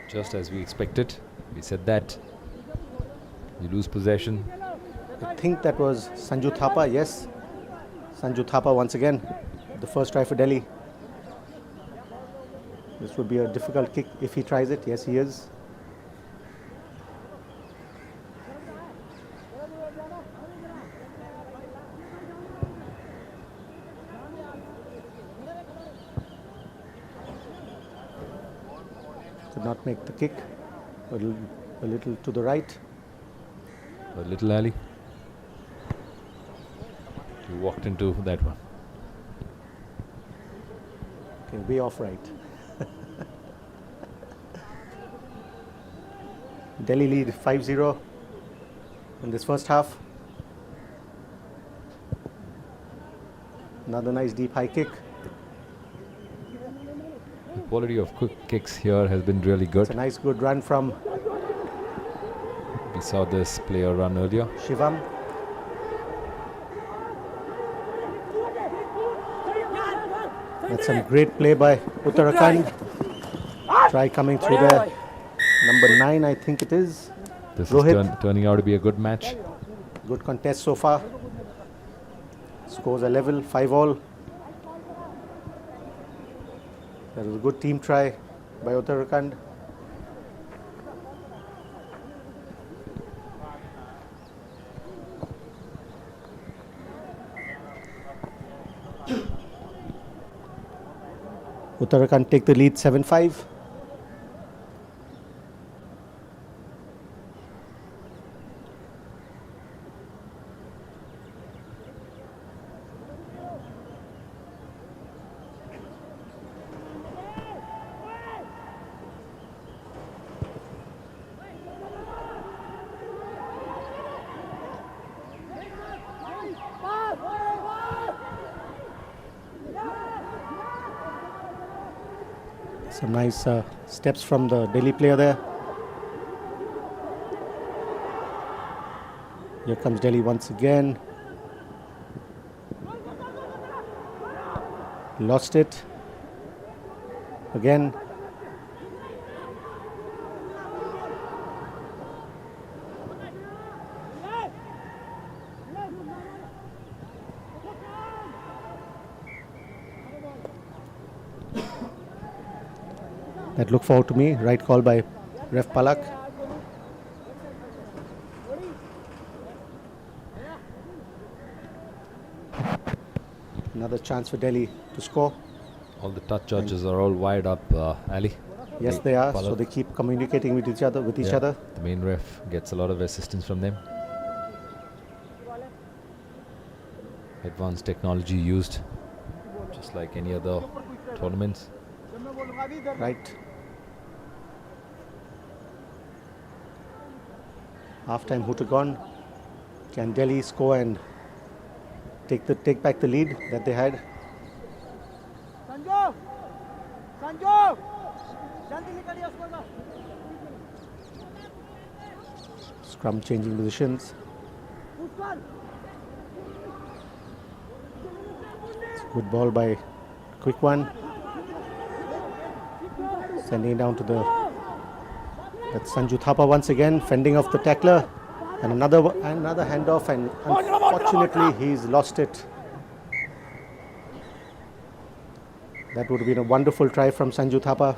Just as we expected. We said that. You lose possession. I think that was Sanju Thapa. Yes. Sanju Thapa once again. The first try for Delhi. This would be a difficult kick if he tries it. Yes, he is. Could not make the kick. A little to the right. A little alley. He walked into that one. Okay, way off right. Delhi lead 5-0 in this first half. Another nice deep high kick. The quality of quick kicks here has been really good. It's a nice good run from We saw this player run earlier. Shivam. That's some great play by Uttarakhand. Try coming through there. Number 9, I think it is. This Rohit. is turning out to be a good match. Good contest so far. Scores are level, 5-all. That was a good team try by Uttarakhand. Uttarakhand take the lead 7-5. Some nice steps from the Delhi player there. Here comes Delhi once again. Lost it. Again. That looked forward to me. Right call by Ref Palak. Another chance for Delhi to score. All the touch judges are all wired up, Ali. Yes, they are. So they keep communicating with each other. The main ref gets a lot of assistance from them. Advanced technology used, just like any other tournaments. Right. Half-time hooter gone. Can Delhi score and take back the lead that they had? Scrum changing positions. Good ball by Quick One. Sending it down to that's Sanju Thapa once again, fending off the tackler. And another handoff, and unfortunately he's lost it. That would have been a wonderful try from Sanju Thapa.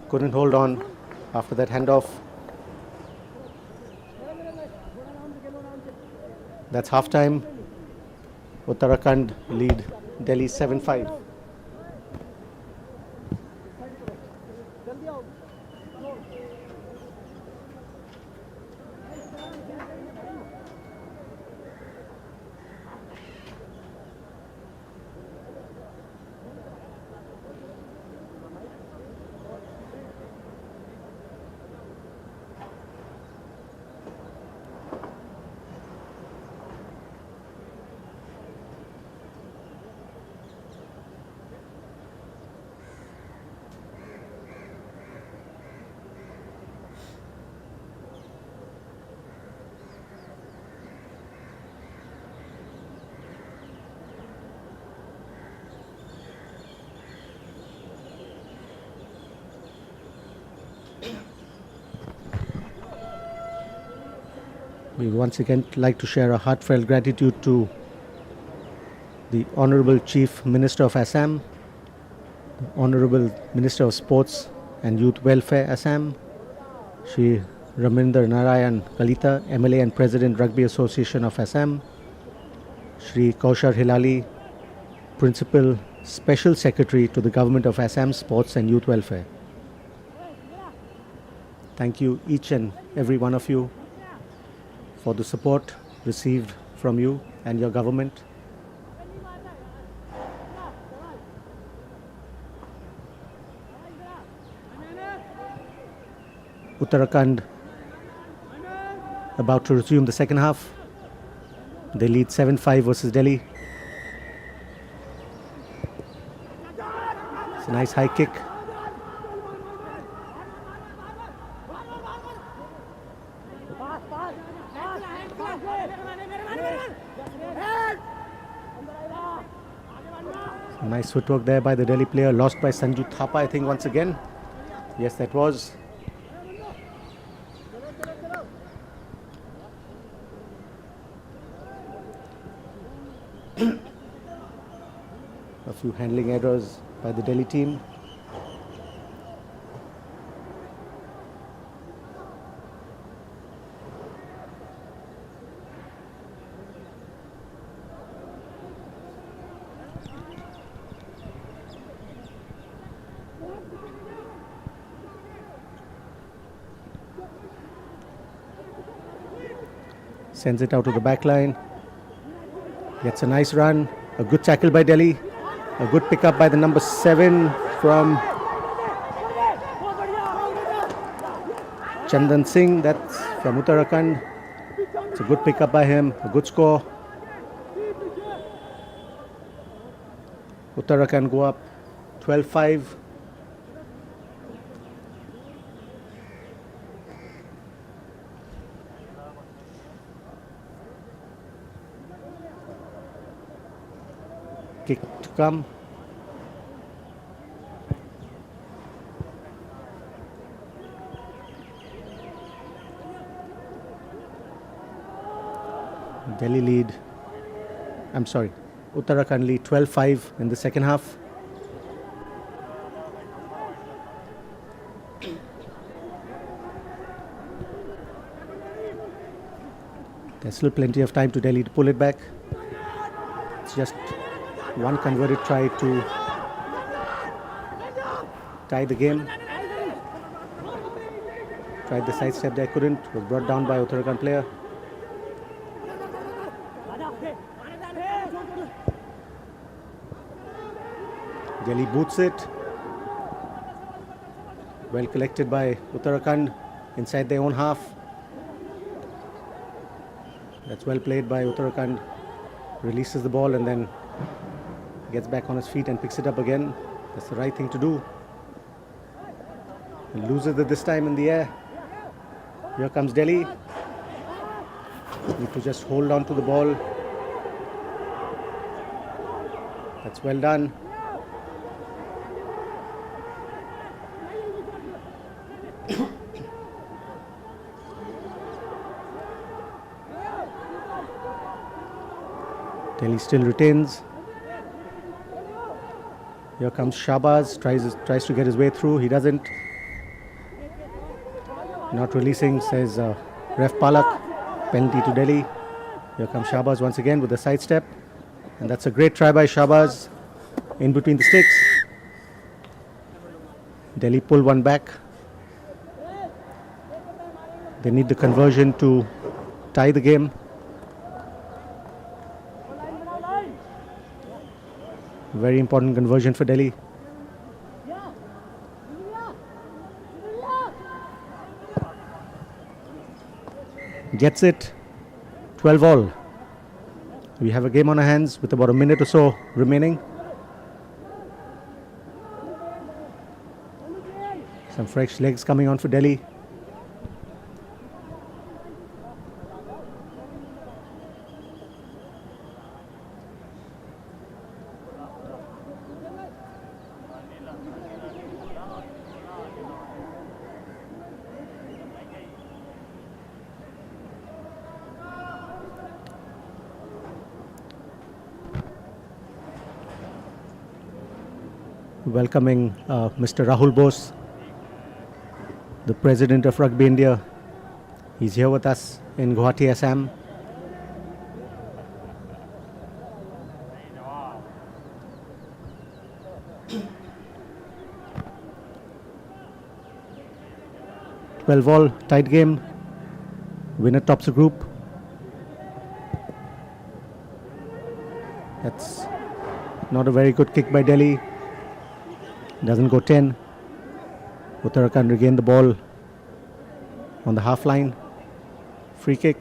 Couldn't hold on after that handoff. That's half-time. Uttarakhand lead Delhi 7-5. We once again like to share a heartfelt gratitude to the Honorable Chief Minister of Assam, the Honorable Minister of Sports and Youth Welfare Assam, Shri Raminder Narayan Kalita, MLA and President Rugby Association of Assam, Shri Kaushar Hilali, Principal Special Secretary to the Government of Assam Sports and Youth Welfare. Thank you, each and every one of you, for the support received from you and your government. Uttarakhand about to resume the second half. They lead 7-5 versus Delhi. It's a nice high kick. Nice footwork there by the Delhi player, lost by Sanju Thapa, I think, once again. Yes, that was. A few handling errors by the Delhi team. Sends it out to the back line. Gets a nice run. A good tackle by Delhi. A good pickup by the number 7 from Chandan Singh. That's from Uttarakhand. It's a good pickup by him. A good score. Uttarakhand go up 12-5. Kick to come. Delhi lead. Uttarakhand lead 12-5 in the second half. There's still plenty of time to Delhi to pull it back. It's just one converted try to tie the game. Tried the side step there, couldn't. Was brought down by Uttarakhand player. Delhi boots it. Well collected by Uttarakhand inside their own half. That's well played by Uttarakhand. Releases the ball and then gets back on his feet and picks it up again. That's the right thing to do. He loses it this time in the air. Here comes Delhi. Need to just hold on to the ball. That's well done. Delhi still retains. Here comes Shahbaz, tries to get his way through. He doesn't. Not releasing, says Ref Palak. Penalty to Delhi. Here comes Shahbaz once again with a side step. And that's a great try by Shahbaz in between the sticks. Delhi pull one back. They need the conversion to tie the game. Very important conversion for Delhi. Gets it. 12 all. We have a game on our hands with about a minute or so remaining. Some fresh legs coming on for Delhi. Welcoming Mr. Rahul Bose, the President of Rugby India. He's here with us in Guwahati, Assam. 12 all, tight game. Winner tops the group. That's not a very good kick by Delhi. Doesn't go 10. Uttarakhand regain the ball on the half line. Free kick.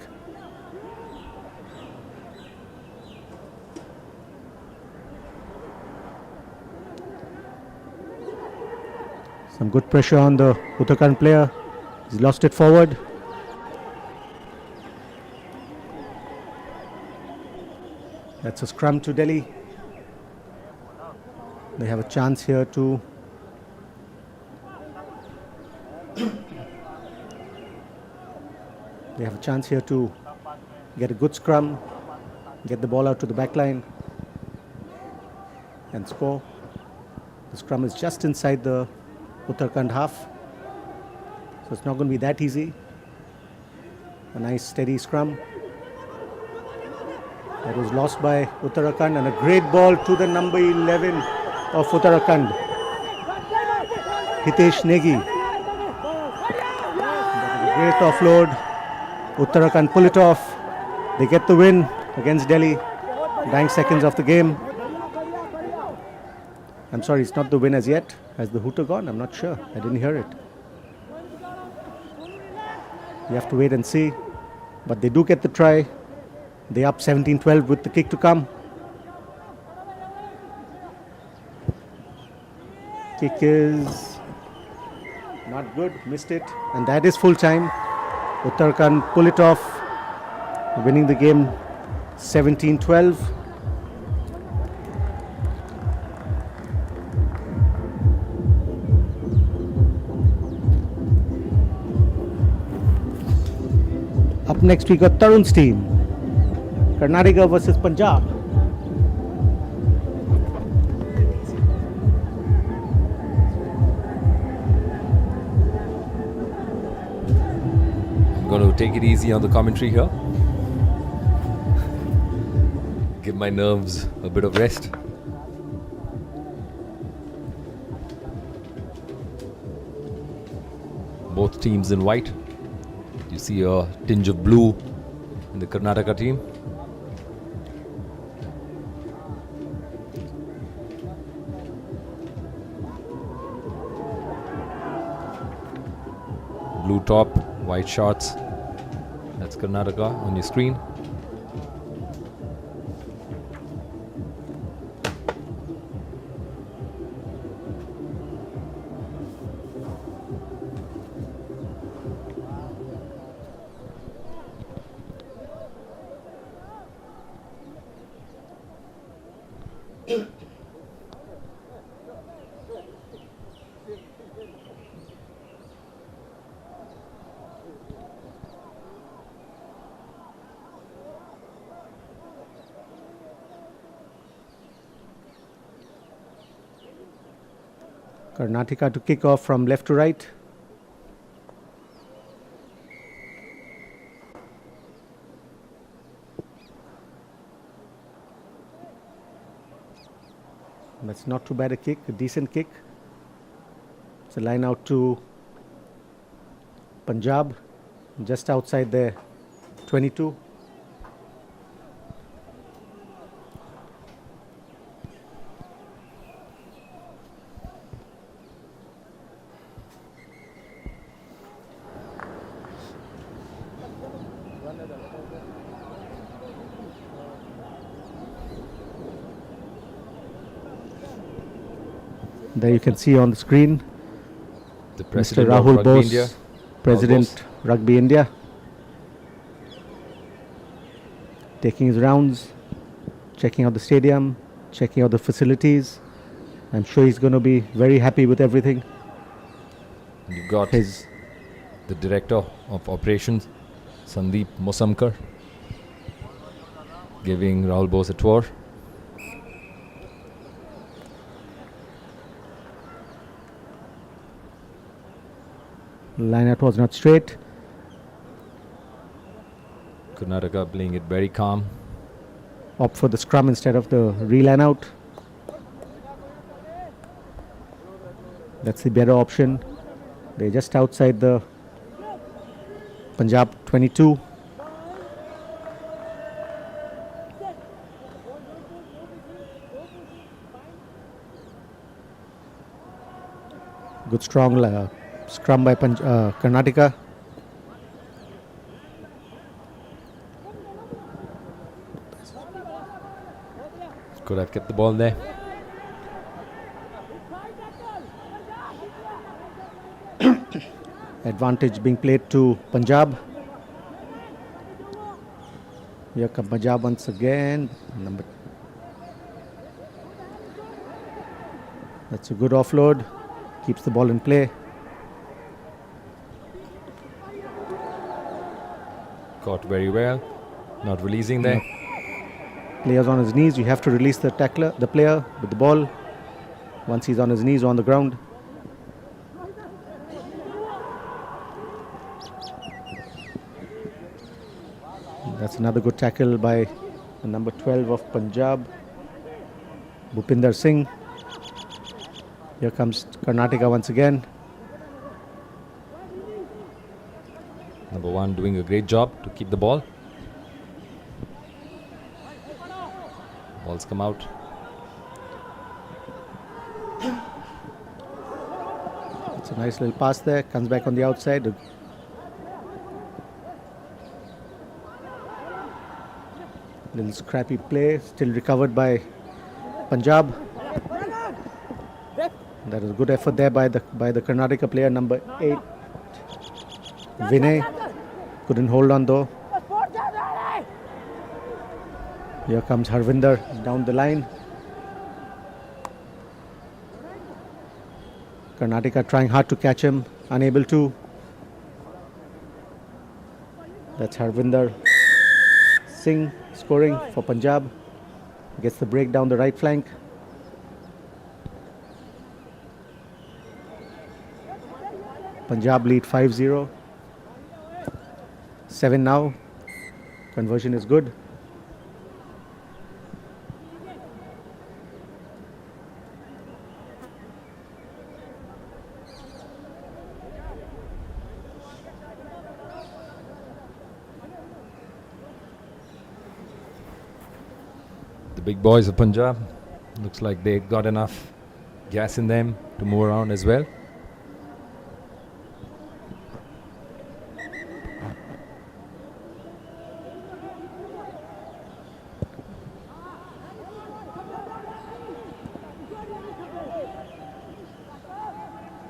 Some good pressure on the Uttarakhand player. He's lost it forward. That's a scrum to Delhi. They have a chance here to get a good scrum, get the ball out to the back line and score. The scrum is just inside the Uttarakhand half, so it's not going to be that easy. A nice steady scrum. That was lost by Uttarakhand, and a great ball to the number 11 of Uttarakhand, Hitesh Negi. Great offload. Uttarakhand pull it off. They get the win against Delhi. Dying seconds of the game. I'm sorry, it's not the win as yet. Has the hooter gone? I'm not sure. I didn't hear it. You have to wait and see. But they do get the try. They up 17-12 with the kick to come. Kick is not good. Missed it. And that is full time. Uttarakhand pull it off. Winning the game 17-12. Up next we got Tarun's team. Karnataka versus Punjab. I'm going to take it easy on the commentary here. Give my nerves a bit of rest. Both teams in white. You see a tinge of blue in the Karnataka team. Blue top, white shorts. That's Karnataka on your screen. Karnataka to kick off from left to right. That's not too bad a kick, a decent kick. It's a line out to Punjab, just outside their 22. There you can see on the screen The Mr. president of Rahul Rugby Bose, India. President Rugby India, taking his rounds, checking out the stadium, checking out the facilities. I'm sure he's going to be very happy with everything. You've got His the director of operations, Sandeep Mosamkar, giving Rahul Bose a tour. line out was not straight. Karnataka playing it very calm. Opt for the scrum instead of the re-line out. That's the better option. They're just outside the Punjab 22. Good strong scrum by Karnataka. Could have kept the ball there. Advantage being played to Punjab. Here come Punjab once again. That's a good offload. Keeps the ball in play. Caught very well. Not releasing there. Player's on his knees. You have to release the tackler, the player with the ball. Once he's on his knees or on the ground. That's another good tackle by the number 12 of Punjab, Bhupinder Singh. Here comes Karnataka once again. Number 1 doing a great job to keep the ball. Balls come out. It's a nice little pass there. Comes back on the outside. Little scrappy play. Still recovered by Punjab. That is a good effort there by the Karnataka player, number 8, Vinay. Couldn't hold on though. Here comes Harvinder down the line. Karnataka trying hard to catch him, unable to. That's Harvinder Singh scoring for Punjab. Gets the break down the right flank. Punjab lead 5-0. 7 now. Conversion is good. The big boys of Punjab. Looks like they got enough gas in them to move around as well.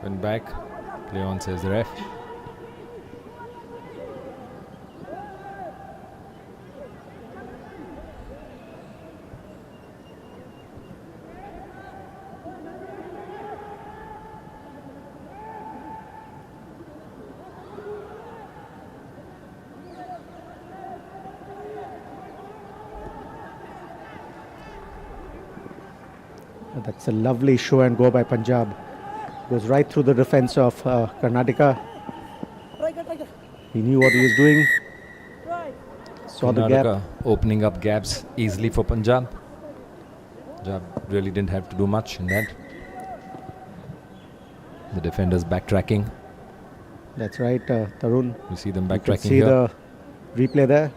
Went back. Play on, says the ref. That's a lovely show and go by Punjab. Goes right through the defense of Karnataka. He knew what he was doing. Saw the gap. Karnataka opening up gaps easily for Punjab. Punjab really didn't have to do much in that. The defenders backtracking. That's right, Tarun. You see them You can backtracking see here. the replay there.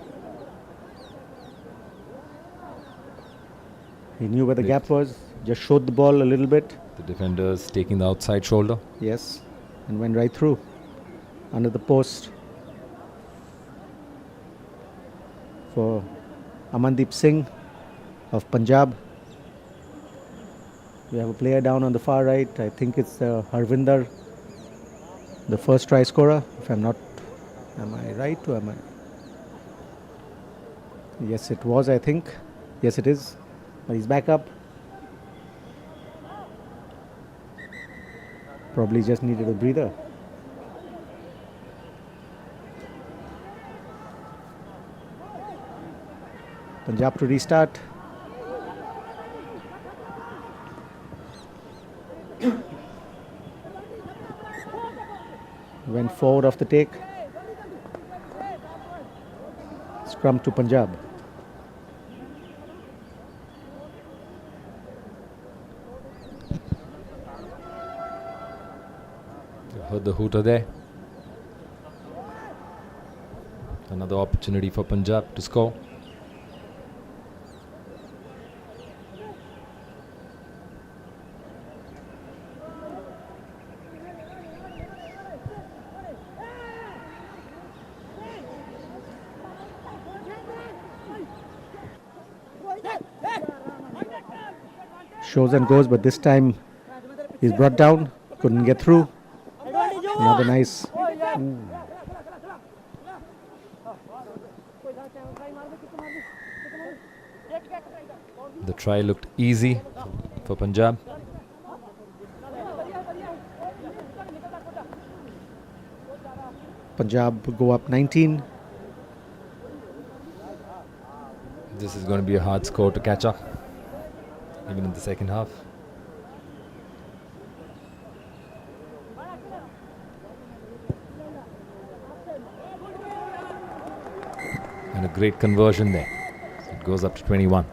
He knew where the gap was. Just showed the ball a little bit. The defenders taking the outside shoulder. Yes. And went right through. Under the post. For Amandeep Singh of Punjab. We have a player down on the far right. I think it's Harvinder, the first try scorer. If I'm not, am I right or am I? Yes, it was, I think. Yes, it is. But he's back up. Probably just needed a breather. Punjab to restart. Went forward off the take. Scrum to Punjab. You heard the hooter there. Another opportunity for Punjab to score. Shows and goes, but this time he's brought down, couldn't get through. Another nice. The try looked easy for Punjab. Punjab go up 19. This is going to be a hard score to catch up, even in the second half. And a great conversion there. It goes up to 21.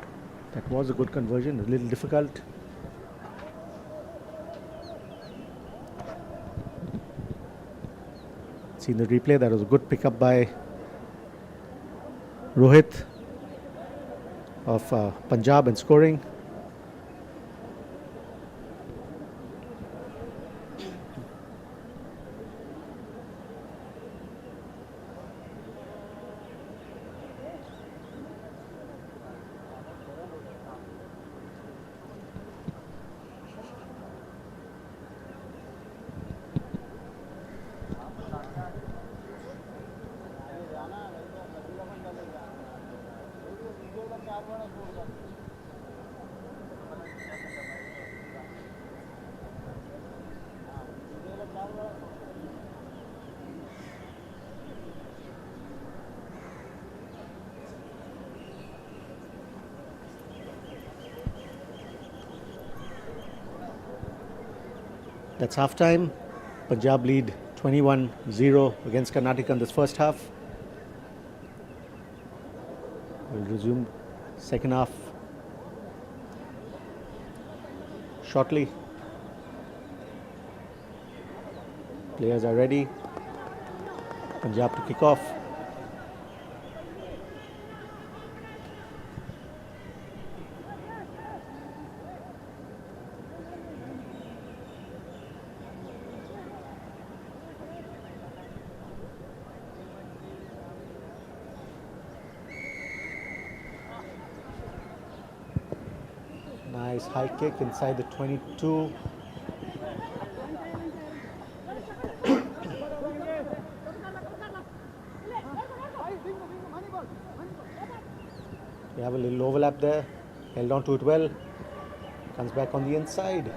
That was a good conversion, a little difficult. Seen the replay, that was a good pickup by Rohit of Punjab and scoring. That's half time. Punjab lead 21-0 against Karnataka in this first half. We'll resume second half shortly. Players are ready. Punjab to kick off. Nice high kick inside the 22. We have a little overlap there. Held on to it well. Comes back on the inside.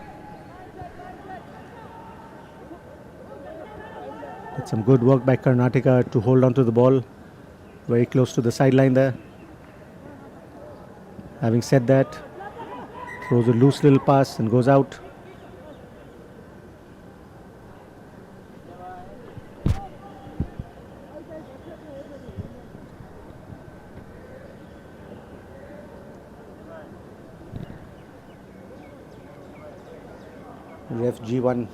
That's some good work by Karnataka to hold on to the ball. Very close to the sideline there. Having said that, throws a loose little pass and goes out. Ref G1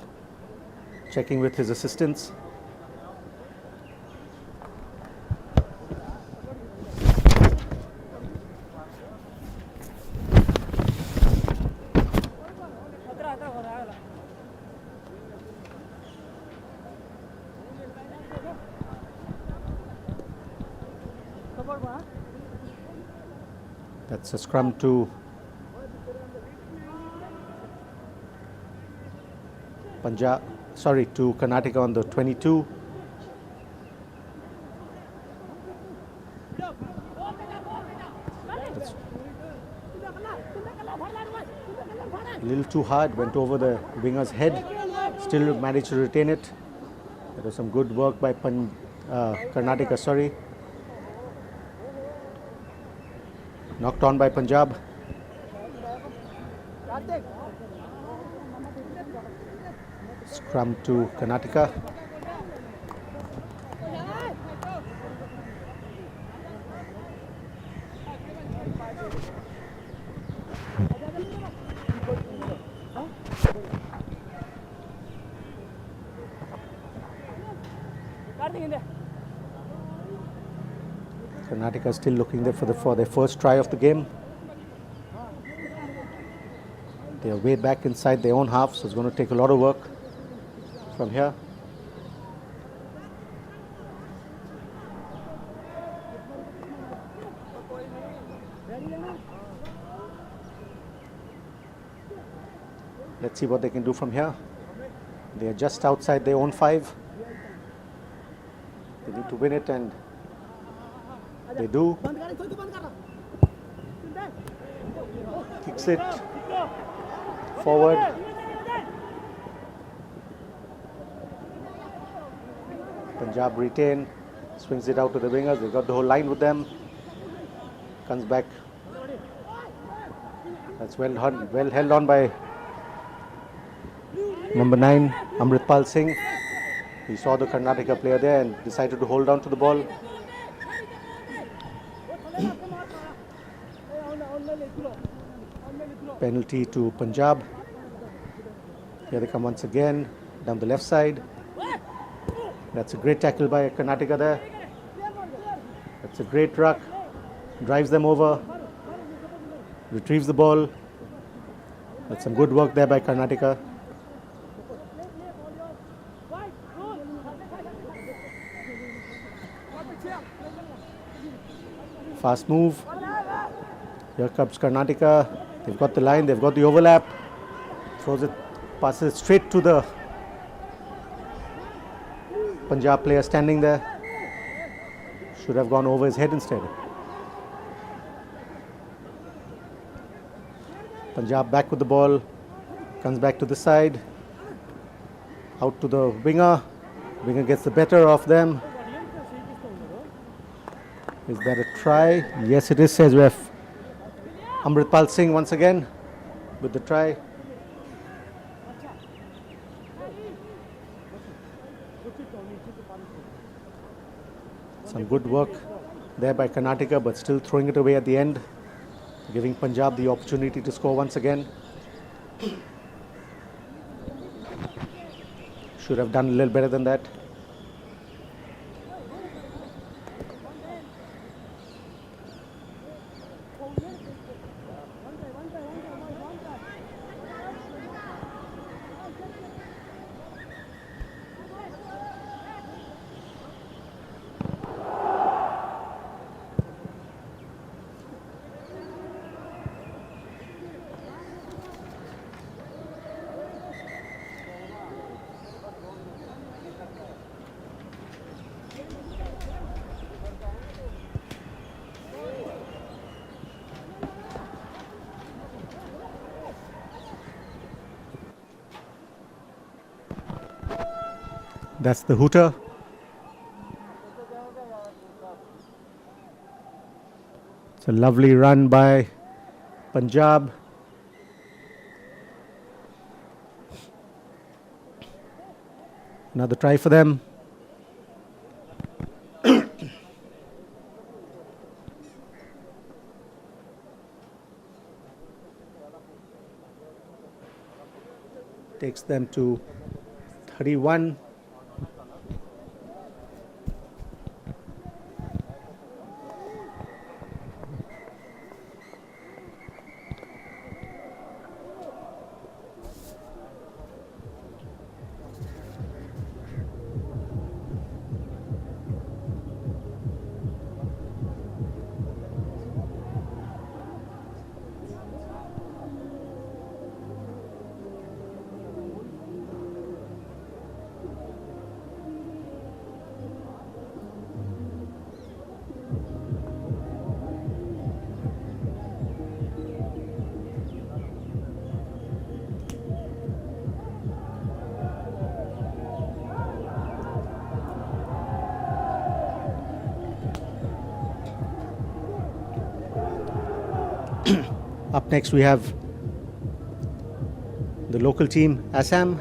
checking with his assistants. That's a scrum to Punjab, to Karnataka on the 22. That's a little too hard, went over the winger's head, still managed to retain it. There was some good work by Karnataka, Knocked on by Punjab. Scrum to Karnataka. Karnataka still looking there for their first try of the game. They are way back inside their own half, so it's going to take a lot of work from here. Let's see what they can do from here. They are just outside their own 5. They need to win it, and they do. Kicks it forward. Punjab retain, swings it out to the wingers. They've got the whole line with them. Comes back. That's well held on by number 9, Amritpal Singh. He saw the Karnataka player there and decided to hold on to the ball. Penalty to Punjab. Here they come once again down the left side. That's a great tackle by Karnataka there. That's a great ruck. Drives them over. Retrieves the ball. That's some good work there by Karnataka. Fast move. Here comes Karnataka. They've got the line, they've got the overlap. Throws it, passes it straight to the Punjab player standing there. Should have gone over his head instead. Punjab back with the ball. Comes back to the side. Out to the winger. Winger gets the better of them. Is that a try? Yes, it is, says ref. Amritpal Singh once again with the try. Some good work there by Karnataka, but still throwing it away at the end, giving Punjab the opportunity to score once again. Should have done a little better than that. That's the hooter. It's a lovely run by Punjab. Another try for them. Takes them to 31. Up next we have the local team ASM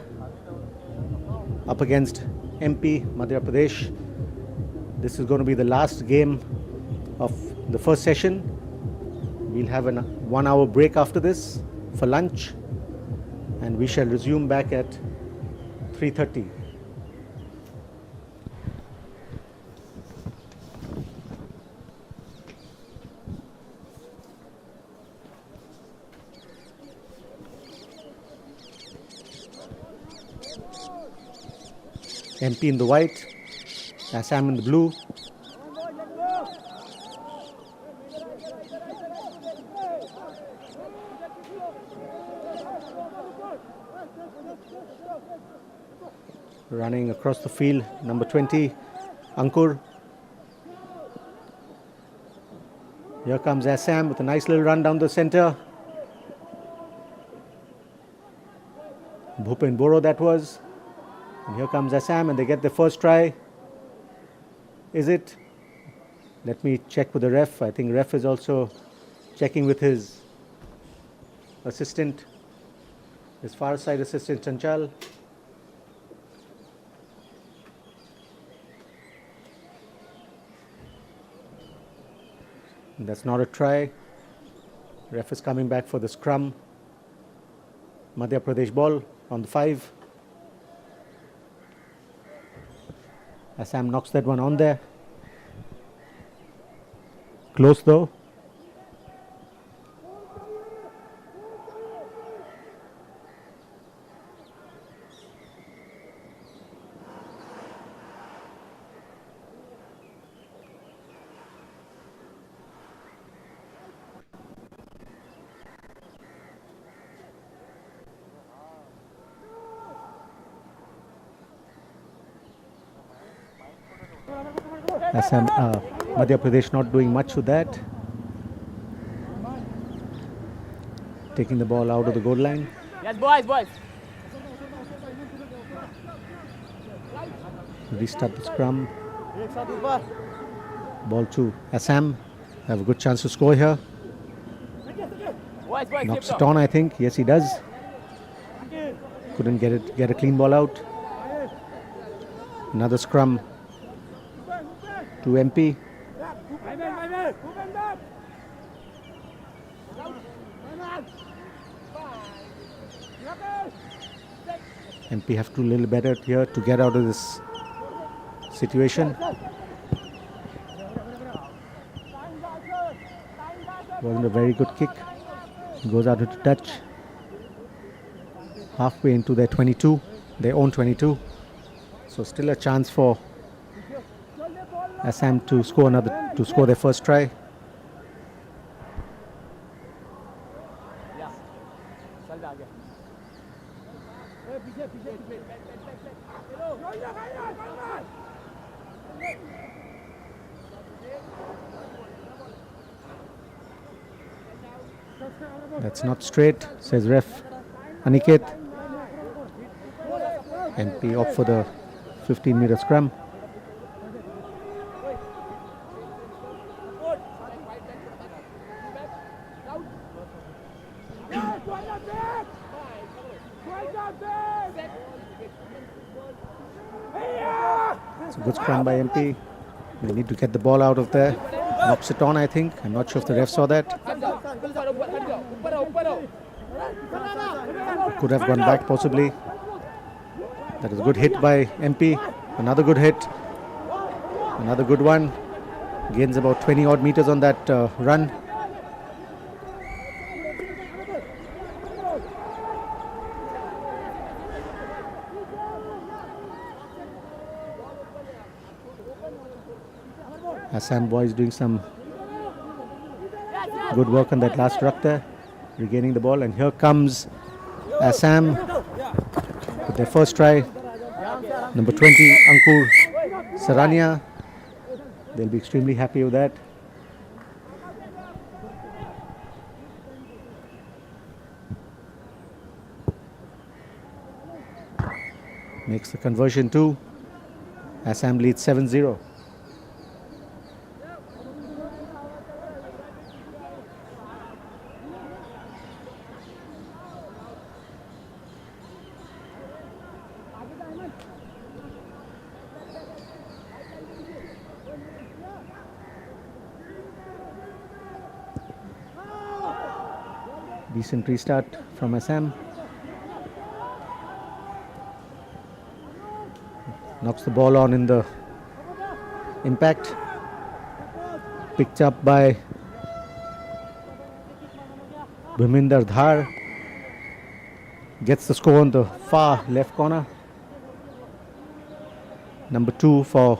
up against MP Madhya Pradesh. This is going to be the last game of the first session. We'll have a 1 hour break after this for lunch, and we shall resume back at 3:30. MP in the white, Assam in the blue. Running across the field, number 20, Ankur. Here comes Assam with a nice little run down the center. Bhupen Boro that was. And here comes Assam and they get their first try. Is it? Let me check with the ref. I think ref is also checking with his assistant, his far side assistant Chanchal. That's not a try. Ref is coming back for the scrum. Madhya Pradesh ball on the 5. Assam knocks that one on there. Close though. Assam, Madhya Pradesh not doing much with that. Taking the ball out of the goal line. Yes, boys. Restart the scrum. Ball to Assam. Have a good chance to score here. Boys, Knocks it on, I think. Yes, he does. Couldn't get a clean ball out. Another scrum to MP. MP have to do a little better here to get out of this situation. Wasn't a very good kick. Goes out into touch. Halfway into their 22, their own 22. So still a chance for Assam to score their first try. That's not straight, says ref Aniket. MP opt for the 15-meter scrum. It's a good scrum by MP. They need to get the ball out of there. Knocks it on, I think. I'm not sure if the ref saw that. Could have gone back possibly. That is a good hit by MP. Another good hit. Another good one. Gains about 20 odd meters on that run. Assam boys doing some good work on that last ruck there, regaining the ball. And here comes Assam with their first try. Number 20, Ankur Sarania. They'll be extremely happy with that. Makes the conversion too. Assam leads 7-0. Decent restart from Assam. Knocks the ball on in the impact. Picked up by Bhiminder Dhar. Gets the score on the far left corner. Number 2 for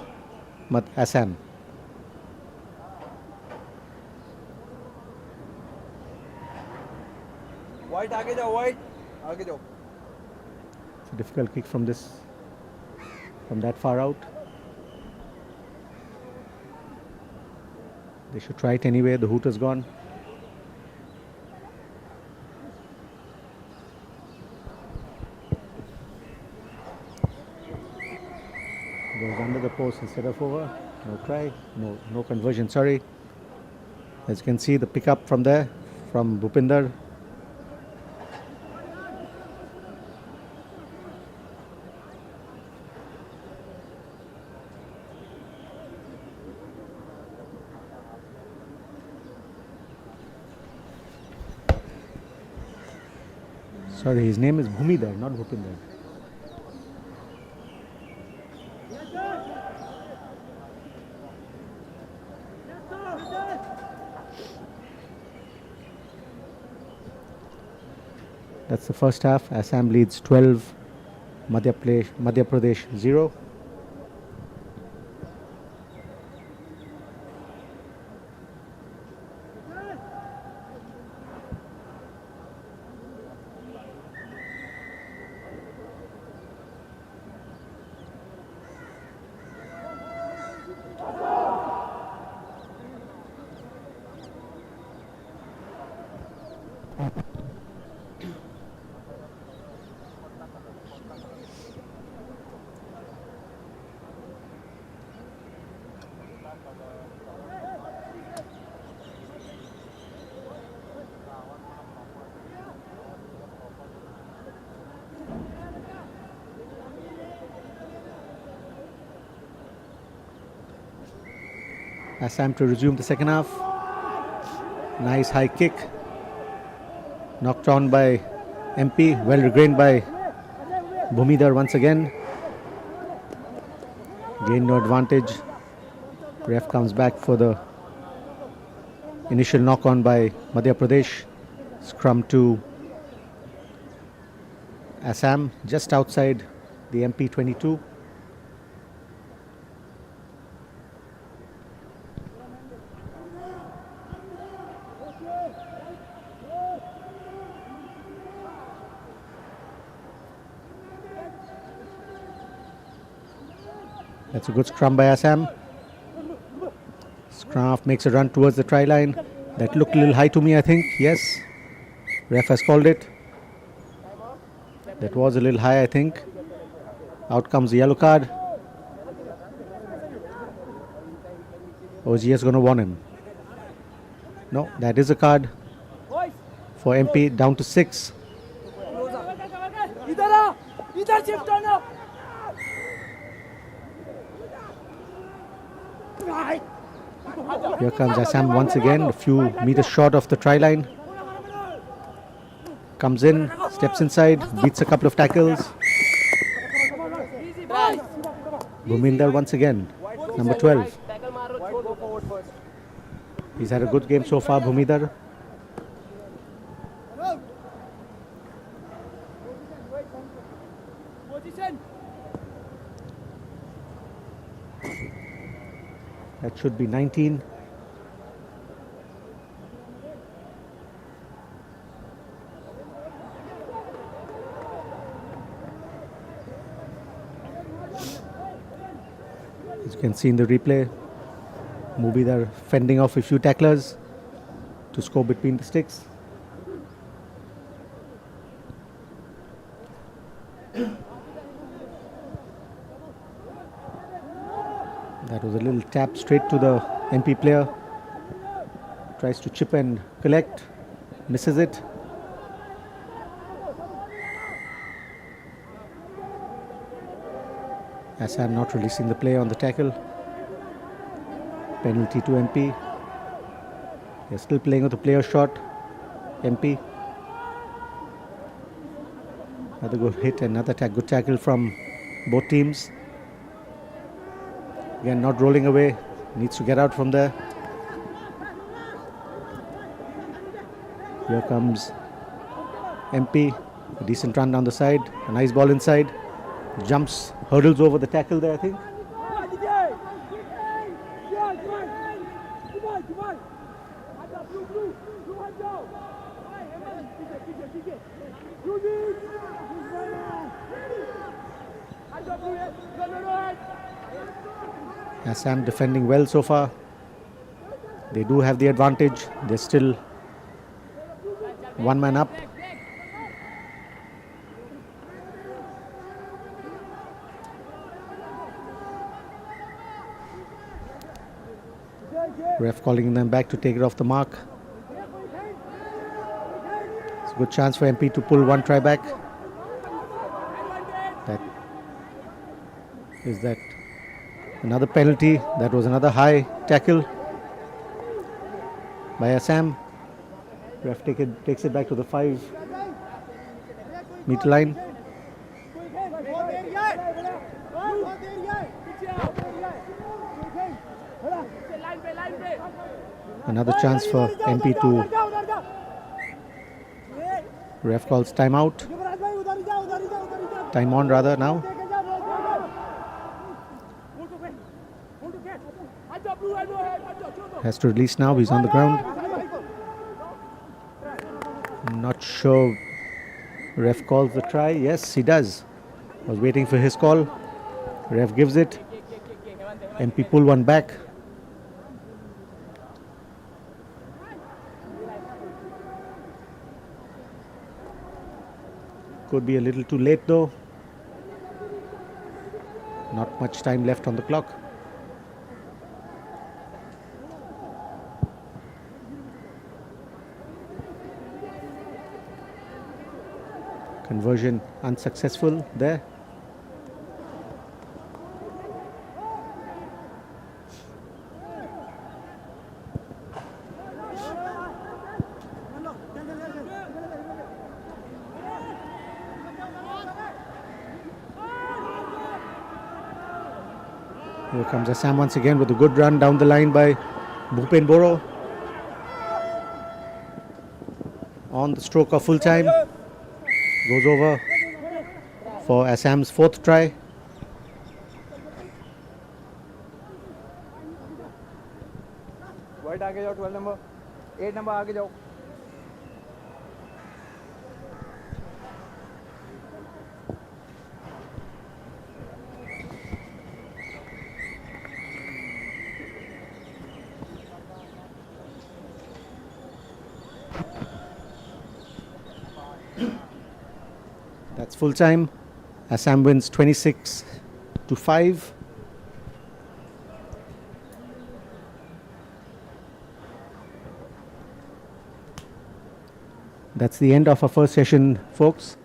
Assam. White आगे जाओ, white आगे जाओ. It's a difficult kick from that far out. They should try it anyway. The hoot has gone. Goes under the post instead of over. No try. No conversion. Sorry. As you can see, the pickup from there from Bhupinder. Sorry, his name is Bhumidhar, not Bhupinder. That's the first half. Assam leads 12, Madhya Pradesh 0. Assam to resume the second half. Nice high kick. Knocked on by MP. Well regained by Bhumidhar once again. Gained no advantage. Ref comes back for the initial knock on by Madhya Pradesh. Scrum to Assam just outside the MP 22. That's a good scrum by Assam. Scrum makes a run towards the try line. That looked a little high to me, I think. Yes. Ref has called it. That was a little high, I think. Out comes the yellow card. OG is going to warn him. No, that is a card for MP, down to 6. Here comes Assam once again, a few meters short of the try line. Comes in, steps inside, beats a couple of tackles. Bhuminder once again, number 12. He's had a good game so far, Bhumidhar. That should be 19. As you can see in the replay, Bhumidhar fending off a few tacklers to score between the sticks. That was a little tap straight to the MP player. Tries to chip and collect, misses it. Assam not releasing the play on the tackle. Penalty to MP. They're still playing with the player shot. MP. Another good hit, another good tackle from both teams. Again, not rolling away. Needs to get out from there. Here comes MP. A decent run down the side. A nice ball inside. Jumps, hurdles over the tackle there, I think. Assam defending well so far. They do have the advantage. They're still one man up. Ref calling them back to take it off the mark. It's a good chance for MP to pull one try back. That another penalty. That was another high tackle by Assam. Ref takes it back to the 5-meter line. Another chance for MP to. Ref calls timeout. Time on rather now. Has to release now. He's on the ground. Not sure. Ref calls the try. Yes, he does. Was waiting for his call. Ref gives it. MP pull one back. Could be a little too late though. Not much time left on the clock. Conversion unsuccessful there. Here comes Assam once again with a good run down the line by Bhupen Boro. On the stroke of full time. Goes over for Assam's 4th try. White आगे जाओ 12 number 8 number आगे जाओ. That's full time. Assam wins 26-5. That's the end of our first session, folks.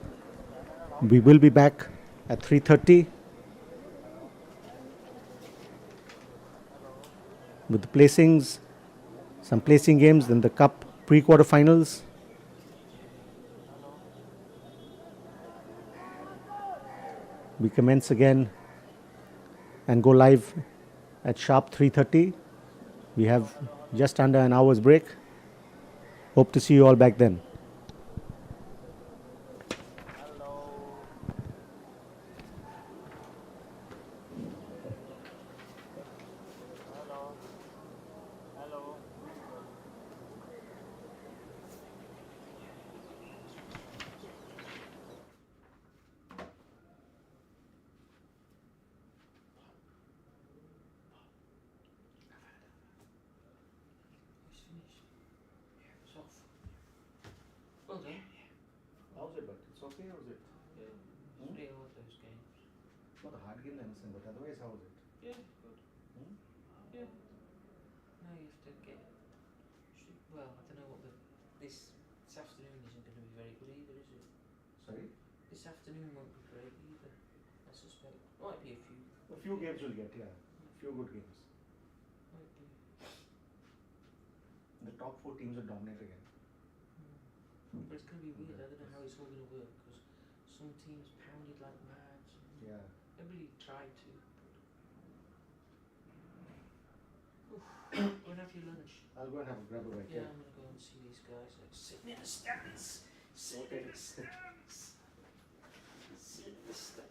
We will be back at 3:30 with the placings, some placing games, then the cup pre-quarterfinals. We commence again and go live at sharp 3:30. We have just under an hour's break. Hope to see you all back then. How's it, but it's okay, or is it? Yeah, three of those games. Not a hard game, Emerson, but otherwise, how is it? Yeah, good. Yeah. No, you have to get. Well, I don't know what this afternoon isn't going to be very good either, is it? Sorry? This afternoon won't be great either. I suspect. Might be a few. A few games will get, yeah. A few good games. Might be. The top 4 teams will dominate again. But it's going to be weird. I don't know how it's all going to work because some teams pounded like mad. Yeah. Everybody tried to. Go and have your lunch. I'll go and have a grab a bite. Yeah, I'm going to go and see these guys like sitting in the stands. Sitting in the stands. Sitting in the stands.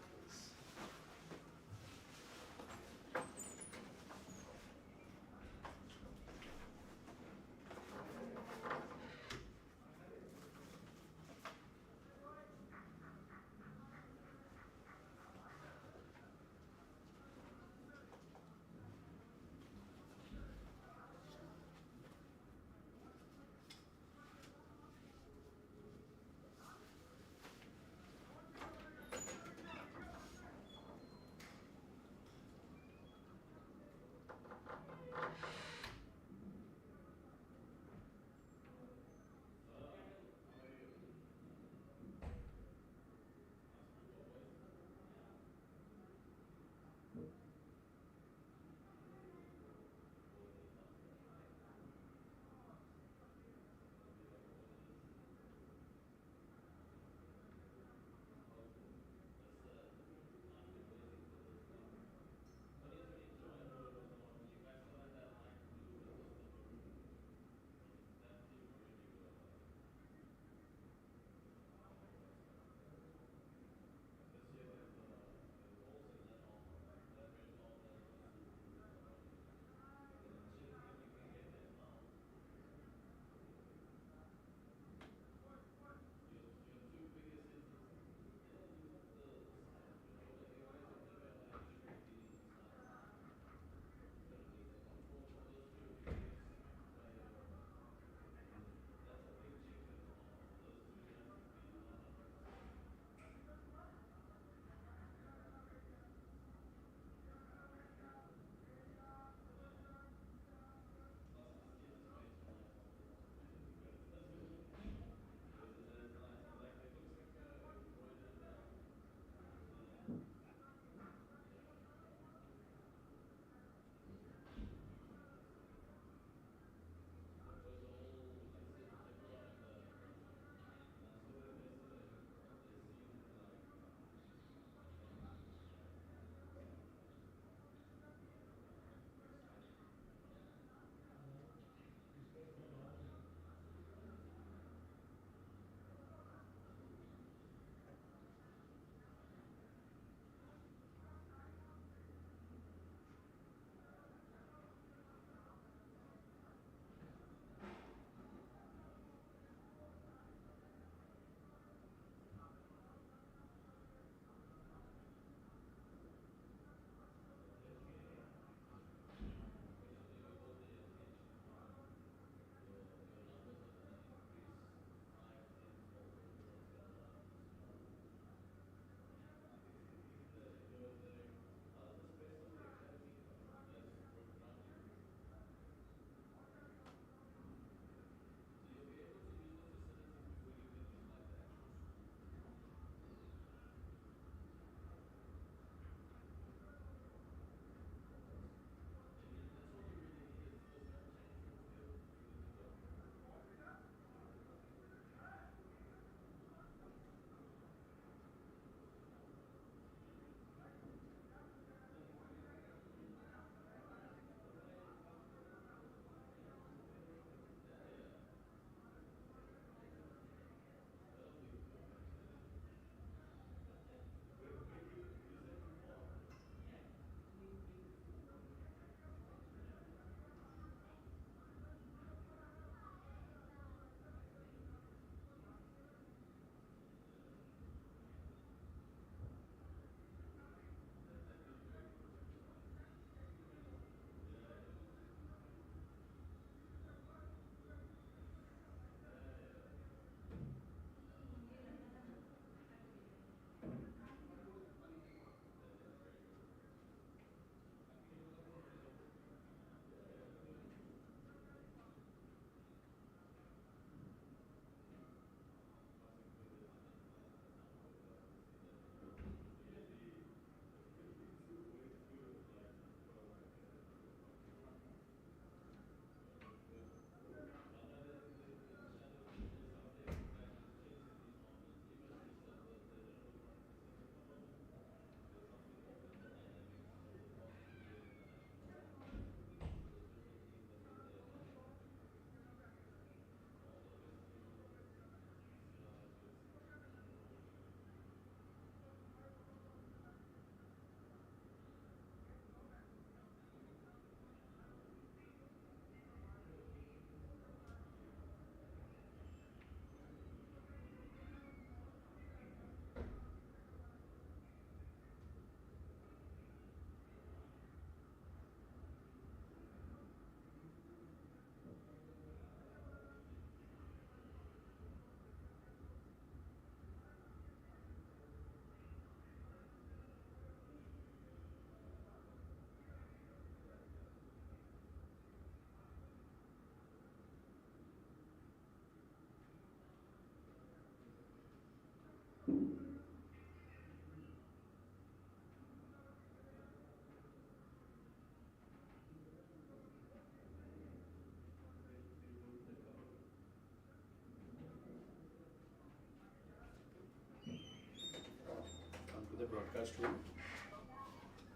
broadcast room,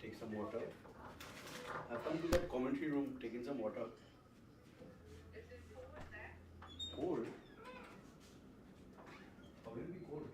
take some water. I've come to that commentary room, taking some water. Cold? How will it be cold?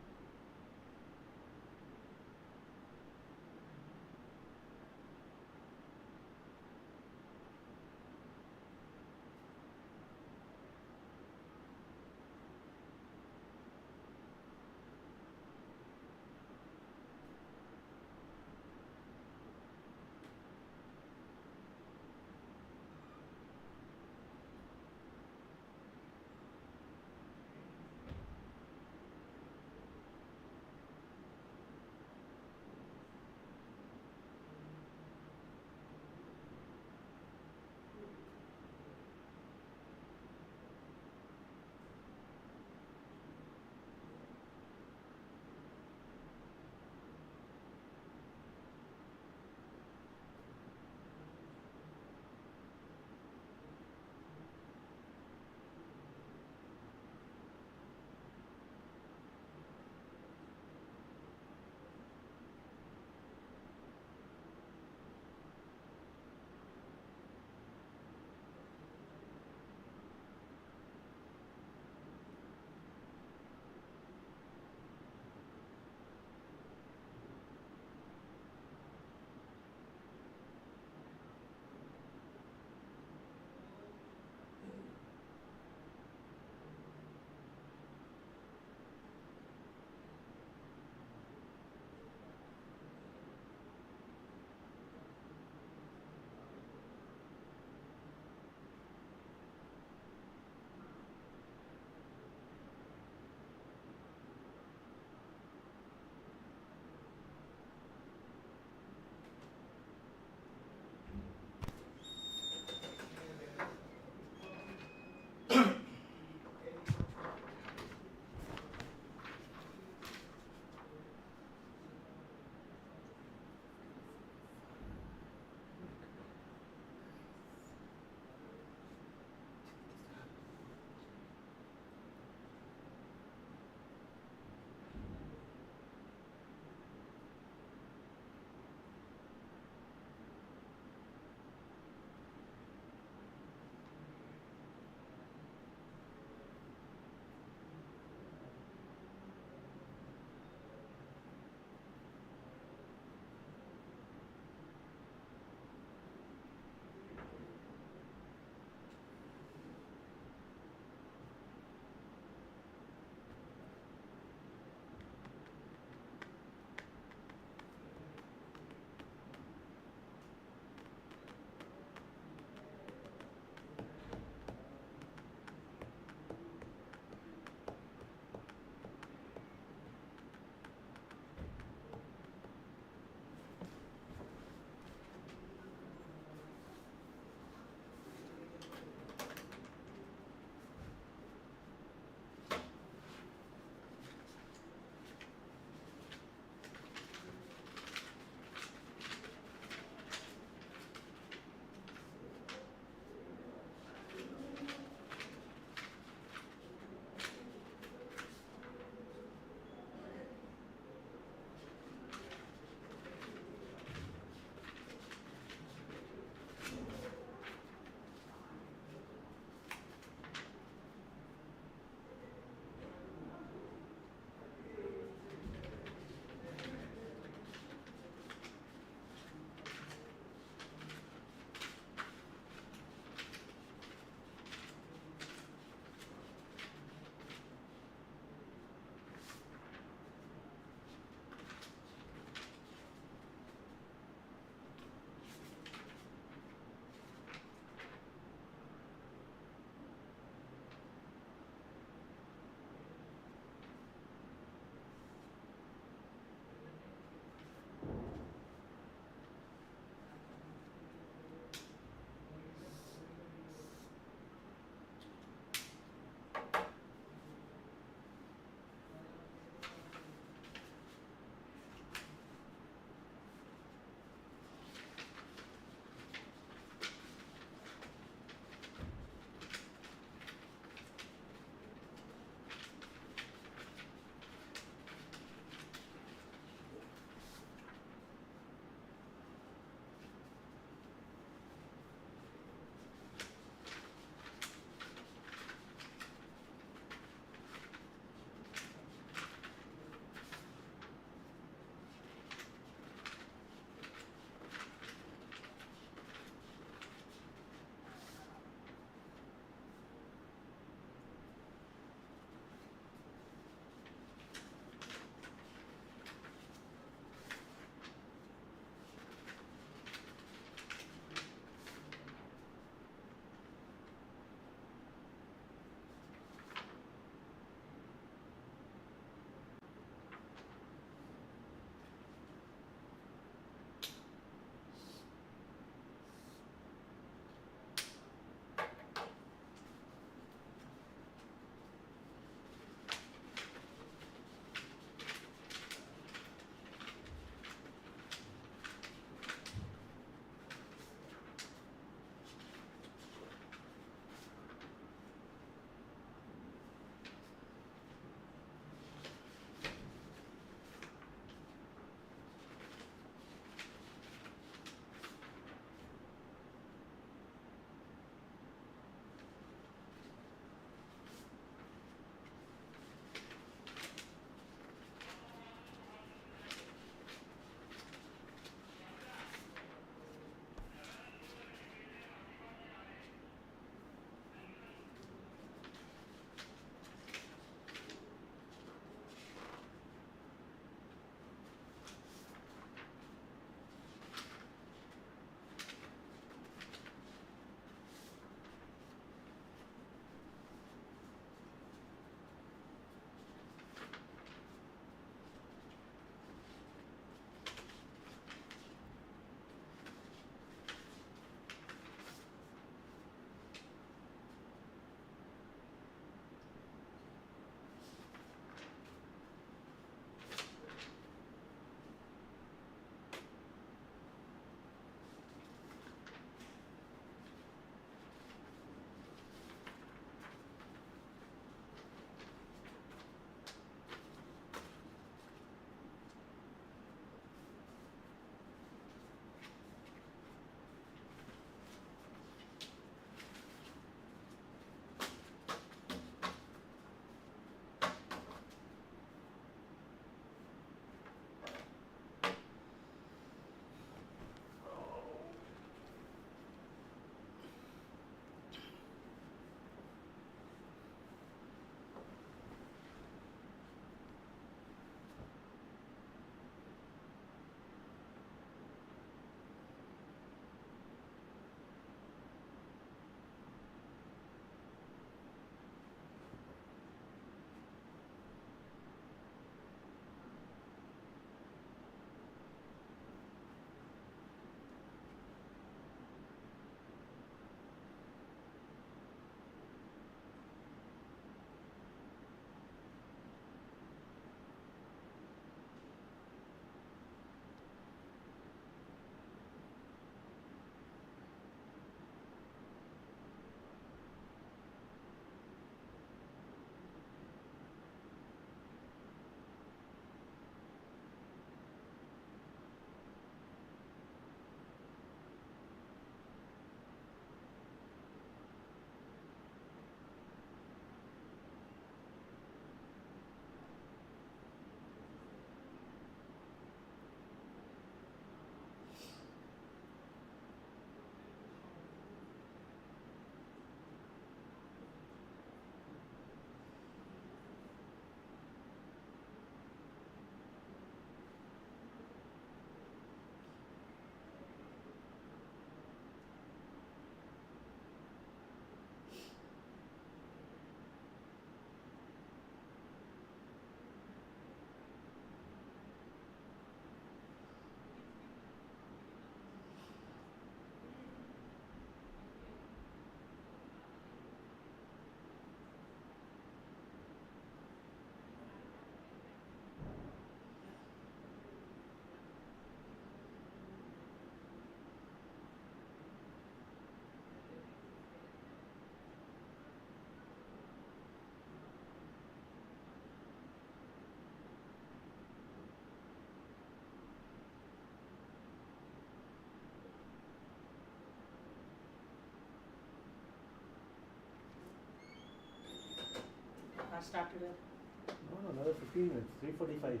Match started at No, another 15 minutes. 3:45.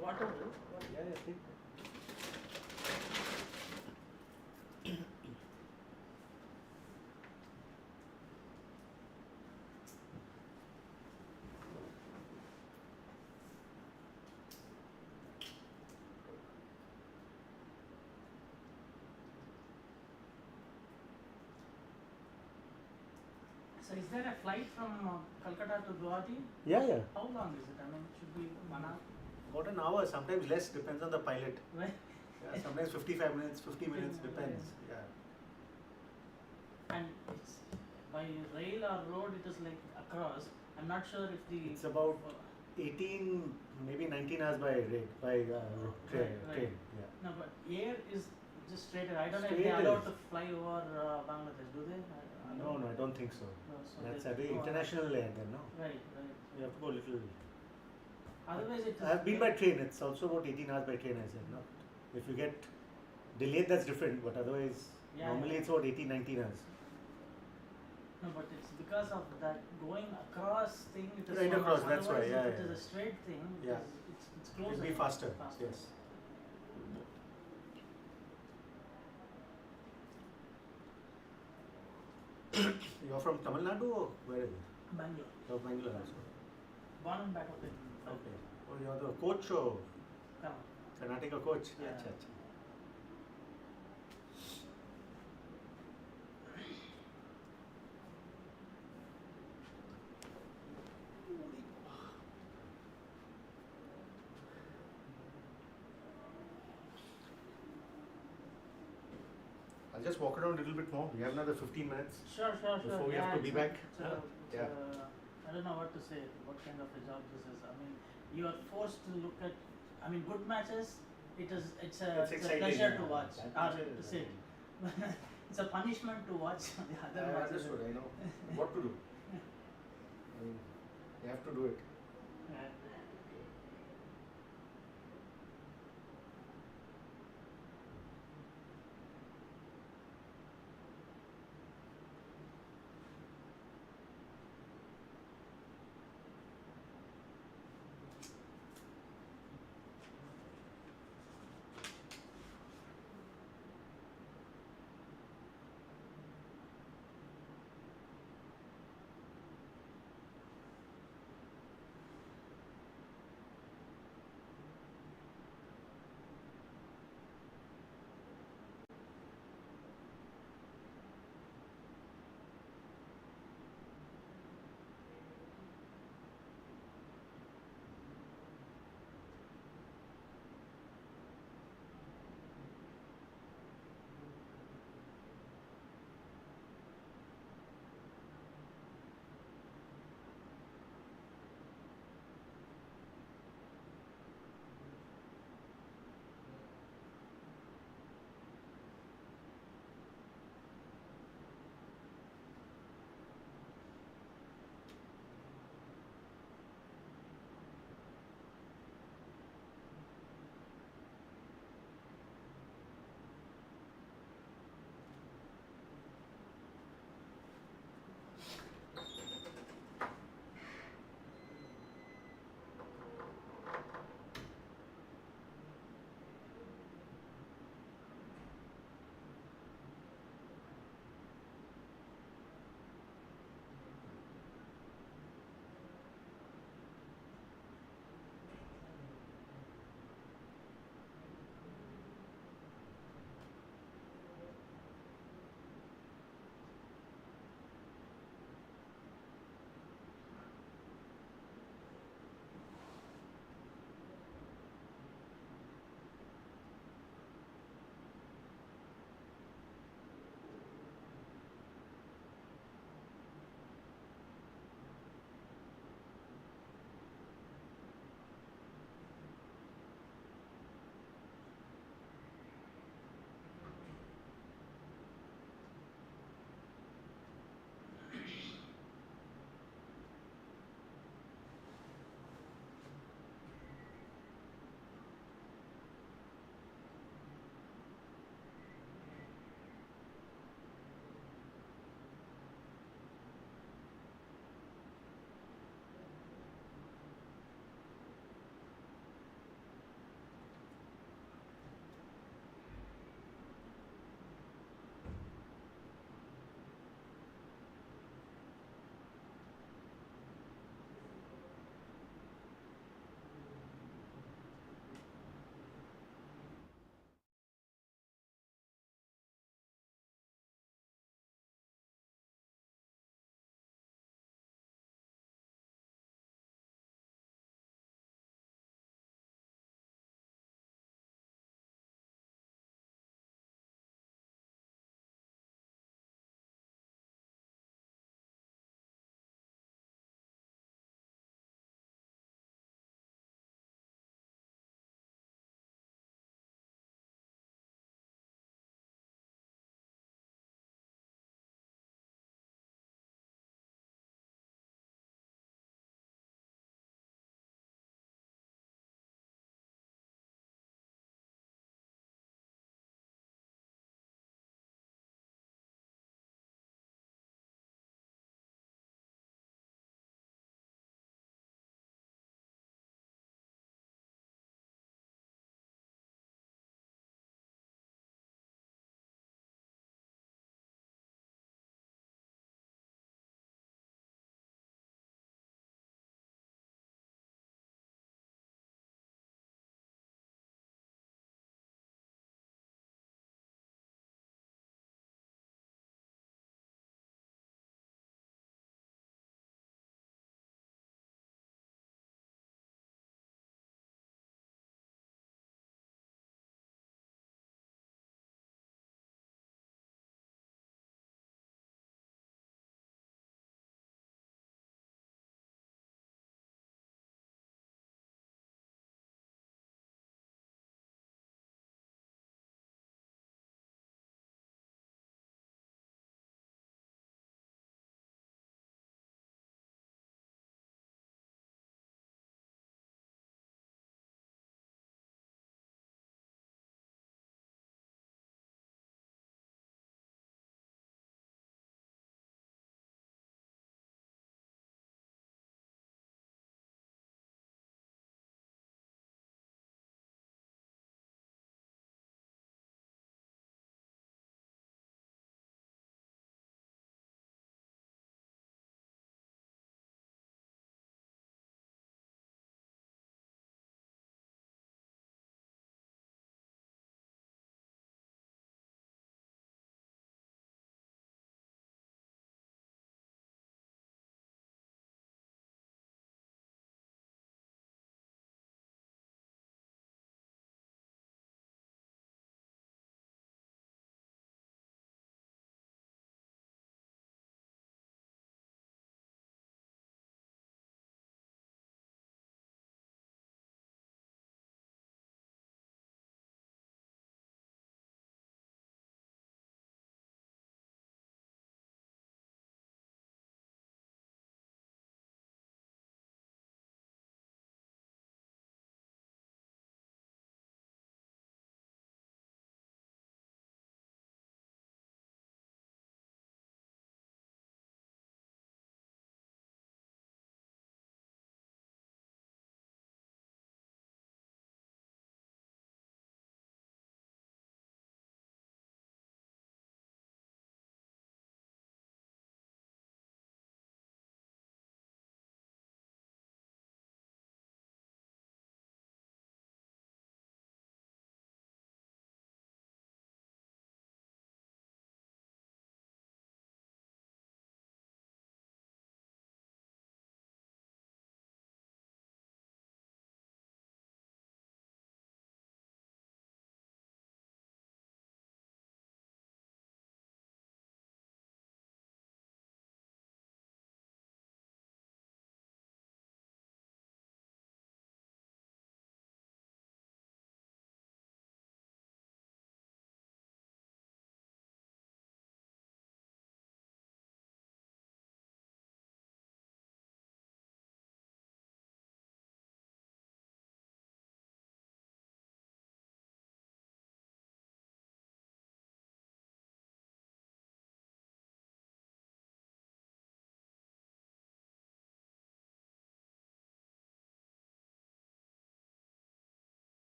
what over? Yeah, take. So is there a flight from Calcutta to Guwahati? Yeah. How long is it? I mean, it should be 1 hour, About an hour, sometimes less, depends on the pilot. right? Yeah, sometimes 55 minutes, 50 minutes, depends. Yeah. And it's by rail or road, it is like across. I'm not sure if the. It's about 18, maybe 19 hours by train. Right. Yeah. No, but air is just straight. I don't know if Straight they are allowed is. to fly over Bangladesh, do they? I No, don't I don't think so. No, so That's they a very go on- international air then, no? Right. You have to go a little. Otherwise, it is. I've been by train, it's also about 18 hours by train, I said, no? If you get delayed, that's different, but otherwise, Yeah, normally yeah. it's about 18, 19 hours. No, but it's because of that going across thing. It is Right so much. across, that's why, Otherwise, yeah, if it yeah. is a straight thing, Yeah. it's closer. It'll be faster, yes. You're from Tamil Nadu or where is it? Bangalore. You're Bangalore also. Born and back of it. Okay. Oh, you're the coach or Come. Karnataka coach? Yeah. Acha. I'll just walk around a little bit more. We have another 15 minutes. Sure. Before we yeah, have to be it's a- back. it's a- Huh? it's Yeah. I don't know what to say. What kind of a job this is? I mean, you are forced to look at. I mean, good matches. It's a It's pleasure exciting, yeah. to watch. Bad Or matches to is sit. It's a punishment to watch the other I matches. understood, I know what to do. I mean, you have to do it. Yeah.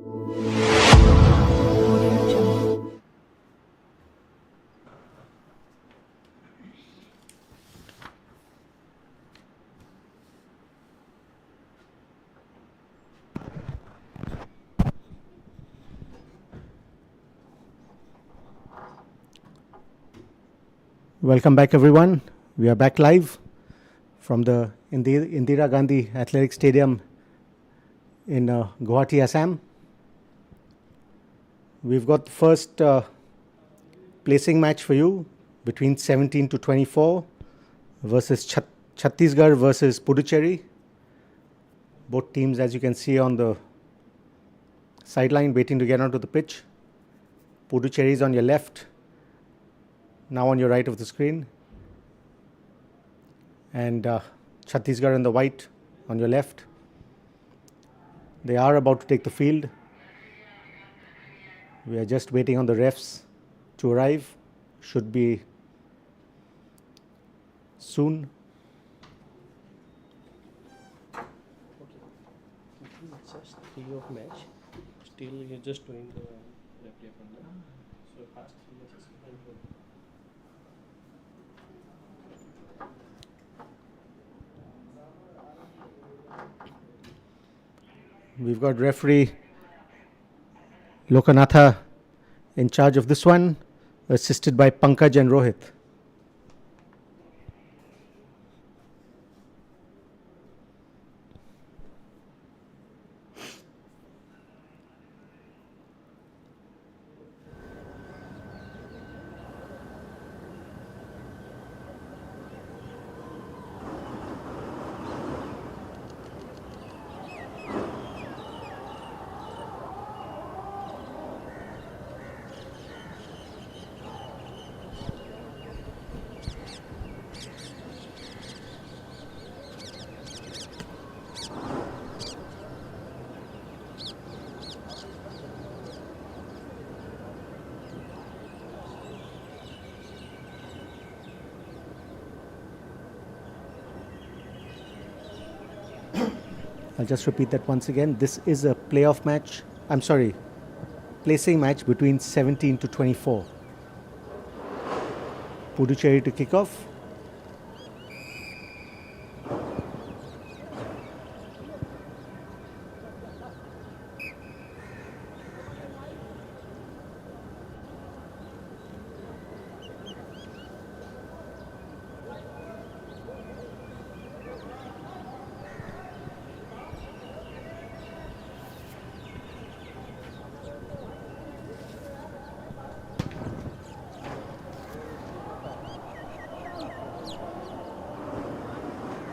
Welcome back, everyone. We are back live from the Indira Gandhi Athletic Stadium in Guwahati, Assam. We've got the first placing match for you between 17 to 24 versus Chhattisgarh versus Puducherry. Both teams, as you can see, on the sideline waiting to get onto the pitch. Puducherry is on your left, now on your right of the screen, and Chhattisgarh in the white on your left. They are about to take the field. We are just waiting on the refs to arrive. Should be soon. Just 3 of match. Still you're just doing the replay from there. So past 3 matches. We've got referee Lokanatha in charge of this one, assisted by Pankaj and Rohit. I'll just repeat that once again. This is a playoff match. Placing match between 17 to 24. Puducherry to kick off.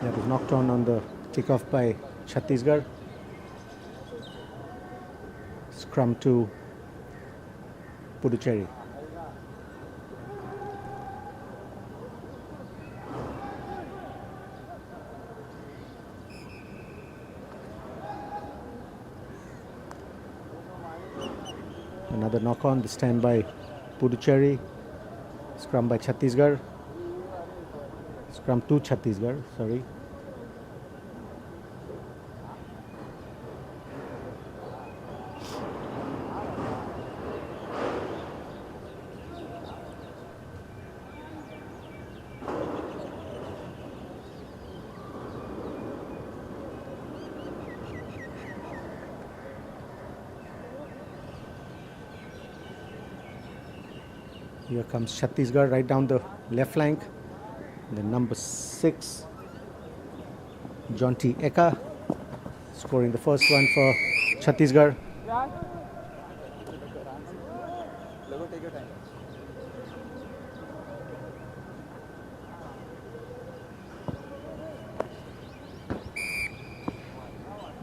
That was knocked on the kickoff by Chhattisgarh. Scrum to Puducherry. Another knock on, this time by Puducherry. Scrum by Chhattisgarh. Scrum to Chhattisgarh, sorry. Here comes Chhattisgarh right down the left flank. The number 6, Jonty Eka, scoring the first one for Chhattisgarh.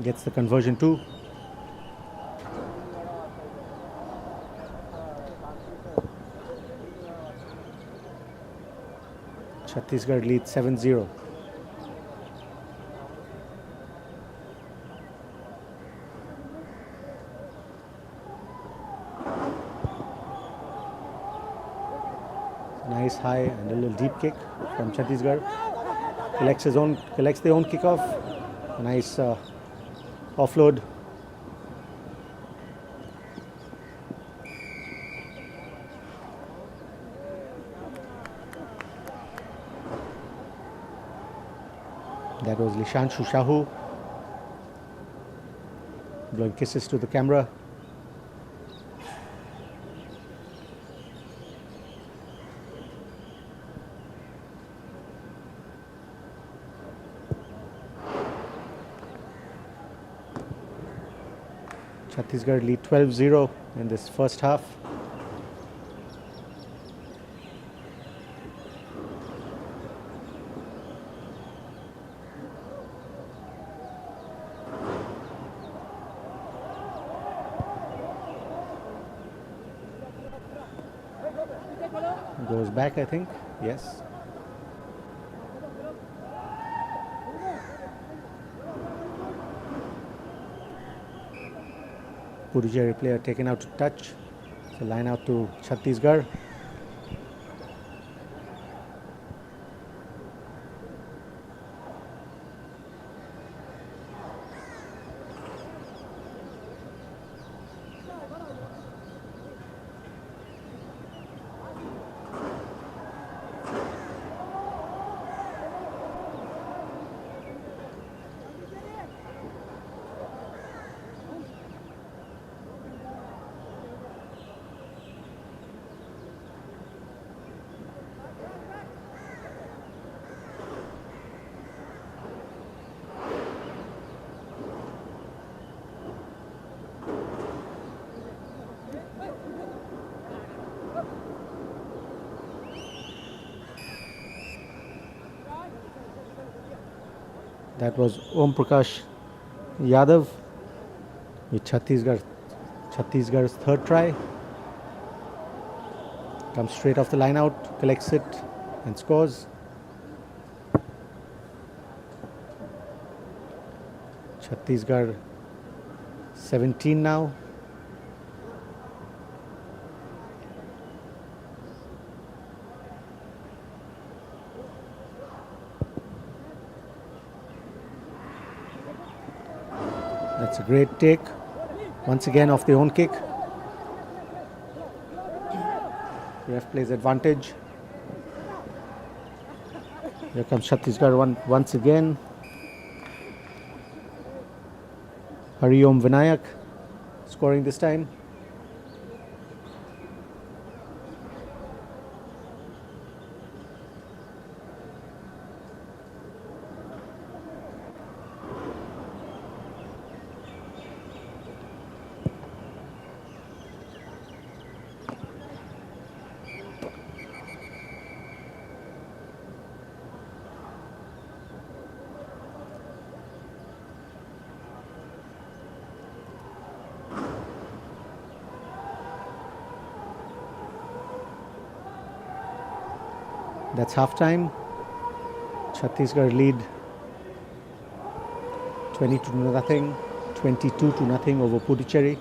Gets the conversion too. Chhattisgarh leads 7-0. Nice high and a little deep kick from Chhattisgarh. Collects the own kickoff. Nice offload. That was Lishanshu Shahu blowing kisses to the camera. Chhattisgarh lead 12-0 in this first half. Goes back, I think. Yes. Puducherry player taken out to touch. So line out to Chhattisgarh. That was Om Prakash Yadav with Chhattisgarh's third try. Comes straight off the line out, collects it and scores. Chhattisgarh 17 now. That's a great take. Once again off the own kick. Ref plays advantage. Here comes Chhattisgarh once again. Hariom Vinayak scoring this time. That's half time. Chhattisgarh lead 20-0, 22-0 over Puducherry.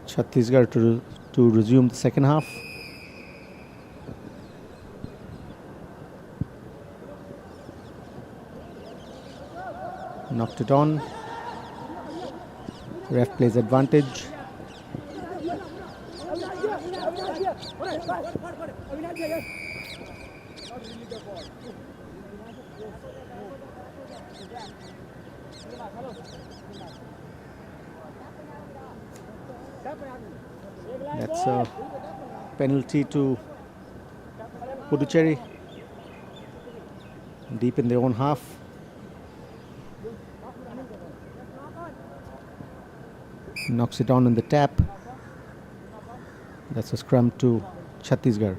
Chhattisgarh to resume the second half. Knocked it on. Ref plays advantage. That's a penalty to Puducherry, deep in their own half. Knocks it on in the tap. That's a scrum to Chhattisgarh.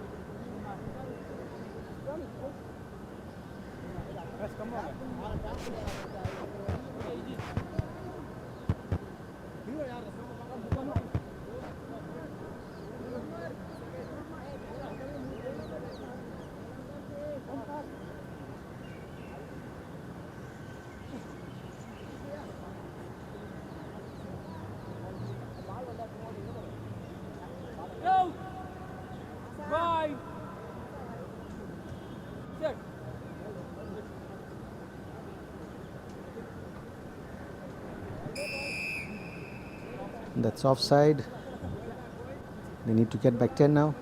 That's offside. They need to get back 10 now.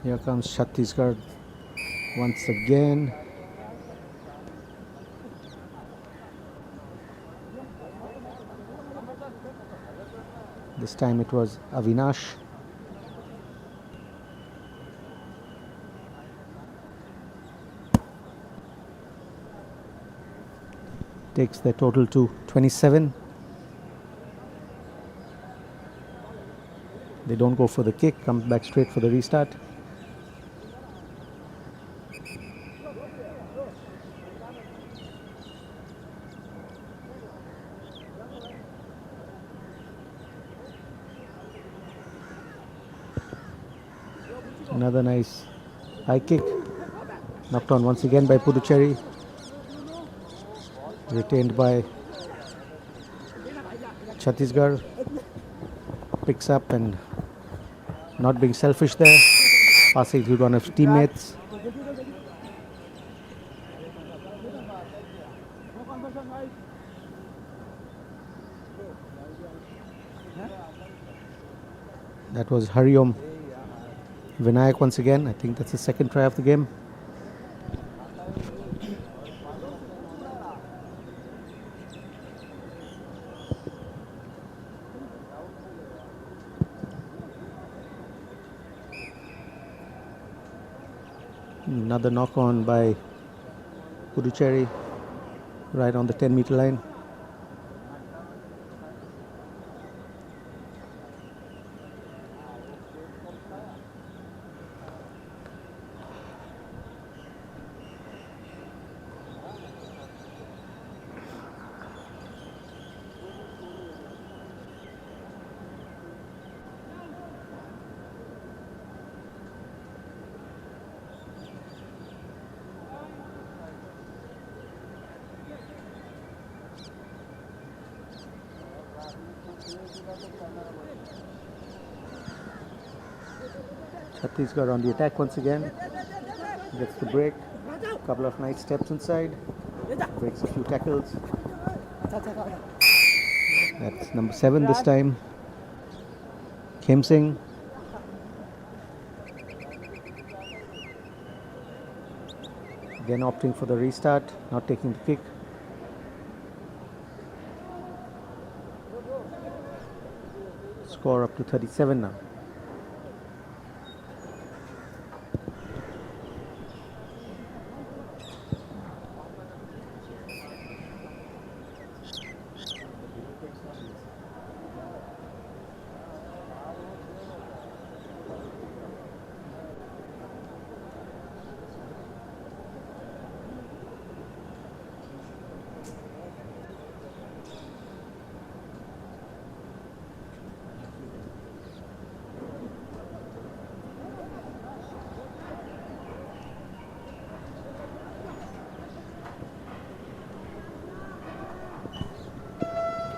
Here comes Chhattisgarh once again. This time it was Avinash. Takes their total to 27. They don't go for the kick, come back straight for the restart. Another nice high kick. Knocked on once again by Puducherry. Retained by Chhattisgarh. Picks up and not being selfish there. Passing to one of his teammates. That was Hariom Vinayak once again. I think that's the second try of the game. Another knock on by Puducherry right on the 10-meter line. Chhattisgarh on the attack once again. Gets the break. Couple of nice steps inside. Breaks a few tackles. That's number 7 this time. Khem Singh. Again opting for the restart, not taking the kick. Score up to 37 now.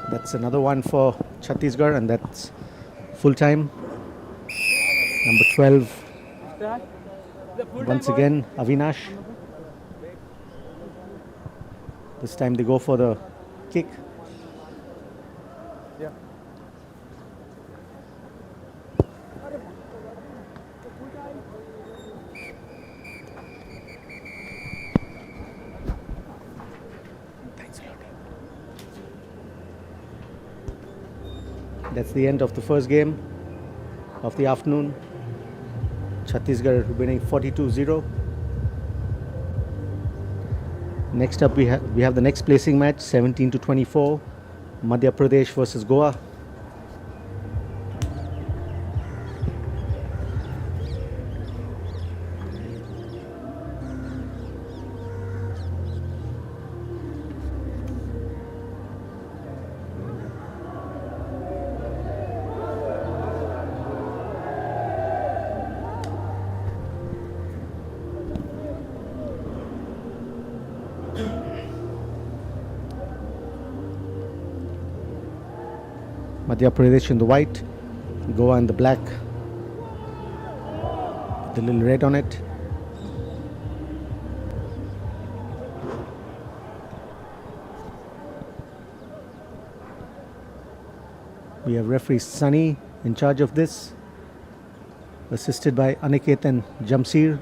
That's another one for Chhattisgarh, and that's full time. Number 12. Once again, Avinash. This time they go for the kick. That's the end of the first game of the afternoon. Chhattisgarh winning 42-0. Next up we have the next placing match, 17-24, Madhya Pradesh versus Goa. Madhya Pradesh in the white, Goa in the black, the little red on it. We have referee Sunny in charge of this, assisted by Aniket and Jamsir.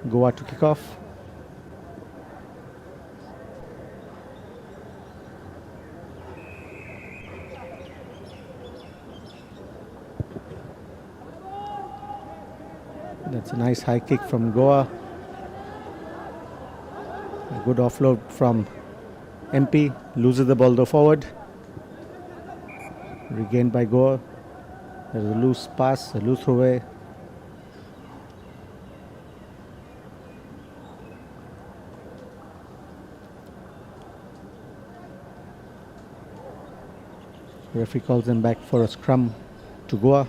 Goa to kick off. That's a nice high kick from Goa. A good offload from MP. Loses the ball though forward. Regained by Goa. There's a loose pass, a loose throwaway. Referee calls them back for a scrum to Goa.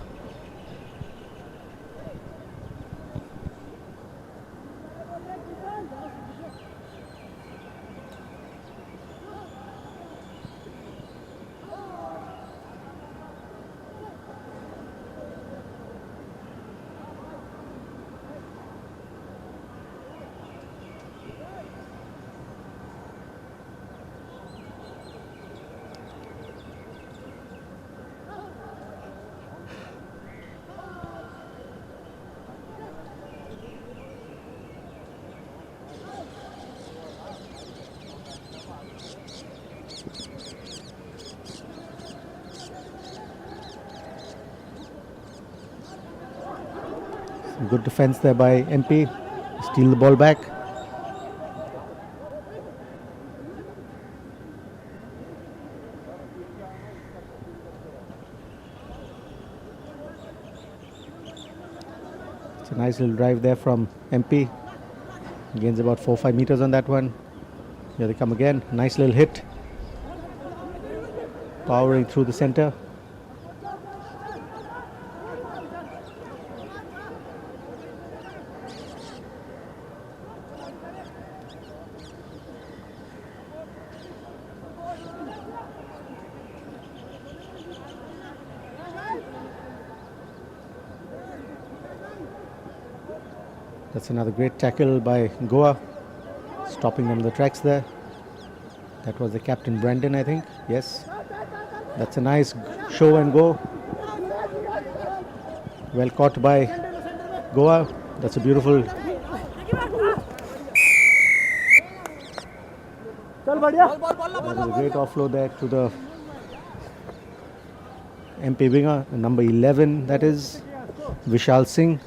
Good defense there by MP. Steal the ball back. It's a nice little drive there from MP. Gains about 4-5 meters on that one. Here they come again. Nice little hit. Powering through the center. That's another great tackle by Goa, stopping them in the tracks there. That was the captain Brandon, I think. Yes. That's a nice show and go. Well caught by Goa. That's a beautiful. That was a great offload there to the MP winger, number 11, that is Vishal Singh.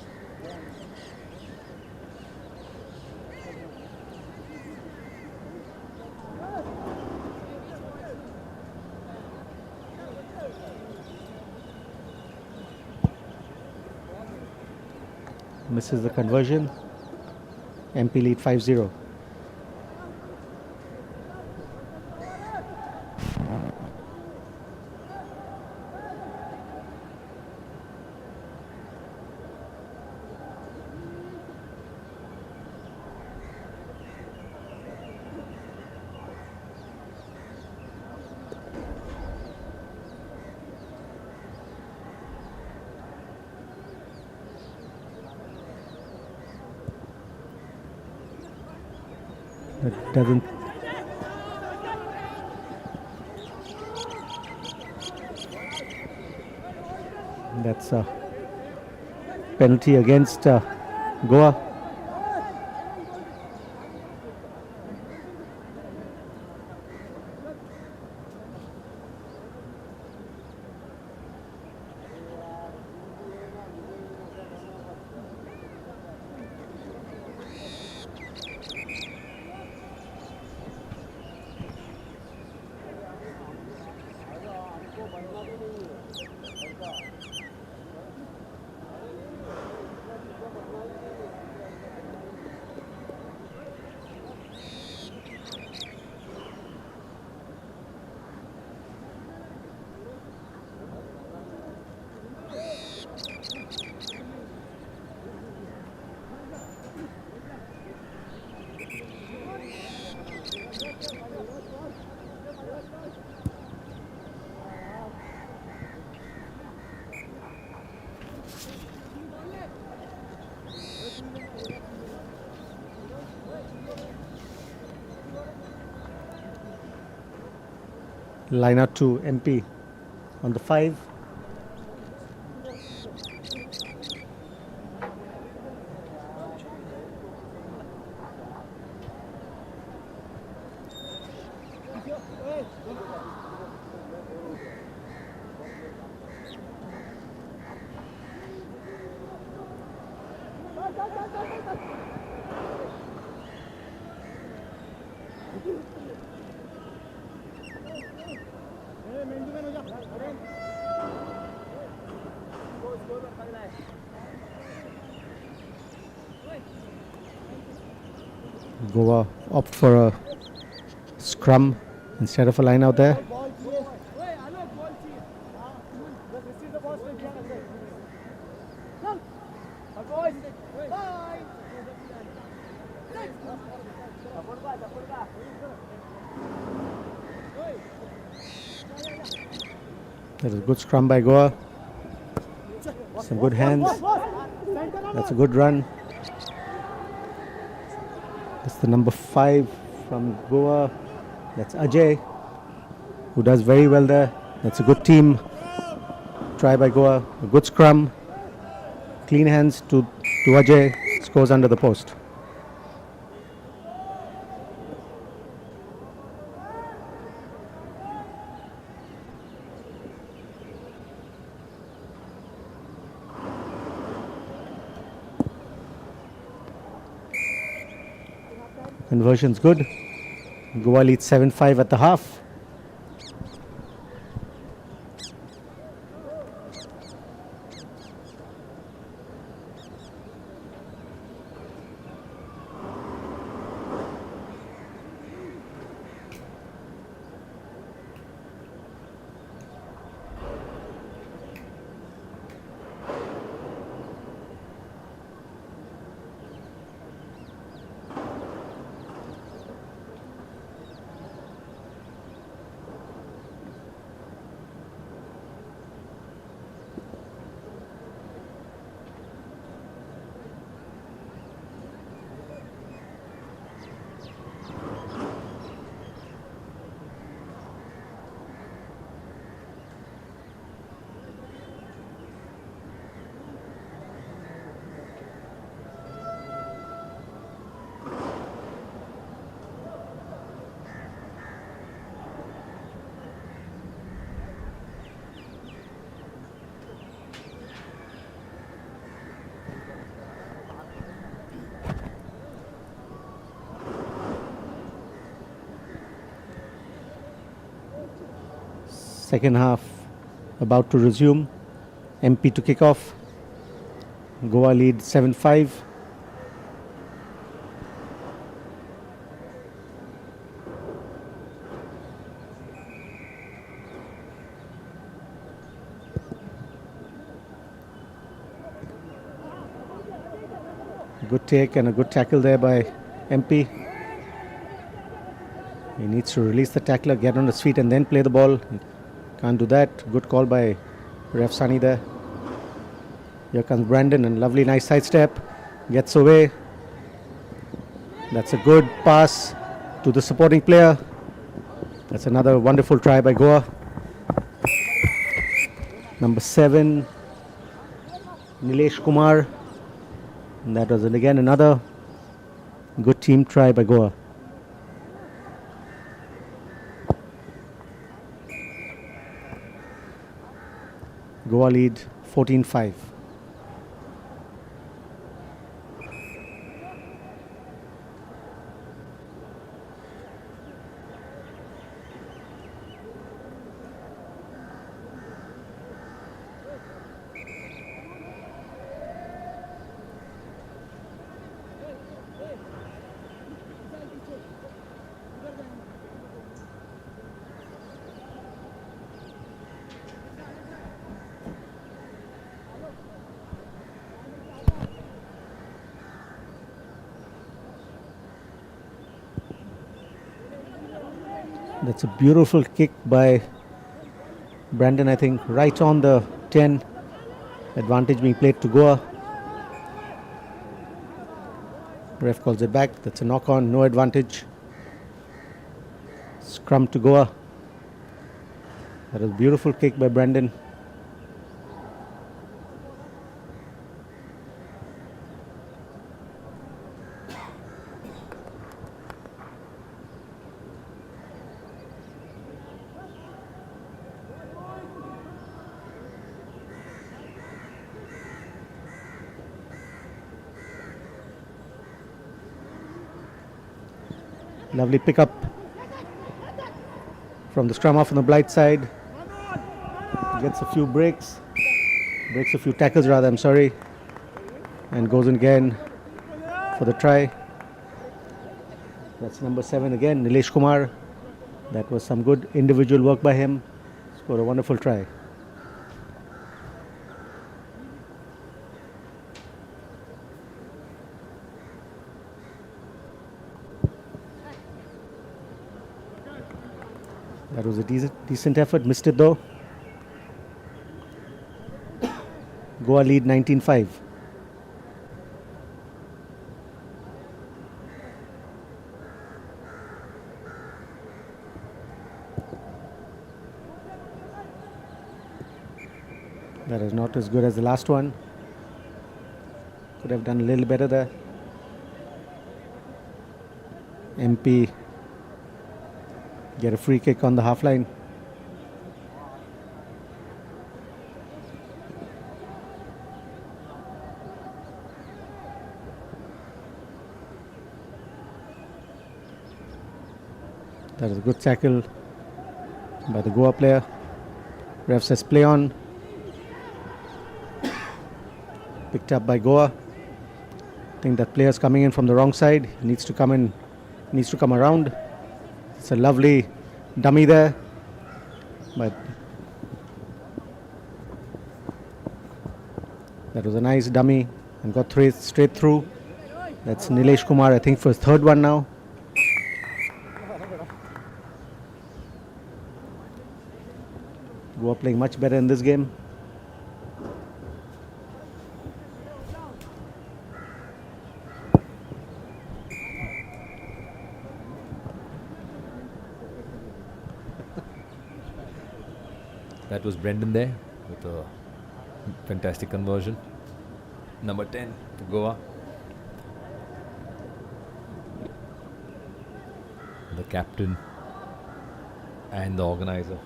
Misses the conversion. MP lead 5-0. That doesn't. That's a penalty against Goa. Line out to MP on the 5. Goa opt for a scrum instead of a line out there. That is a good scrum by Goa. Some good hands. That's a good run. That's the number 5 from Goa. That's Ajay, who does very well there. That's a good team try by Goa. A good scrum. Clean hands to Ajay. Scores under the post. Conversion's good. Goa leads 7-5 at the half. Second half about to resume. MP to kick off. Goa lead 7-5. Good take and a good tackle there by MP. He needs to release the tackler, get on his feet and then play the ball. Can't do that. Good call by Ref Sani there. Here comes Brandon and lovely nice sidestep. Gets away. That's a good pass to the supporting player. That's another wonderful try by Goa. Number 7, Nilesh Kumar. And that was again another good team try by Goa. Goa lead 14-5. That's a beautiful kick by Brandon, I think, right on the 10. Advantage being played to Goa. Ref calls it back. That's a knock on, no advantage. Scrum to Goa. That was a beautiful kick by Brandon. Lovely pickup from the scrum half on the Blight side. Gets a few breaks a few tackles rather, I'm sorry, and goes in again for the try. That's number 7 again, Nilesh Kumar. That was some good individual work by him. Scored a wonderful try. That was a decent effort, missed it though. Goa lead 19-5. That is not as good as the last one. Could have done a little better there. MP get a free kick on the half line. That is a good tackle by the Goa player. Ref says play on. Picked up by Goa. I think that player's coming in from the wrong side. He needs to come in, needs to come around. It's a lovely dummy there, but that was a nice dummy and got straight through. That's Nilesh Kumar, I think, for his third one now. Goa playing much better in this game. That was Brendan there with a fantastic conversion. Number 10 to Goa. The captain and the organizer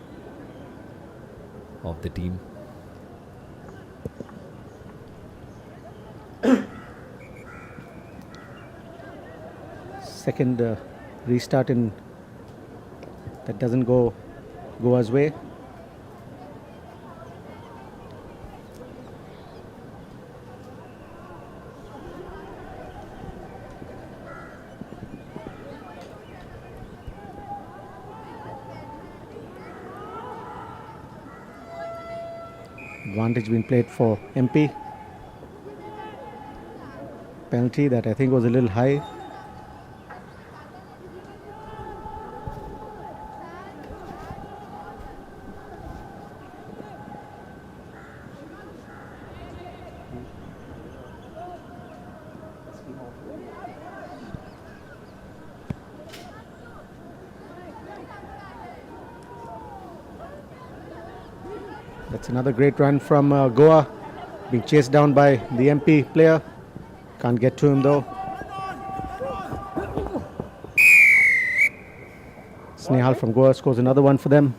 of the team. Second restart in that doesn't go Goa's way. Advantage being played for MP. Penalty that I think was a little high. That's another great run from Goa, being chased down by the MP player. Can't get to him though. Snehal from Goa scores another one for them.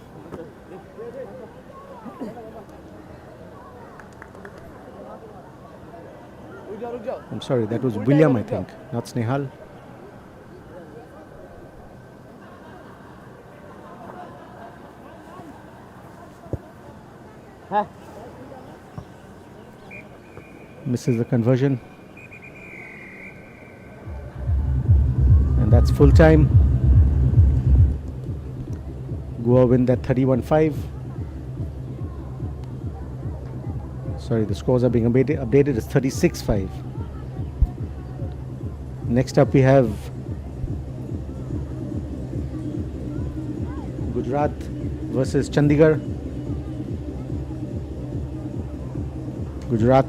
I'm sorry, that was William, I think, not Snehal. Misses the conversion. And that's full time. Goa win that 31-5. Sorry, the scores are being updated. It's 36-5. Next up we have Gujarat versus Chandigarh. Gujarat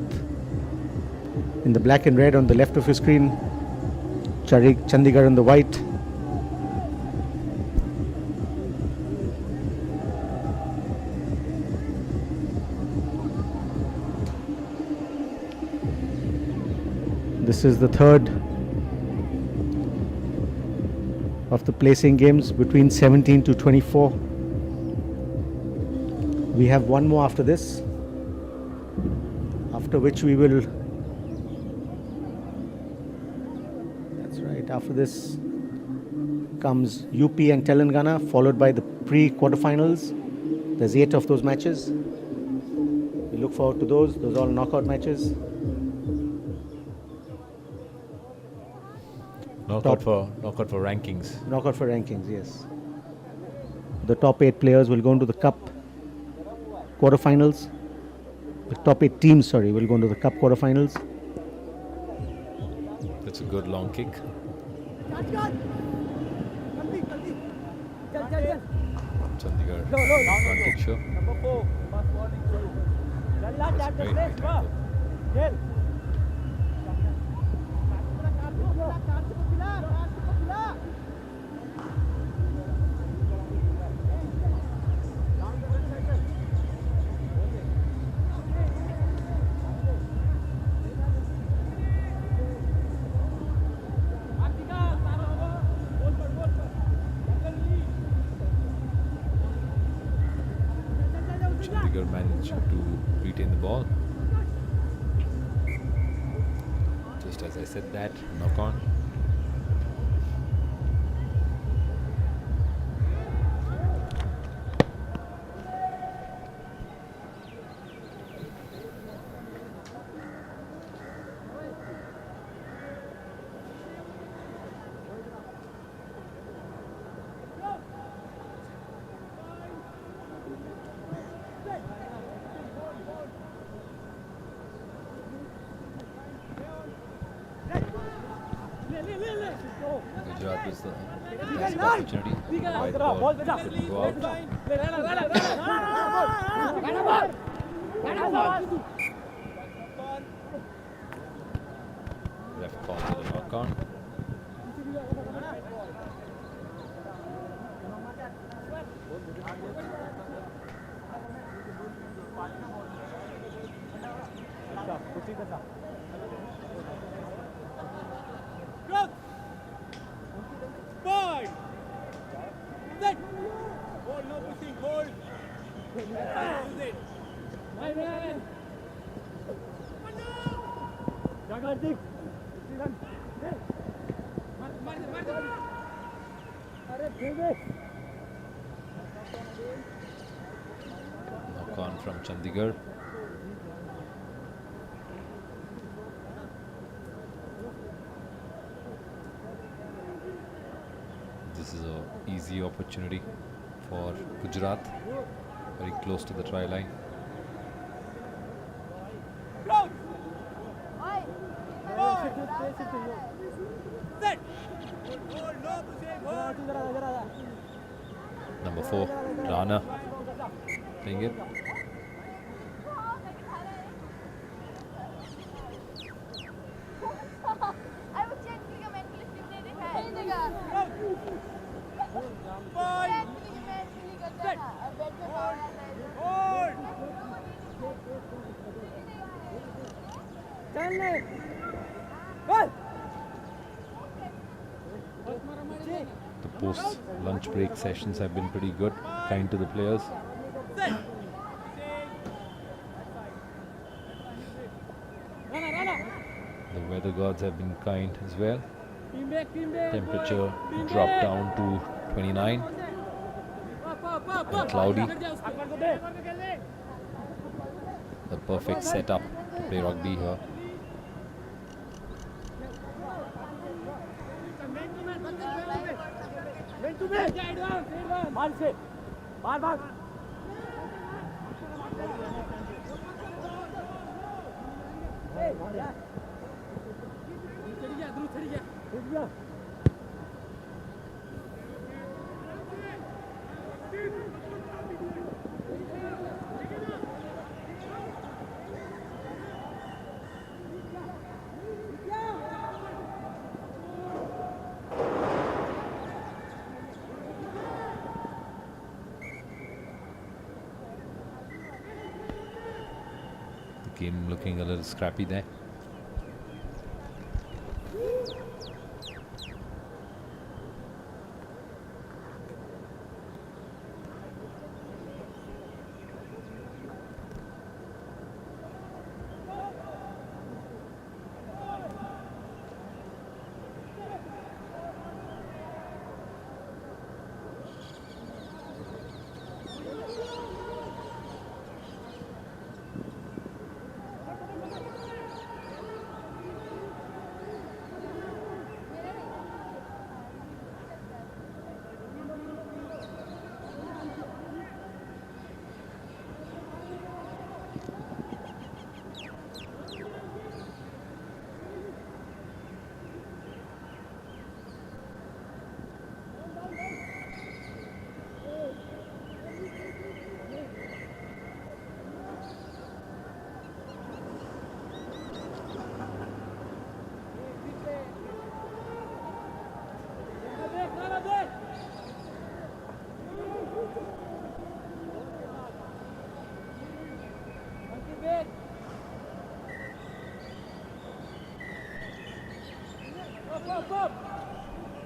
in the black and red on the left of your screen. Chandigarh in the white. This is the third of the placing games between 17 to 24. We have one more after this, after which we will, that's right, after this comes UP and Telangana, followed by the pre-quarterfinals. There's 8 of those matches. We look forward to those. Those are all knockout matches. Knockout for rankings. Knockout for rankings, yes. The top 8 players will go into the cup quarterfinals. The top 8 teams, will go into the cup quarterfinals. That's a good long kick. Chandigarh front kick show. That's great right angle. Chandigarh managing to retain the ball. Just as I said that, knock on. Gujarat was the fantastic opportunity. Wide ball couldn't go out. Ref called for the knock on. Knock on from Chandigarh. This is an easy opportunity for Gujarat, very close to the try line. Number 4, Rana, playing it. The post-lunch break sessions have been pretty good, kind to the players. The weather gods have been kind as well. Temperature dropped down to 29 and cloudy. The perfect setup to play rugby here. Game looking a little scrappy there.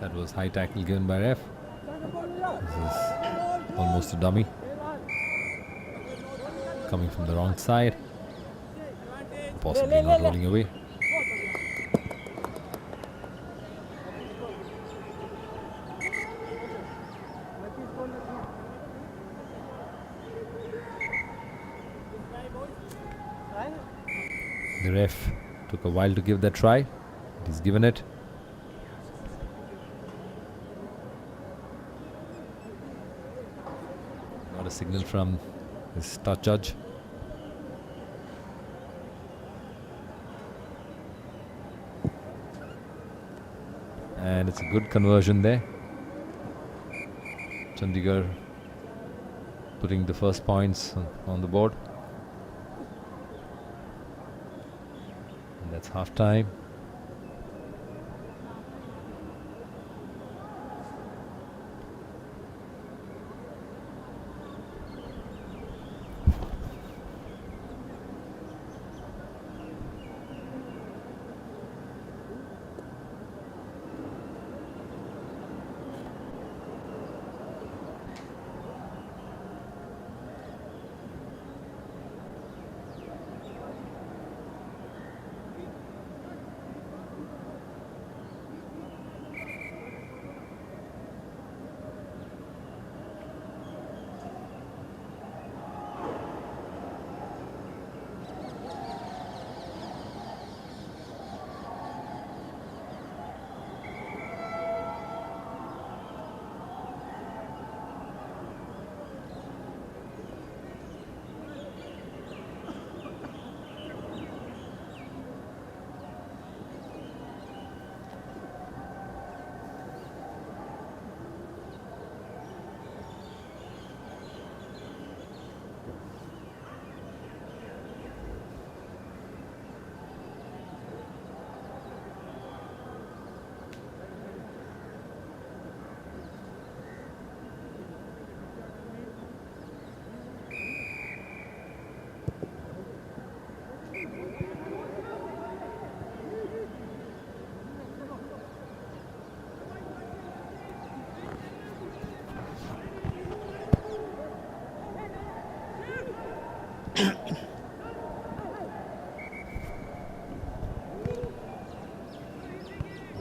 That was high tackle given by ref. This is almost a dummy. Coming from the wrong side. Possibly not rolling away. The ref took a while to give that try. He's given it. Not a signal from his touch judge. And it's a good conversion there. Chandigarh putting the first points on the board. And that's half time.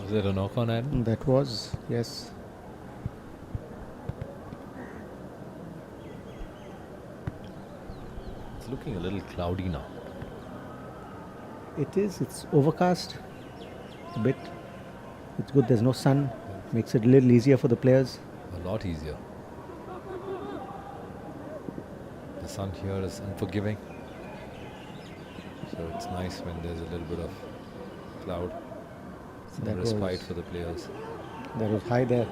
Was it a knock on, Adam? That was, yes. It's looking a little cloudy now. It is. It's overcast a bit. It's good. There's no sun. Makes it a little easier for the players. A lot easier. The sun here is unforgiving. So it's nice when there's a little bit of cloud. Some That respite was- for the players. That was high there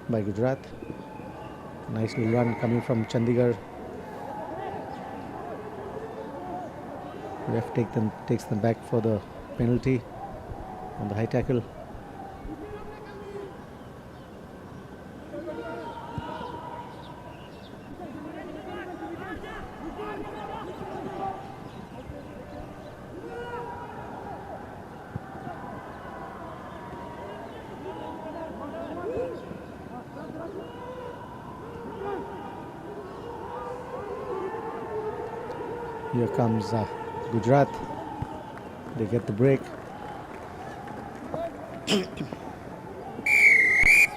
by Gujarat. Nice little run coming from Chandigarh. Ref takes them back for the penalty on the high tackle. Here comes Gujarat. They get the break. It's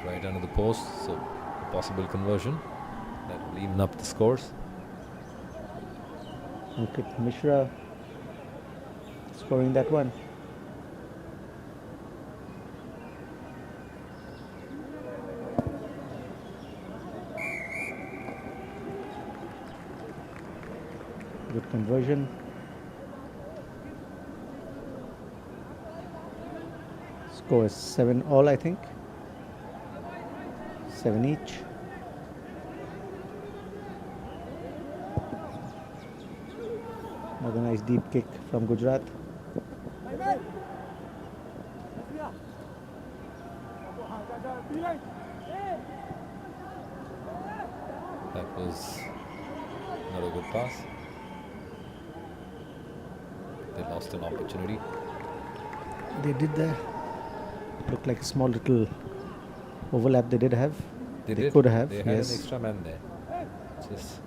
right under the post, so possible conversion. That will even up the scores. Ankit Mishra scoring that one. Good conversion. Score is 7-all, I think. 7 each. Another nice deep kick from Gujarat. That was not a good pass. They lost an opportunity. They did there. Looked like a small little overlap they did have. They could have, They had an yes. extra man there. Just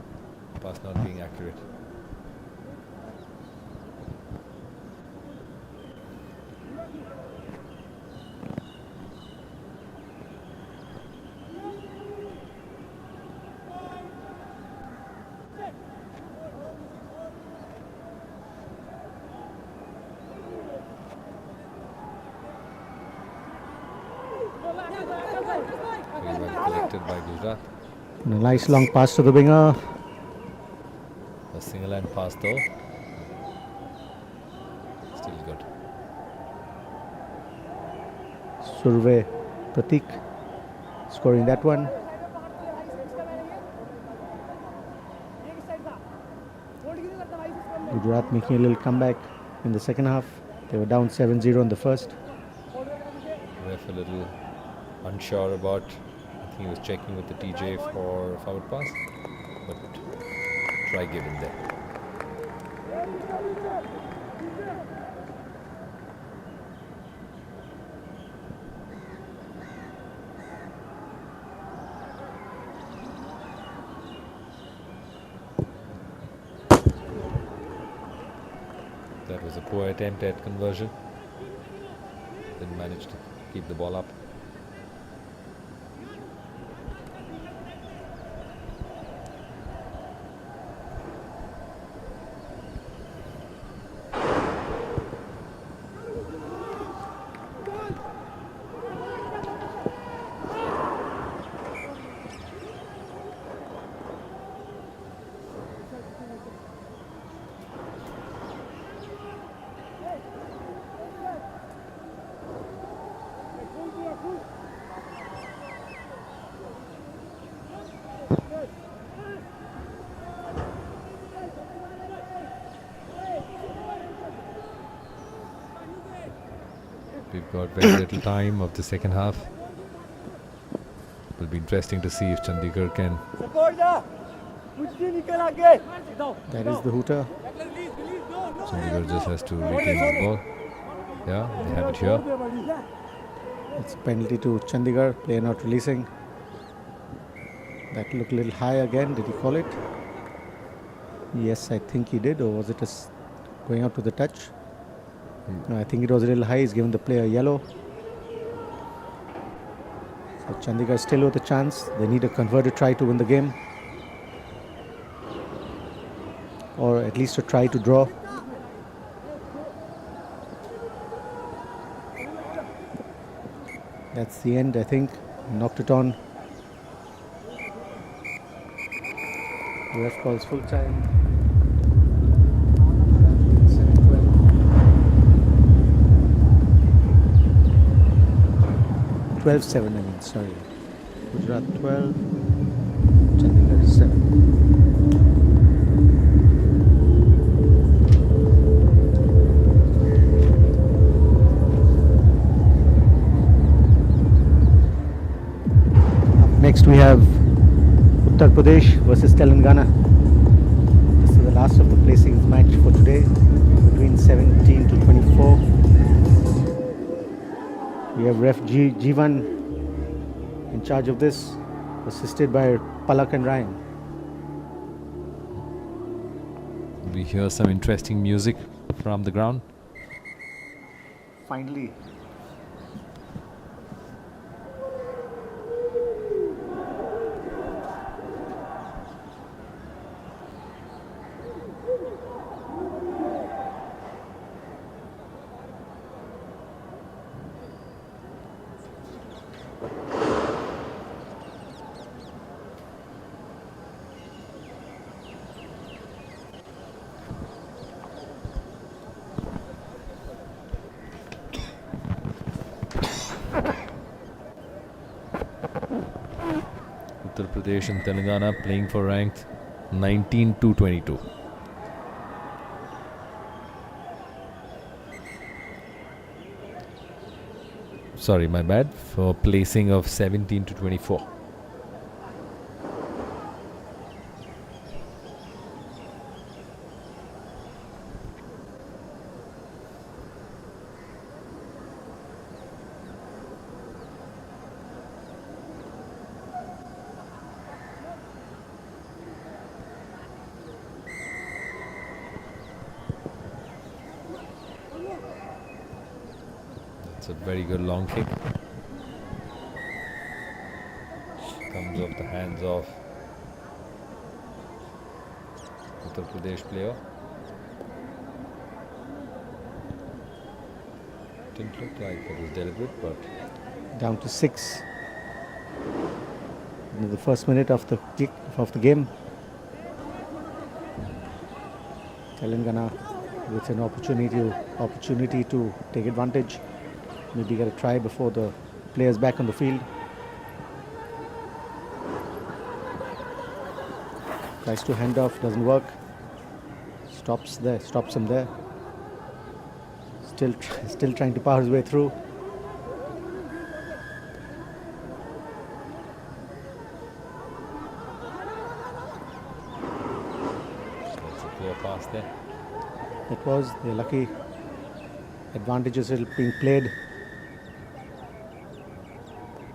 pass not being accurate. Very well collected by Gujarat. And a nice long pass to the winger. A single line pass though. Still good. Survey Pratik scoring that one. Gujarat making a little comeback in the second half. They were down 7-0 in the first. Ref a little unsure about. I think he was checking with the TJ for forward pass, but try given there. That was a poor attempt at conversion. Didn't manage to keep the ball up. We've got very little time of the second half. It will be interesting to see if Chandigarh can. That is the hooter. Chandigarh just has to retain the ball. Yeah, they have it here. It's a penalty to Chandigarh. Player not releasing. That looked a little high again. Did he call it? Yes, I think he did. Or was it going out to the touch? No, I think it was a little high. He's given the player yellow. So Chandigarh still with a chance. They need a converted try to win the game. Or at least a try to draw. That's the end, I think. Knocked it on. The ref calls full time. 12-7, I mean, sorry. Gujarat 12, Chandigarh 7. Next we have Uttar Pradesh versus Telangana. This is the last of the placings match for today, between 17 to 24. We have ref Jivan in charge of this, assisted by Palak and Ryan. We hear some interesting music from the ground. Finally. Uttar Pradesh and Telangana playing for ranked 19 to 22. Sorry, my bad. For placing of 17 to 24. It's a very good long kick. Comes off the hands of Uttar Pradesh player. Didn't look like it was deliberate, but Down to 6 in the first minute of the game. Telangana with an opportunity to take advantage. Maybe get a try before the players back on the field. Tries to hand off, doesn't work. Stops him there. Still trying to power his way through. that's a clear pass there. That was the lucky advantages being played.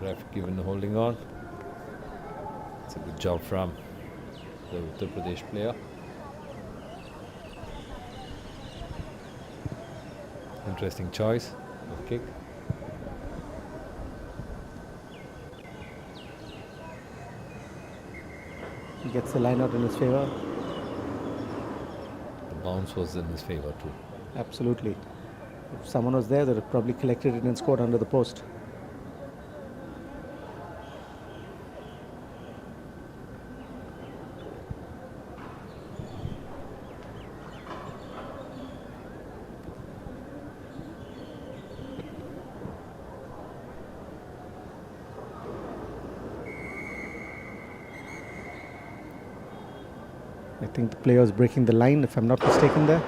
Ref given the holding on. It's a good job from the Uttar Pradesh player. Interesting choice of kick. He gets the line out in his favor. The bounce was in his favor too. Absolutely. If someone was there, they would have probably collected it and scored under the post. I think the player was breaking the line, if I'm not mistaken there.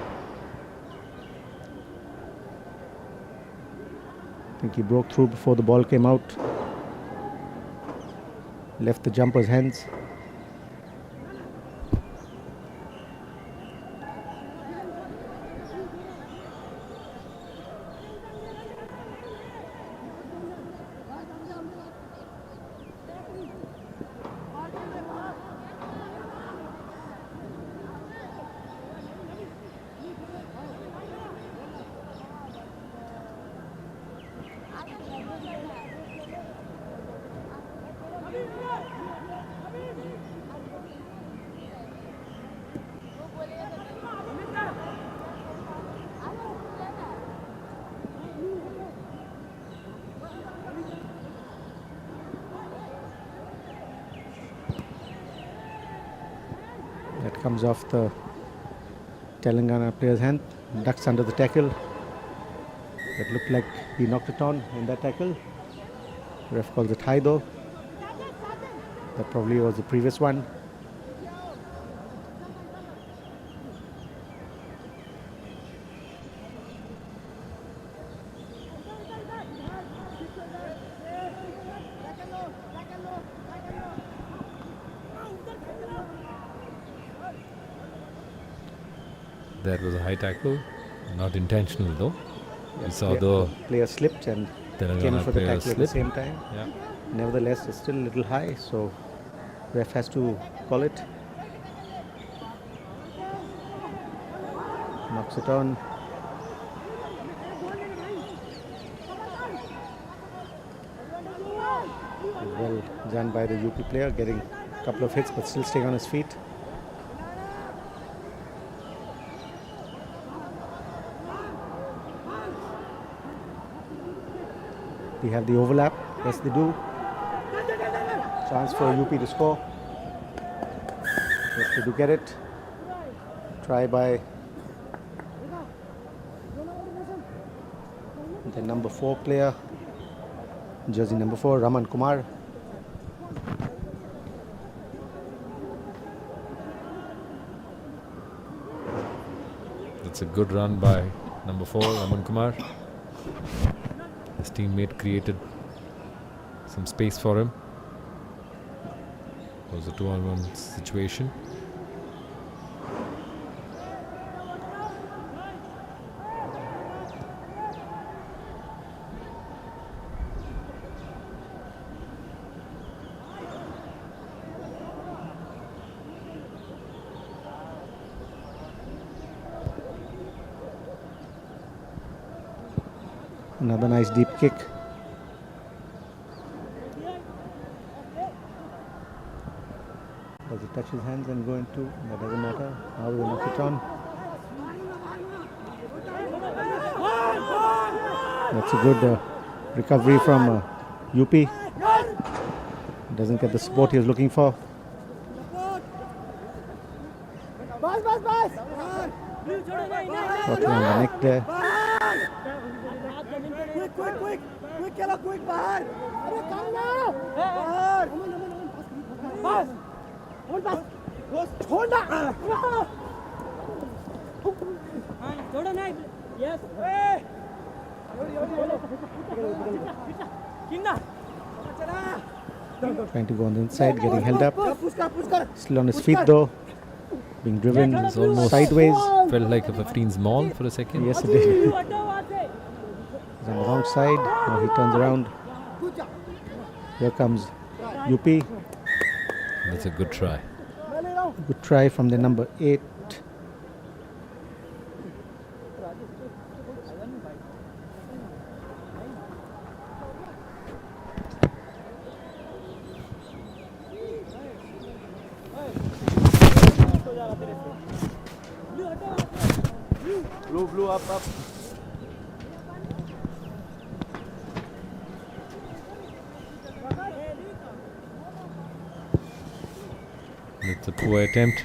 I think he broke through before the ball came out. Left the jumper's hands. That comes off the Telangana player's hand, ducks under the tackle. That looked like he knocked it on in that tackle. Ref calls it high though. That probably was the previous one. That was a high tackle, not intentional though. We saw the player slipped and came Telangana for the player tackle at the slip. same time. Yeah. Nevertheless, it's still a little high, so ref has to call it. Knocks it on. Well done by the UP player, getting a couple of hits but still staying on his feet. We have the overlap. Yes, they do. Chance for UP to score. Yes, they do get it. Try by the number 4 player, jersey number 4, Raman Kumar. That's a good run by number 4, Raman Kumar. His teammate created some space for him. It was a 2-on-1 situation. Another nice deep kick. Does he touch his hands and go into? That doesn't matter. How will he knock it on? That's a good recovery from UP. Doesn't get the support he was looking for. Shot on the neck there. Trying to go on the inside, getting held up. Still on his feet though. Being driven It's almost sideways. felt like a 15's maul for a second. Yes, it did. He's on the wrong side. Now he turns around. Here comes UP. That's a good try. Good try from the number 8. Blue, up. It's a poor attempt.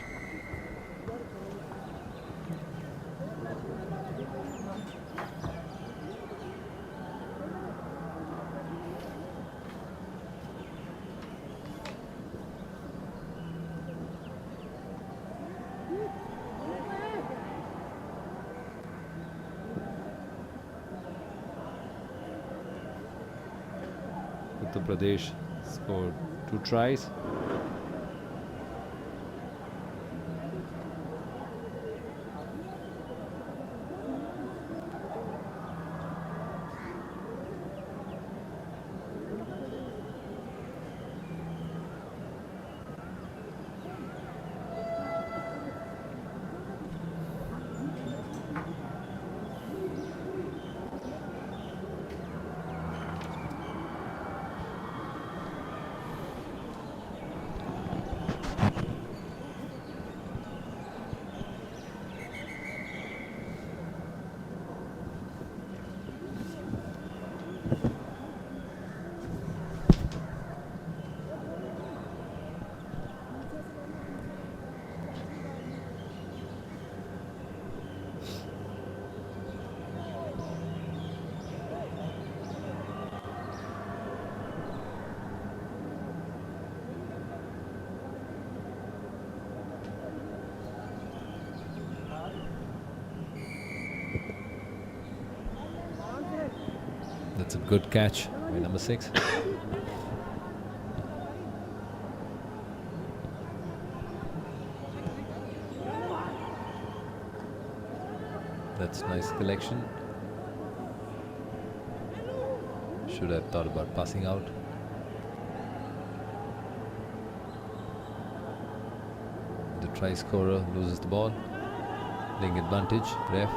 Uttar Pradesh scored 2 tries. That's a good catch by number 6. That's nice collection. Should have thought about passing out. The try scorer loses the ball. Playing advantage, ref.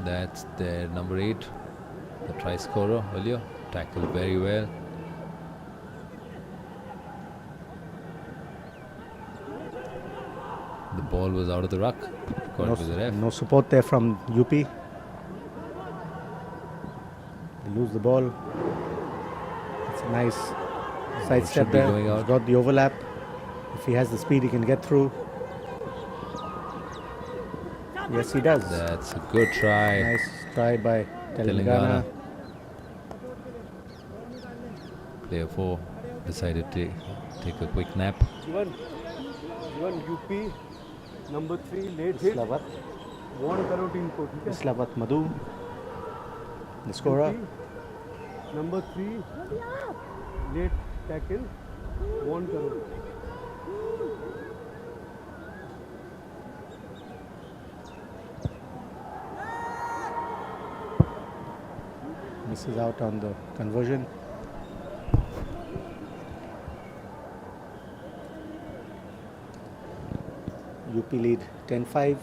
That's their number 8, the try scorer earlier. Tackled very well. The ball was out of the ruck, according to the ref. No support there from UP. They lose the ball. It's a nice side step there. He's got the overlap. If he has the speed, he can get through. Yes, he does. That's a good try. Nice try by Telangana. Player 4 decided to take a quick nap. One UP, number 3, late hit. One karo team ko. Islavat Madhu, the scorer. Number 3, late tackle, 1 crore. Misses out on the conversion. UP lead 10-5.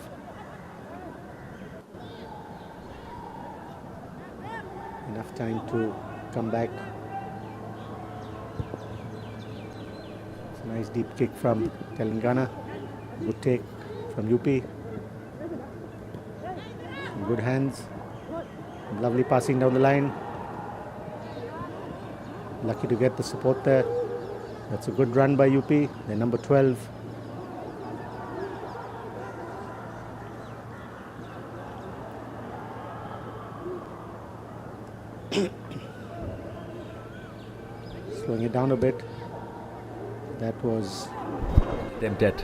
Enough time to come back. It's a nice deep kick from Telangana. Good take from UP. Some good hands. Lovely passing down the line. Lucky to get the support there. That's a good run by UP. They're number 12. Slowing it down a bit. That was Attempt at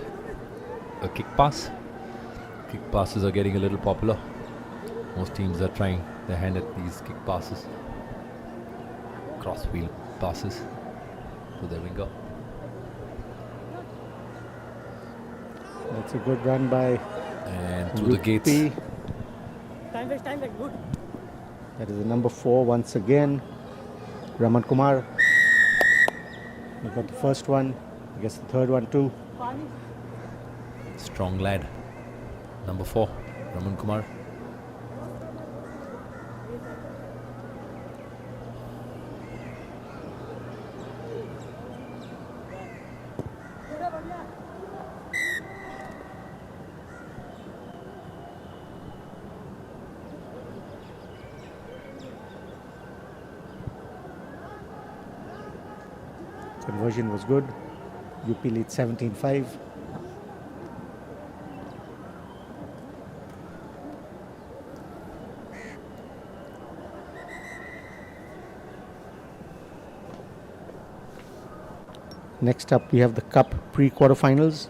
a kick pass. Kick passes are getting a little popular. Most teams are trying their hand at these kick passes. Cross wheel passes to their winger. That's a good run by And through the gates. Time waste, good. That is the number 4 once again. Raman Kumar. We got the first one. I guess the third one too. Strong lad. Number 4, Raman Kumar. Conversion was good. UP lead 17-5. Next up we have the Cup pre-quarterfinals.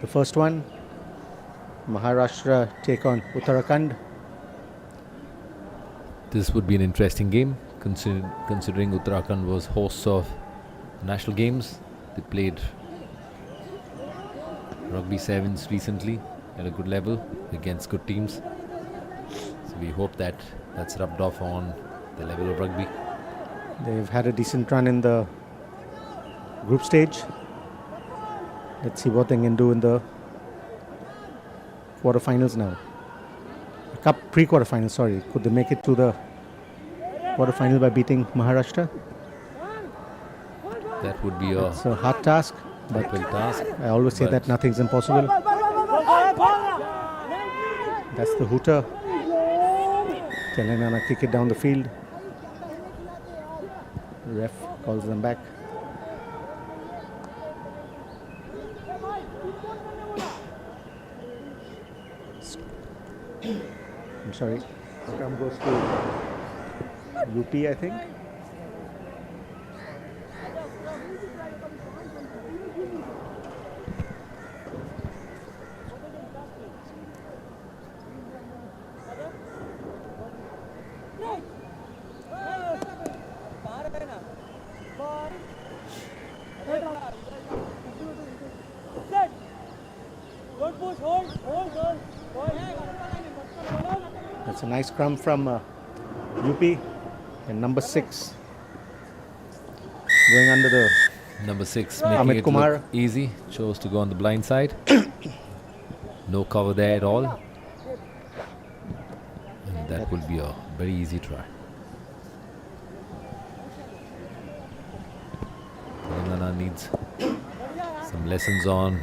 The first one, Maharashtra take on Uttarakhand. This would be an interesting game considering Uttarakhand was hosts of national games. They played Rugby Sevens recently at a good level against good teams. So we hope that that's rubbed off on the level of rugby. They've had a decent run in the group stage. Let's see what they can do in the quarterfinals now. Cup pre-quarterfinals, sorry. Could they make it to the quarterfinal by beating Maharashtra? That would be a It's a hard task, but difficult task. I always say but that nothing's impossible. That's the hooter. Telangana kick it down the field. Ref calls them back. I'm sorry. Scrum goes to UP, I think. That's a nice scrum from UP and number 6 going under the Number 6 making Amit it Kumar. look easy. Chose to go on the blind side. No cover there at all. And that will be a very easy try. Telangana needs some lessons on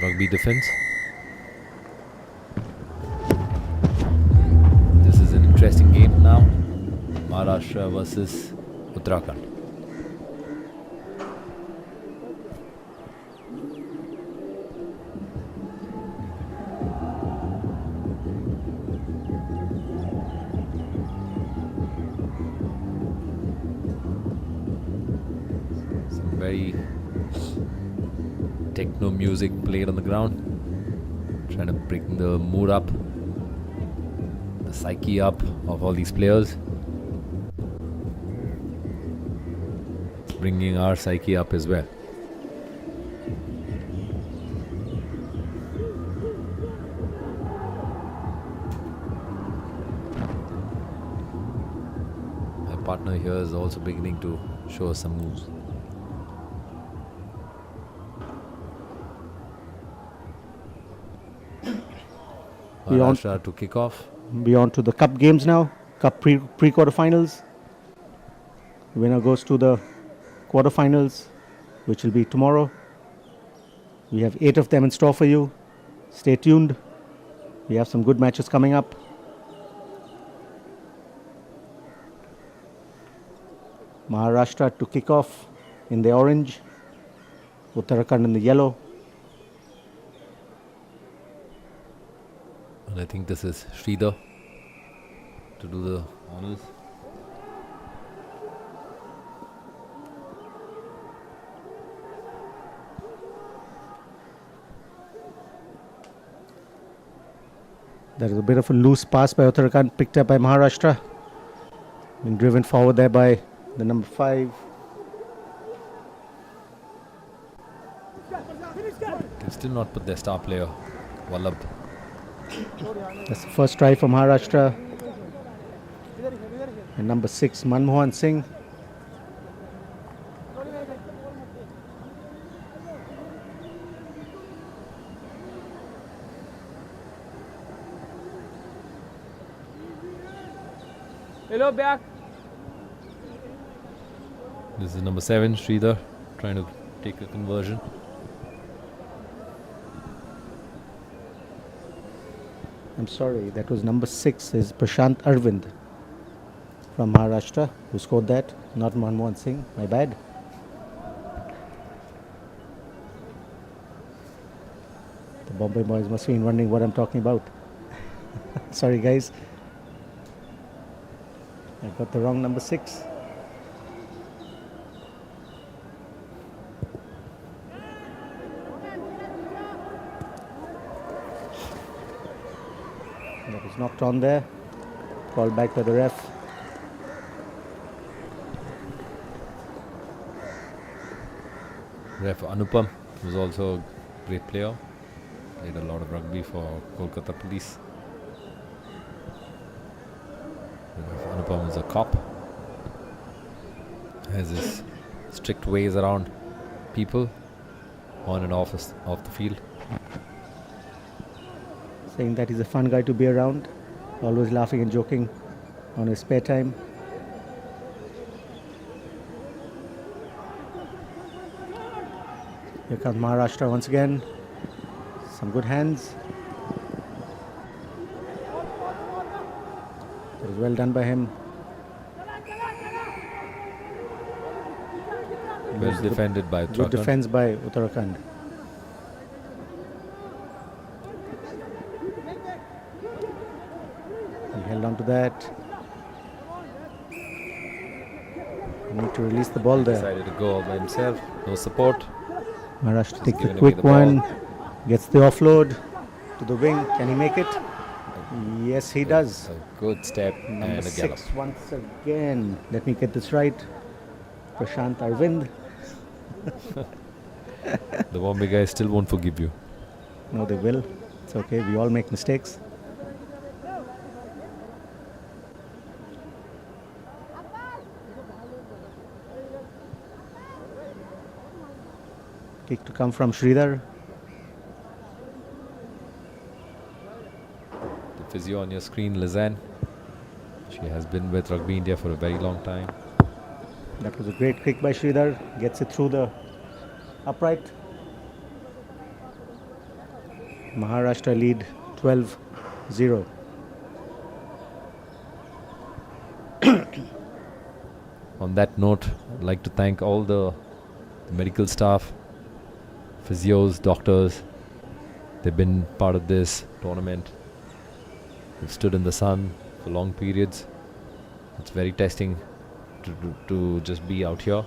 rugby defense. This is an interesting game now. Maharashtra versus Uttarakhand. Some very techno music played on the ground, trying to bring the mood up. the psyche up of all these players. It's bringing our psyche up as well. My partner here is also beginning to show us some moves. Maharashtra to kick off. Beyond to the cup games now. Cup pre-quarterfinals. Winner goes to the quarterfinals, which will be tomorrow. We have 8 of them in store for you. Stay tuned. We have some good matches coming up. Maharashtra to kick off in the orange. Uttarakhand in the yellow. And I think this is Sridhar to do the honors. There is a bit of a loose pass by Uttarakhand, picked up by Maharashtra. Been driven forward there by the number 5. They've still not put their star player, Vallabh. That's the first try for Maharashtra. And number 6, Manmohan Singh. Hello, back. This is number 7, Sridhar, trying to take a conversion. I'm sorry, that was number 6 is Prashant Arvind from Maharashtra who scored that, not Manmohan Singh, my bad. The Bombay boys must be wondering what I'm talking about. Sorry guys, I got the wrong number 6. That was knocked on there. Called back by the ref. Ref Anupam was also a great player. Played a lot of rugby for Kolkata Police. Ref Anupam is a cop. Has his strict ways around people on and off the field. Saying that he's a fun guy to be around, always laughing and joking on his spare time. Here comes Maharashtra once again. Some good hands. That was well done by him. Well defended by Good Uttarakhand. defense by Uttarakhand. He held on to that. Need to release the ball there. Decided to go all by himself. No support. Maharashtra takes a given away quick the ball. one. Gets the offload to the wing. Can he make it? Yes, he does. A good step Number and a gallop. 6 once again. Let me get this right. Prashant Arvind. The Bombay guys still won't forgive you. No, they will. It's okay. We all make mistakes. Kick to come from Sridhar. The physio on your screen, Lizanne. She has been with Rugby India for a very long time. That was a great kick by Sridhar. Gets it through the upright. Maharashtra lead 12-0. On that note, I'd like to thank all the medical staff, physios, doctors. They've been part of this tournament. They've stood in the sun for long periods. It's very testing to just be out here.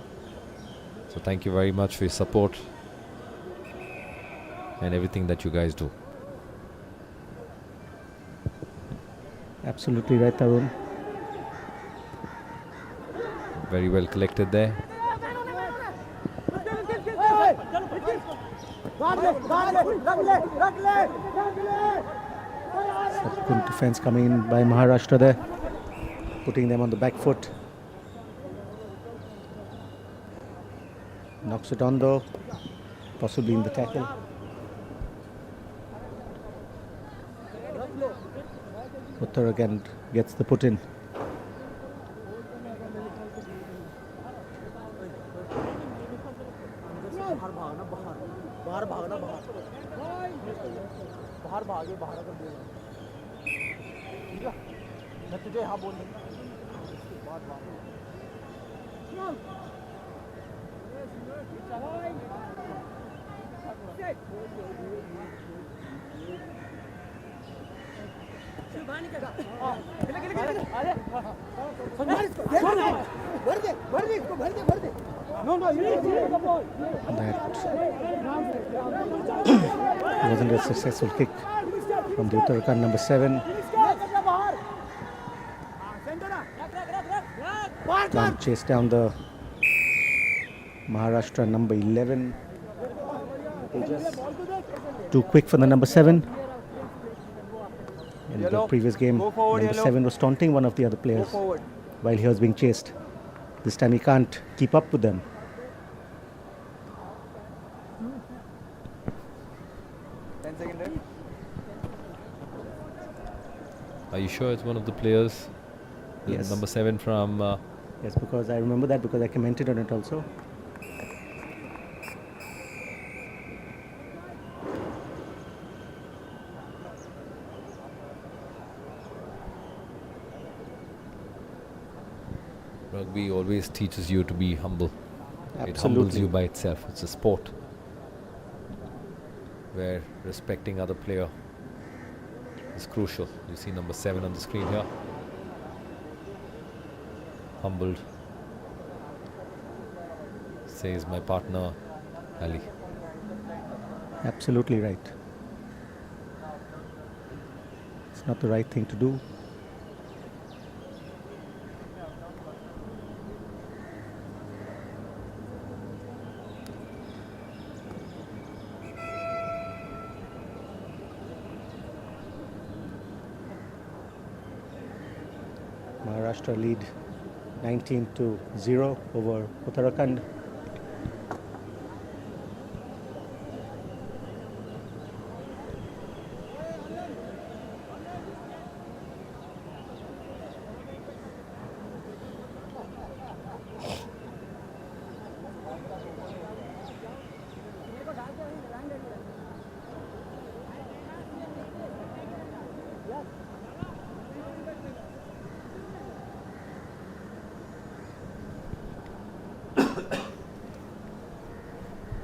So thank you very much for your support and everything that you guys do. Absolutely right, Tarun. Very well collected there. Such good defense coming in by Maharashtra there, putting them on the back foot. Knocks it on though, possibly in the tackle. Uttarakhand gets the put in. That wasn't a successful kick from the Uttarakhand number 7. Can't chase down the Maharashtra number 11. Too quick for the number 7. In the previous game, number 7 was taunting one of the other players while he was being chased. This time he can't keep up with them. Are you sure it's one of the players? Yes. Number 7 from... Yes, because I remember that because I commented on it also. Rugby always teaches you to be humble. It humbles Absolutely. you by itself. It's a sport where respecting other player is crucial. You see number 7 on the screen here. Humbled. Says my partner, Ali. Absolutely right. It's not the right thing to do. Maharashtra lead 19-0 over Uttarakhand.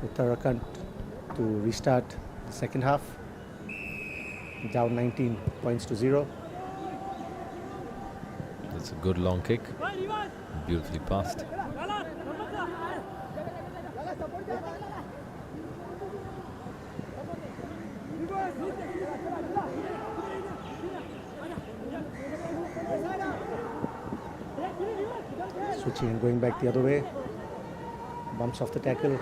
Uttarakhand to restart the second half, down 19 points to 0. That's a good long kick. Beautifully passed. Switching and going back the other way. Bumps off the tackle.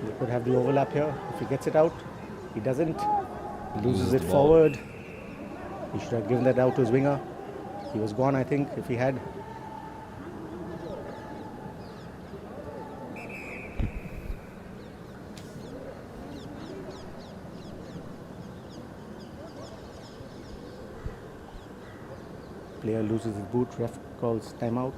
They could have the overlap here. If he gets it out, he doesn't. He loses it the ball. forward. He should have given that out to his winger. He was gone, I think, if he had. Player loses his boot. Ref calls timeout.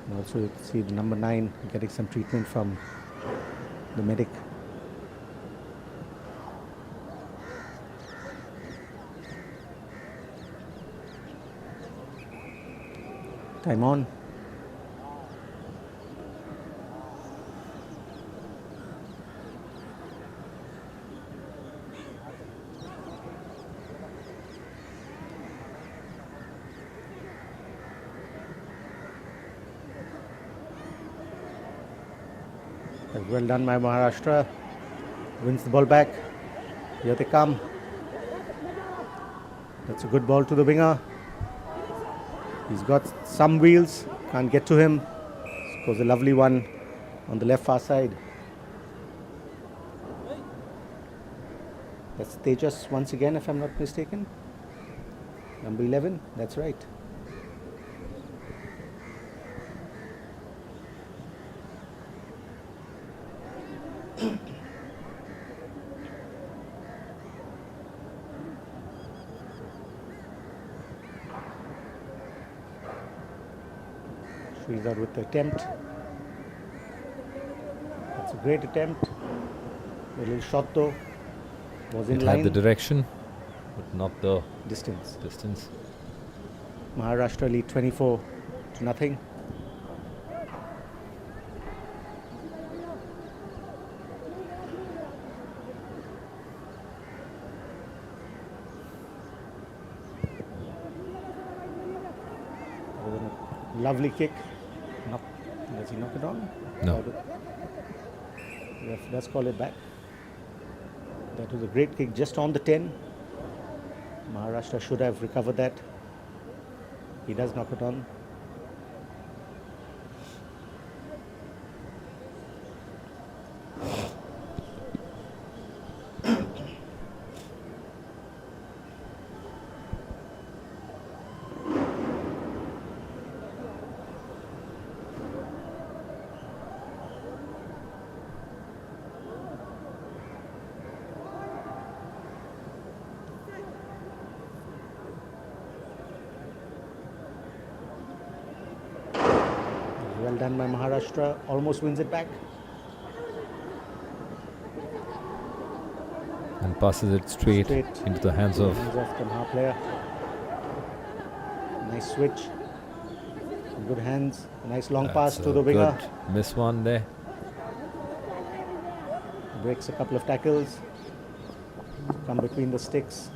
And also you can see the number 9 getting some treatment from the medic. Time on. Well done by Maharashtra. Wins the ball back. Here they come. That's a good ball to the winger. He's got some wheels. Can't get to him. Scores a lovely one on the left far side. That's Tejas once again, if I'm not mistaken. Number 11. That's right. He's out with the attempt. That's a great attempt. A little shot though. Was in It line. had the direction, but not the Distance. distance. Maharashtra lead 24-0. Lovely kick. Does he knock it on? No. Let's call it back. That was a great kick just on the 10. Maharashtra should have recovered that. He does knock it on. Well done by Maharashtra. Almost wins it back. And passes it straight into the hands of Hands off the Maha player. Nice switch. Good hands. Nice long pass That's to a the winger. good miss one there. Breaks a couple of tackles. Come between the sticks.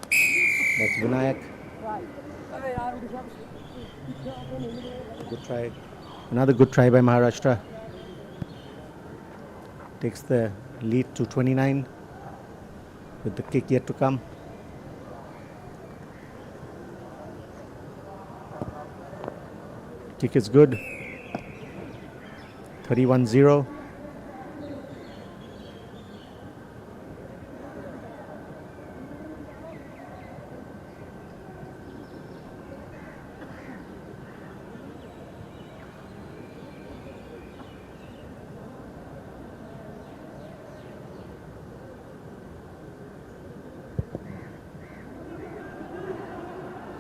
That's Vinayak. Good try. Another good try by Maharashtra. Takes the lead to 29 with the kick yet to come. Kick is good. 31-0.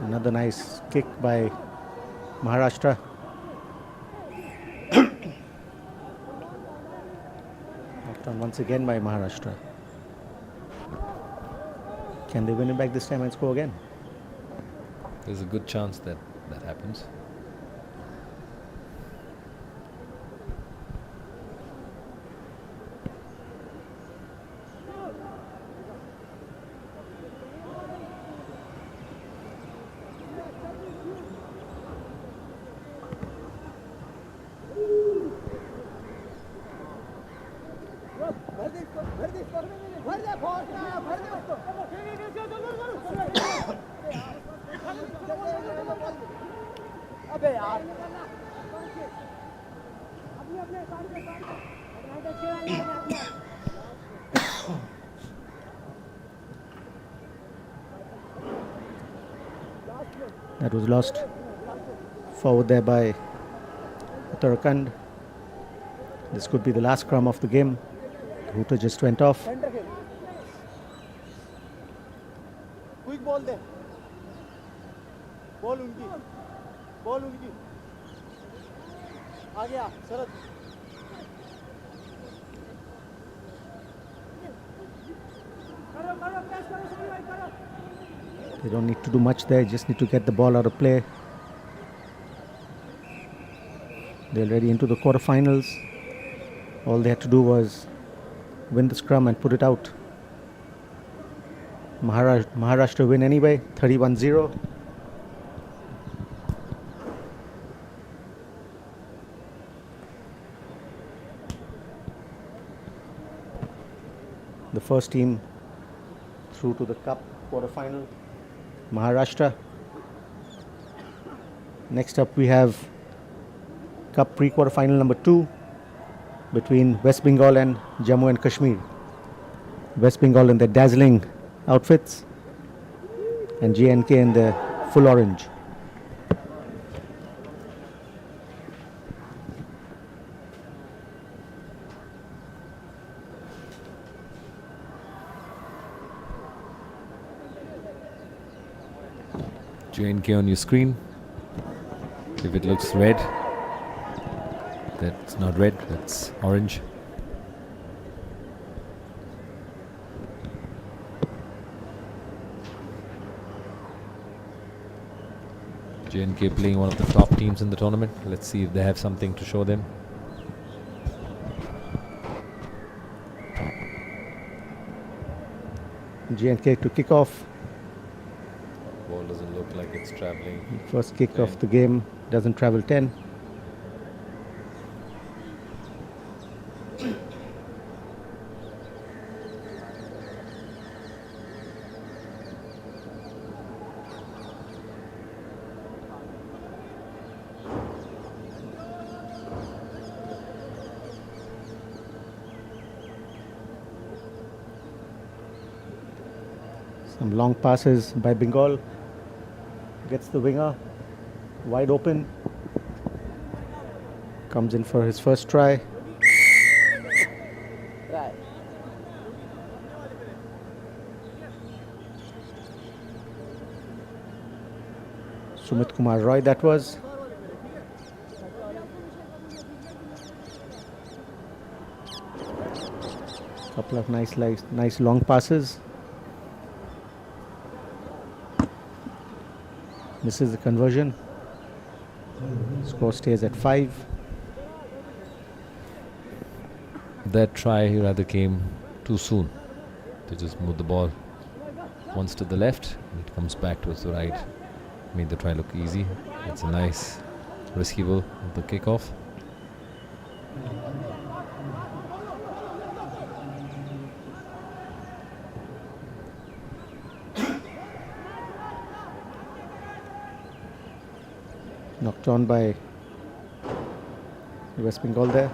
Another nice kick by Maharashtra. Knocked on once again by Maharashtra. Can they win it back this time and score again? There's a good chance that that happens. That was lost. Forward there by Uttarakhand. This could be the last scrum of the game. The hooter just went off. Quick ball there. Ball unki. Ball unki. आ गया शरद. They don't need to do much there, just need to get the ball out of play. They're already into the quarterfinals. All they had to do was win the scrum and put it out. Maharashtra win anyway, 31-0. the first team through to the Cup quarter-final, Maharashtra. Next up we have Cup pre-quarter-final number 2 between West Bengal and Jammu and Kashmir. West Bengal in their dazzling outfits and JNK in their full orange. JNK on your screen. If it looks red, that's not red, that's orange. JNK playing one of the top teams in the tournament. Let's see if they have something to show them. JNK to kick off. Ball doesn't look like it's traveling. First kick of the game doesn't travel 10. Some long passes by Bengal. Gets the winger wide open. Comes in for his first try. Sumit Kumar Roy that was. Couple of nice long passes. Misses the conversion. Score stays at 5. That try rather came too soon. They just moved the ball once to the left and it comes back towards the right. Made the try look easy. It's a nice risky ball at the kickoff. Knocked on by West Bengal there.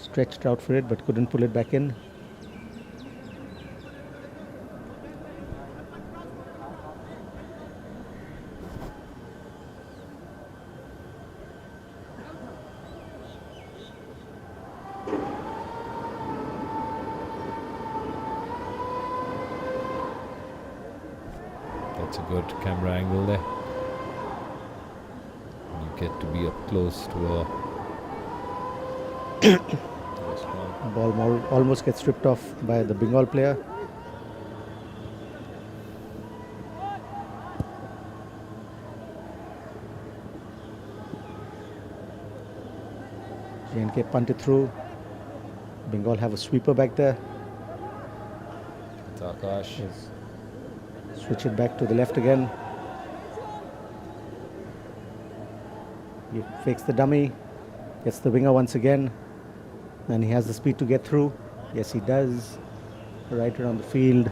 Stretched out for it but couldn't pull it back in. That's a good camera angle there. You get to be up close to a Ball almost gets stripped off by the Bengal player. JNK punted through. Bengal have a sweeper back there. It's Akash. Yes. Switch it back to the left again. He fakes the dummy. Gets the winger once again. And he has the speed to get through. Yes, he does. Right around the field.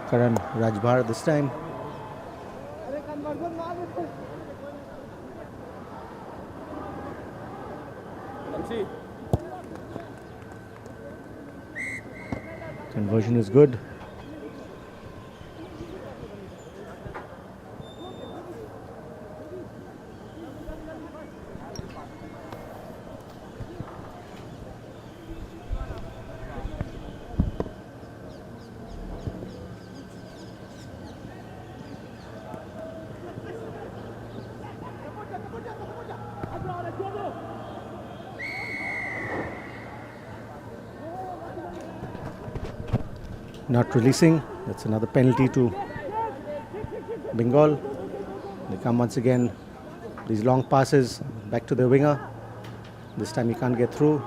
Karan Rajbhar this time. Conversion is good. Not releasing. That's another penalty to Bengal. They come once again. These long passes back to the winger. This time he can't get through.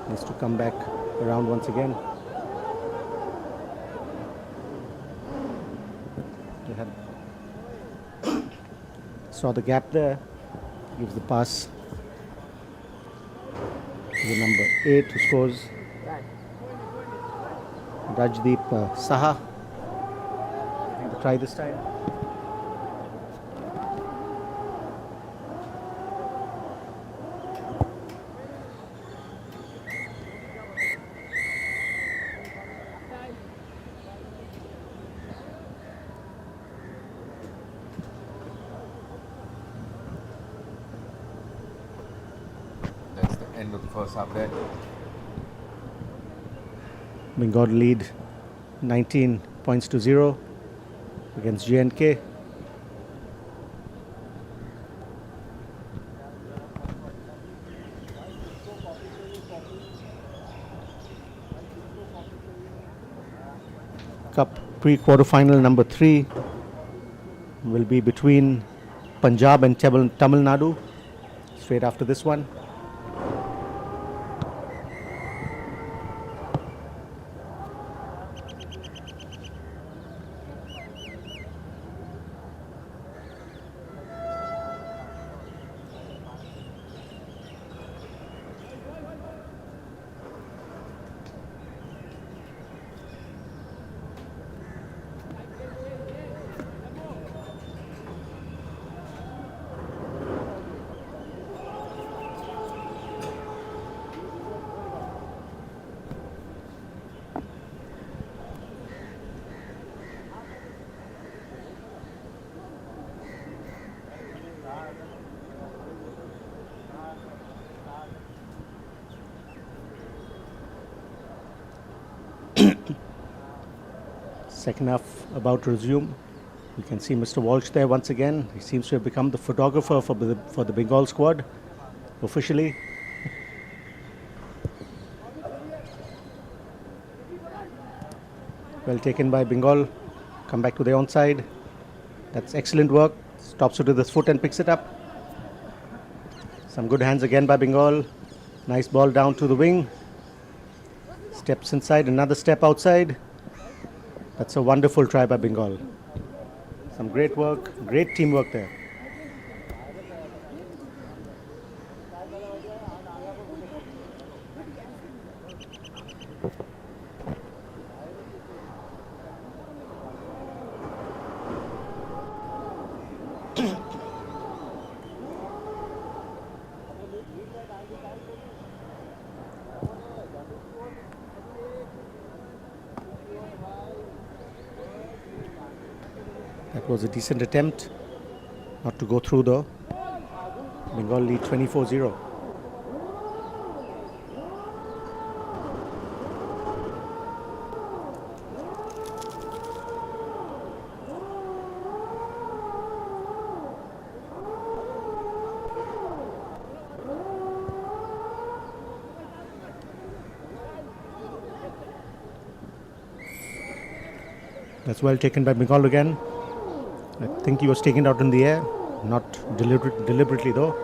Needs to come back around once again. They had saw the gap there. Gives the pass to the number 8 who scores. Rajdeep Saha. And the try this time. That's the end of the first half there. Bengal lead 19 points to 0 against JNK. Cup pre-quarterfinal number 3 will be between Punjab and Tamil Nadu straight after this one. Second half about to resume. You can see Mr. Walsh there once again. He seems to have become the photographer for the Bengal squad officially. Well taken by Bengal. Come back to their own side. That's excellent work. Stops it with his foot and picks it up. Some good hands again by Bengal. Nice ball down to the wing. Steps inside, another step outside. That's a wonderful try by Bengal. Some great work, great teamwork there. That was a decent attempt. Not to go through though. Bengal lead 24-0. That's well taken by Bengal again. I think he was taken out in the air, not deliberately though.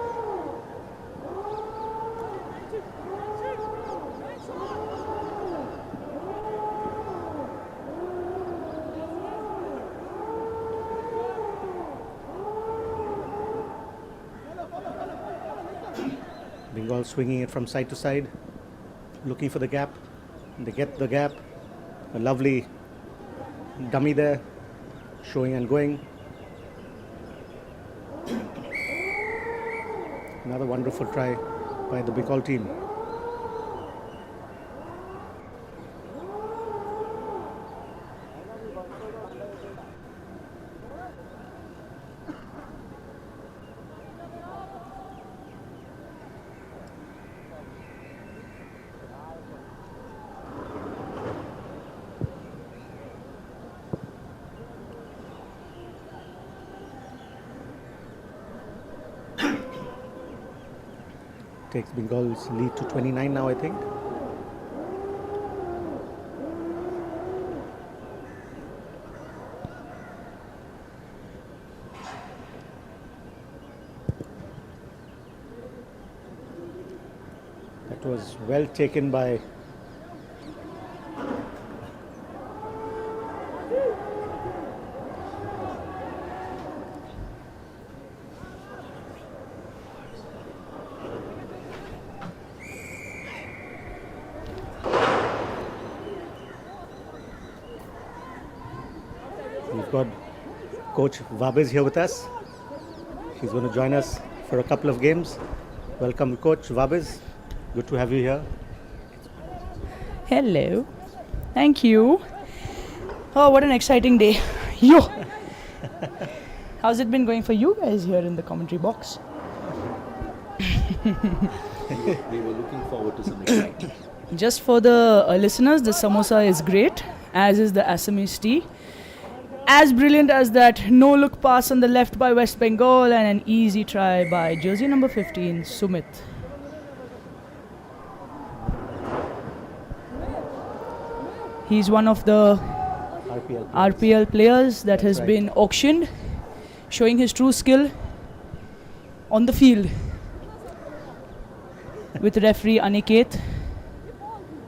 Bengal swinging it from side to side, looking for the gap. They get the gap. A lovely dummy there, showing and going. Another wonderful try by the Bengal team. Takes Bengal's lead to 29 now, I think. That was well taken by we've got Coach Vabiz here with us. He's going to join us for a couple of games. Welcome, Coach Vabiz. Good to have you here. Hello. Thank you. Oh, what an exciting day. Yo! How's it been going for you guys here in the commentary box? We were looking forward to some excitement. Just for the listeners, the samosa is great, as is the Assamese tea. As brilliant as that no-look pass on the left by West Bengal and an easy try by jersey number 15, Sumit. He's one of the RPL players that has been auctioned, showing his true skill on the field with referee Aniket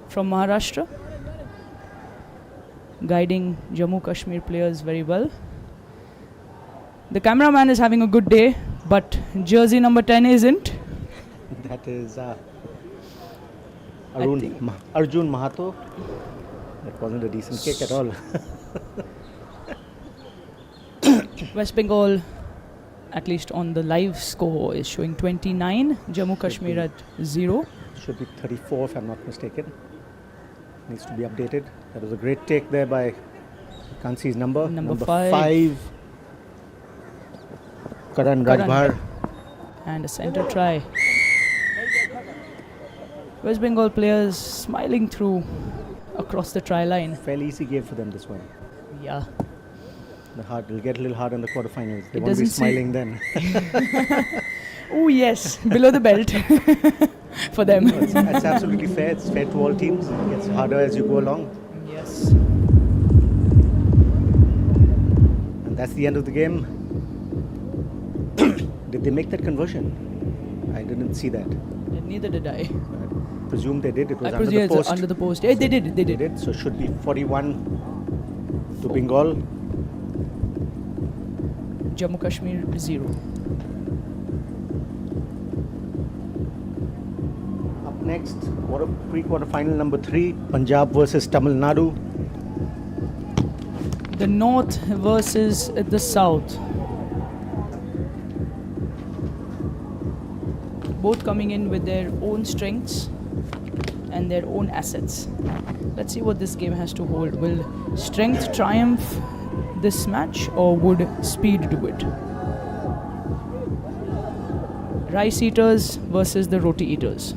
from Maharashtra, guiding Jammu Kashmir players very well. The cameraman is having a good day, but jersey number 10 isn't. That is think- Arjun Mahato. That wasn't a decent kick at all. West Bengal, at least on the live score, is showing 29. Jammu Kashmir at 0. Should be 34 if I'm not mistaken. Needs to be updated. That was a great take there by, can't see his number. Number 5. five. Karan Karan. Rajbhar. And a center try. West Bengal players smiling through across the try line. Fairly easy game for them, this one. Yeah. It'll get a little hard in the quarterfinals. They It won't be doesn't seem- smiling then. Oh yes, below the belt for them. No, it's absolutely fair. It's fair to all teams. It gets harder as you go along. Yes. And that's the end of the game. Did they make that conversion? I didn't see that. Neither did I. I presume they did. It was I under presume the it's post. under the post. Yeah, they did. They They did. did. So it should be 41 to Bengal. Jammu Kashmir 0. Up next, pre-quarter final number 3, Punjab versus Tamil Nadu. The north versus the south. Both coming in with their own strengths and their own assets. Let's see what this game has to hold. Will strength triumph this match or would speed do it? Rice eaters versus the roti eaters.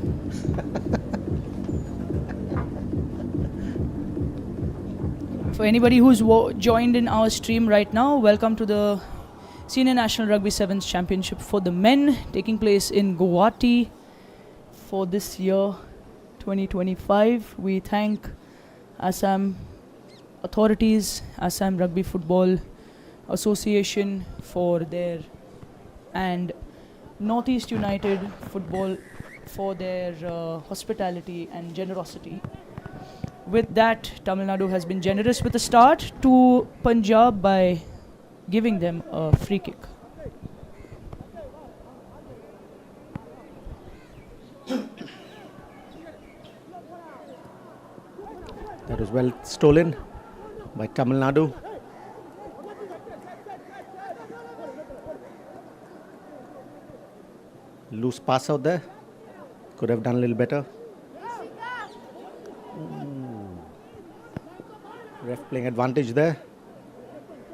For anybody who's joined in our stream right now, welcome to the Senior National Rugby Sevens Championship for the men, taking place in Guwahati for this year 2025. We thank Assam authorities, Assam Rugby Football Association for their, and Northeast United Football for their hospitality and generosity. With that, Tamil Nadu has been generous with the start to Punjab by giving them a free kick. That was well stolen by Tamil Nadu. Loose pass out there. Could have done a little better. Ref playing advantage there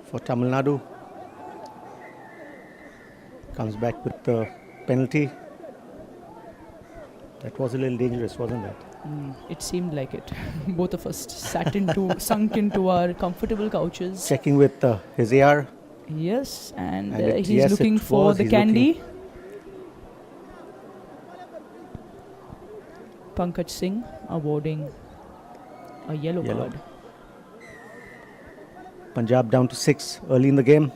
for Tamil Nadu. Comes back with the penalty. That was a little dangerous, wasn't it? It seemed like it. Both of us sunk into our comfortable couches. Checking with his AR. Yes, and And he's yes, looking it for was. the He's candy. Pankaj Singh awarding a yellow Yellow. card. Punjab down to 6 early in the game.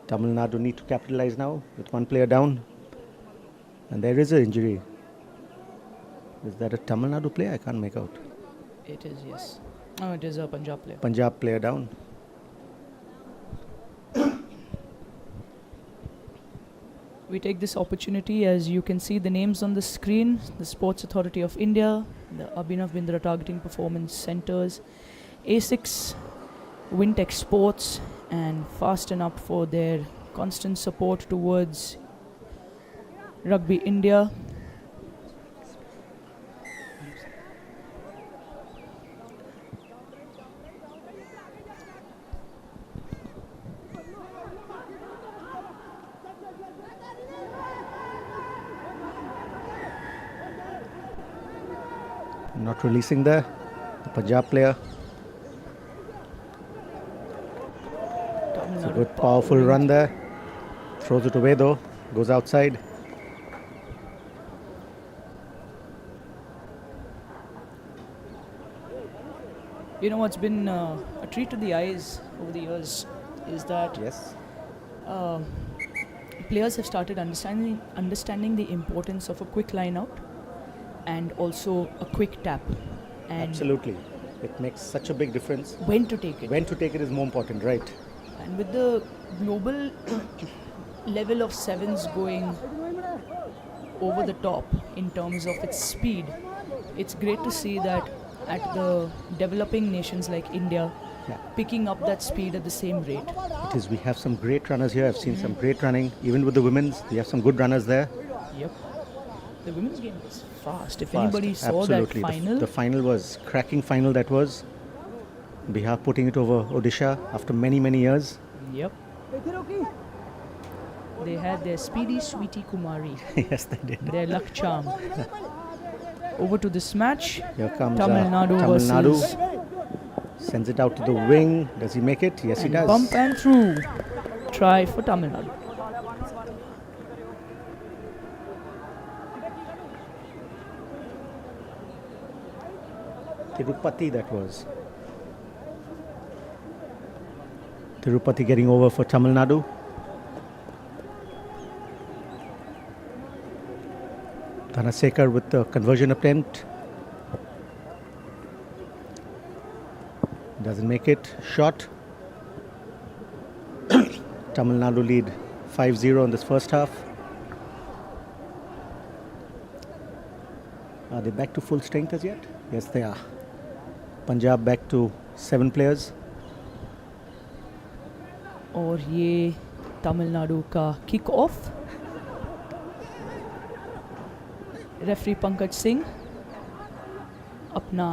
Tamil Nadu need to capitalize now with one player down. And there is an injury. Is that a Tamil Nadu player? I can't make out. It is, yes. Oh, it is a Punjab player. Punjab player down. We take this opportunity, as you can see the names on the screen, the Sports Authority of India, the Abhinav Bindra Targeting Performance Centers, ASICS, Wintech Sports, and Fasten Up for their constant support towards Rugby India. Not releasing there. The Punjab player. It's a good powerful run there. Throws it away though. Goes outside. You know what's been a treat to the eyes over the years is that Yes. players have started understanding the importance of a quick line out and also a quick tap. And Absolutely. It makes such a big difference. when to take it. When to take it is more important, right? And with the global level of sevens going over the top in terms of its speed, it's great to see that at the developing nations like India, Yeah. picking up that speed at the same rate. It is. We have some great runners here. I've seen some great running. Even with the women's, we have some good runners there. Yep. The women's game is fast. If Fast. anybody saw Absolutely. that final, The final was cracking final that was. Bihar putting it over Odisha after many, many years. yep. They had their speedy sweetie Kumari, Yes, they did. their luck charm. Over to this match. Here comes Tamil Nadu Tamil versus Nadu. Sends it out to the wing. Does he make it? Yes, he and does. bump and through. Try for Tamil Nadu. Tirupati that was. Tirupati getting over for Tamil Nadu. Dhanasekar with the conversion attempt. Doesn't make it. Shot. Tamil Nadu lead 5-0 in this first half. Are they back to full strength as yet? Yes, they are. Punjab back to 7 players. और ये तमिलनाडु का kick off. Referee Pankaj Singh अपना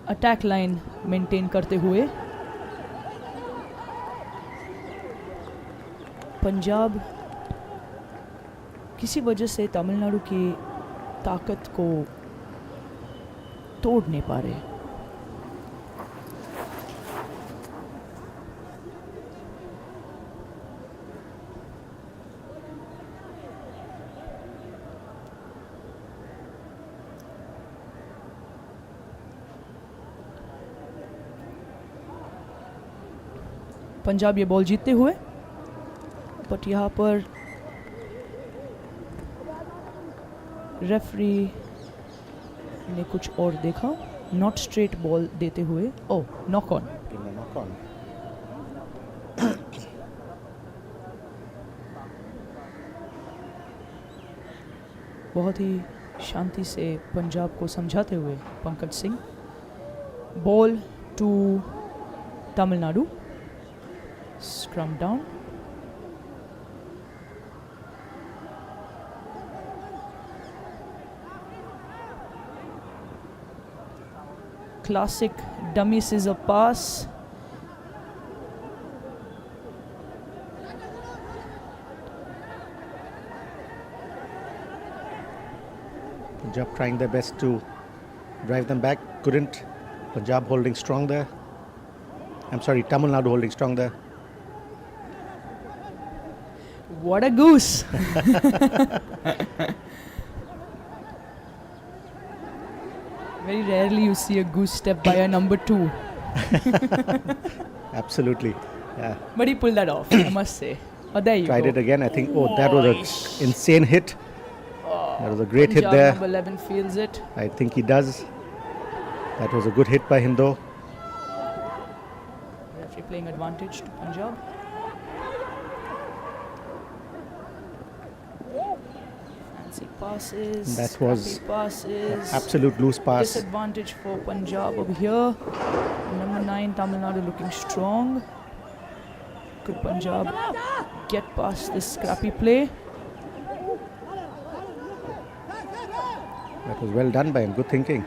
attack line maintain करते हुए. पंजाब किसी वजह से तमिलनाडु की ताकत को तोड़ नहीं पा रहे. पंजाब ये बॉल जीतते हुए, बट यहाँ पर रेफरी ने कुछ और देखा. नॉट स्ट्रेट बॉल देते हुए. Oh, knock on. बहुत ही शांति से पंजाब को समझाते हुए Pankaj Singh. Ball to Tamil Nadu. Scrum down. Classic dummy scissor pass. Punjab trying their best to drive them back. Couldn't. Punjab holding strong there. I'm sorry, Tamil Nadu holding strong there. What a goose. Very rarely you see a goose step by a number 2. Absolutely. Yeah. But he pulled that off, I must say. Oh, there you Tried go. it again. I think. Oh, that was an insane hit. That was a great hit Punjab there. number 11 feels it. I think he does. That was a good hit by him though. Referee playing advantage to Punjab. Fancy passes. That was scrappy passes. Absolute loose pass. Disadvantage for Punjab over here. Number 9 Tamil Nadu looking strong. Could Punjab get past this scrappy play? That was well done by him. Good thinking.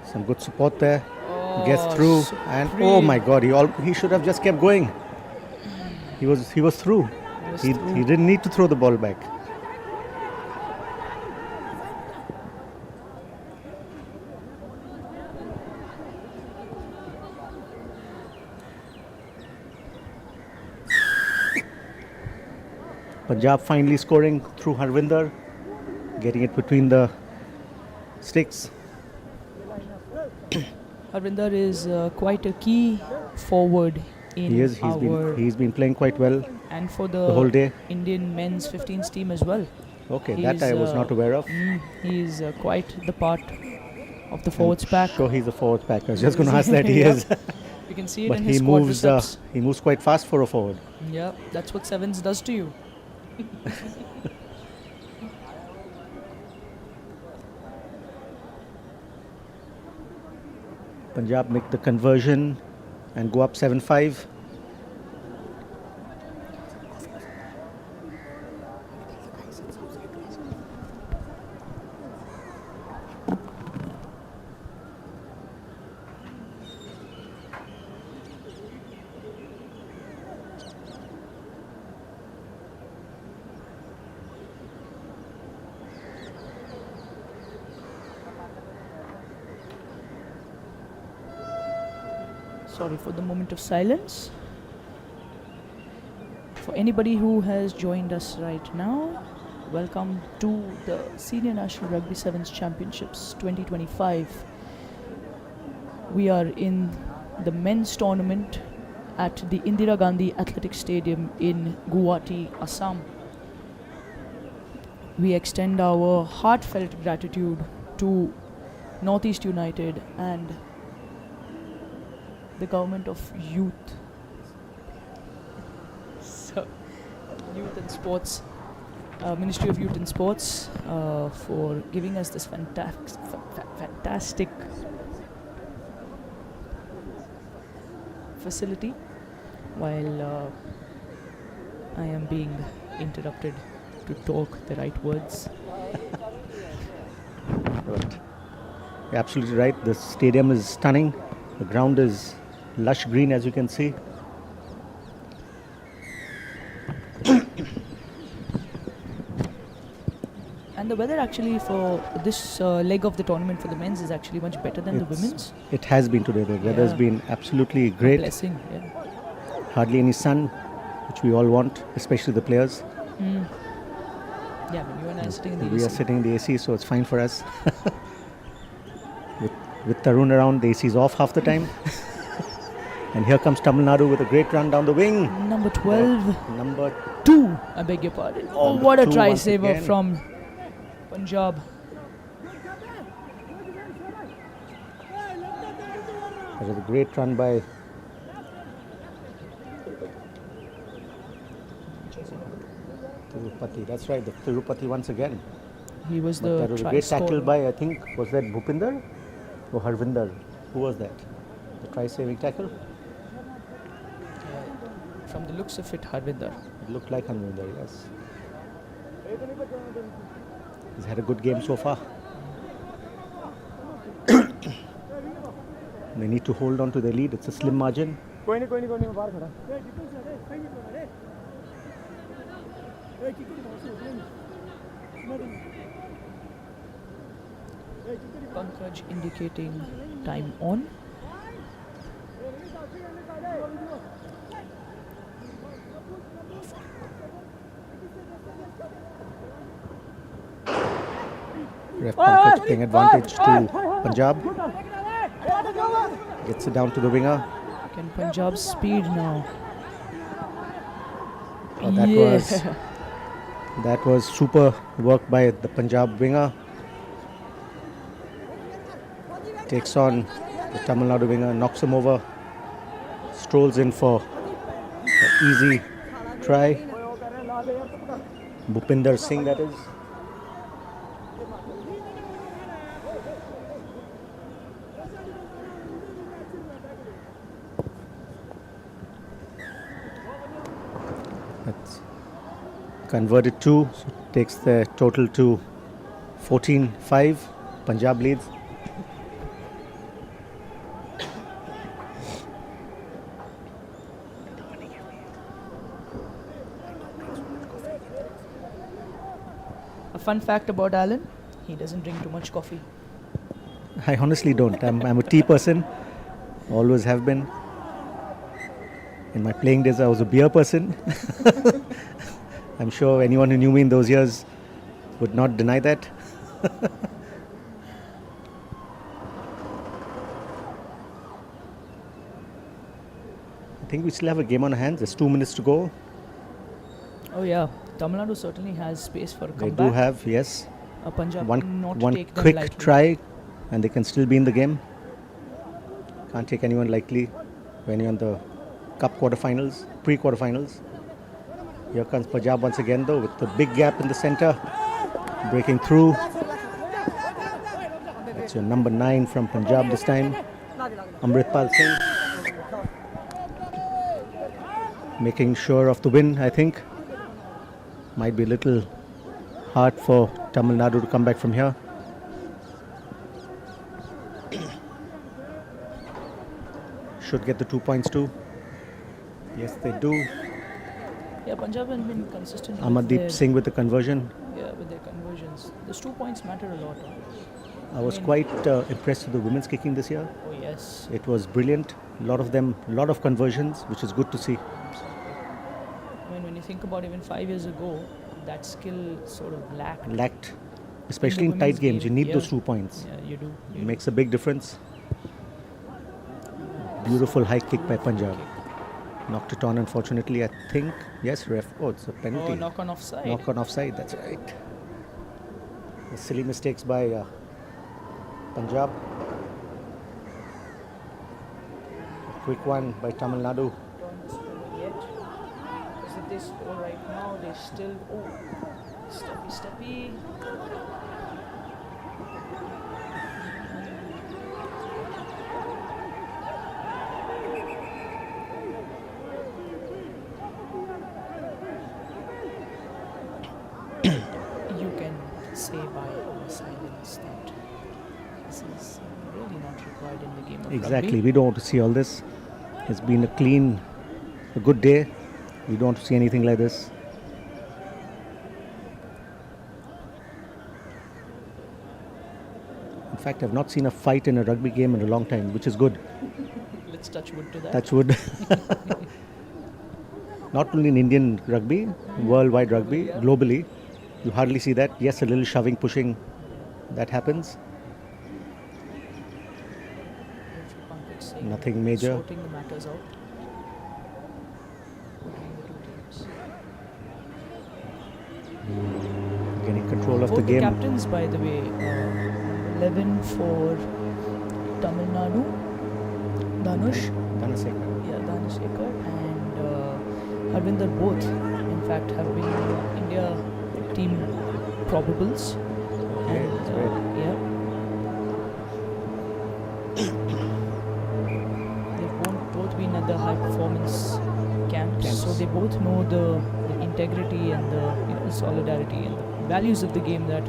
Some good support there. Gets through and oh my God! He should have just kept going. He was through. He didn't need to throw the ball back. Punjab finally scoring through Harvinder, getting it between the sticks. Harvinder is quite a key forward in He is. He's been playing quite well. And for the whole day. Indian men's 15s team as well. Okay, that I was not aware of. He's quite the part of the forwards pack. Sure, he's a forward pack. I was just going to ask that. He is. You can see it But in he his squad moves. recepts. He moves quite fast for a forward. Yeah, that's what sevens does to you. Punjab make the conversion and go up 7-5. Sorry for the moment of silence. For anybody who has joined us right now, welcome to the Senior National Rugby Sevens Championships 2025. We are in the men's tournament at the Indira Gandhi Athletic Stadium in Guwahati, Assam. We extend our heartfelt gratitude to Northeast United and the government of youth. So, youth and sports, Ministry of Youth and Sports, for giving us this fantastic facility while I am being interrupted to talk the right words. Right. You're absolutely right. The stadium is stunning. The ground is lush green, as you can see. And the weather actually for this leg of the tournament for the men's is actually much better than the women's. It has been today. The weather's Yeah. been absolutely great. Blessing, yeah. Hardly any sun, which we all want, especially the players. Yeah, but you and I are sitting in the We AC. are sitting in the AC, so it's fine for us. with Tarun around, the AC is off half the time. And here comes Tamil Nadu with a great run down the wing. Number 12. Number 2, I beg your pardon. Oh, Number what a 2 try once saver again. from Punjab. That was a great run by Tirupati. That's right, the Tirupati once again. He was But the that was a try great tackle scorer. by, I think, was that Bhupinder or Harvinder? Who was that? The try-saving tackle? From the looks of it, Harvinder. It looked like Harvinder, yes. He's had a good game so far. They need to hold on to their lead. It's a slim margin. Pankaj indicating time on. Ref Pankaj playing advantage to Punjab. Gets it down to the winger. Can Punjab speed now? Oh, that was super work by the Punjab winger. Takes on the Tamil Nadu winger, knocks him over, strolls in for an easy try. Bhupinder Singh, that is. That's converted 2, so takes the total to 14-5. Punjab leads. A fun fact about Alan, he doesn't drink too much coffee. I honestly don't. I'm a tea person, always have been. In my playing days, I was a beer person. I'm sure anyone who knew me in those years would not deny that. I think we still have a game on our hands. There's 2 minutes to go. Oh yeah, Tamil Nadu certainly has space for a They comeback. do have, yes, Punjab not one take them quick lightly. try and they can still be in the game. Can't take anyone lightly when you're on the cup quarterfinals, pre-quarterfinals. Here comes Punjab once again though with the big gap in the center. Breaking through. That's your number 9 from Punjab this time. Amritpal Singh. Making sure of the win, I think. Might be a little hard for Tamil Nadu to come back from here. Should get the 2 points too. Yes, they do. Yeah, Punjab has been consistent. with Amardeep their- Singh with the conversion. Yeah, with their conversions. Those 2 points matter a lot. I was quite impressed with the women's kicking this year. Oh yes. It was brilliant. A lot of them, a lot of conversions, which is good to see. I mean, when you think about even 5 years ago, that skill sort of lacked. Especially in tight women's games, you game, need yeah. those 2 points. Yeah, you do. It makes a big difference. Beautiful high kick by Punjab. Knocked it on, unfortunately, I think. Yes, ref. Oh, it's a penalty. Oh, knock on offside. Knock on offside, that's right. The silly mistakes by Punjab. A quick one by Tamil Nadu. Don't score yet. Because if they score right now, they still. Oh, steppy. You can say by our silence that this is really not required in the game of Exactly, rugby. we don't want to see all this. It's been a good day. We don't want to see anything like this. In fact, I've not seen a fight in a rugby game in a long time, which is good. Let's touch wood to that. Touch wood. Not only in Indian rugby, worldwide rugby, globally, you hardly see that. Yes, a little shoving, pushing, that happens. Pankaj saying Nothing major. Sorting the matters out between the two teams. Getting control of Both the game. captains, by the way, 11 for Tamil Nadu, Dhanush, Dhanaseka. Dhanashekhar, and Harvinder both, in fact, have been India team probables. Okay, that's great. Yeah. They've both been at the high performance camps, so they both know the integrity and the solidarity and the values of the game that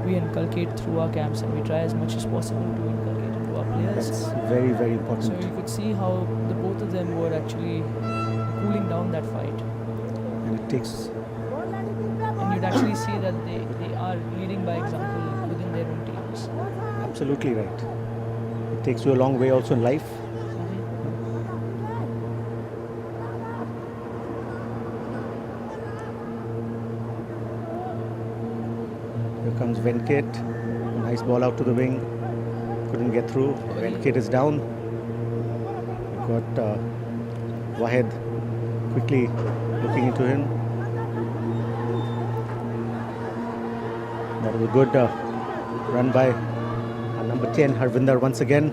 we inculcate through our camps, and we try as much as possible to inculcate into our players. That's very, very important. So you could see how the both of them were actually cooling down that fight. And it takes... And you'd actually see that they are leading by example within their own teams. Absolutely right. It takes you a long way also in life. Here comes Venkat. Nice ball out to the wing. Couldn't get through. Venkat is down. We've got Wahed quickly looking into him. That was a good run by number 10, Harvinder, once again.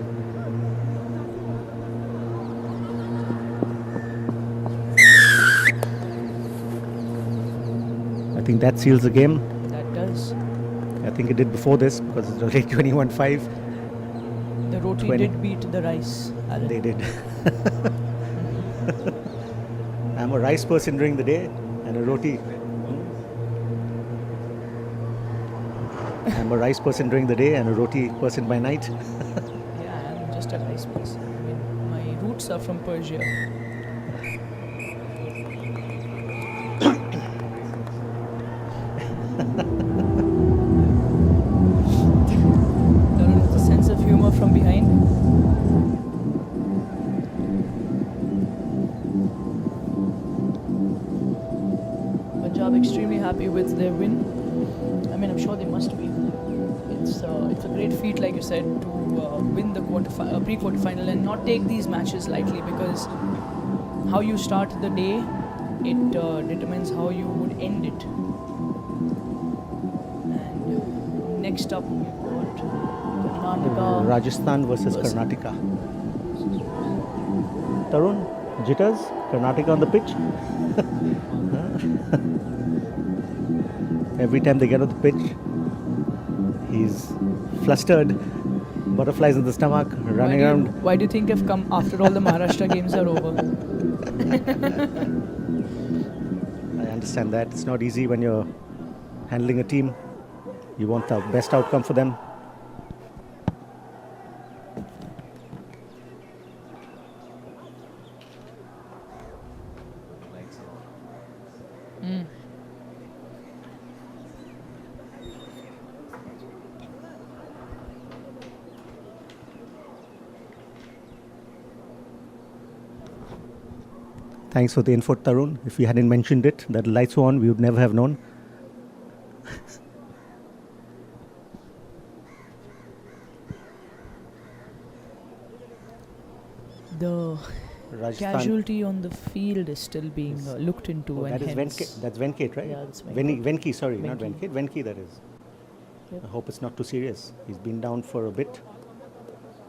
I think that seals the game. That does. I think it did before this because it's already 21-5. The roti 20. did beat the rice, Alan. They did. I'm a rice person during the day and a roti. I'm a rice person during the day and a roti person by night. Yeah, I'm just a rice person. I mean, my roots are from Persia. Tarun with a sense of humor from behind. Punjab extremely happy with their win. I mean, I'm sure they must be. It's a great feat, like you said, to win the pre-quarterfinal and not take these matches lightly, because how you start the day, it determines how you would end it. And next up, we've got Karnataka. Rajasthan versus Karnataka. Tarun, jitters? Karnataka on the pitch? Every time they get on the pitch, he's flustered, butterflies in the stomach, running around. Why do you think I've come after all the Maharashtra games are over? I understand that. It's not easy when you're handling a team. You want the best outcome for them. Thanks for the info, Tarun. If we hadn't mentioned it, that the lights were on, we would never have known. The Rajasthan. casualty on the field is still being looked into. Oh, that is that's Venkat, right? Yeah, that's Venki, sorry, not Venki. Venkat. Venki, that is. Yep. I hope it's not too serious. He's been down for a bit.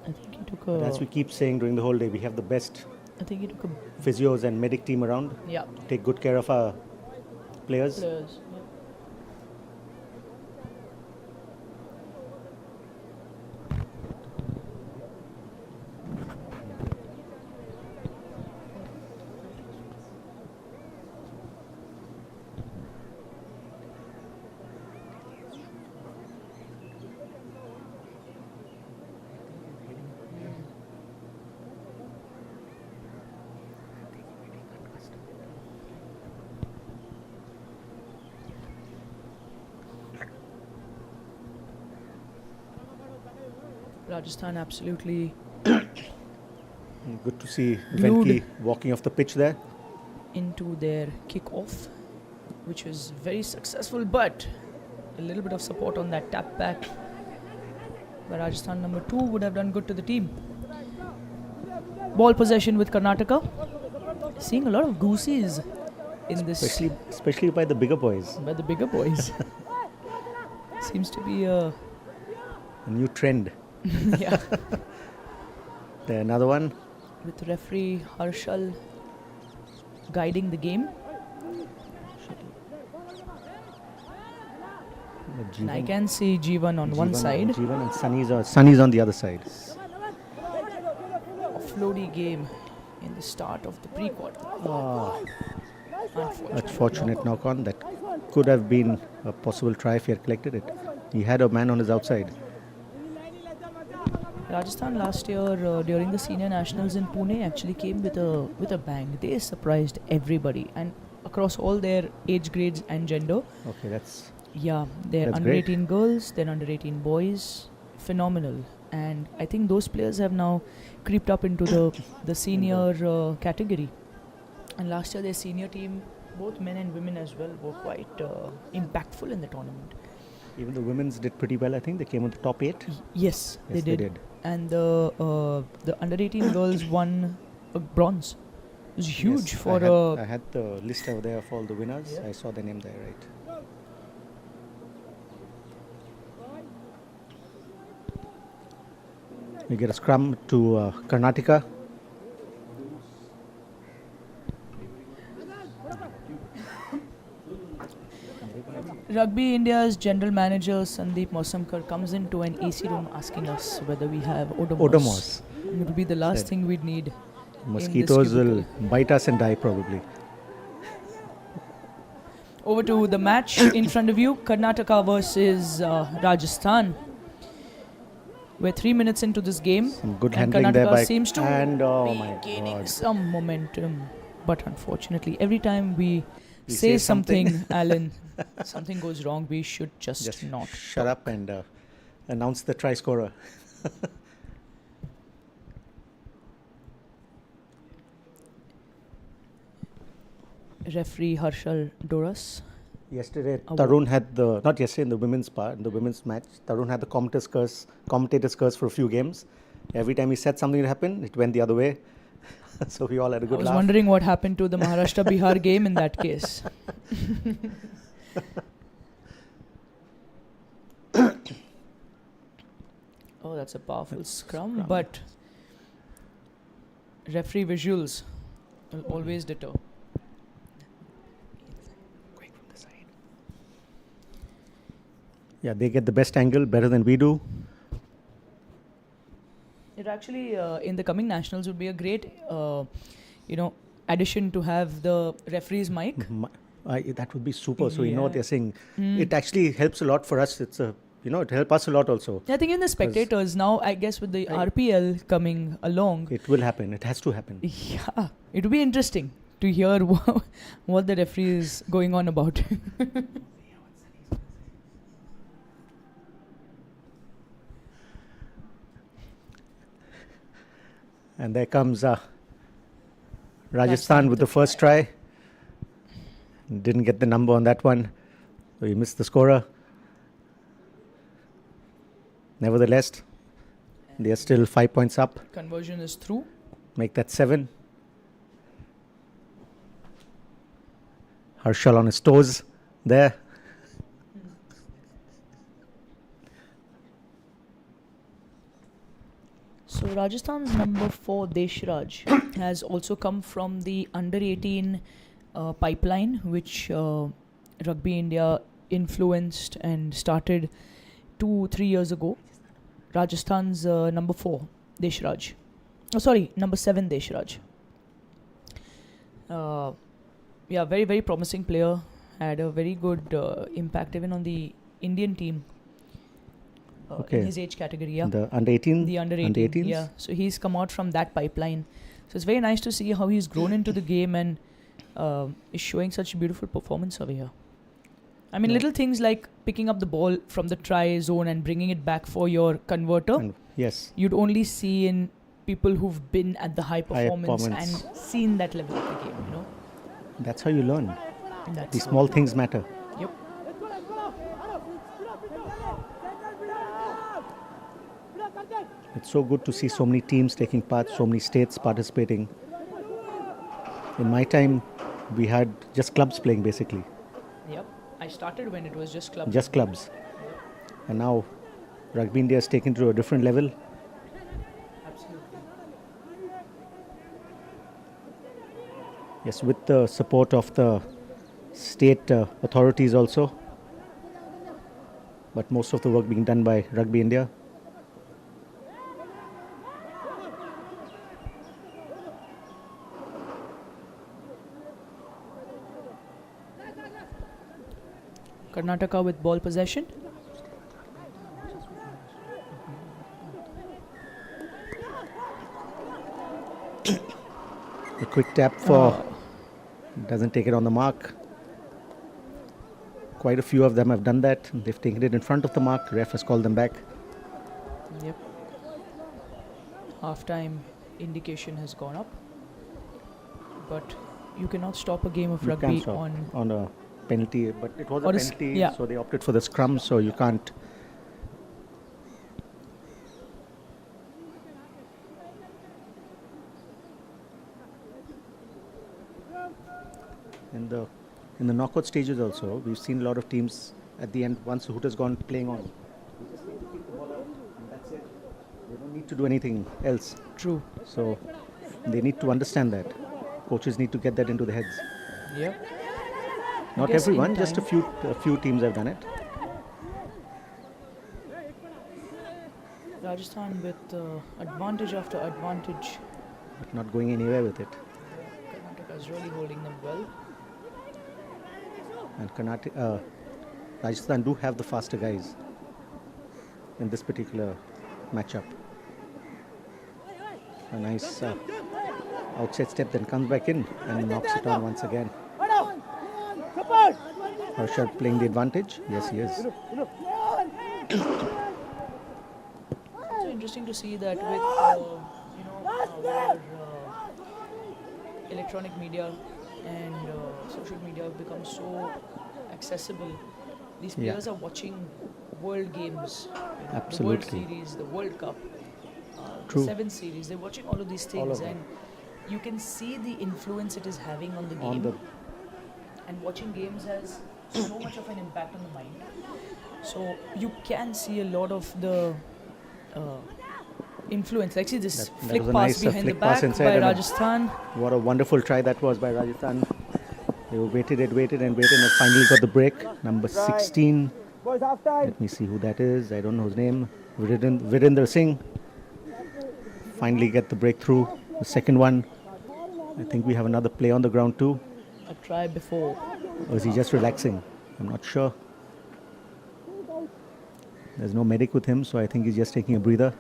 I think he took But as we keep saying during the whole day, we have the best I think he took a physios and medic team around. yeah. Take good care of our players. Players. Yeah. Rajasthan absolutely Good to see Glued. Venki walking off the pitch there. into their kick-off, which was very successful, but a little bit of support on that tap back by Rajasthan number 2 would have done good to the team. Ball possession with Karnataka. Seeing a lot of goosies in this Especially by the bigger boys. by the bigger boys. Seems to be a A new trend. yeah. There, another one. With referee Harshal guiding the game. And I can see Jeevan on one side. Jeevan and Sunny's on the other side. Offloady game in the start of the pre-quarter. Unfortunate knock on. That could have been a possible try if he had collected it. He had a man on his outside. Rajasthan last year during the senior nationals in Pune actually came with a bang. They surprised everybody and across all their age grades and gender. Okay, that's Yeah, they're That's under great. 18 girls, they're under 18 boys. Phenomenal. And I think those players have now creeped up into the senior category. And last year their senior team, both men and women as well, were quite impactful in the tournament. even the women's did pretty well. I think they came on the top 8. Yes, they Yes, they did. did. And the under 18 girls won a bronze. It was huge Yes, for I had the list over there of all the winners. Yeah. I saw the name there, right? We get a scrum to Karnataka. Rugby India's general manager Sandeep Mosamkar comes into an AC room asking us whether we have Odomos. Odomos. It would be the last Said thing we'd need. Mosquitoes will bite us and die probably. Over to the match in front of you, Karnataka versus Rajasthan. We're 3 minutes into this game. Some good and handling Karnataka there by seems to and oh be my gaining God. some momentum. But unfortunately, every time we We say say something, something. Alan, something goes wrong. We should just not. Shut up and announce the try scorer. Referee Harshal Doras. Yesterday, Oh, Tarun had the, not yesterday, in the women's part, in the women's match, Tarun had the commentator's curse for a few games. Every time he said something would happen, it went the other way. So we all had a I good was laugh. wondering what happened to the Maharashtra-Bihar game in that case. Oh, that's a powerful scrum, but referee visuals will always deter. Yeah, they get the best angle, better than we do. It actually, in the coming nationals, would be a great, addition to have the referee's mic. That would be super. So you know what Yeah. they're saying. Mm. It actually helps a lot for us. It's a, it helps us a lot also. I think in the spectators now, I guess with the RPL coming along, It will happen. It has to happen. yeah, it would be interesting to hear what the referee is going on about. And there comes Rajasthan with the first try. Didn't get the number on that one. So he missed the scorer. Nevertheless, they are still 5 points up. Conversion is through. Make that 7. Harshal on his toes there. So Rajasthan's number 4, Deshraj, has also come from the under-18 pipeline, which Rugby India influenced and started 2-3 years ago. Rajasthan's number 4, Deshraj. Oh, sorry, number 7, Deshraj. Yeah, very, very promising player. Had a very good impact even on the Indian team. In his age category, yeah. The under 18? The under 18, yeah. So he's come out from that pipeline. So it's very nice to see how he's grown into the game and is showing such beautiful performance over here. I mean, little things like picking up the ball from the try zone and bringing it back for your converter. Yes. You'd only see in people who've been at the high performance and seen that level of the game, you know. That's how you learn. That's The small things matter. Yep. It's so good to see so many teams taking part, so many states participating. In my time, we had just clubs playing basically. Yep. I started when it was just clubs. Just clubs. And now Rugby India is taken to a different level. Absolutely. Yes, with the support of the state authorities also. But most of the work being done by Rugby India. Karnataka with ball possession. A quick tap for doesn't take it on the mark. Quite a few of them have done that. They've taken it in front of the mark. Ref has called them back. Yep. Half-time indication has gone up. But you cannot stop a game of You rugby can't stop on a penalty, but it was a penalty, so they opted for the scrum, so you can't. In the knockout stages also, we've seen a lot of teams at the end, once the hoot has gone, playing on. We just need to keep the ball out, and that's it. They don't need need to do anything else. True. So they need to understand that. Coaches need to get that into their heads. Yep. Not guess in everyone, just a time- few teams have done it. Rajasthan with advantage after advantage. But not going anywhere with it. Karnataka is really holding them well. And Rajasthan do have the faster guys in this particular matchup. A nice outside step, then comes back in and knocks it on once again. Harshad playing the advantage. Yes, he is. So interesting to see that with where electronic media and social media have become so accessible, these Yeah. players are watching world games, Absolutely. the World Series, the World Cup, True. the 7 Series. They're watching all of these things, All of them. and you can see the influence it is having on the game. On the And watching games has so much of an impact on the mind. So you can see a lot of the influence. Like see this That flick was a pass nice, behind the flick pass back inside by and a- Rajasthan. what a wonderful try that was by Rajasthan. They waited and finally got the break. Number 16. Let me see who that is. I don't know his name. Virendra Singh. Finally get the breakthrough. The second one. I think we have another play on the ground too. A try before. Or is he just relaxing? I'm not sure. There's no medic with him, so I think he's just taking a breather.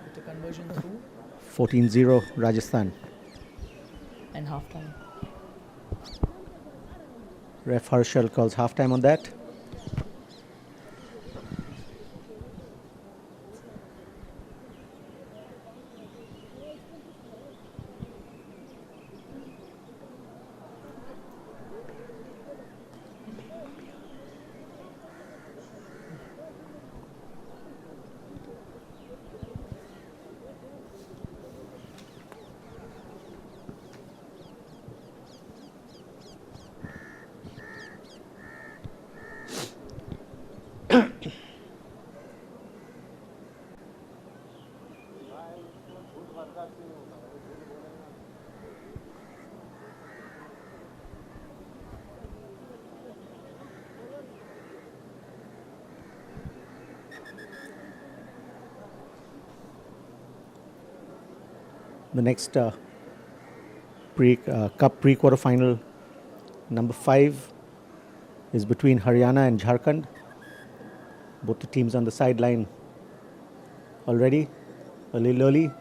With the conversion through 14-0 Rajasthan. and halftime. Ref Harshal calls halftime on that. The next cup pre-quarter final, number 5 is between Haryana and Jharkhand. Both the teams on the sideline already, a little early.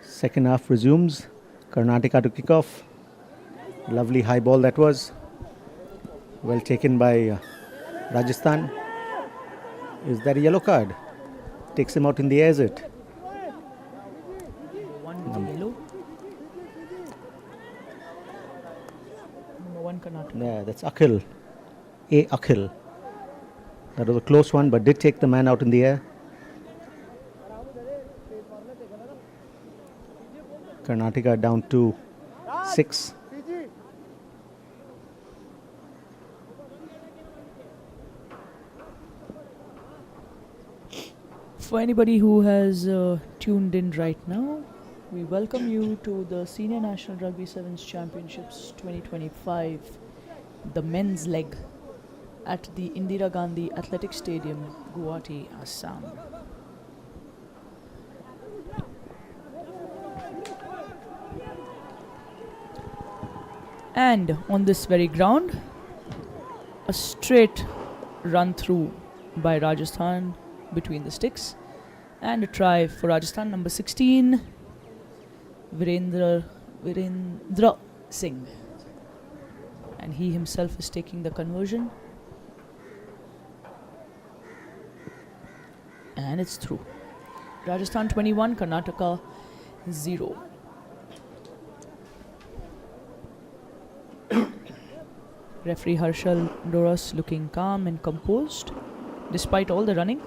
Second half resumes. Karnataka to kick off. Lovely high ball that was. Well taken by Rajasthan. Is that a yellow card? Takes him out in the air, is it? One with the yellow. Number 1 Karnataka. Yeah, that's Akhil. Akhil. That was a close one, but did take the man out in the air. Karnataka down to 6. For anybody who has tuned in right now, we welcome you to the Senior National Rugby Sevens Championships 2025, the men's leg at the Indira Gandhi Athletic Stadium, Guwahati, Assam. And on this very ground, a straight run through by Rajasthan between the sticks, and a try for Rajasthan, number 16, Virendra Singh. And he himself is taking the conversion. And it's through. Rajasthan 21, Karnataka 0. Referee Harshal Doras looking calm and composed despite all the running.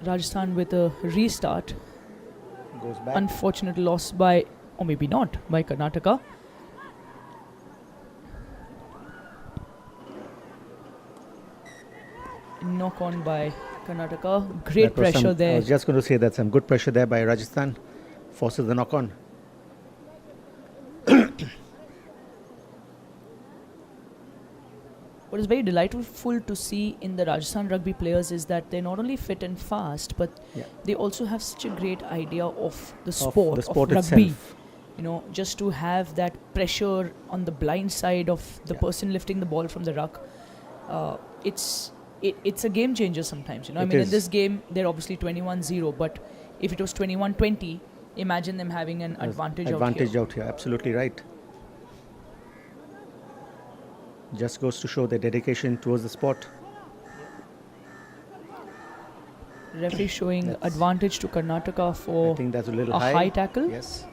Rajasthan with a restart. Goes back. Unfortunate loss by, or maybe not, by Karnataka. Knock on by Karnataka. Great That was pressure I there. was just going to say that some good pressure there by Rajasthan. Forces the knock on. What is very delightful to see in the Rajasthan rugby players is that they're not only fit and fast, but they also have such a great idea of the sport, of rugby. itself. You know, just to have that pressure on the blind side of the person lifting the ball from the ruck. It's a game changer sometimes. You know, I mean, in this game, they're obviously 21-0, but if it was 21-20, imagine them having an advantage out here. Absolutely right. Just goes to show their dedication towards the sport. Referee showing advantage to Karnataka for I think that's a little high tackle. Yes.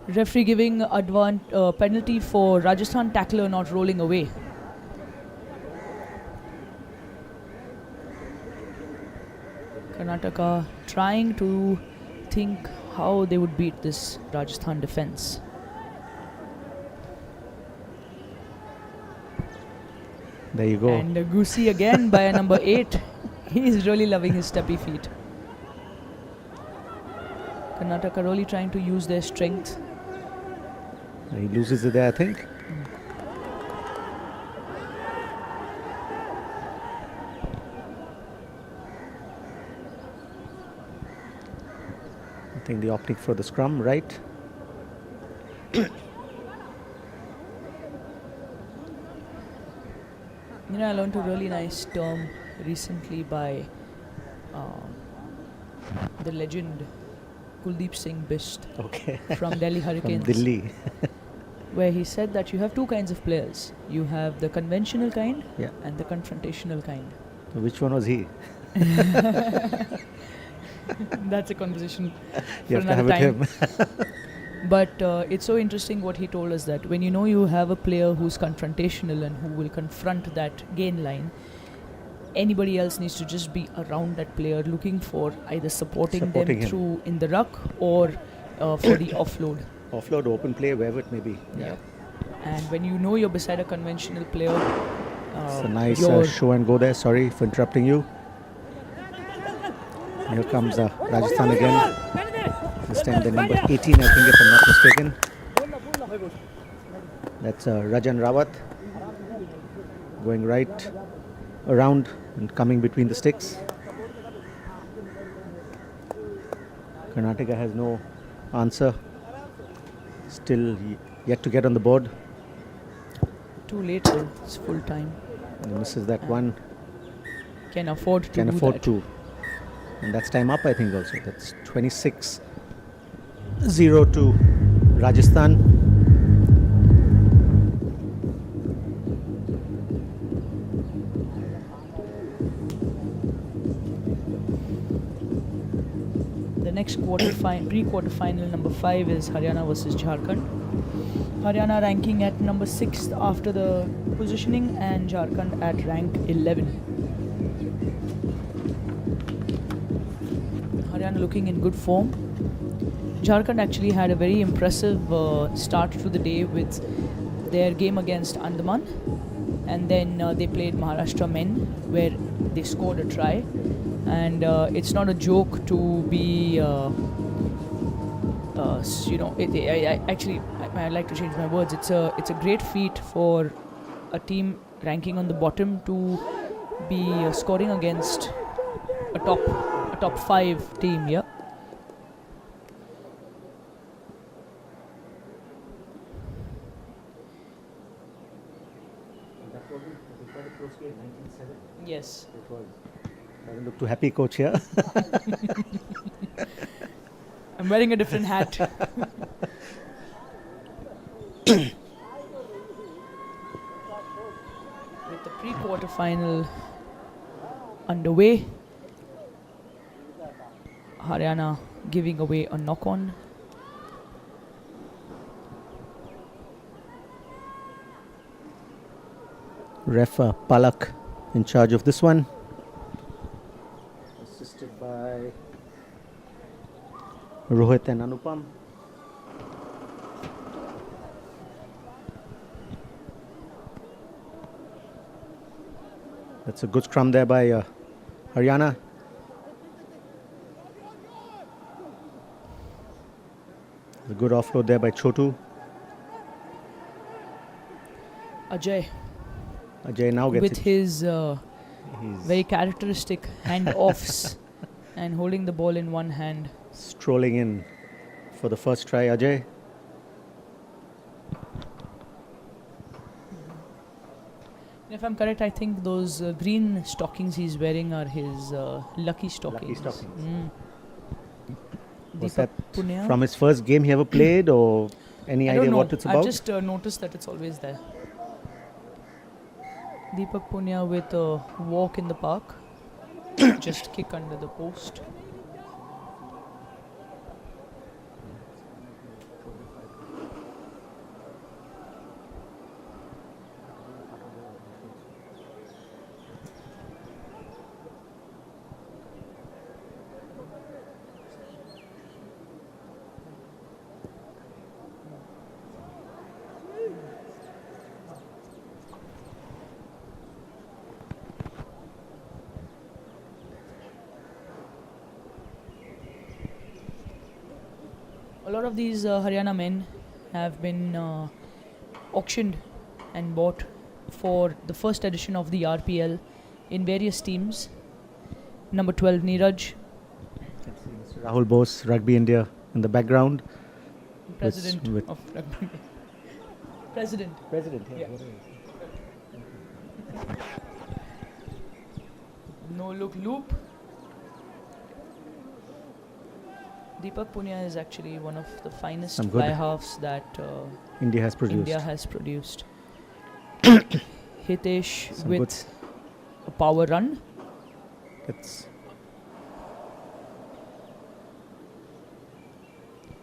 Referee giving penalty for Rajasthan tackler not rolling away. Karnataka trying to think how they would beat this Rajasthan defense. There you go. And Goosey again by a number 8. He's really loving his steppy feet. Karnataka really trying to use their strength. He loses it there, I think. I think the optic for the scrum, right? You know, I learned a really nice term recently by the legend Kuldeep Singh Bisht from Delhi Hurricanes. From Delhi. Where he said that you have two kinds of players. You have the conventional kind and the confrontational kind. So which one was he? That's a conversation You for have to another have time. with him. But it's so interesting what he told us, that when you know you have a player who's confrontational and who will confront that gain line, anybody else needs to just be around that player, looking for either supporting them him. through in the ruck or for the offload. Offload, open play, wherever it may be. Yeah. And when you know you're beside a conventional player, It's a nice show and go there. Sorry for interrupting you. Here comes Rajasthan again. This time the number 18, I think, if I'm not mistaken. That's Rajan Rawat going right around and coming between the sticks. Karnataka has no answer. Still yet to get on the board. Too late though, it's full time. And misses that one. Can afford to Can do afford that. to. And that's time up, I think, also. That's 26-0 to Rajasthan. The next pre-quarter final number 5 is Haryana versus Jharkhand. Haryana ranking at number 6 after the positioning, and Jharkhand at rank 11. Haryana looking in good form. Jharkhand actually had a very impressive start to the day with their game against Andaman, and then they played Maharashtra men, where they scored a try. And it's not a joke to be I'd like to change my words. It's a great feat for a team ranking on the bottom to be scoring against a top 5 team. Yeah. That was quite a close game, 19-7. Yes. It was. Doesn't look too happy, coach here. I'm wearing a different hat. With the pre-quarter final underway, Haryana giving away a knock-on. Ref Palak in charge of this one. Assisted by Rohit and Anupam. That's a good scrum there by Haryana. A good offload there by Chotu. Ajay Now gets with it. his He's very characteristic hand-offs and holding the ball in one hand. strolling in for the first try, Ajay. If I'm correct, I think those green stockings he's wearing are his lucky stockings. stockings. Was Deepak that Punia. from his first game he ever played, or any I don't idea know. what it's I've about? just noticed that it's always there. Deepak Punia with a walk in the park. Just kick under the post. A lot of these Haryana men have been auctioned and bought for the first edition of the RPL in various teams. Number 12, Neeraj, Rahul Bose, Rugby India in the background. president with- of Rugby. President. President, Yeah. No look loop. Deepak Punia is actually one of the finest Some good fly halves that India has produced. India has produced. Hitesh Some with good- a power run. It's.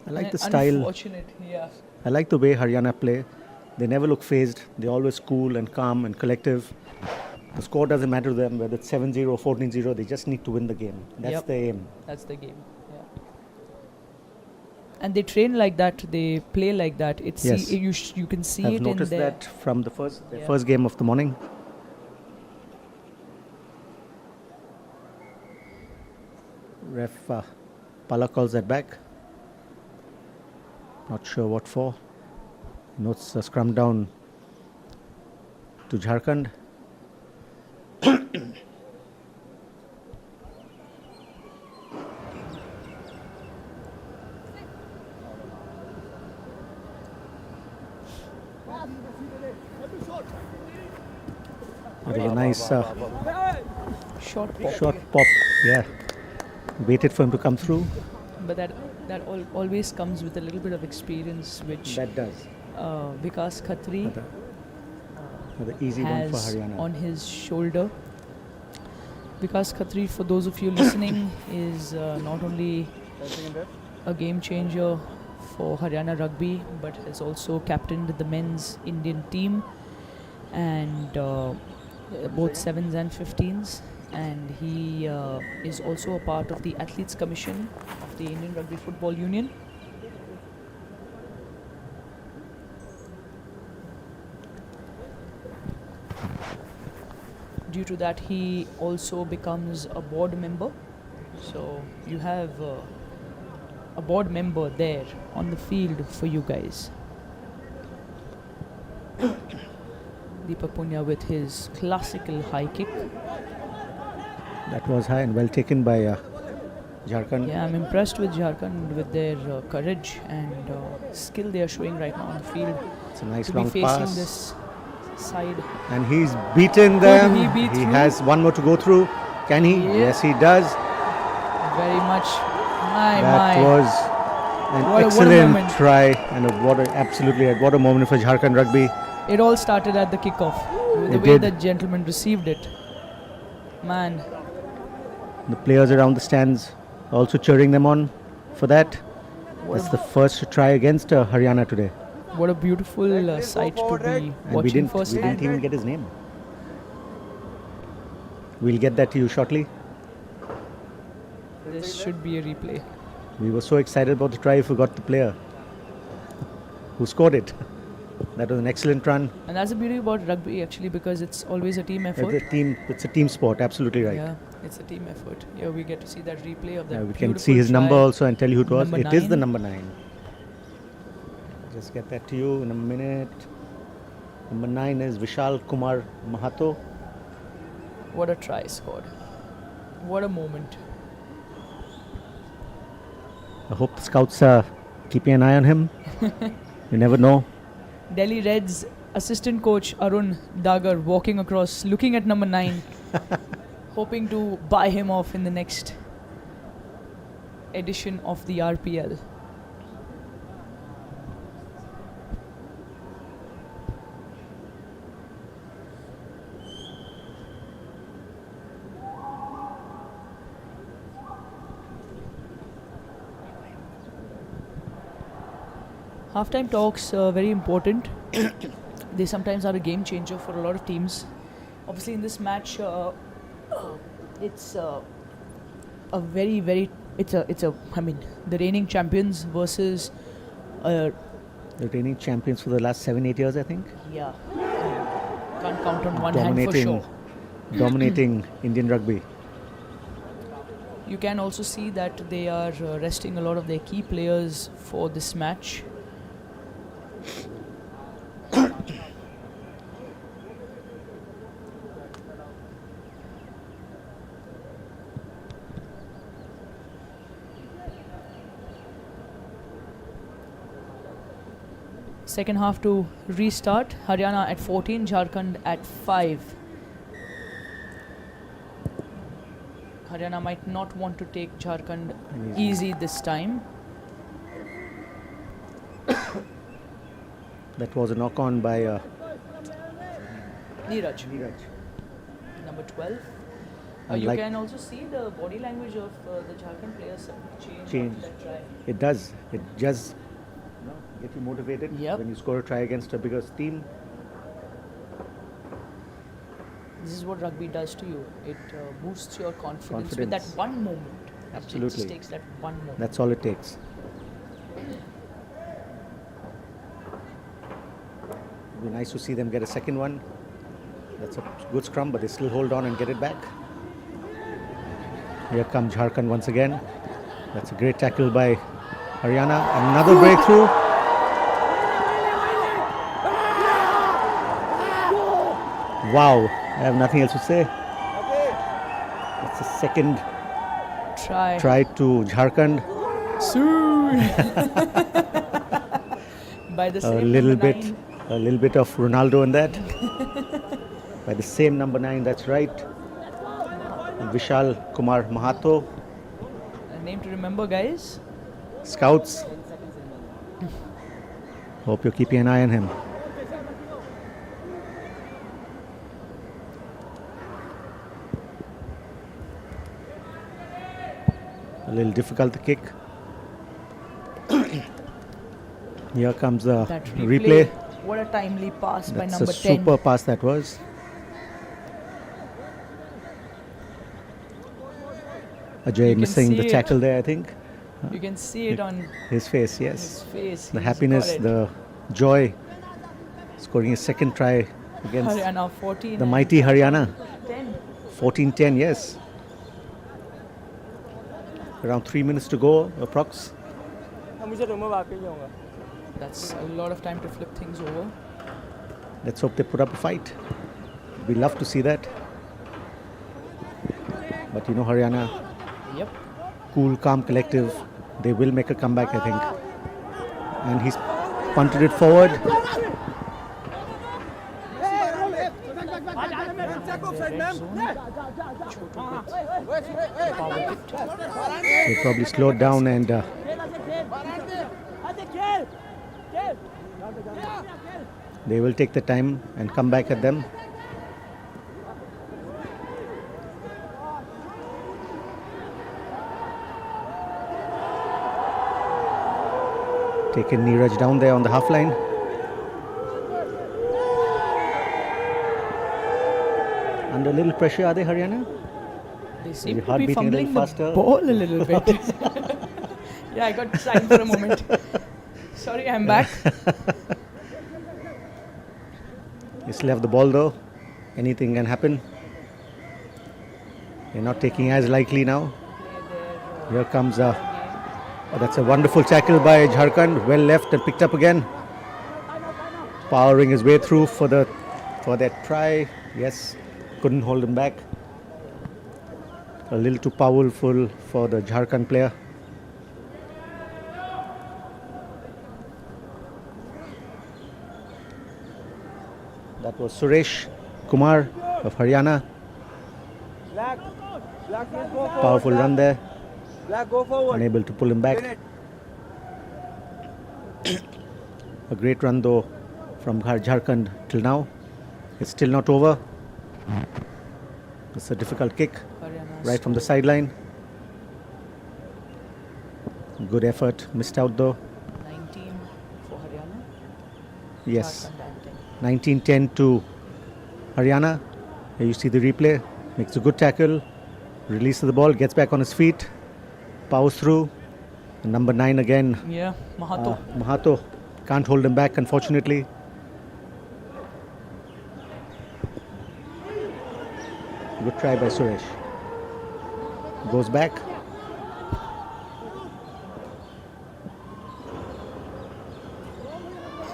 I like the style. Unfortunate, yeah. I like the way Haryana play. They never look phased. They're always cool and calm and collective. The score doesn't matter to them, whether it's 7-0 or 14-0. They just need to win the game. That's Yep. the aim. That's the game. Yeah. And they train like that. They play like that. It's Yes. you can see I've it in noticed their that from the first Yeah. first game of the morning. Ref Pala calls that back. Not sure what for. Notes a scrum down to Jharkhand. It was a nice short pop. short pop. Yeah. Waited for him to come through. But that always comes with a little bit of experience, which That does. Vikas Khatri The easy one for has Haryana. on his shoulder. Vikas Khatri, for those of you listening, is not only a game changer for Haryana Rugby, but has also captained the men's Indian team and both 7s and 15s. And he is also a part of the Athletes Commission of the Indian Rugby Football Union. Due to that, he also becomes a board member. So you have a a board member there on the field for you guys. Deepak Punya with his classical high kick. That was high and well taken by Jharkhand. Yeah, I'm impressed with Jharkhand with their courage and skill they are showing right now on the field. It's a nice to be long facing pass. this side. And he's beaten them. Could he be through? Has one more to go through. Can he? Yeah. Yes, he does. Very much. My, That my. was an What a excellent moment. try and what a moment for Jharkhand Rugby. It all started at the kickoff. The It way did. the gentleman received it. Man, The players around the stands also cheering them on for that. what That's a, the first try against Haryana today. what a beautiful sight to be And we watching didn't firsthand. even get his name. We'll get that to you shortly. This should be a replay. We were so excited about the try, we forgot the player who scored it. That was an excellent run. And that's the beauty about rugby actually, because it's always a team effort. It's a team sport, absolutely right. Yeah, it's a team effort. Yeah, we get to see that replay of that. Yeah, we can beautiful see his number try. also and tell you who it was. Number It is the 9. number 9. Just get that to you in a minute. Number 9 is Vishal Kumar Mahato. What a try scored. What a moment. I hope the scouts are keeping an eye on him. You never know. Delhi Reds assistant coach Arun Dagar walking across, looking at number 9, hoping to buy him off in the next edition of the RPL. Halftime talks very important. They sometimes are a game changer for a lot of teams. Obviously, in this match, it's a very the reigning champions versus The reigning champions for the last 7-8 years, I think. yeah, can't count on one hand for sure. Dominating Indian rugby. You can also see that they are resting a lot of their key players for this match. Second half to restart. Haryana at 14, Jharkhand at 5. Haryana might not want to take Jharkhand easy this time. That was a knock on by Neeraj, number 12. You Unlike- can also see the body language of the Jharkhand players change after that try. It does. It just get you motivated Yep. when you score a try against a bigger team. This is what rugby does to you. It boosts your confidence with that Confidence. one moment. It Absolutely. just takes that one moment. That's all it takes. It'd be nice to see them get a second one. That's a good scrum, but they still hold on and get it back. Here comes Jharkhand once again. That's a great tackle by Haryana. Another breakthrough. Wow, I have nothing else to say. That's the second try to Jharkhand. Soon. By the same number 9. A little bit of Ronaldo in that. By the same number 9, that's right. Vishal Kumar Mahato. A name to remember, guys. Scouts. Hope you're keeping an eye on him. A little difficult to kick. Here comes the That replay. What a timely pass by That's number a 10. super pass that was. Ajay can missing see the it. tackle there, I think. You can see it on His face, his yes. face. The He's happiness, got it. the joy. Scoring his second try against Haryana 14. the and mighty Haryana. 10. 14-10, yes. Around 3 minutes to go, approx. That's a lot of time to flip things over. Let's hope they put up a fight. We love to see that. But you know, Haryana, Yep. cool, calm, collective. They will make a comeback, I think. And he's punted it forward. They probably slowed down and they will take the time and come back at them. Taken Neeraj down there on the half line. Under a little pressure, are they, Haryana? They seem Your to heart be beating a little fumbling the faster. ball a little bit. Yeah, I got signed for a moment. Sorry, I'm back. They still have the ball though. Anything can happen. They're not taking as lightly now. Here comes that's a wonderful tackle by Jharkhand. Well left and picked up again. Powering his way through for that try. Yes, couldn't hold him back. A little too powerful for the Jharkhand player. That was Suresh Kumar of Haryana. Powerful run there. Unable to pull him back. A great run though from Jharkhand till now. It's still not over. It's a difficult kick right from the sideline. Good effort. Missed out though. 19 for Haryana. Yes. Jharkhand 19-10 to Haryana. Here you see the replay. Makes a good tackle. Releases the ball. Gets back on his feet. Powers through. And number 9 again. Yeah, Mahato. Mahato. Can't hold him back, unfortunately. Good try by Suresh. Goes back.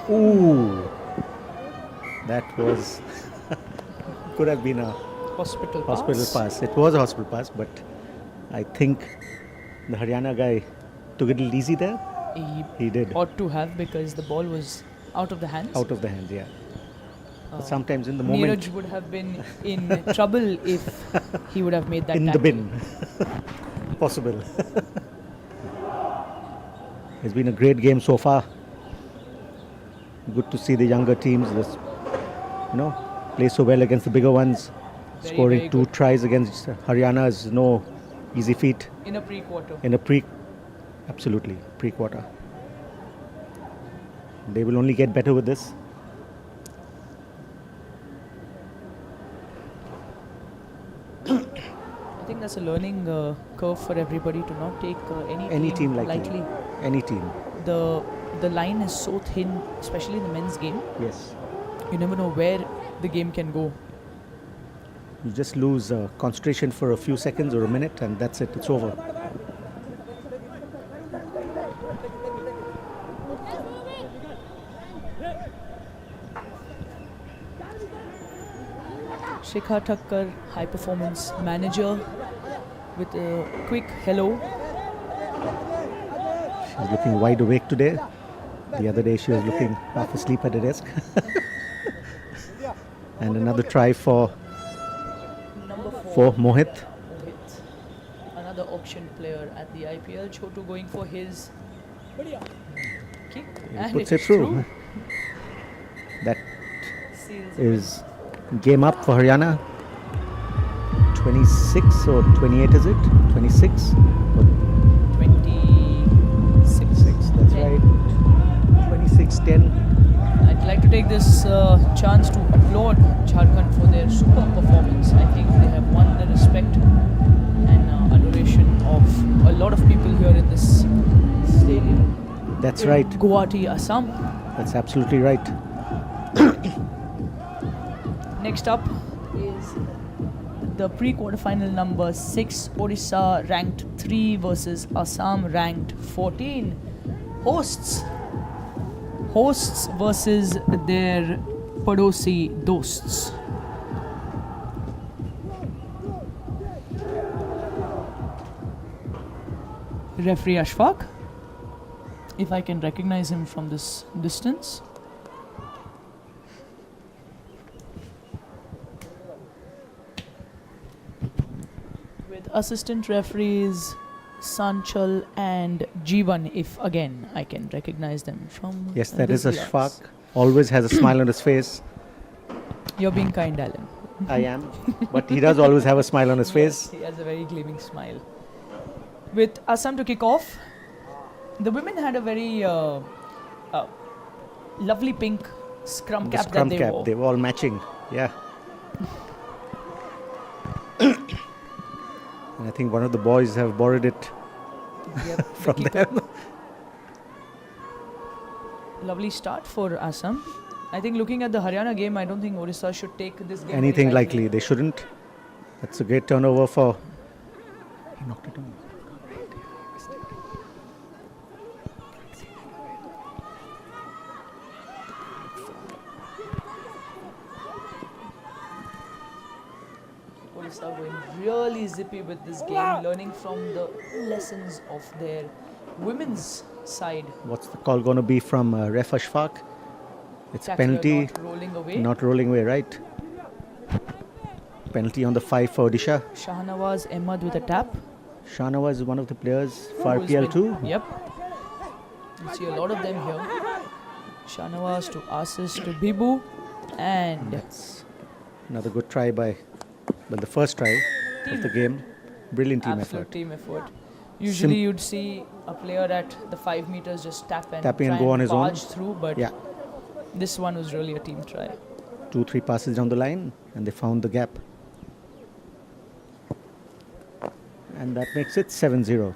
Ooh. That was could have been a Hospital pass. It was a hospital pass, but I think the Haryana guy took it a little easy there. He did. Ought to have, because the ball was out of the hands. Out of the hands, yeah. But sometimes in the moment, Neeraj would have been in trouble if he would have made that in tackle. the bin. Possible. It's been a great game so far. Good to see the younger teams, play so well against the bigger ones. Very, Scoring very 2 good. tries against Haryana is no easy feat. In a pre-quarter. Absolutely, pre-quarter. They will only get better with this. I think that's a learning curve for everybody to not take Any team lightly. lightly. Any team. The line is so thin, especially in the men's game. Yes. You never know where the game can go. You just lose concentration for a few seconds or a minute, and that's it. It's over. Shikha Thakkar, high performance manager, with a quick hello. She's looking wide awake today. The other day she was looking half asleep at the desk. And another try for Number 4. Mohit. Mohit, another auction player at the IPL. Chotu going for his kick, He and puts it's it through. That Seals is game up for Haryana. 26 or 28 is it? 26? Or 26. That's right. 26-10. I'd like to take this chance to applaud Jharkhand for their superb performance. I think they have won the respect and adoration of a lot of people here in this stadium. That's in right. Guwahati, Assam. That's absolutely right. Next up is the pre-quarterfinal number 6. Odisha ranked 3 versus Assam ranked 14. hosts. Hosts versus their Padosi dosts. Referee Ashfaq, if I can recognize him from this distance. With assistant referees Sanchal and Jeevan, if again I can recognize them from. Yes, that this is glass. Ashfaq. Always has a smile on his face. You're being kind, Alan. I am. But he does always have a smile on his face. He has a very gleaming smile. With Assam to kick off, the women had a very lovely pink scrum The cap scrum that they cap, wore. they were all matching. Yeah. And I think one of the boys have borrowed it Yep, from the kicker. them. Lovely start for Assam. I think looking at the Haryana game, I don't think Orissa should take this game very Anything lightly. likely. They shouldn't. That's a great turnover for. He knocked it on. Orissa going really zippy with this game, learning from the lessons of their women's side. What's the call going to be from Ref Ashfaq? It's a Tackler penalty. not rolling away. Not rolling away, right? Penalty on the 5 for Odisha. Shahnawaz Ahmad with a tap. Shahnawaz is one of the players for Who is RPL with- too. Yep. You see a lot of them here. Shahnawaz to Asis to Bibu. And That's another good try by, well, the first try of the game. Brilliant team absolute effort. team effort. Usually you'd see a player at the 5 meters just tap and Tapping and try go on his own. barge through, but Yeah. this one was really a team try. 2-3 passes down the line and they found the gap. And that makes it 7-0.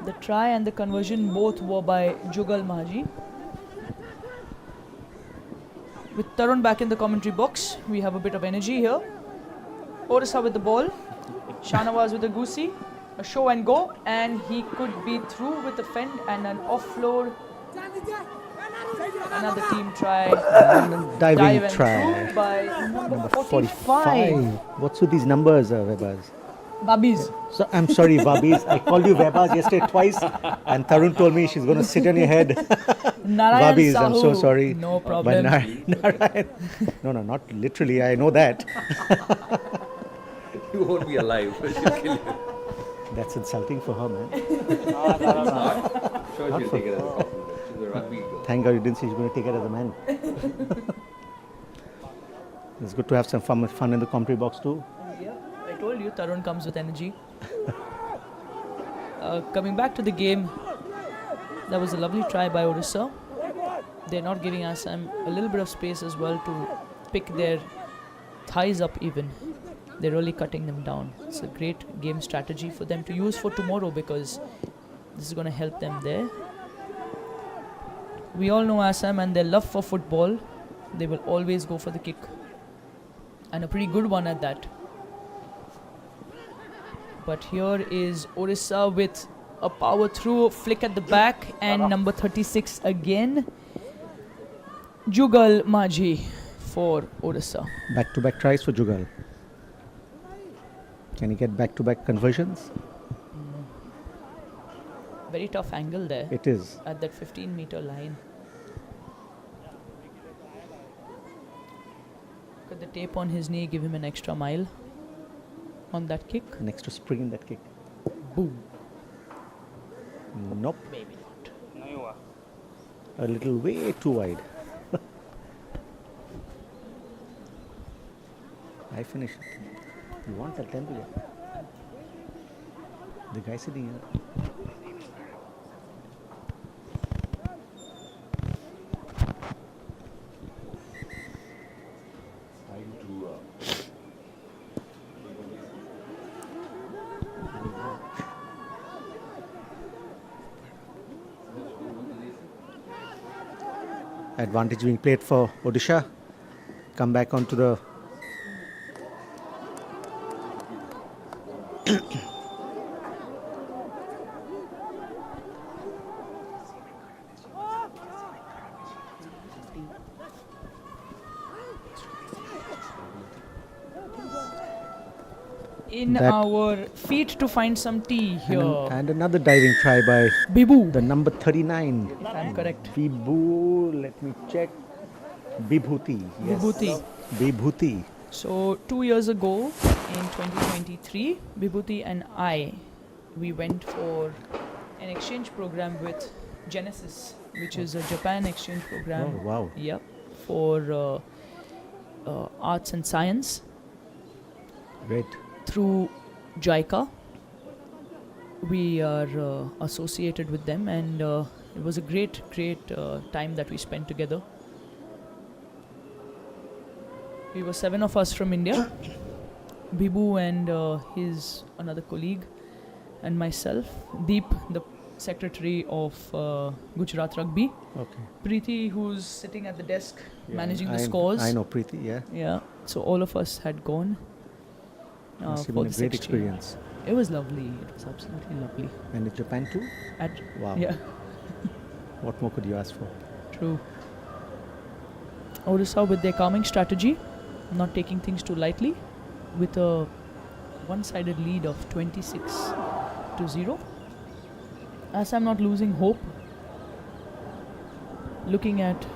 The try and the conversion both were by Jugal Maji. With Tarun back in the commentary box, we have a bit of energy here. Orissa with the ball. Shahnawaz with the goosey. A show and go, and he could be through with the fend and an offload. Another team try. And a diving Dive and try. through by number Number 45. What's with these numbers, Webers? Babis. So I'm sorry, Vabis. I called you Webers yesterday twice, and Tarun told me she's going to sit on your head. Narayan Vabis, I'm so Sahu. sorry. No But problem. Narayan. No, not literally. I know that. You won't be alive. She'll kill you. That's insulting for her, man. Sure, she'll take it as a compliment. She's a rugby girl. Thank God you didn't say she's going to take it as a man. It's good to have some fun in the commentary box too. Yeah, I told you Tarun comes with energy. Coming back to the game, that was a lovely try by Orissa. They're not giving Assam a little bit of space as well to pick their thighs up even. They're really cutting them down. It's a great game strategy for them to use for tomorrow because this is going to help them there. We all know Assam and their love for football. They will always go for the kick. And a pretty good one at that. But here is Orissa with a power through, flick at the back, and number 36 again. Jugal Maji for Orissa. Back-to-back tries for Jugal. Can he get back-to-back conversions? Very tough angle there It is. at that 15-meter line. Look at the tape on his knee, give him an extra mile on that kick. An extra spring in that kick. Boom. Nope. Maybe not. A little way too wide. I finish it. You want that 10 to get? The guy sitting here. Advantage being played for Odisha. Come back onto the In That- our feet to find some tea here. and another diving try by Bibu, the number 39. if I'm correct. Bibu, let me check. Bibhuti. Yes. Bibhuti. Bibhuti. So 2 years ago, in 2023, Bibhuti and I, we went for an exchange program with Genesis, which is a Japan exchange program. Oh, wow. Yep, for arts and science Great. through JICA. We are associated with them, and it was a great time that we spent together. We were 7 of us from India. Bibu and his another colleague, and myself, Deep, the secretary of Gujarat Rugby, Okay. Preeti, who's sitting at the desk Yeah, managing the I- scores. I know Preeti, yeah. Yeah, so all of us had gone. Must have for been a this great exchange. experience. It was lovely. It was absolutely lovely. And in Japan too? At Wow. yeah, What more could you ask for? true. Odisha with their calming strategy, not taking things too lightly, with a one-sided lead of 26-0. As I'm not losing hope, looking at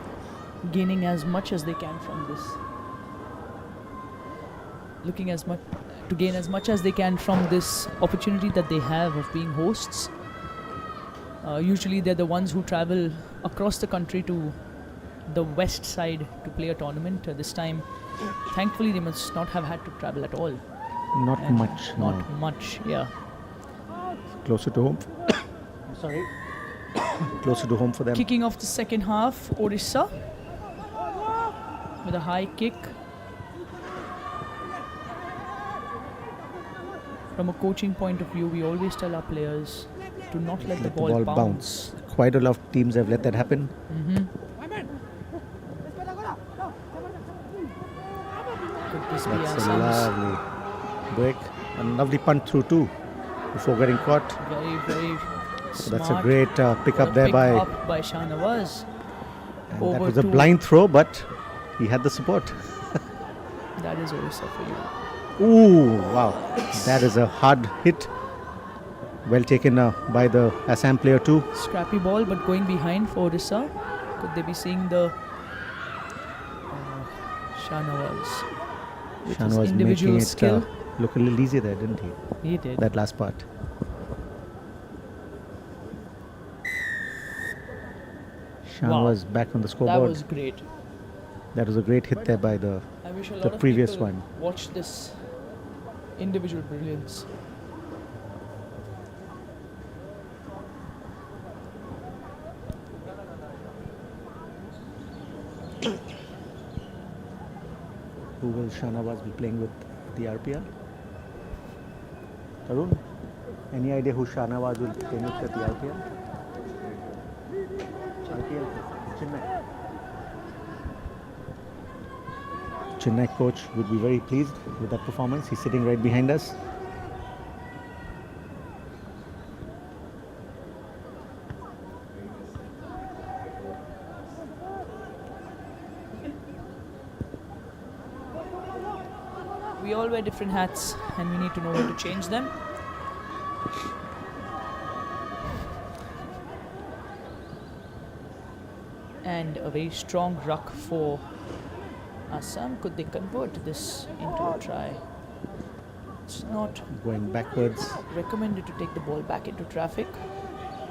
gaining as much as they can from this. Looking as much to gain as much as they can from this opportunity that they have of being hosts. Usually they're the ones who travel across the country to the west side to play a tournament. This time, thankfully, they must not have had to travel at all. Not And much. Not no. much, yeah. Closer to home. Sorry. Closer to home for them. Kicking off the second half, Odisha with a high kick. From a coaching point of view, we always tell our players to not let the ball bounce. Quite a lot of teams have let that happen. Mm-hmm. Could this be That's a ASM's lovely break. A lovely punt through too before getting caught. very, very So smart that's a great pick up there pick by. up by Shahnawaz. And that over was a to- blind throw, but he had the support. That is Odisha for you. Ooh, wow. That is a hard hit. Well taken by the Assam player too. Scrappy ball, but going behind for Odisha. Could they be seeing the Shahnawaz with Shan his was individual making it skill? look a little easier there, didn't he? He did. That last part. Shan Wow. was back on the That scoreboard. was great. That was a great hit there by the I wish a lot the of previous people one. watched this individual brilliance. Who will Shahnawaz be playing with the RPL? Tarun, any idea who Shahnawaz will play with at the RPL? RPL, Chennai. Chennai coach would be very pleased with that performance. He's sitting right behind us. We all wear different hats and we need to know where to change them. And a very strong ruck for Assam. Could they convert this into a try? It's not Going backwards. recommended to take the ball back into traffic,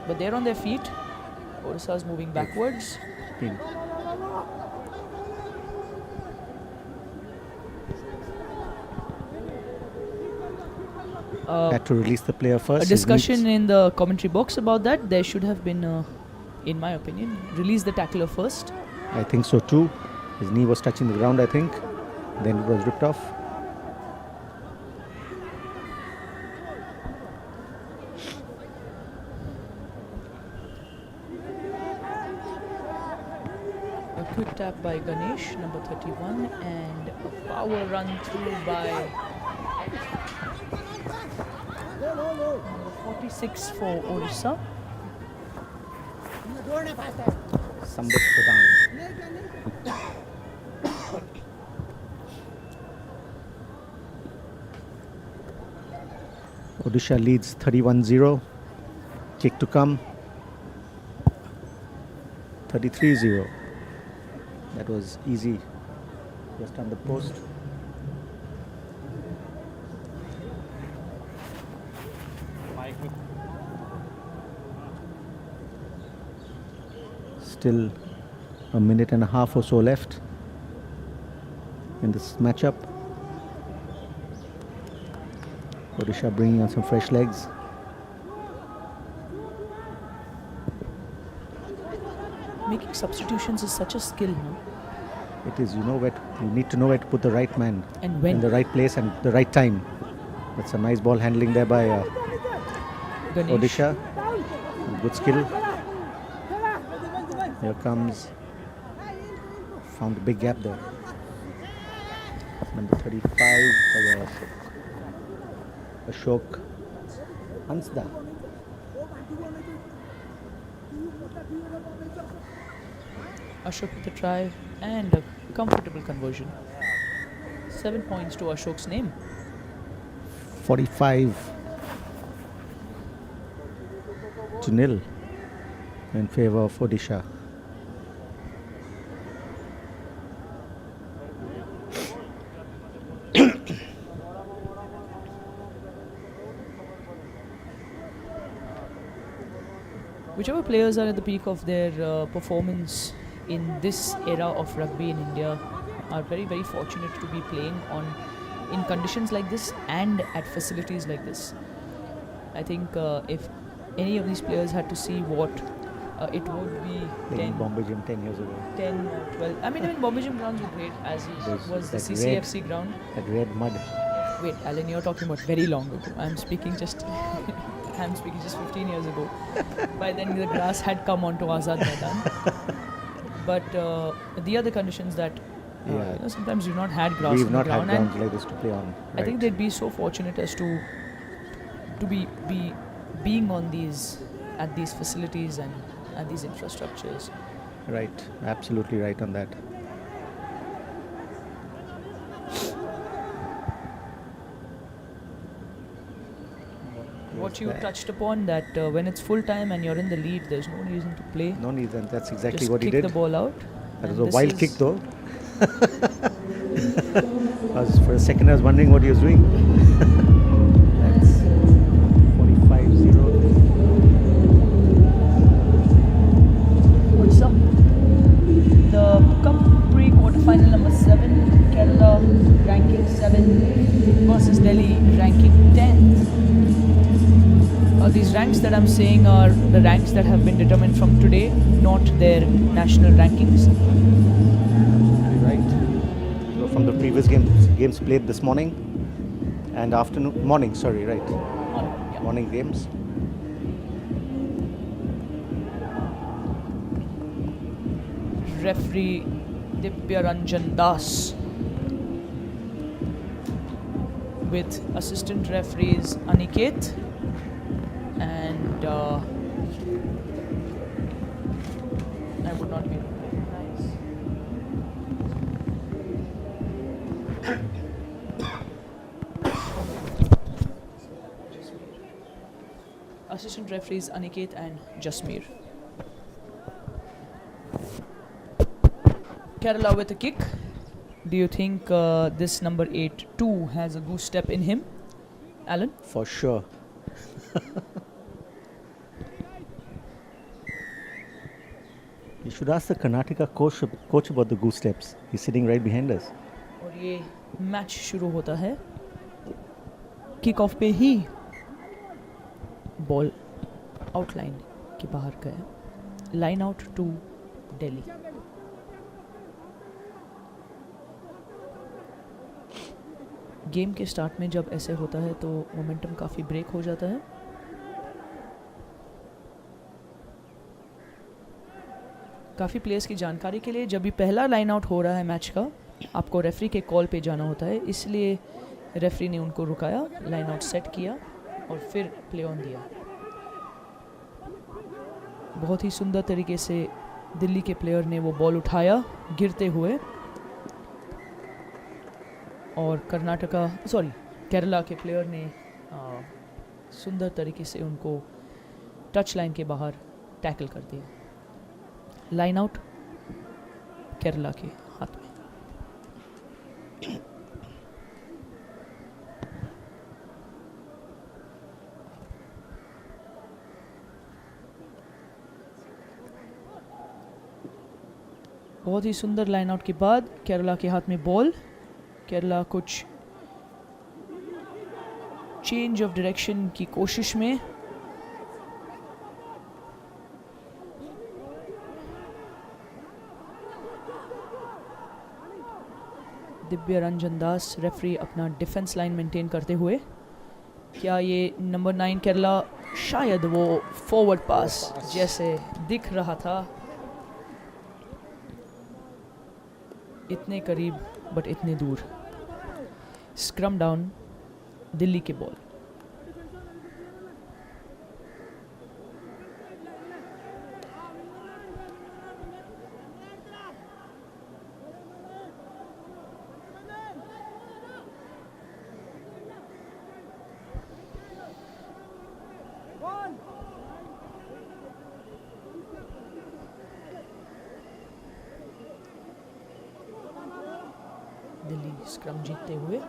but they're on their feet. Odisha is moving backwards. Been had to release the player first. A His discussion knees- in the commentary box about that. There should have been, in my opinion, release the tackler first. I think so too. His knee was touching the ground, I think. Then it was ripped off. A quick tap by Ganesh, number 31, and a power run through by number 46 for Orissa. Sambit Pradhan. Odisha leads 31-0. Kick to come. 33-0. That was easy. Just on the post. Still a minute and a half or so left in this matchup. Odisha bringing on some fresh legs. Making substitutions is such a skill, no? It is, you need to know where to put the right man And when. in the right place and the right time. That's a nice ball handling there by Ganesh. Odisha. Good skill. Here comes. Found a big gap there. Number 35 for Ashok Hansda. Ashok with a try and a comfortable conversion. 7 points to Ashok's name. 45-0 in favor of Odisha. Whichever players are at the peak of their performance in this era of rugby in India are very, very fortunate to be playing in conditions like this and at facilities like this. I think if any of these players had to see what it would be Playing Bombay Gym 10 years ago. 10 or 12. I mean, even Bombay Gym grounds were great, as was the CCFC ground. That red mud. Wait, Alan, you're talking about very long ago. I'm speaking just 15 years ago. By then the grass had come onto Azad Maidan. But the other conditions that sometimes you've not had grass We've on the not ground. had grounds like this to play on. I think they'd be so fortunate as to be being on at these facilities and at these infrastructures. Right, absolutely right on that. What you touched upon, that when it's full time and you're in the lead, there's no reason to play. No need, and that's exactly Just what he kick did. the ball out. That And was a this wild is- kick though. For a second I was wondering what he was doing. That's 45-0. What's up? The Cup pre-quarterfinal number 7, Kerala ranking 7 versus Delhi ranking 10th. These ranks that I'm saying are the ranks that have been determined from today, not their national rankings. Right. So from the previous games played this morning and morning, right. Morning games. Referee Dibya Ranjan Das with assistant referees Aniket and I would not be able to recognize. Assistant referees Aniket and Jasmeer. Kerala with a kick. Do you think this number 8 too has a goose step in him, Alan? For sure. You should ask the Karnataka coach about the goose steps. He's sitting right behind us. और ये match शुरू होता है kick off पे ही ball outline के बाहर गया, line out to Delhi. Game के स्टार्ट में जब ऐसे होता है तो मोमेंटम काफ़ी ब्रेक हो जाता है. काफ़ी प्लेयर्स की जानकारी के लिए, जब भी पहला लाइन आउट हो रहा है मैच का, आपको रेफरी के कॉल पे जाना होता है, इसलिए रेफरी ने उनको रुकाया, लाइन आउट सेट किया और फिर प्ले ऑन दिया। बहुत ही सुंदर तरीके से दिल्ली के प्लेयर ने वो बॉल उठाया गिरते हुए, और केरला के प्लेयर ने सुंदर तरीके से उनको टच लाइन के बाहर टैकल कर दिया। लाइन आउट केरला के हाथ में। बहुत ही सुंदर लाइन आउट के बाद केरला के हाथ में बॉल। केरला कुछ चेंज ऑफ डायरेक्शन की कोशिश में, दिव्य रंजन दास रेफरी अपना डिफेंस लाइन मेंटेन करते हुए। क्या ये नंबर 9 केरला, शायद वो फॉरवर्ड पास जैसे दिख रहा था, इतने करीब बट इतने दूर। स्क्रम डाउन दिल्ली के बॉल। दिल्ली स्क्रम जीतते हुए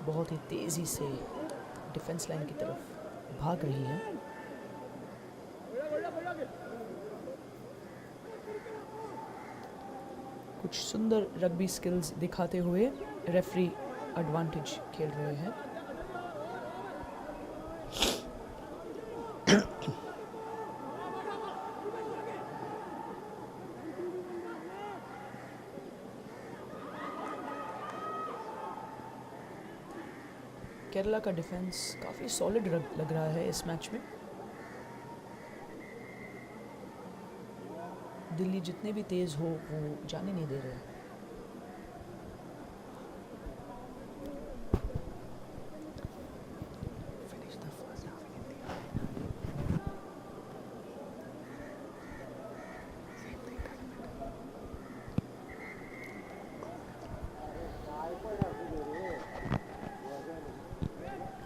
बहुत ही तेज़ी से डिफेंस लाइन की तरफ भाग रही है। कुछ सुंदर रग्बी स्किल्स दिखाते हुए रेफरी एडवांटेज खेल रहे हैं। केरला का डिफेंस काफ़ी सॉलिड लग रहा है इस मैच में। दिल्ली जितने भी तेज़ हो वो जाने नहीं दे रहे।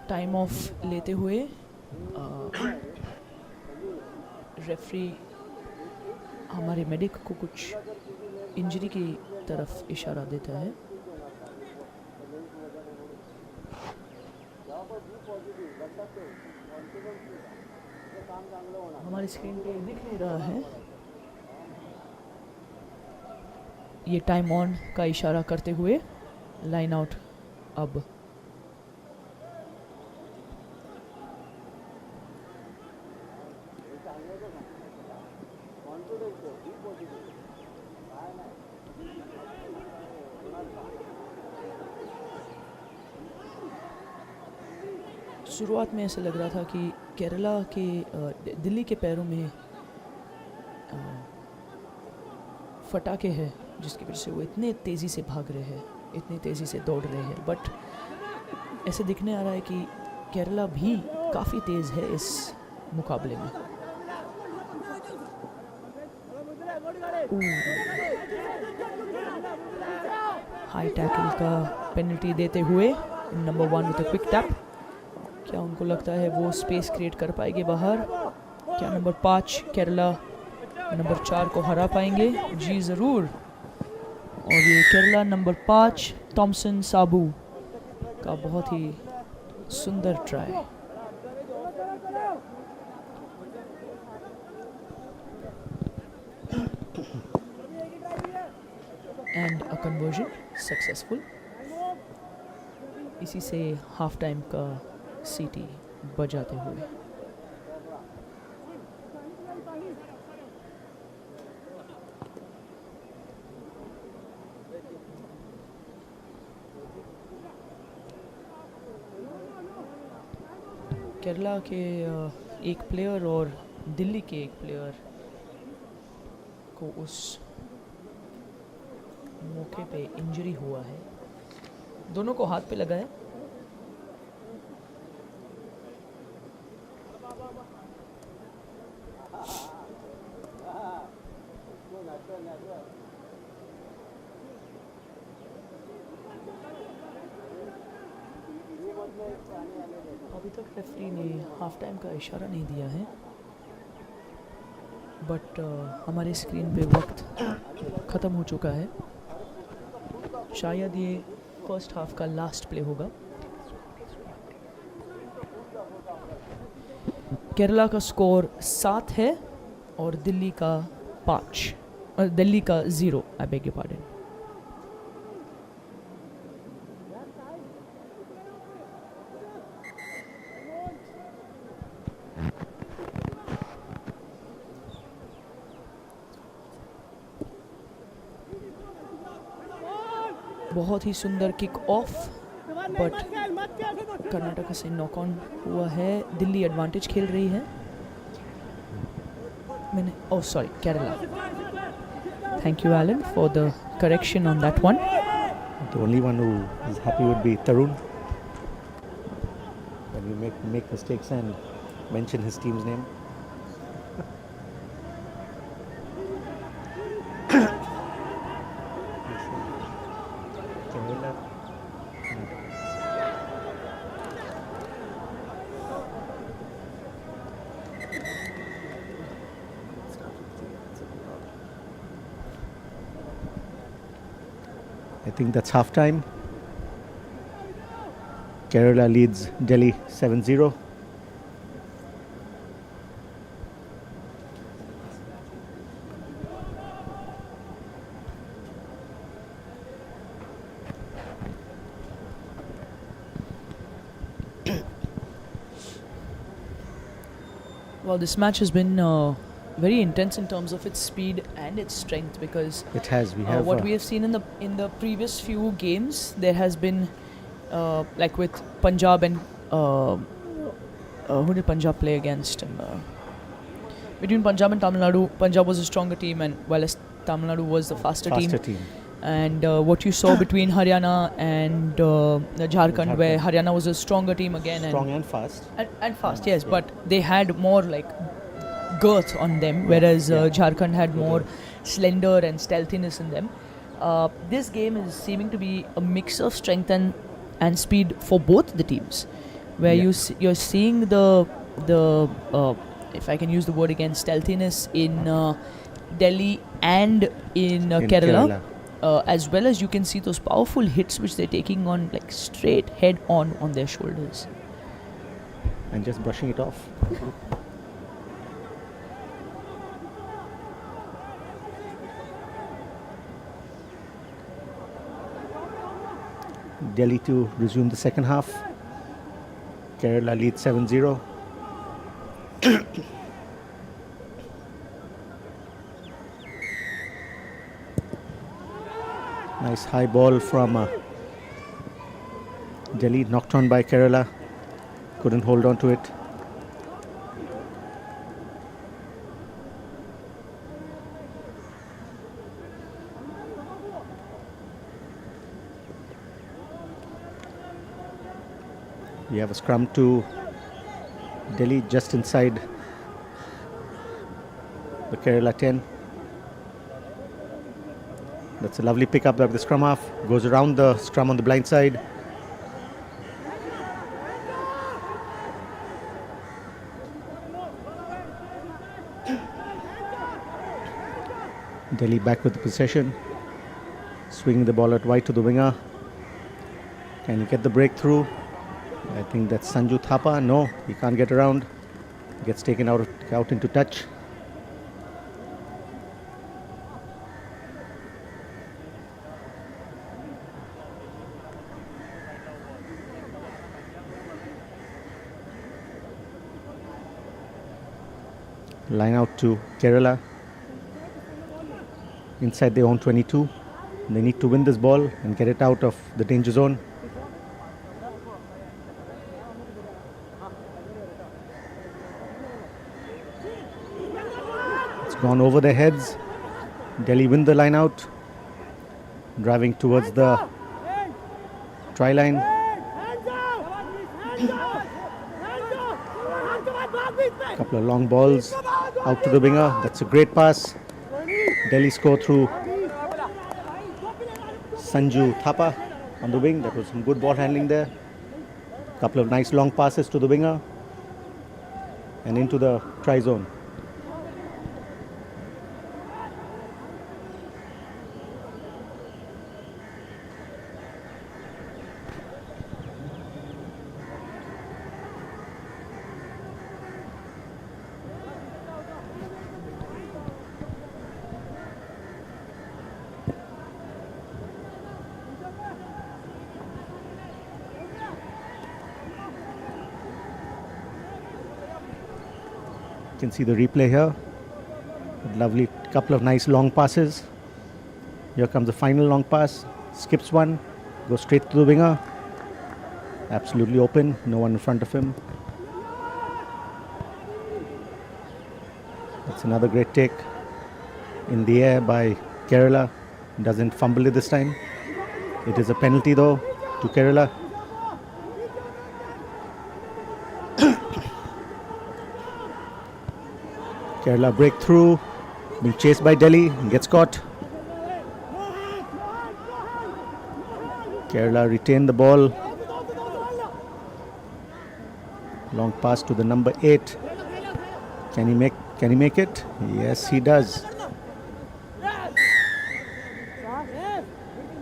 टाइम ऑफ लेते हुए रेफरी हमारे मेडिक को कुछ इंजरी की तरफ इशारा देता है। हमारी स्क्रीन पे दिख नहीं रहा है। ये टाइम ऑन का इशारा करते हुए लाइन आउट अब शुरुआत में ऐसा लग रहा था कि केरला के दिल्ली के पैरों में फटाके हैं, जिसकी वजह से वो इतने तेज़ी से भाग रहे हैं, इतनी तेज़ी से दौड़ रहे हैं। बट ऐसे दिखने आ रहा है कि केरला भी काफ़ी तेज़ है इस मुकाबले में। हाई टैकल का पेनल्टी देते हुए number 1 with a quick tap. क्या उनको लगता है वो स्पेस क्रिएट कर पाएंगे बाहर? क्या नंबर 5 केरला नंबर 4 को हरा पाएंगे? जी ज़रूर। और ये केरला नंबर 5 थॉमसन साबू का बहुत ही सुंदर try. And a conversion successful. इसी से हाफ टाइम का सीटी बजाते हुए केरला के एक प्लेयर और दिल्ली के एक प्लेयर को उस मौके पे इंजरी हुआ है. दोनों को हाथ पे लगा है. अभी तक रेफरी ने हाफ टाइम का इशारा नहीं दिया है, बट हमारे स्क्रीन पे वक्त ख़त्म हो चुका है. शायद ये फर्स्ट हाफ का लास्ट प्ले होगा. केरला का स्कोर 7 है और दिल्ली का 5. दिल्ली का 0. I beg your pardon. बहुत ही सुंदर किक ऑफ, बट कर्नाटक से नॉक ऑन हुआ है. दिल्ली एडवांटेज खेल रही है. मैंने sorry, Kerala. Thank you Alan for the correction on that one. The only one who is happy would be Tarun. When you make mistakes and mention his team's name. I think that's half time. Kerala leads Delhi 7-0. Well, this match has been very intense in terms of its speed and its strength, because It has. We have what we have seen in the previous few games, there has been like with Punjab and who did Punjab play against? Between Punjab and Tamil Nadu, Punjab was a stronger team, and while Tamil Nadu was the faster team. And what you saw between Haryana and Jharkhand, where Haryana was a stronger team again, strong and fast. And fast, yes, but they had more like girth on them, whereas Jharkhand had more slender and stealthiness in them. This game is seeming to be a mix of strength and speed for both the teams, where you're seeing the if I can use the word again, stealthiness in Delhi and in Kerala. As well as you can see those powerful hits which they're taking on, like straight head on their shoulders. And just brushing it off. Delhi to resume the second half. Kerala leads 7-0. Nice high ball from Delhi, knocked on by Kerala. Couldn't hold on to it. We have a scrum to Delhi just inside the Kerala 10. That's a lovely pickup of the scrum half. Goes around the scrum on the blind side. Delhi back with the possession. Swinging the ball out wide to the winger. Can he get the breakthrough? I think that's Sanju Thapa. No, he can't get around. Gets taken out into touch. Line out to Kerala. Inside their own 22. They need to win this ball and get it out of the danger zone. It's gone over their heads. Delhi win the line out, driving towards the try line. Couple of long balls out to the winger. That's a great pass. Delhi score through Sanju Thapa on the wing. That was some good ball handling there. Couple of nice long passes to the winger and into the try zone. You can see the replay here. Lovely couple of nice long passes. Here comes the final long pass. Skips one, goes straight to the winger. Absolutely open, no one in front of him. That's another great take in the air by Kerala. Doesn't fumble it this time. It is a penalty though to Kerala. Kerala breakthrough, being chased by Delhi, gets caught. Kerala retain the ball. Long pass to the number 8. Can he make it? Yes, he does.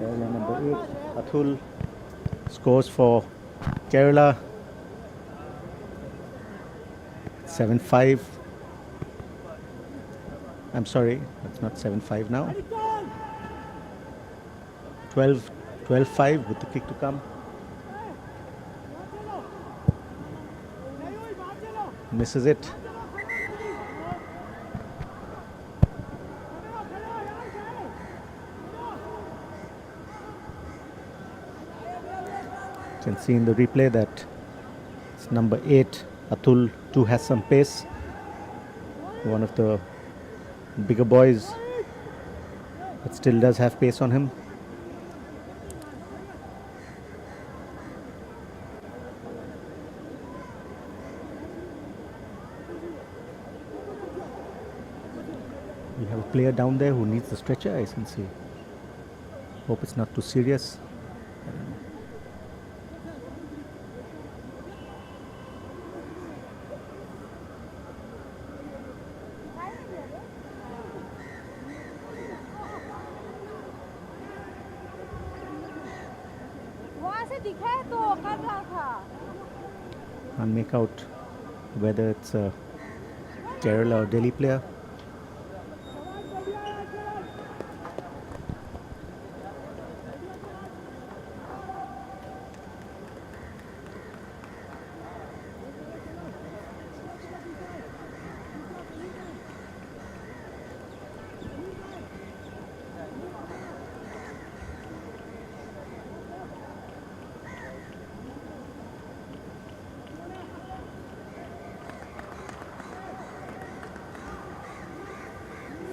Kerala number 8, Atul, scores for Kerala. 7-5. I'm sorry, that's not 7-5 now. 12-5 with the kick to come. Misses it. You can see in the replay that it's number 8, Atul, too has some pace. One of the bigger boys, but still does have pace on him. We have a player down there who needs the stretcher, I can see. Hope it's not too serious. Can't make out whether it's a Kerala or Delhi player.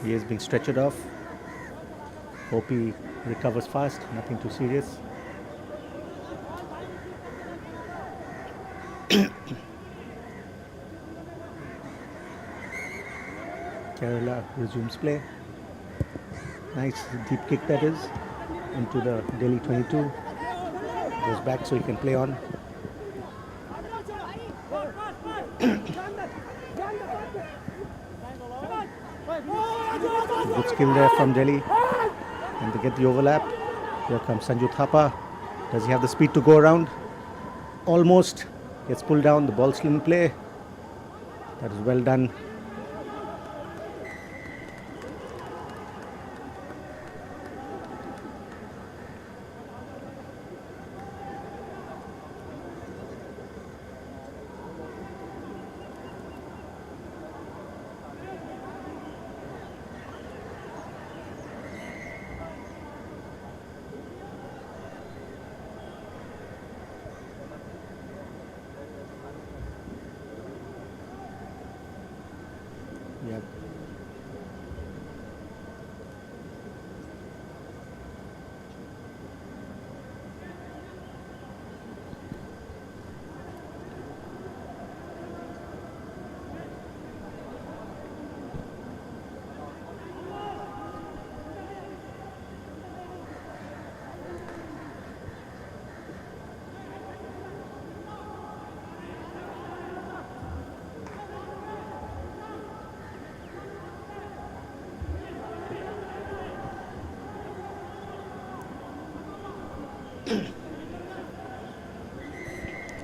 He is being stretchered off. Hope he recovers fast, nothing too serious. Kerala resumes play. Nice deep kick that is into the Delhi 22. Goes back so he can play on. Good skill there from Delhi, and they get the overlap. Here comes Sanju Thapa. Does he have the speed to go around? Almost. Gets pulled down. The ball still in play. That is well done.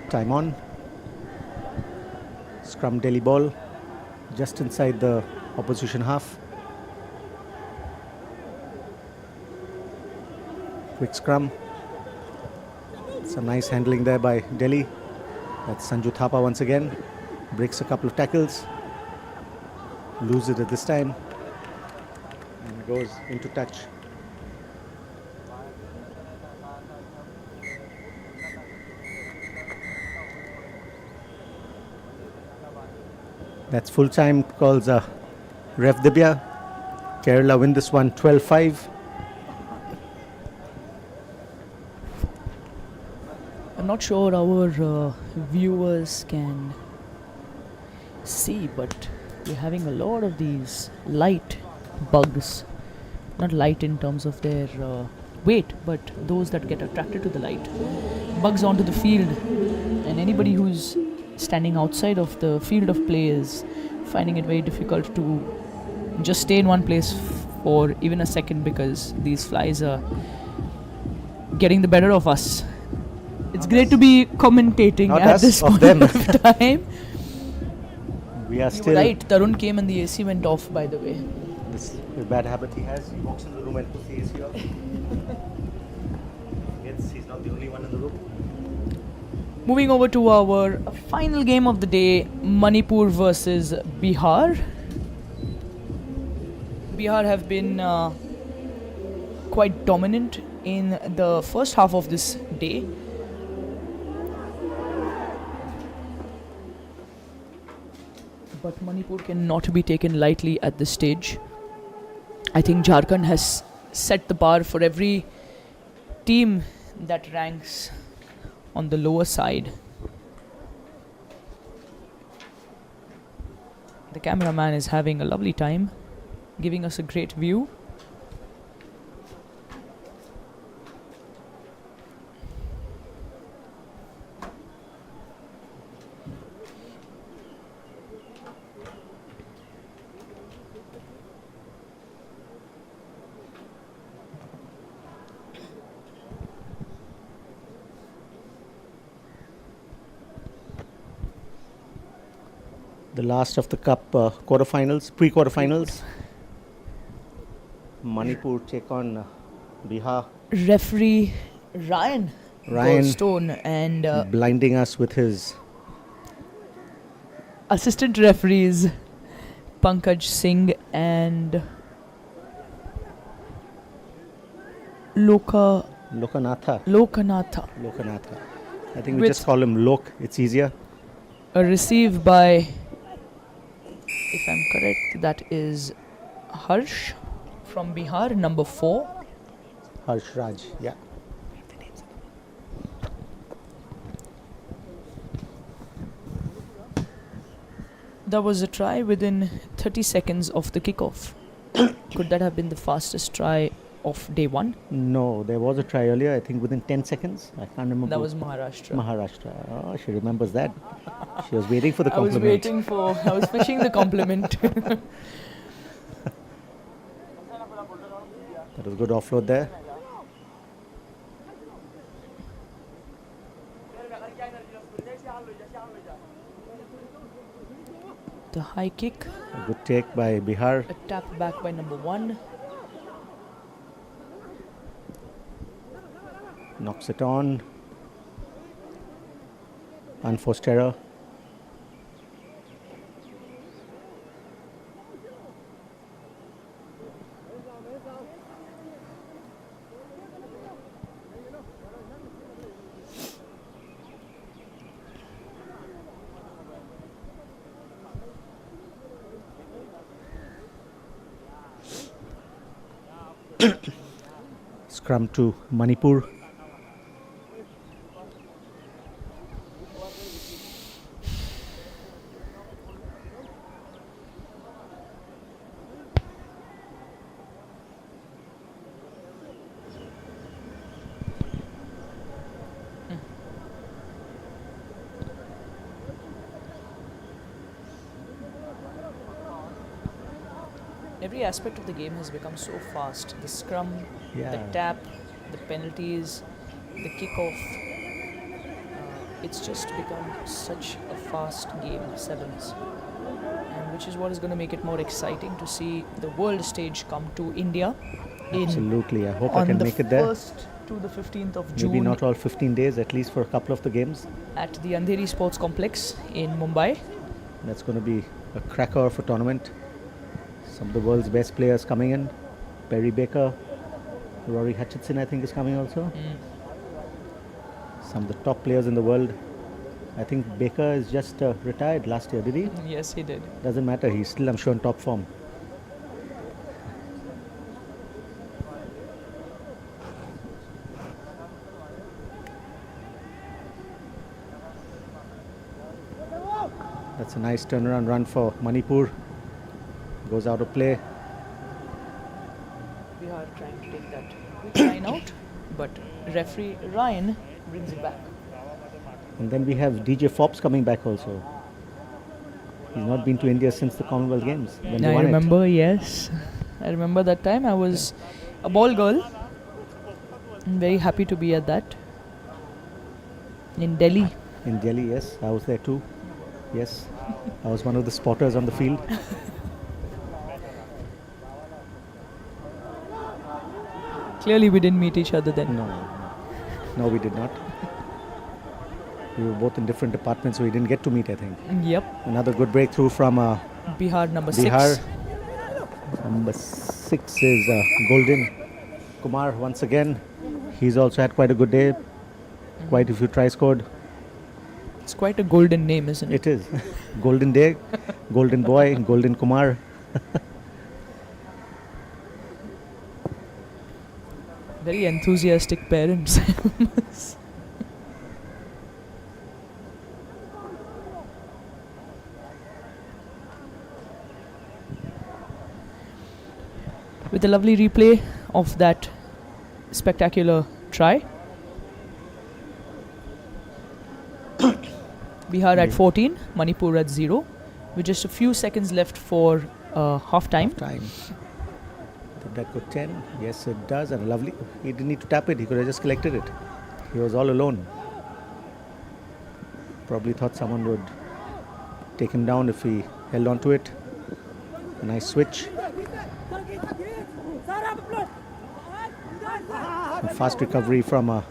Time on. Scrum Delhi ball. Just inside the opposition half. Quick scrum. Some nice handling there by Delhi. That's Sanju Thapa once again. Breaks a couple of tackles. Loses it at this time. And goes into touch. That's full time, calls Rev Dibya. Kerala win this one 12-5. I'm not sure our viewers can see, but we're having a lot of these light bugs. Not light in terms of their weight, but those that get attracted to the light. Bugs onto the field, and anybody who's standing outside of the field of play is finding it very difficult to just stay in one place for even a second, because these flies are getting the better of us. It's great to be commentating Not at us, this of point them. of time. We are You still. were right, Tarun came and the AC went off, by the way. This is a bad habit he has. He walks in the room and puts the AC off. Yes, he's not the only one in the room. Moving over to our final game of the day, Manipur versus Bihar. Bihar have been quite dominant in the first half of this day. But Manipur cannot be taken lightly at this stage. I think Jharkhand has set the bar for every team that ranks on the lower side. The cameraman is having a lovely time, giving us a great view. The last of the cup quarterfinals, pre-quarterfinals. Manipur take on Bihar. Referee Ryan Goldstone and blinding us with his assistant referees Pankaj Singh and Lokanatha. I think we With just call him Lok. It's easier. a receive by, if I'm correct, that is Harsh from Bihar, number 4. Harsh Raj. Yeah. That was a try within 30 seconds of the kickoff. Could that have been the fastest try of day 1? No, there was a try earlier. I think within 10 seconds. I can't remember. That was Maharashtra. Maharashtra. Oh, she remembers that. She was waiting for the I was compliment. I was fishing the compliment. That was good offload there. The high kick, A good take by Bihar. a tap back by number 1. Knocks it on. Unforced error. Scrum to Manipur. Every aspect of the game has become so fast. The scrum, the Yeah. tap, the penalties, the kickoff. it's just become such a fast game, sevens, and which is what is going to make it more exciting to see the world stage come to India. Absolutely. I hope I On can the make it there. 1st to the 15th of June. Maybe not all 15 days, at least for a couple of the games. At the Andheri Sports Complex in Mumbai. That's going to be a cracker of a tournament. Some of the world's best players coming in. Perry Baker, Rory Hutchinson, I think, is coming also. Some of the top players in the world. I think Baker is just retired last year, did he? Yes, he did. Doesn't matter, he's still, I'm sure, in top form. That's a nice turnaround run for Manipur. Goes out of play. We are trying to take that quick line out, but referee Ryan brings it back. And then we have DJ Forbes coming back also. He's not been to India since the Commonwealth Games. When they I won remember, yes. I remember that time. I was a ball girl. I'm very happy to be at that. In Delhi. In Delhi, yes. I was there too. Yes. I was one of the spotters on the field. Clearly we didn't meet each other then. No, we did not. We were both in different departments, so we didn't get to meet, I think. Yep. Another good breakthrough from Bihar number Bihar. 6. Number 6 is Golden Kumar once again. He's also had quite a good day. Quite a few tries scored. It's quite a golden name, isn't it? It is. Golden Day, Golden Boy, Golden Kumar. Very enthusiastic parents. With a lovely replay of that spectacular try. Bihar at 14, Manipur at 0, with just a few seconds left for half time. Did that go 10? Yes, it does. And lovely. He didn't need to tap it. He could have just collected it. He was all alone. Probably thought someone would take him down if he held on to it. A nice switch. Some fast recovery from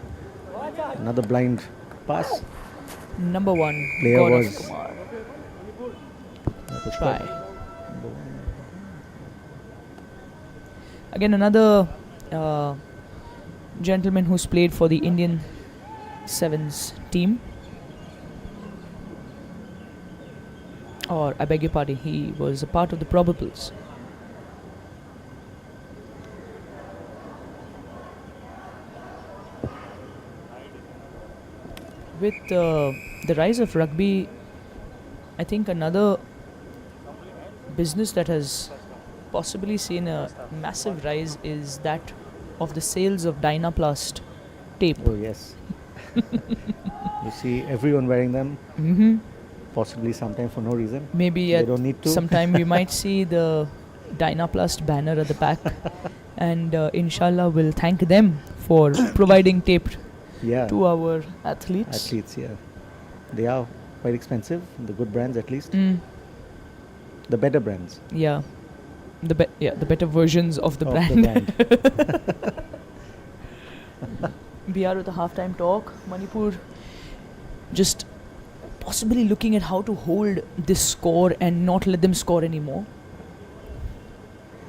another blind pass. Number 1 Player Gaurav was Kumar. Try. Again, another gentleman who's played for the Indian Sevens team. Or, I beg your pardon, he was a part of the probables. With the rise of rugby, I think another business that has possibly seen a massive rise is that of the sales of Dynaplast tape. Oh yes. You see everyone wearing them. Possibly sometime for no reason. Maybe they at don't need to. sometime we might see the Dynaplast banner at the back, and inshallah we'll thank them for providing tape to our athletes. Yeah. They are quite expensive, the good brands at least. The better brands. Yeah. The better versions of the brand. Bihar with a halftime talk. Manipur just possibly looking at how to hold this score and not let them score anymore.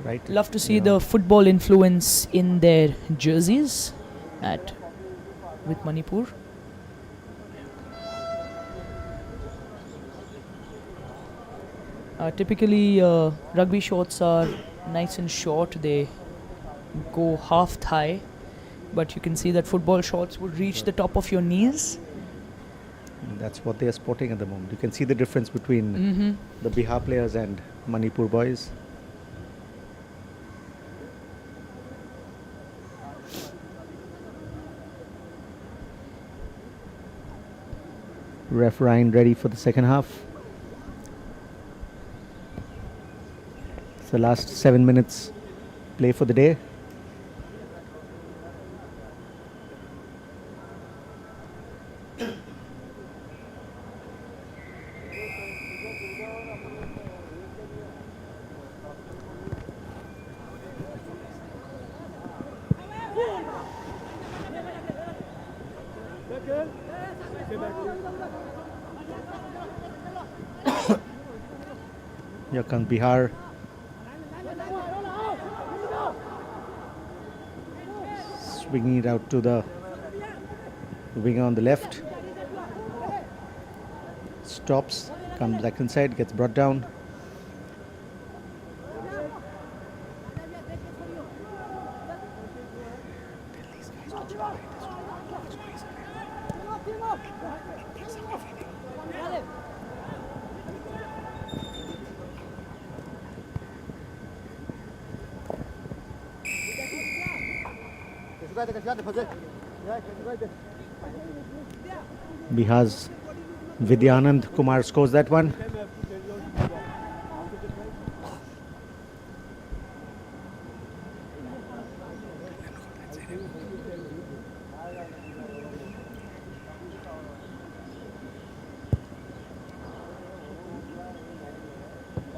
Right. Love to see the football influence in their jerseys with Manipur. Typically, rugby shorts are nice and short. They go half thigh, but you can see that football shorts would reach the top of your knees. That's what they are sporting at the moment. You can see the difference between the Bihar players and Manipur boys. Ref Ryan ready for the second half. It's the last 7 minutes play for the day. Here comes Bihar. Swinging it out to the winger on the left. Stops, comes back inside, gets brought down. Bihar's Vidyanand Kumar scores that one.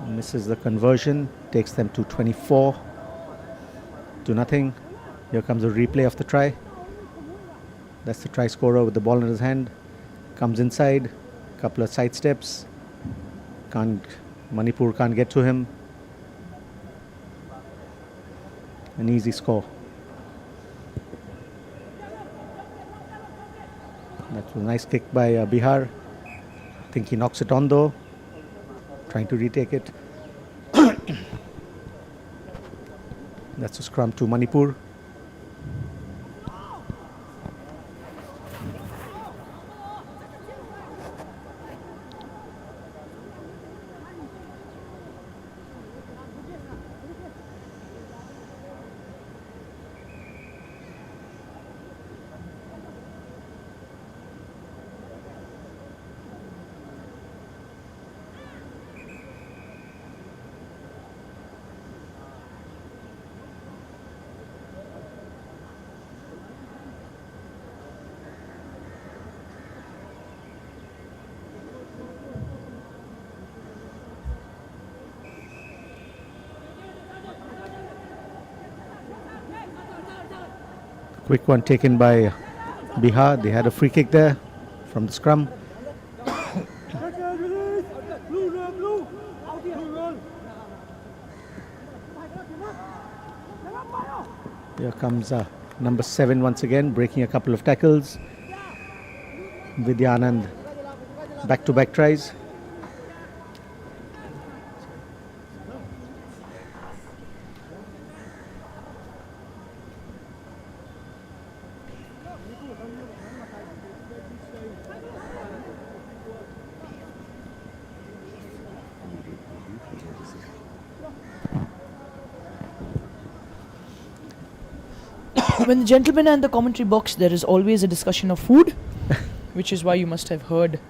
Misses the conversion, takes them to 24 to nothing. Here comes a replay of the try. That's the try scorer with the ball in his hand. Comes inside, couple of side steps. Manipur can't get to him. An easy score. That was a nice kick by Bihar. I think he knocks it on though. Trying to retake it. That's a scrum to Manipur. Quick one taken by Bihar. They had a free kick there from the scrum. Here comes number 7 once again, breaking a couple of tackles. Vidyanand back-to-back tries. When the gentlemen are in the commentary box, there is always a discussion of food, which is why you must have heard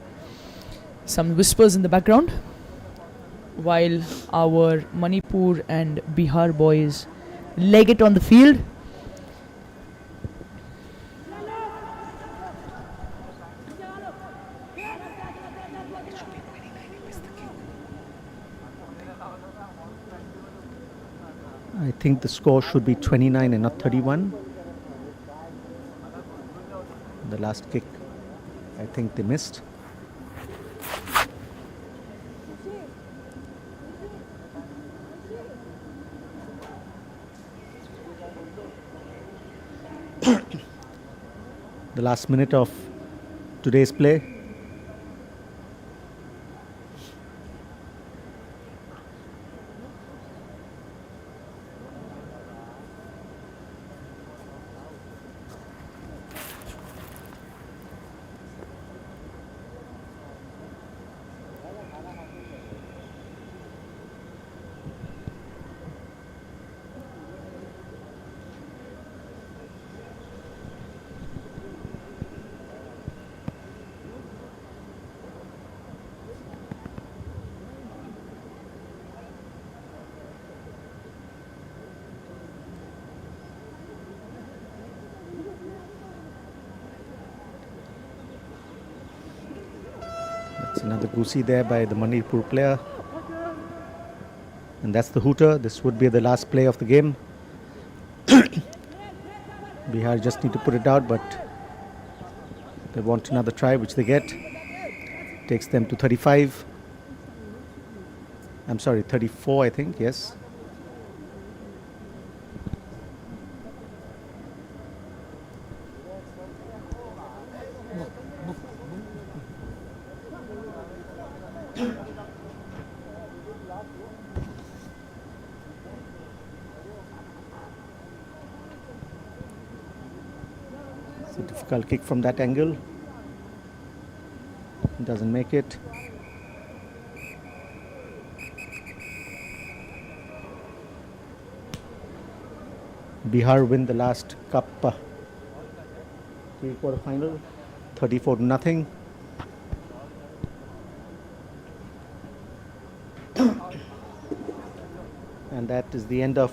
some whispers in the background, while our Manipur and Bihar boys leg it on the field. I think the score should be 29 and not 31. The last kick, I think they missed. The last minute of today's play. Another goosey there by the Manipur player. And that's the hooter. This would be the last play of the game. Bihar just need to put it out, but they want another try, which they get. Takes them to 35. I'm sorry, 34, I think, yes. It's a difficult kick from that angle. Doesn't make it. Bihar win the last cup quarter-final, 34-0. And that is the end of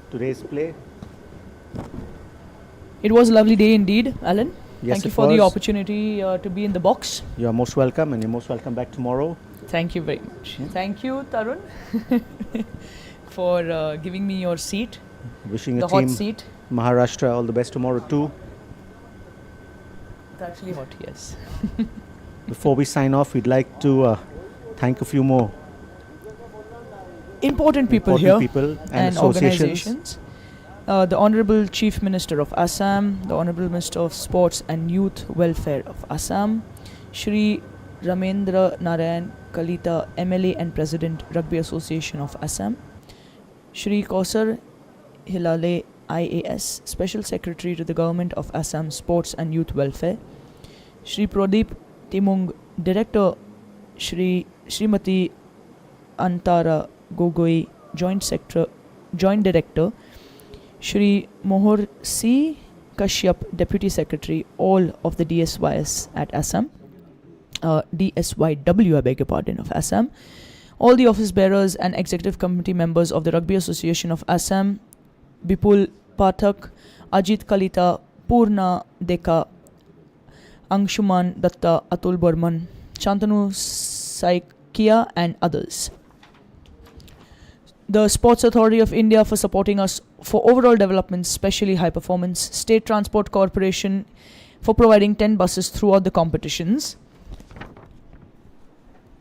today's play. It was a lovely day indeed, Alan. Yes, Thank you it for the was. opportunity to be in the box. You're most welcome, and you're most welcome back tomorrow. Thank you very much. Thank you, Tarun, for giving me your seat, Wishing the a hot team seat. Maharashtra all the best tomorrow too. It's actually hot, yes. Before we sign off, we'd like to thank a few more Important people important here people and organizations. The Honorable Chief Minister of Assam, the Honorable Minister of Sports and Youth Welfare of Assam, Shri Ramendra Narayan Kalita, MLA and President, Rugby Association of Assam, Shri Kausar Hilale, IAS, Special Secretary to the Government of Assam Sports and Youth Welfare, Shri Pradeep Timung, Director, Srimati Antara Gogoi, Joint Director, Shri Mohor C. Kashyap, Deputy Secretary, all of the DSYS at Assam, DSYW, I beg your pardon, of Assam, all the office bearers and executive committee members of the Rugby Association of Assam, Bipul Pathak, Ajit Kalita, Purna Deka, Angshuman Datta, Atul Burman, Shantanu Saikia, and others. The Sports Authority of India for supporting us for overall development, especially high performance. State Transport Corporation for providing 10 buses throughout the competitions.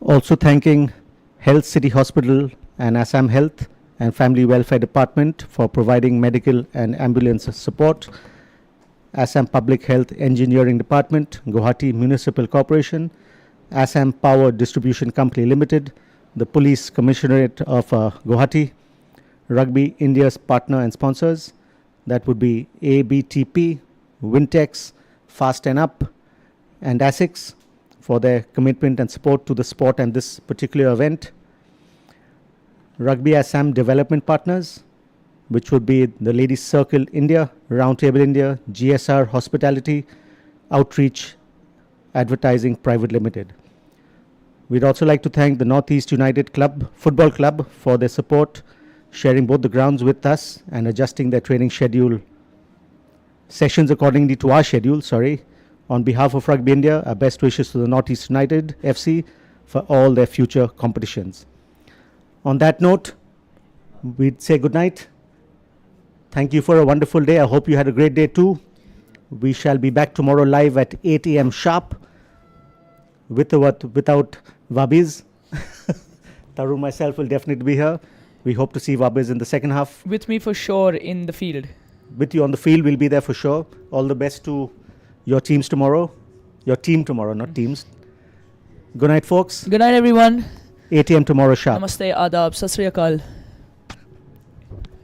Also thanking Health City Hospital and Assam Health and Family Welfare Department for providing medical and ambulance support. Assam Public Health Engineering Department, Guwahati Municipal Corporation, Assam Power Distribution Company Limited, the Police Commissionerate of Guwahati, Rugby India's partner and sponsors, that would be ABTP, Wintex, Fast and Up, and ASICS for their commitment and support to the sport and this particular event. Rugby Assam Development Partners, which would be the Ladies Circle India, Roundtable India, GSR Hospitality, Outreach Advertising Private Limited. We'd also like to thank the Northeast United Football Club for their support, sharing both the grounds with us and adjusting their training sessions accordingly to our schedule. On behalf of Rugby India, our best wishes to the Northeast United FC for all their future competitions. On that note, we'd say good night. Thank you for a wonderful day. I hope you had a great day too. We shall be back tomorrow live at 8 a.m. sharp without Wabiz. Taru myself will definitely be here. We hope to see Wabiz in the second half. With me for sure in the field. With you on the field, we'll be there for sure. All the best to your teams tomorrow. Your team tomorrow, not teams. Good night, folks. Good night, everyone. 8 a.m. tomorrow sharp. Namaste, adab, sat sri akal.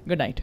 Good night.